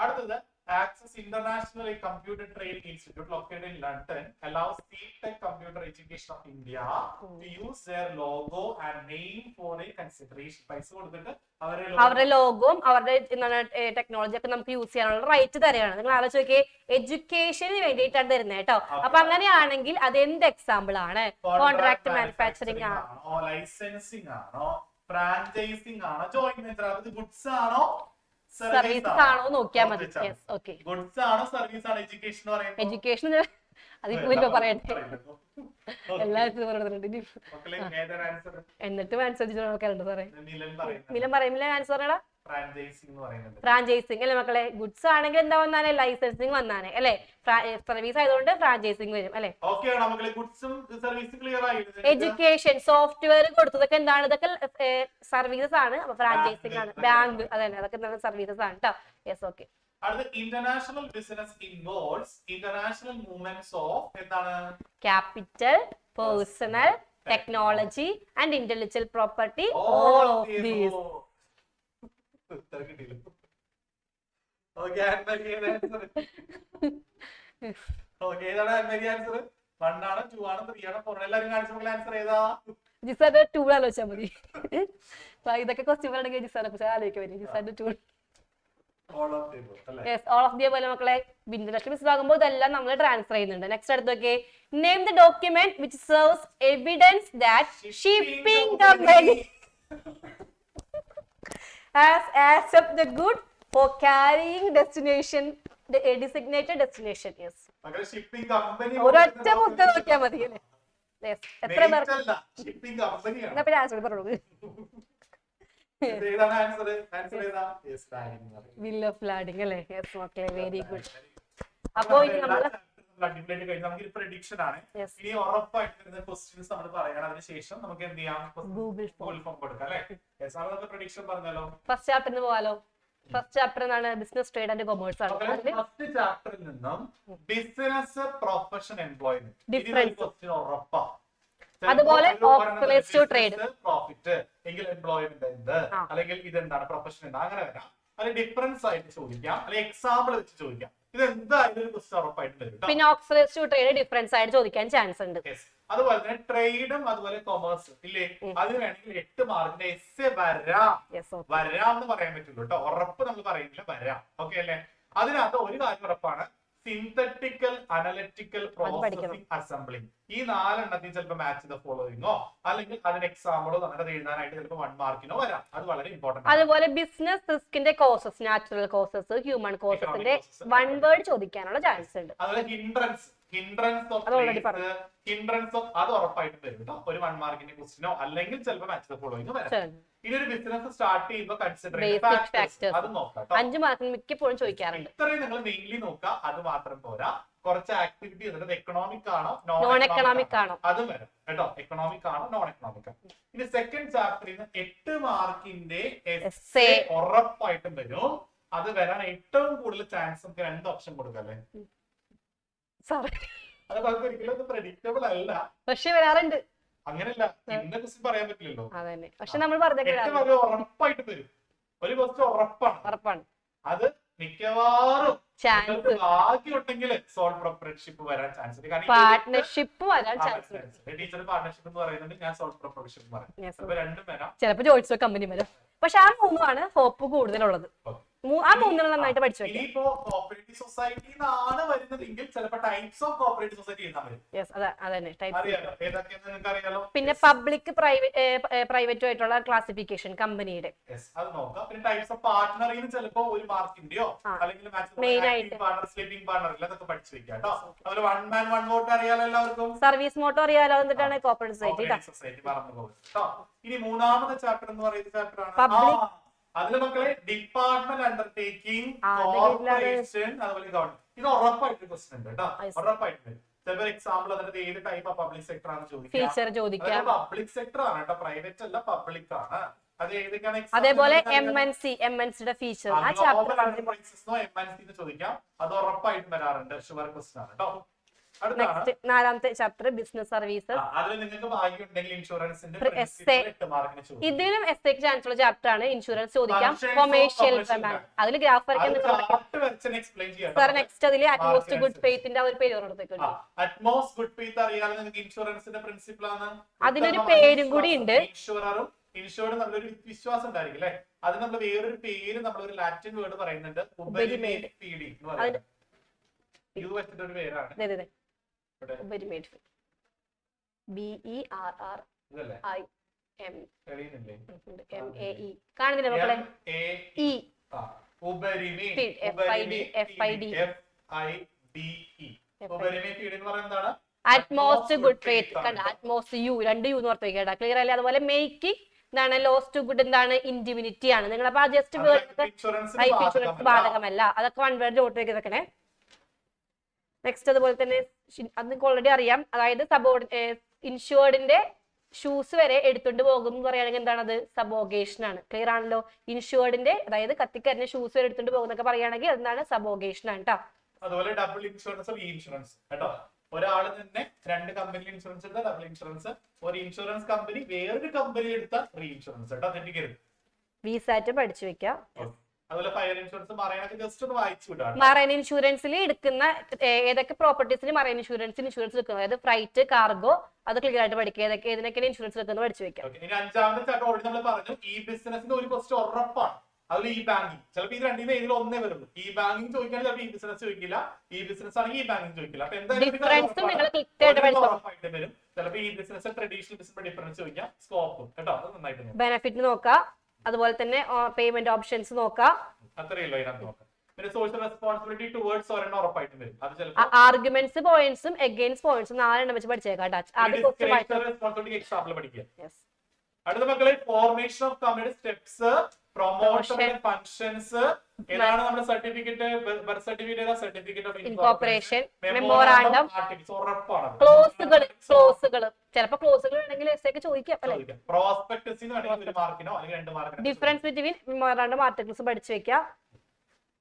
അടുത്തത് access international computer training institute located in London allows C-Tech Computer Education of India to use their logo and name for a consideration. പൈസ കൊടുത്തിട്ട് അവരുടെ ലോഗോയും അവരുടെ ടെക്നോളജി ഒക്കെ നമുക്ക് യൂസ് ചെയ്യാനുള്ള റൈറ്റ് തന്നെയാണ്. നിങ്ങൾ ആലോചിച്ച് നോക്കിയേ, എഡ്യൂക്കേഷന് വേണ്ടിയിട്ടാണ് തരുന്നത് കേട്ടോ. അപ്പൊ അങ്ങനെയാണെങ്കിൽ അത് എന്ത് എക്സാമ്പിൾ ആണ്? കോൺട്രാക്ട് മാനുഫാക്ചറിംഗ് ആണോ, ലൈസൻസിംഗ് ആണോ, ഫ്രാഞ്ചൈസിംഗ് ആണോ, ജോയിന്റ് വെഞ്ചർ ആണോ, ഗുഡ്സ് ആണോ, സർവീസ് ആണോ നോക്കിയാൽ മതി. ഗുഡ്സ് ആണോ സർവീസ് ആണോ? എഡ്യൂക്കേഷൻ എഡ്യൂക്കേഷൻ അതിപ്പോ പറയട്ടെ, എല്ലാവർക്കും എന്നിട്ട് ആൻസർ നോക്കാറുണ്ട് സാറേ. മിലൻ പറയും, മിലൻ ആൻസർ പറയടാ. ഫ്രാഞ്ചൈസിങ് അല്ലെ മക്കളെ? ഗുഡ്സ് ആണെങ്കിൽ എന്താ വന്നാനേ? ലൈസൻസിങ് വന്നാനേ അല്ലെ? സർവീസ് ആയതുകൊണ്ട് ഫ്രാഞ്ചൈസിങ് വരും അല്ലെ? എഡ്യൂക്കേഷൻ സോഫ്റ്റ്വെയർ കൊടുത്തതൊക്കെ എന്താണ്? ഇതൊക്കെ സർവീസസ് ആണ്. അപ്പൊ ഫ്രാഞ്ചൈസിങ് ആണ്. ബാങ്ക് അതന്നെ, അതൊക്കെ എന്താണ്? സർവീസസ് ആണ് കേട്ടോ. Yes okay. International business involves international movements of എന്താണ്? Capital, personnel, technology and intellectual property, all of these. ജിസാന്റെ 2 ആലോചിച്ചാൽ മതി. ഇതൊക്കെ ക്വസ്റ്റ്യൻ ആണെങ്കിൽ ജിസാനെ കുറിച്ച് ആലോചിക്കാൻ പറ്റും. ജിസാന്റെ 2 യെസ് ഓൾ ഓഫ് ദി പോലെ മക്കളെ ഇന്റർനാഷണൽ ബിസിനസ് ആകുമ്പോൾ ഇതെല്ലാം നമ്മൾ ട്രാൻസ്ഫർ ചെയ്യുന്നുണ്ട്. നെക്സ്റ്റ് അടുത്തൊക്കെ name the document which serves evidence that shipping company has accepted the good for carrying destination a designated destination. Yes. Shipping company ഒരൊറ്റ മുദ്ര നോക്കിയാൽ മതി അല്ലേ? Yes. എത്ര പേർ ഷിപ്പിംഗ് കമ്പനിയാണ്. എന്നാ പിന്നെ ആൻസർ പറഞ്ഞോളൂ. ഏതാണ് ആൻസർ? ആൻസർ ഏതാ? യെസ്, വിൽ ഓഫ് ലാഡിംഗ് അല്ലേ? യെസ് മക്കളെ, വെരി ഗുഡ്. അപ്പോൾ ഇനി നമ്മൾ അടിപൊളിയായിട്ട് കഴിഞ്ഞു. നമുക്ക് പ്രഡിക്ഷൻ ആണ്. ഇനി ഉറപ്പായിട്ട് വരുന്ന ക്വസ്റ്റ്യൻസ് നമ്മൾ പറയണം. അതിനുശേഷം നമുക്ക് എന്ത് ചെയ്യാം? ഗൂഗിൾ ഫോം കൊടുക്കാം അല്ലേ? യെസ്, നമുക്ക് പ്രഡിക്ഷൻ പറഞ്ഞാലോ? ഫസ്റ്റ് ചാപ്റ്ററിന് പോവാലോ? ഫസ്റ്റ് ചാപ്റ്റർ എന്നാണ് ബിസിനസ്, ട്രേഡ് ആൻഡ് കൊമേഴ്സ് ആണ്. ഫസ്റ്റ് ചാപ്റ്ററിൽ നിന്നും business, profession, employment difference question ഉറപ്പാ. അതുപോലെ ട്രേഡ് പ്രോഫിറ്റ് എങ്കിൽ എംപ്ലോയ്മെന്റ് എന്ത്, അല്ലെങ്കിൽ ഇതെന്താണ് പ്രൊഫഷൻ എന്താ, അങ്ങനെ വരാം. അല്ലെങ്കിൽ ഡിഫറൻസ് ആയിട്ട് ചോദിക്കാം, അല്ലെങ്കിൽ എക്സാമ്പിൾ വെച്ച് ചോദിക്കാം. ഇത് എന്തായാലും ഒരു ക്വസ്റ്റ്യൻ ഉറപ്പായിട്ട് വരും. പിന്നെ ഓക്സ്ഫോർഡ് ടു ട്രേഡ് ഡിഫറൻസ് ആയിട്ട് ചോദിക്കാൻ ചാൻസ് ഉണ്ട്. അതുപോലെ തന്നെ ട്രേഡും അതുപോലെ കൊമേഴ്സ് ഇല്ലേ, അതിന് വേണമെങ്കിൽ 8 മാർക്കിന്റെ എസ്സേ വരാം എന്ന് പറയാൻ പറ്റുള്ളൂ കേട്ടോ. ഉറപ്പ് നമ്മൾ പറയുന്നില്ല, വരാം. ഓക്കെ അല്ലേ? അതിനകത്ത് ഒരു കാര്യം ഉറപ്പാണ്, സിന്തറ്റിക്കൽ, അനലിറ്റിക്കൽ, പ്രോസസിംഗ്, അസംബ്ലിംഗ്. ഈ 4 എണ്ണത്തിൽ ചിലപ്പോൾ മാച്ച് ദ ഫോളോയിങ്ങോ അല്ലെങ്കിൽ അതിന് എക്സാമ്പിളോ അങ്ങനെ എഴുതാനായിട്ട് ചിലപ്പോൾ 1 മാർക്കിനോ വരാം. അത് വളരെ ഇമ്പോർട്ടന്റ്. അതുപോലെ ബിസിനസ് റിസ്കിന്റെ കോസസ്, നാച്ചുറൽ കോസസ്, ഹ്യൂമൻ കോസസിന്റെ 1 വേർഡ് ചോദിക്കാനുള്ള ചാൻസ് ഉണ്ട്. അതുപോലെ ഹിൻഡ്രൻസ് ഓഫ് അത് ഉറപ്പായിട്ടും വരും കേട്ടോ. ഒരു 1 മാർക്കിന്റെ ക്വസ്റ്റ്യനോ അല്ലെങ്കിൽ ചിലപ്പോൾ മാച്ച് ദ ഫോളോയിങ്ങോ വരാം. ഇനി ഒരു ബിസിനസ് സ്റ്റാർട്ട് ചെയ്യുമ്പോൾ കൺസിഡർ അത് നോക്കാം. 5 മാർക്കിന് മിക്കപ്പോഴും ചോദിക്കാറുണ്ട്. ഇത്രയും നിങ്ങൾ മെയിൻലി നോക്കുക. അത് മാത്രം പോരാ, കുറച്ച് ആക്ടിവിറ്റി എക്കണോമിക് ആണോ നോൺ എക്കണോമിക് ആണോ അതും വരും കേട്ടോ. എക്കണോമിക് ആണോ നോൺ എക്കണോമിക് ആണോ. ഇനി സെക്കൻഡ് ചാപ്റ്ററിൽ നിന്ന് 8 മാർക്കിന്റെ എസ്സേ ഉറപ്പായിട്ടും വരും. അത് വരാൻ ഏറ്റവും കൂടുതൽ ചാൻസ് നമുക്ക് 2 ഓപ്ഷൻ കൊടുക്കല്ലേ. അത് നമുക്ക് ഒരിക്കലും പ്രഡിക്റ്റബിൾ അല്ല, പക്ഷെ വരാറുണ്ട്. അങ്ങനെയല്ല, ഇന്ന ക്വസ്റ്റ്യൻ പറയാൻ പറ്റില്ലല്ലോ. പക്ഷെ നമ്മൾ ഉറപ്പായിട്ട് വരും. ഒരു ക്വസ്റ്റ്യൻ ഉറപ്പാണ്. അത് മിക്കവാറും ഭാഗ്യമുണ്ടെങ്കിൽ സോൾ പ്രൊപ്പറേറ്റർഷിപ്പ് വരാൻ ചാൻസ് ഉണ്ട്. പാർട്ട്ണർഷിപ്പ് വരാൻ ചാൻസ് ഉണ്ട്. ടീച്ചർ പാർട്ട്ണർഷിപ്പ് എന്ന് പറയുന്നുണ്ട്, ഞാൻ സോൾ പ്രൊപ്പറേറ്റർഷിപ്പ് പറയും. അപ്പൊ രണ്ടും വരാം. ചിലപ്പോൾ ജോയിസ് കമ്പനി വരാം. പക്ഷെ ആ 3 ഹോപ്പ് കൂടുതലുള്ളത്. ആ 3 നന്നായിട്ട് പഠിച്ചു. ഇനിയിപ്പോ കോപ്പറേറ്റീവ് സൊസൈറ്റിന്നാണ് വരുന്നതെങ്കിൽ ചിലപ്പോൾ ടൈപ്സ് ഓഫ് കോപ്പറേറ്റീവ് സൊസൈറ്റി എഴുതാൻ വരും. പിന്നെ പബ്ലിക്, പ്രൈവറ്റ് ആയിട്ടുള്ള ക്ലാസിഫിക്കേഷൻ കമ്പനിയുടെ അത് നോക്കാം. പിന്നെ ടൈപ്സ് ഓഫ് പാർട്ട്ണറിന് ചിലപ്പോൾ 1 മാർക്കിന്റെയോ അല്ലെങ്കിൽ സ്ലീപ്പിംഗ് പാർട്ണർ ഇതൊക്കെ പഠിച്ചു വെക്കാം കേട്ടോ. അതുപോലെ 1 മാൻ 1 വോട്ട് അറിയാലോ എല്ലാവർക്കും. സർവീസ് മോട്ടോ അറിയാലോ. എന്നിട്ടാണ് കോപ്പറേറ്റീവ് സൊസൈറ്റി മറന്നു പോകുന്നത് കേട്ടോ. ഇനി 3ാമത്തെ ചാപ്റ്റർ എന്ന് പറയുന്ന ചാപ്റ്റർ ആണ് അതിലെ മക്കളെ ഡിപ്പാർട്ട്മെന്റ് അണ്ടർടേക്കിംഗ്, കോർപ്പറേഷൻ, അതുപോലെ ഗവൺമെന്റ്. ഇത് ഉറപ്പായിട്ട് ക്വസ്റ്റ്യൻ ഉണ്ട് കേട്ടോ. ഉറപ്പായിട്ട് ചിലപ്പോൾ എക്സാമ്പിൾ അതിന്റെ ഏത് ടൈപ്പ് ഓഫ് പബ്ലിക് സെക്ടർ ആണ് ചോദിക്കുക. പബ്ലിക് സെക്ടർ ആണ് കേട്ടോ, പ്രൈവറ്റ് അല്ല, പബ്ലിക് ആണ്. അത് ഏതൊക്കെയാണ്? അതേപോലെ MNCയുടെ ഫീച്ചർ ചോദിക്കാം. അത് ഉറപ്പായിട്ടും വരാറുണ്ട്, ഷുവർ ക്വസ്റ്റ്യൻ ആണ് കേട്ടോ. 4ാമത്തെ ചാപ്റ്റർ ബിസിനസ് സർവീസസ്. ഇതിലും എസ്സേക്ക് ചാൻസ് ഉള്ള ചാപ്റ്റർ ആണ്. ഇൻഷുറൻസ് ചോദിക്കാം, കൊമേഴ്ഷ്യൽ അതിൽ ഗ്രാഫ് വരയ്ക്കാൻ. നെക്സ്റ്റ് അതിൽ അറ്റ്മോസ്റ്റ് ഗുഡ് ഫെയ്ത്തിന്റെ ഒരു പേര് പറഞ്ഞിട്ടുണ്ട്. അതിനൊരു പേരും കൂടി ഉണ്ട്. ഇൻഷുറൻസ് നമ്മളൊരു വിശ്വാസം ഉണ്ടായിരിക്കും അല്ലെ. അത് നമ്മൾ വേറൊരു പേര്, നമ്മളൊരു ലാറ്റിൻ വേർഡ് പറയുന്നുണ്ട്, ഉപരിമേഡ് ഫീഡിംഗ് എന്ന് പറയുന്നത്. ഇത് വെച്ചിട്ടൊരു പേരാണ്. ഉപരിമേഡ് BERRIMAE കാണുന്നില്ല മക്കളെ? Utmost good faith. Utmost U 2 U എന്ന് ഓർത്ത് വെക്കേണ്ട. ക്ലിയർ അല്ലേ? അതുപോലെ മേക്കിംഗ് എന്താണ്? ലോസ് ടു ഗുഡ് എന്താണ്? ഇൻഡിമിനിറ്റി ആണ്. നിങ്ങൾ അപ്പൊ ജസ്റ്റ് ലൈഫ് ഇൻഷുറൻസ് ബാധകമല്ല. അതൊക്കെ 1 വേർഡ് ഓർത്ത് വെക്കണേ. നെക്സ്റ്റ് അതുപോലെ തന്നെ അത് നിങ്ങൾക്ക് ഓൾറെഡി അറിയാം. അതായത് ഇൻഷുർഡിന്റെ ഷൂസ് വരെ എടുത്തുകൊണ്ട് പോകും എന്ന് പറയുകയാണെങ്കിൽ എന്താണത്? സബോഗേഷൻ ആണ്. ക്ലിയർ ആണല്ലോ? ഇൻഷുർഡിന്റെ അതായത് കത്തിക്കരിഞ്ഞ ഷൂസ് വരെ എടുത്തുകൊണ്ട് പോകുന്നൊക്കെ പറയുകയാണെങ്കിൽ എന്താണ്? സബോഗേഷൻ ആണ് കേട്ടോ. അതുപോലെ ഡബിൾ ഇൻഷുറൻസ്, ഇൻഷുറൻസ് കേട്ടോ. ഒരാൾ തന്നെ 2 കമ്പനി ഇൻഷുറൻസ് എടുത്ത ഡബിൾ ഇൻഷുറൻസ്, ഒരു ഇൻഷുറൻസ് കമ്പനി വേറൊരു കമ്പനി എടുത്ത റീ ഇൻഷുറൻസ് കേട്ടോ. തെറ്റിക്കരുത്. വിസാറ്റ് പഠിച്ചു വെക്കാം. അതുപോലെ ഫയർ ഇൻഷുറൻസ്, മറൈനൊക്കെ ജസ്റ്റ് ഒന്ന് വായിച്ചു വിടാം. മറൈൻ ഇൻഷുറൻസിൽ എടുക്കുന്ന ഏതൊക്കെ പ്രോപ്പർട്ടീസിൽ മറൈൻ ഇൻഷുറൻസ് എടുക്കുന്നത്, അതായത് ഫ്രൈറ്റ്, കാർഗോ, അത് ക്ലിയർ ആയിട്ട് പഠിക്കുക. ഏതൊക്കെയാണ് ഇൻഷുറൻസ് എടുക്കുന്നത് പഠിച്ചു വെക്കാം. ഇനി 5ാമത്തെ ചാപ്റ്റർ ഓൾറെഡി നമ്മൾ പറഞ്ഞു. ഈ ബിസിനസിന്റെ ഒരു ക്വസ്റ്റ്യൻ ഉറപ്പാണ്. അതിൽ ഈ ബാങ്കിങ് ചിലപ്പോൾ ഇത് രണ്ടിന് ഏതെങ്കിലും ഒന്നേ വരുള്ളൂ. ഈ ബാങ്കിങ് ചോദിക്കുകയാണെങ്കിൽ ചിലപ്പോൾ ഈ ബിസിനസ് ചോദിക്കില്ല, ഈ ബിസിനസ് ആണെങ്കിൽ ഈ ബാങ്കിങ് ചോദിക്കില്ല. അപ്പൊ എന്തായാലും ഉറപ്പായിട്ട് വരും. ചിലപ്പോൾ ഈ ബിസിനസ് ട്രഡീഷണൽ ബിസിനസ് ഡിഫറൻസ് ചോദിക്കാം, സ്കോപ്പ് കേട്ടോ. അത് നന്നായിട്ട് ബെനിഫിറ്റ് നോക്കാം, അതുപോലെ തന്നെ പേയ്മെന്റ് ഓപ്ഷൻസ് നോക്കാം, അത്രയല്ലോ ഇതിനകത്ത് നോക്കാം. പിന്നെ സോഷ്യൽ റെസ്പോൺസിബിലിറ്റി ടുവേർഡ്സ് ഒരെണ്ണം ഉറപ്പായിട്ടും വരും. അത് ചിലപ്പോൾ ആർഗ്യുമെന്റ്സ് പോയിന്റ്സും എഗെയിൻസ്റ്റ് പോയിന്റ്സും 4 വെച്ച് പഠിച്ചേക്കാം. റെസ്പോൺസിബിലിറ്റി എക്സാമ്പിൾ പഠിക്കുക. അടുത്ത മക്കളെ formation of committee steps, promotion functions, ഏതാണ് നമ്മുടെ certificate, birth certificate, certificate of incorporation, memorandum, ഉറപ്പാണ്. ക്ലോസുകൾ ചിലപ്പോൾ ക്ലോസുകൾ വേണമെങ്കിൽ എസ്സേക്ക് ചോദിക്കാം അല്ലേ. പ്രോസ്പെക്ടസിന് വേണമെങ്കിൽ 1 മാർക്കിനോ അല്ലെങ്കിൽ 2 മാർക്കിനോ. ഡിഫറൻസ് ബിറ്റ്വീൻ മെമ്മോറാണ്ടം ആർട്ടിക്കിൾസ് പഠിച്ചു വെക്കാം.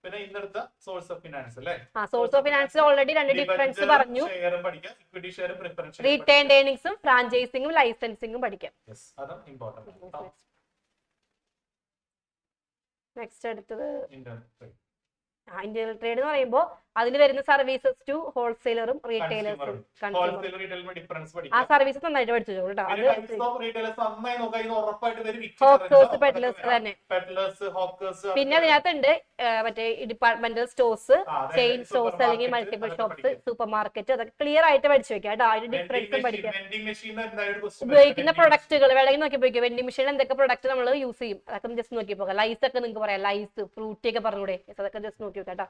പിന്നെ ഇന്നത്തെ സോഴ്സ് ഓഫ് ഫിനാൻസ് അല്ലേ, source of finance already 2 difference പറഞ്ഞു. ഷെയറും പഠിക്കാം, ഇക്വിറ്റി ഷെയറും പ്രിഫറൻസ് ഷെയറും, റീറ്റെയിൻഡ് ഏർണിംഗ്സും ഫ്രാഞ്ചൈസിംഗും ലൈസൻസിംഗും പഠിക്കാം. അതും ഇമ്പോർട്ടന്റ്. നെക്സ്റ്റ് അടുത്തത് ഇന്റർനെറ്റ് ഇന്റർണൽ ട്രേഡ് എന്ന് പറയുമ്പോൾ അതിൽ വരുന്ന സർവീസസ് ടു ഹോൾസെയിലറും റീറ്റെയിലേഴ്സും ആ സർവീസ് നന്നായിട്ട് പഠിച്ചു കേട്ടോ. അത് ഹോക്കേഴ്സ് പെഡ്ലേഴ്സ് തന്നെ. പിന്നെ അതിനകത്തുണ്ട് മറ്റേ ഡിപ്പാർട്ട്മെന്റൽ സ്റ്റോഴ്സ്, ചെയിൻ സ്റ്റോഴ്സ് അല്ലെങ്കിൽ മൾട്ടിപ്പിൾ ഷോപ്സ്, സൂപ്പർ മാർക്കറ്റ്, അതൊക്കെ ക്ലിയർ ആയിട്ട് പഠിച്ചു വെക്കാം കേട്ടോ. അതിന്റെ ഡിഫറൻസും പഠിക്കാം. ഉപയോഗിക്കുന്ന പ്രൊഡക്റ്റുകൾ വേണമെങ്കിൽ നോക്കി പോയിക്കോ. വെൻഡിംഗ് മെഷീൻ എന്തൊക്കെ പ്രൊഡക്റ്റ് നമ്മൾ യൂസ് ചെയ്യും അതൊക്കെ ജസ്റ്റ് നോക്കി പോകാം. ലൈസ് ഒക്കെ നിങ്ങൾക്ക് പറയാം, ലൈസ് ഫ്രൂട്ടി ഒക്കെ പറഞ്ഞൂടെ, അതൊക്കെ ജസ്റ്റ് നോക്കി നോക്കാം കേട്ടോ.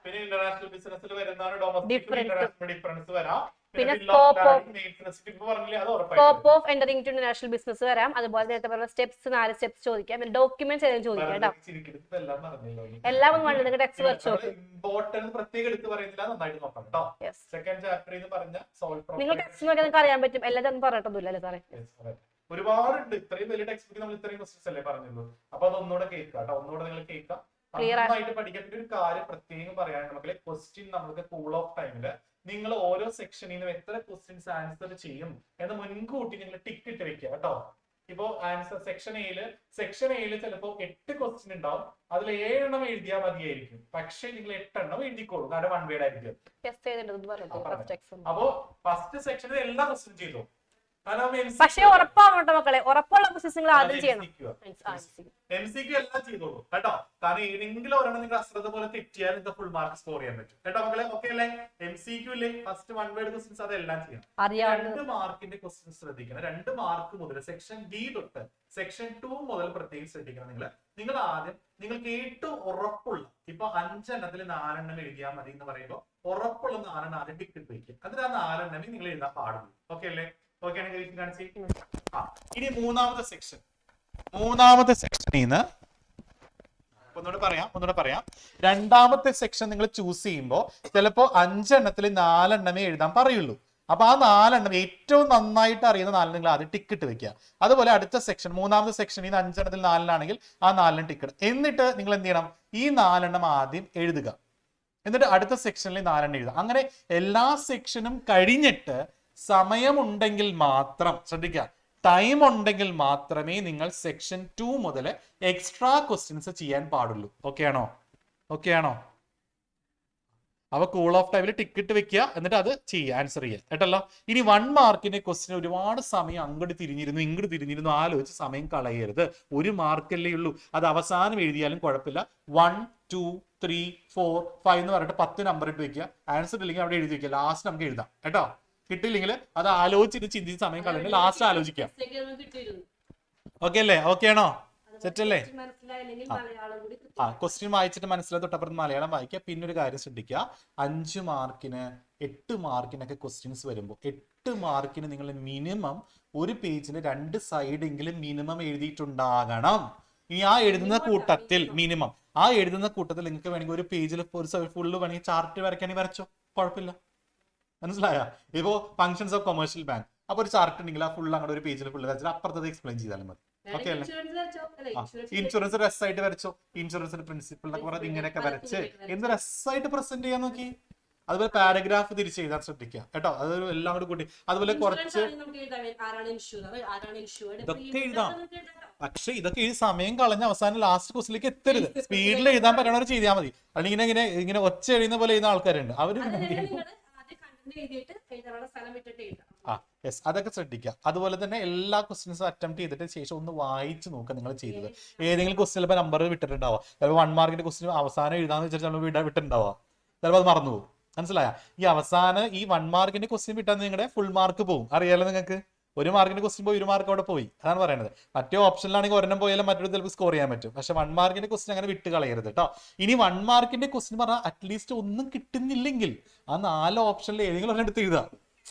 പിന്നെ scope of entering to international business വരാം. അതുപോലെ നേരത്തെ പറഞ്ഞ സ്റ്റെപ്സ് 4 സ്റ്റെപ്സ് ചോദിക്കാം. പിന്നെ ഡോക്യുമെന്റ്സ് ഏതെങ്കിലും ചോദിക്കാം കേട്ടോ. എല്ലാം ഒന്ന് വേണ്ടത് നിങ്ങളുടെ ടെക്സ്റ്റ് വർക്ക്ഷോപ്പ് നിങ്ങൾ ടെക്സ്റ്റ് നോക്കിയാൽ നിങ്ങൾക്ക് അറിയാൻ പറ്റും. എല്ലാം ഒന്നും പറഞ്ഞിട്ടൊന്നുമില്ല അല്ലേ സാറേ? ഒരുപാടുണ്ട്. ഇത്രയും വലിയ ടെക്സ്റ്റ് ബുക്ക് നമ്മൾ ഇത്രയും ക്വസ്റ്റ്യൻസ് അല്ലേ പറഞ്ഞുള്ളൂ. അപ്പൊ അത് ഒന്നുകൂടെ കേൾക്കാം കേട്ടോ, ഒന്നുകൂടെ നിങ്ങൾ കേൾക്കാം. നന്നായിട്ട് പഠിക്കാൻ ഒരു കാര്യം പ്രത്യേകം പറയാനുണ്ട് മക്കളെ. ക്വസ്റ്റ്യൻ നമുക്ക് കൂൾ ഓഫ് ടൈമില് നിങ്ങൾ ഓരോ സെക്ഷനിൽ നിന്നും എത്ര ക്വസ്റ്റ്യൻസ് ആൻസർ ചെയ്യും എന്ന് മുൻകൂട്ടി നിങ്ങൾ ടിക്ക് ഇട്ട് വെക്കുക കേട്ടോ. ഇപ്പോ ആൻസർ സെക്ഷൻ എയില് ചിലപ്പോ 8 ക്വസ്റ്റ്യൻ ഉണ്ടാവും, അതിൽ 7 എണ്ണം എഴുതിയാൽ മതിയായിരിക്കും. പക്ഷെ നിങ്ങൾ 8 എണ്ണം എഴുതിക്കോളൂ, കാരണം 1 വേർഡ് ആയിരിക്കും. അപ്പോ ഫസ്റ്റ് സെക്ഷനിൽ എല്ലാ ക്വസ്റ്റ്യൻ ചെയ്തു. പക്ഷെ ഉറപ്പാണ് മക്കളെ, ഉറപ്പുള്ള ക്വസ്റ്റ്യൻസ് നിങ്ങൾ ആദ്യം ചെയ്യണം. MCQ എല്ലാം ചെയ്തോളൂ കേട്ടോ. കാരണം ഏതെങ്കിലും ഒരെണ്ണം നിങ്ങൾ അശ്രദ്ധ പോലെ തെറ്റിയാൽ നിങ്ങൾക്ക് ഫുൾ മാർക്ക് സ്കോർ ചെയ്യാൻ പറ്റും കേട്ടോ മക്കളെ. ഓക്കെ അല്ലേ? MCQ ഇല്ലേ, ഫസ്റ്റ് 1 വേർഡ് ക്വസ്റ്റ്യൻസ് അതെല്ലാം ചെയ്യണം. 2 മാർക്കിന്റെ ക്വസ്റ്റ്യൻസ് ശ്രദ്ധിക്കണം. 2 മാർക്ക് മുതൽ സെക്ഷൻ D തൊട്ട് സെക്ഷൻ 2 മുതൽ പ്രത്യേകം ശ്രദ്ധിക്കണം. നിങ്ങൾ ആദ്യം നിങ്ങൾക്ക് ഏറ്റവും ഉറപ്പുള്ള, ഇപ്പൊ 5 എണ്ണത്തിൽ 4 എണ്ണം എഴുതിയാൽ മതി എന്ന് പറയുമ്പോൾ ഉറപ്പുള്ള 4 എണ്ണം ആദ്യം ടിക്ക് ഇട്ട് വയ്ക്കും. എന്നിട്ട് ആ 4 എണ്ണമേ നിങ്ങൾ എഴുതാൻ പാടുള്ളൂ. ഓക്കെ അല്ലേ? ഓക്കെ ആണെങ്കിൽ കാണിച്ച്. ഇനി മൂന്നാമത്തെ സെക്ഷനിൽ നിന്ന് ഒന്നുകൂടെ പറയാം. രണ്ടാമത്തെ സെക്ഷൻ നിങ്ങൾ ചൂസ് ചെയ്യുമ്പോൾ ചിലപ്പോ 5 എണ്ണത്തിൽ 4 എണ്ണമേ എഴുതാൻ പറയുള്ളൂ. അപ്പൊ ആ 4 എണ്ണം ഏറ്റവും നന്നായിട്ട് അറിയുന്ന 4 നിങ്ങൾ ആദ്യം ടിക്കറ്റ് വെക്കുക. അതുപോലെ അടുത്ത സെക്ഷൻ, മൂന്നാമത്തെ സെക്ഷനിൽ നിന്ന് 5 എണ്ണത്തിൽ 4 ആണെങ്കിൽ ആ 4 ടിക്കറ്റ്. എന്നിട്ട് നിങ്ങൾ എന്ത് ചെയ്യണം, ഈ 4 എണ്ണം ആദ്യം എഴുതുക. എന്നിട്ട് അടുത്ത സെക്ഷനിൽ 4 എണ്ണം എഴുതുക. അങ്ങനെ എല്ലാ സെക്ഷനും കഴിഞ്ഞിട്ട് സമയമുണ്ടെങ്കിൽ മാത്രം ശ്രദ്ധിക്കുക, ടൈം ഉണ്ടെങ്കിൽ മാത്രമേ നിങ്ങൾ സെക്ഷൻ 2 മുതൽ എക്സ്ട്രാ ക്വസ്റ്റ്യൻസ് ചെയ്യാൻ പാടുള്ളൂ. ഓക്കെ ആണോ? അവ കൂൾ ഓഫ് ടൈമിൽ ടിക്കറ്റ് വെക്കുക, എന്നിട്ട് അത് ചെയ്യുക, ആൻസർ ചെയ്യുക കേട്ടല്ലോ. ഇനി 1 മാർക്കിന്റെ ക്വസ്റ്റ്യൻ ഒരുപാട് സമയം അങ്ങോട്ട് തിരിഞ്ഞിരുന്നു ഇങ്ങോട്ട് തിരിഞ്ഞിരുന്നു ആലോചിച്ച് സമയം കളയരുത്. 1 മാർക്കല്ലേ ഉള്ളൂ, അത് അവസാനം എഴുതിയാലും കുഴപ്പമില്ല. 1 2 3 4 5 എന്ന് പറഞ്ഞിട്ട് 10 നമ്പർ ഇട്ട് വെക്കുക. ആൻസർ ഇല്ലെങ്കിൽ അവിടെ എഴുതി വെക്കുക, ലാസ്റ്റ് നമുക്ക് എഴുതാം കേട്ടോ. കിട്ടില്ലെങ്കിൽ അത് ആലോചിച്ചിട്ട് ചിന്തിച്ച് സമയം കളയുന്നത്, ലാസ്റ്റ് ആലോചിക്കാം. ഓക്കെ അല്ലേ? ഓക്കെ ആണോ? സെറ്റ് അല്ലേ? ക്വസ്റ്റ്യൻ വായിച്ചിട്ട് മനസ്സിലായി തൊട്ടപ്പുറത്ത് മലയാളം വായിക്കുക. പിന്നെ ഒരു കാര്യം ശ്രദ്ധിക്കുക, 5 മാർക്കിന് 8 മാർക്കിനൊക്കെ ക്വസ്റ്റ്യൻസ് വരുമ്പോൾ 8 മാർക്കിന് നിങ്ങൾ മിനിമം ഒരു പേജിന് 2 സൈഡെങ്കിലും മിനിമം എഴുതിയിട്ടുണ്ടാകണം. ഇനി ആ എഴുതുന്ന കൂട്ടത്തിൽ നിങ്ങൾക്ക് വേണമെങ്കിൽ ഒരു പേജിൽ ഫുള്ള് വേണമെങ്കിൽ ചാർട്ട് വരയ്ക്കാണെങ്കിൽ വരച്ചോ, കുഴപ്പമില്ല. മനസ്സിലായ? ഇപ്പോ ഫങ്ഷൻസ് ഓഫ് കൊമേഴ്ഷ്യൽ ബാങ്ക്, അപ്പൊ ഒരു ചാർട്ട് ഉണ്ടെങ്കിൽ ആ ഫുൾ അങ്ങോട്ട് ഒരു പേജിൽ ഫുള്ള് വരച്ചാൽ അപ്പുറത്തത് എക്സ്പ്ലെയിൻ ചെയ്താലും മതി. ഓക്കെ അല്ലേ? ഇൻഷുറൻസ് രസമായിട്ട് വരച്ചോ, ഇൻഷുറൻസിന്റെ പ്രിൻസിപ്പിൾ എന്നൊക്കെ പറഞ്ഞത് ഇങ്ങനെയൊക്കെ വരച്ച് എന്ത് രസമായിട്ട് പ്രസന്റ് ചെയ്യാൻ നോക്കി. അതുപോലെ പാരഗ്രാഫ് തിരിച്ച് എഴുതാൻ ശ്രദ്ധിക്കുക കേട്ടോ. അതൊരു എല്ലാം കൂടി കൂട്ടി. അതുപോലെ കുറച്ച് ഇതൊക്കെ എഴുതാം, പക്ഷെ ഇതൊക്കെ എഴുതി സമയം കളഞ്ഞ അവസാനം ലാസ്റ്റ് ക്വസ്റ്റിലേക്ക് എത്തരുത്. സ്പീഡിൽ എഴുതാൻ പറ്റണവർ ചെയ്താൽ മതി. അല്ലെങ്കിൽ ഇങ്ങനെ ഒച്ച എഴുതുന്ന പോലെ എഴുതുന്ന ആൾക്കാരുണ്ട്. അവര് യെസ്, അതൊക്കെ ശ്രദ്ധിക്കുക. അതുപോലെ തന്നെ എല്ലാ ക്വസ്റ്റ്യൻസും അറ്റംപ്റ്റ് ചെയ്തിട്ട് ശേഷം ഒന്ന് വായിച്ച് നോക്കുക നിങ്ങൾ ചെയ്തത്. ഏതെങ്കിലും ക്വസ്റ്റ്യൻ ചിലപ്പോൾ നമ്പർ വിട്ടിട്ടുണ്ടാവുക, ചിലപ്പോൾ 1 മാർക്കിന്റെ ക്വസ്റ്റ്യൻ അവസാനം എഴുതാന്ന് വെച്ചാൽ ചിലപ്പോൾ വിട്ടിട്ടുണ്ടാവുക, ചിലപ്പോൾ അത് മറന്നുപോകും. മനസ്സിലായ? ഈ അവസാനം ഈ 1 മാർക്കിന്റെ ക്വസ്റ്റ്യൻ വിട്ടാൽ നിങ്ങളുടെ ഫുൾ മാർക്ക് പോകും. അറിയാലോ നിങ്ങൾക്ക്, 1 മാർക്കിന്റെ ക്വസ്റ്റ്യൻ പോയി 1 മാർക്ക് അവിടെ പോയി. അതാണ് പറയുന്നത്. മറ്റേ ഓപ്ഷനിലാണെങ്കിൽ ഒരെണ്ണം പോയാലും മറ്റൊരു ചിലപ്പോൾ സ്കോർ ചെയ്യാൻ പറ്റും. പക്ഷെ 1 മാർക്കിന്റെ ക്വസ്റ്റ്യൻ അങ്ങനെ വിട്ട് കളയരുത് കേട്ടോ. ഇനി 1 മാർക്കിന്റെ ക്വസ്റ്റ്യൻ പറഞ്ഞാൽ അറ്റ്ലീസ്റ്റ് ഒന്നും കിട്ടുന്നില്ലെങ്കിൽ ആ 4 ഓപ്ഷനിൽ ഏതെങ്കിലും ഒരെണ്ണം എടുത്ത് എഴുതാം.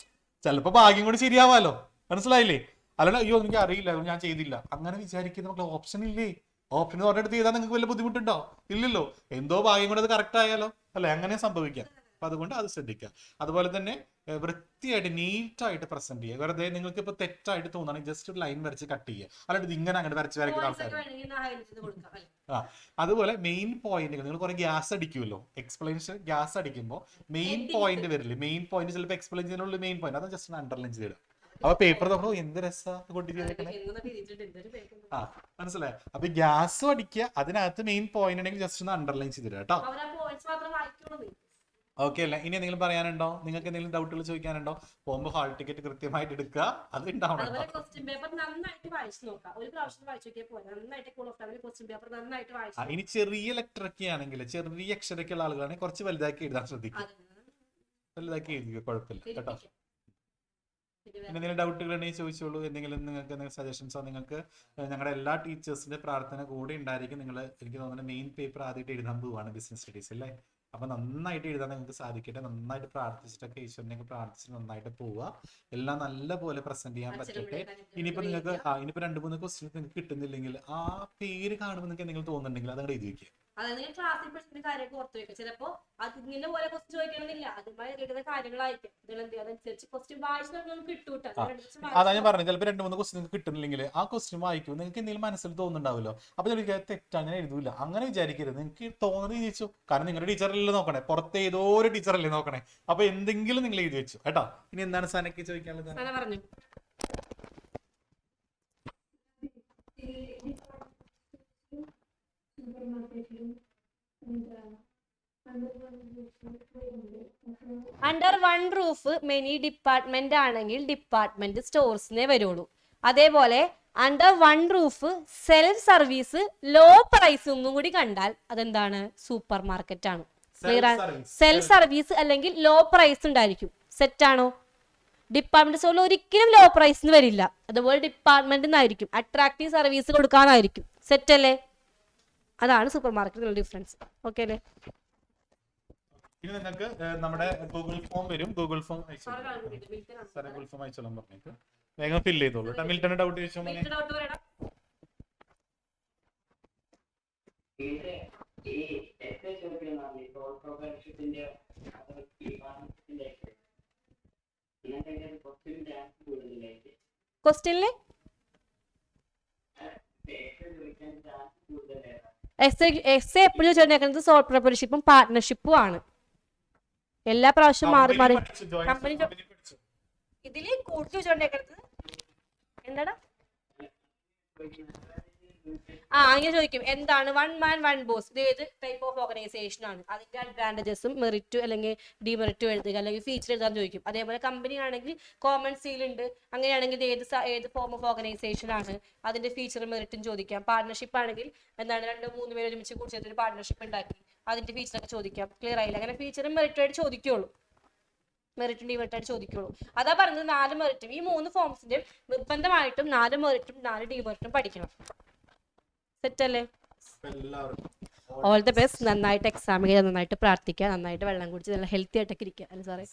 ചിലപ്പോൾ ഭാഗ്യം കൊണ്ട് ശരിയാവാലോ. മനസ്സിലായില്ലേ? അല്ലാണ്ട് അയ്യോ എനിക്ക് അറിയില്ല ഞാൻ ചെയ്തില്ല അങ്ങനെ വിചാരിക്കുന്ന മക്കളെ ഓപ്ഷൻ ഇല്ലേ? ഓപ്ഷൻ പറഞ്ഞെടുത്ത് ചെയ്താൽ നിങ്ങൾക്ക് വല്ല ബുദ്ധിമുട്ടുണ്ടോ? ഇല്ലല്ലോ. എന്തോ ഭാഗ്യം കൊണ്ട് അത് കറക്റ്റ് ആയാലോ അല്ലെ? അങ്ങനെ സംഭവിക്കാം. അപ്പൊ അതുകൊണ്ട് അത് ശ്രദ്ധിക്കുക. അതുപോലെ തന്നെ വൃത്തിയായിട്ട് നീറ്റായിട്ട് പ്രസന്റ് ചെയ്യുക. വെറുതെ നിങ്ങൾക്ക് ഇപ്പൊ തെറ്റായിട്ട് തോന്നുകയാണെങ്കിൽ ജസ്റ്റ് ഒരു ലൈൻ വരച്ച് കട്ട് ചെയ്യുക. അല്ലാണ്ട് ഇത് ഇങ്ങനെ അങ്ങനെ വരച്ച് വരയ്ക്കുന്ന ആൾക്കാർ. അതുപോലെ മെയിൻ പോയിന്റുകൾ നിങ്ങൾ കുറെ ഗ്യാസ് അടിക്കുമല്ലോ, എക്സ്പ്ലെയിൻഷൻ ഗ്യാസ് അടിക്കുമ്പോൾ മെയിൻ പോയിന്റ് വരില്ലേ? മെയിൻ പോയിന്റ് ചിലപ്പോൾ എക്സ്പ്ലെയിൻ ചെയ്യുന്നുള്ള മെയിൻ പോയിന്റ് അത് ജസ്റ്റ് അണ്ടർലൈൻ ചെയ്തിടുക. അപ്പൊ പേപ്പർ നോക്കണോ എന്ത് രസാ കൊണ്ടിരിക്കണേ. മനസ്സിലായോ? അപ്പൊ ഗ്യാസും അടിക്കുക, അതിനകത്ത് മെയിൻ പോയിന്റ് ഉണ്ടെങ്കിൽ ജസ്റ്റ് ഒന്ന് അണ്ടർലൈൻ ചെയ്തിടുക കേട്ടോ. ഓക്കെ അല്ലേ? ഇനി എന്തെങ്കിലും പറയാനുണ്ടോ? നിങ്ങൾക്ക് എന്തെങ്കിലും ഡൗട്ടുകൾ ചോദിക്കാനുണ്ടോ? പോകുമ്പോൾ ഹാൾ ടിക്കറ്റ് കൃത്യമായിട്ട് എടുക്കുക. അത് ഉണ്ടാവണം. ഇനി ചെറിയ ലെറ്റർ ഒക്കെ ആണെങ്കിൽ, ചെറിയ അക്ഷരമൊക്കെയുള്ള ആളുകളാണെങ്കിൽ കുറച്ച് വലുതാക്കി എഴുതാൻ ശ്രദ്ധിക്കുക. വലുതാക്കി എഴുതിക്കുക, കുഴപ്പമില്ല കേട്ടോ. പിന്നെ എന്തെങ്കിലും ഡൗട്ടുകൾ ഉണ്ടെങ്കിൽ ചോദിച്ചോളൂ. എന്തെങ്കിലും നിങ്ങൾക്ക് എന്തെങ്കിലും സജഷൻസോ, നിങ്ങൾക്ക് ഞങ്ങളുടെ എല്ലാ ടീച്ചേഴ്സിന്റെ പ്രാർത്ഥന കൂടെ ഉണ്ടായിരിക്കും. നിങ്ങൾ എനിക്ക് തോന്നുന്നത് മെയിൻ പേപ്പർ ആദ്യമായിട്ട് എഴുതാൻ പോവുകയാണ് ബിസിനസ് സ്റ്റഡീസ് അല്ലേ? അപ്പൊ നന്നായിട്ട് എഴുതാൻ നിങ്ങൾക്ക് സാധിക്കട്ടെ. നന്നായിട്ട് പ്രാർത്ഥിച്ചിട്ടൊക്കെ ഈശ്വരനെ പ്രാർത്ഥിച്ചിട്ട് നന്നായിട്ട് പോവുക. എല്ലാം നല്ല പോലെ പ്രസന്റ് ചെയ്യാൻ പറ്റട്ടെ. ഇനിയിപ്പോ നിങ്ങൾക്ക് ഇനിയിപ്പോ 2-3 ക്വസ്റ്റ്യൻസ് നിങ്ങൾക്ക് കിട്ടുന്നില്ലെങ്കിൽ ആ പേര് കാണുമ്പോൾ നിങ്ങൾക്ക് എന്തെങ്കിലും തോന്നുന്നുണ്ടെങ്കിൽ അതങ്ങോട്ട് എഴുതി വെക്കുക. അതായത് ക്ലാസ്സിൽ പഠിക്കുന്ന കാര്യമൊക്കെ ഓർത്ത് വെക്കുക. ചിലപ്പോ അത് ഇങ്ങനെ പോലെ ക്വസ്റ്റ്യൻ ചോദിക്കണമെന്നില്ല, അതുമായി കേൾക്കുന്ന കാര്യങ്ങളായിരിക്കും. അതനുസരിച്ച് ക്വസ്റ്റ്യൻ വായിച്ച് നമുക്ക് കിട്ടൂട്ടോ. അതാ ഞാൻ പറഞ്ഞത്, ചിലപ്പോൾ 2-3 ക്വസ്റ്റ്യൻ നിങ്ങൾക്ക് കിട്ടുന്നില്ലെങ്കിൽ ആ ക്വസ്റ്റ്യൻ വായിക്കും, നിങ്ങൾക്ക് എന്തെങ്കിലും മനസ്സിൽ തോന്നുന്നുണ്ടാവുമല്ലോ. അപ്പൊ ചിലപ്പോൾ തെറ്റാണ്, ഞാൻ എഴുതൂല അങ്ങനെ വിചാരിക്കരുത്. നിങ്ങൾക്ക് തോന്നുന്നത് എഴുതി വെച്ചു. കാരണം നിങ്ങളുടെ ടീച്ചറല്ലേ നോക്കണേ, പുറത്തെ ഏതോ ഒരു ടീച്ചറല്ലേ നോക്കണേ. അപ്പൊ എന്തെങ്കിലും നിങ്ങൾ എഴുതി വെച്ചു കേട്ടോ. ഇനി എന്താണ് സനക്ക് ചോദിക്കാനുള്ളത്? പറഞ്ഞു under one roof many department ആണെങ്കിൽ ഡിപ്പാർട്ട്മെന്റ് സ്റ്റോഴ്സിനെ വരുള്ളൂ. അതേപോലെ under one roof self service low price ഒന്നും കൂടി കണ്ടാൽ അതെന്താണ്? സൂപ്പർ മാർക്കറ്റ് ആണ്. സെൽഫ് സർവീസ് അല്ലെങ്കിൽ ലോ പ്രൈസ് ഉണ്ടായിരിക്കും. സെറ്റ് ആണോ? ഡിപ്പാർട്ട്മെന്റ് സ്റ്റോറിൽ ഒരിക്കലും ലോ പ്രൈസിന് വരില്ല. അതുപോലെ ഡിപ്പാർട്ട്മെന്റിൽ നിന്നായിരിക്കും അട്രാക്റ്റീവ് സർവീസ് കൊടുക്കാനായിരിക്കും. സെറ്റ് അല്ലേ? അതാണ് സൂപ്പർ മാർക്കറ്റിലുള്ള ഡിഫറൻസ്. ഓക്കെ അല്ലേ? ഇനി നിങ്ങൾക്ക് നമ്മുടെ ഗൂഗിൾ ഫോം വരും. ഗൂഗിൾ ഫോം അയച്ചോളാൻ പറഞ്ഞേക്ക്. വേഗം ഫില്ല് ചെയ്തോളൂ. മിൽട്ടന്റെ ഡൗട്ട് ചോദിച്ചോ. ക്വസ്റ്റ്യനില് എസ് എപ്പോഴും ചോദിച്ചേക്കുന്നത് സോൾ പ്രൊപ്പറേഷൻഷിപ്പും പാർട്ട്ണർഷിപ്പും ആണ്. എല്ലാ പ്രാവശ്യം മാറി മാറി കമ്പനി ഇതില് കൂട്ടി വെച്ചോണ്ടേക്കുന്നത് എന്താടാ? അങ്ങനെ ചോദിക്കും എന്താണ് 1 man 1 boss, ഇത് ഏത് ടൈപ്പ് ഓഫ് ഓർഗനൈസേഷൻ ആണ്, അതിന്റെ അഡ്വാൻറ്റേജസും മെറിറ്റും അല്ലെങ്കിൽ ഡിമെറിറ്റും എഴുതുക, അല്ലെങ്കിൽ ഫീച്ചർ എഴുതാൻ ചോദിക്കും. അതേപോലെ കമ്പനി ആണെങ്കിൽ കോമൺ സീൽ ഉണ്ട്, അങ്ങനെയാണെങ്കിൽ ഏത് ഫോം ഓഫ് ഓർഗനൈസേഷൻ ആണ്, അതിന്റെ ഫീച്ചറും മെറിറ്റും ചോദിക്കാം. പാർട്ട്ണർഷിപ്പ് ആണെങ്കിൽ എന്താണ് 2-3 പേര് ഒരുമിച്ച് കൂടി പാർട്ട്ണർഷിപ്പ് ഉണ്ടാക്കി, അതിന്റെ ഫീച്ചറൊക്കെ ചോദിക്കാം. ക്ലിയർ ആയില്ല? അങ്ങനെ ഫീച്ചറും മെറിറ്റുമായിട്ട് ചോദിക്കുള്ളൂ, മെറിറ്റും ഡിമെറിറ്റായിട്ട് ചോദിക്കുള്ളൂ. അതാ പറഞ്ഞത് 4 മെറിറ്റും ഈ 3 ഫോംസിന്റെ നിർബന്ധമായിട്ടും 4 മെറിറ്റും 4 ഡിമെറിറ്റും പഠിക്കണം. സെറ്റ് അല്ലേ? All the best. നന്നായിട്ട് എക്സാം ചെയ്യാൻ, നന്നായിട്ട് പ്രാർത്ഥിക്കുക, നന്നായിട്ട് വെള്ളം കുടിച്ച് നല്ല ഹെൽത്തി ആയിട്ടൊക്കെ ഇരിക്കുക. അല്ലേ സാറേ?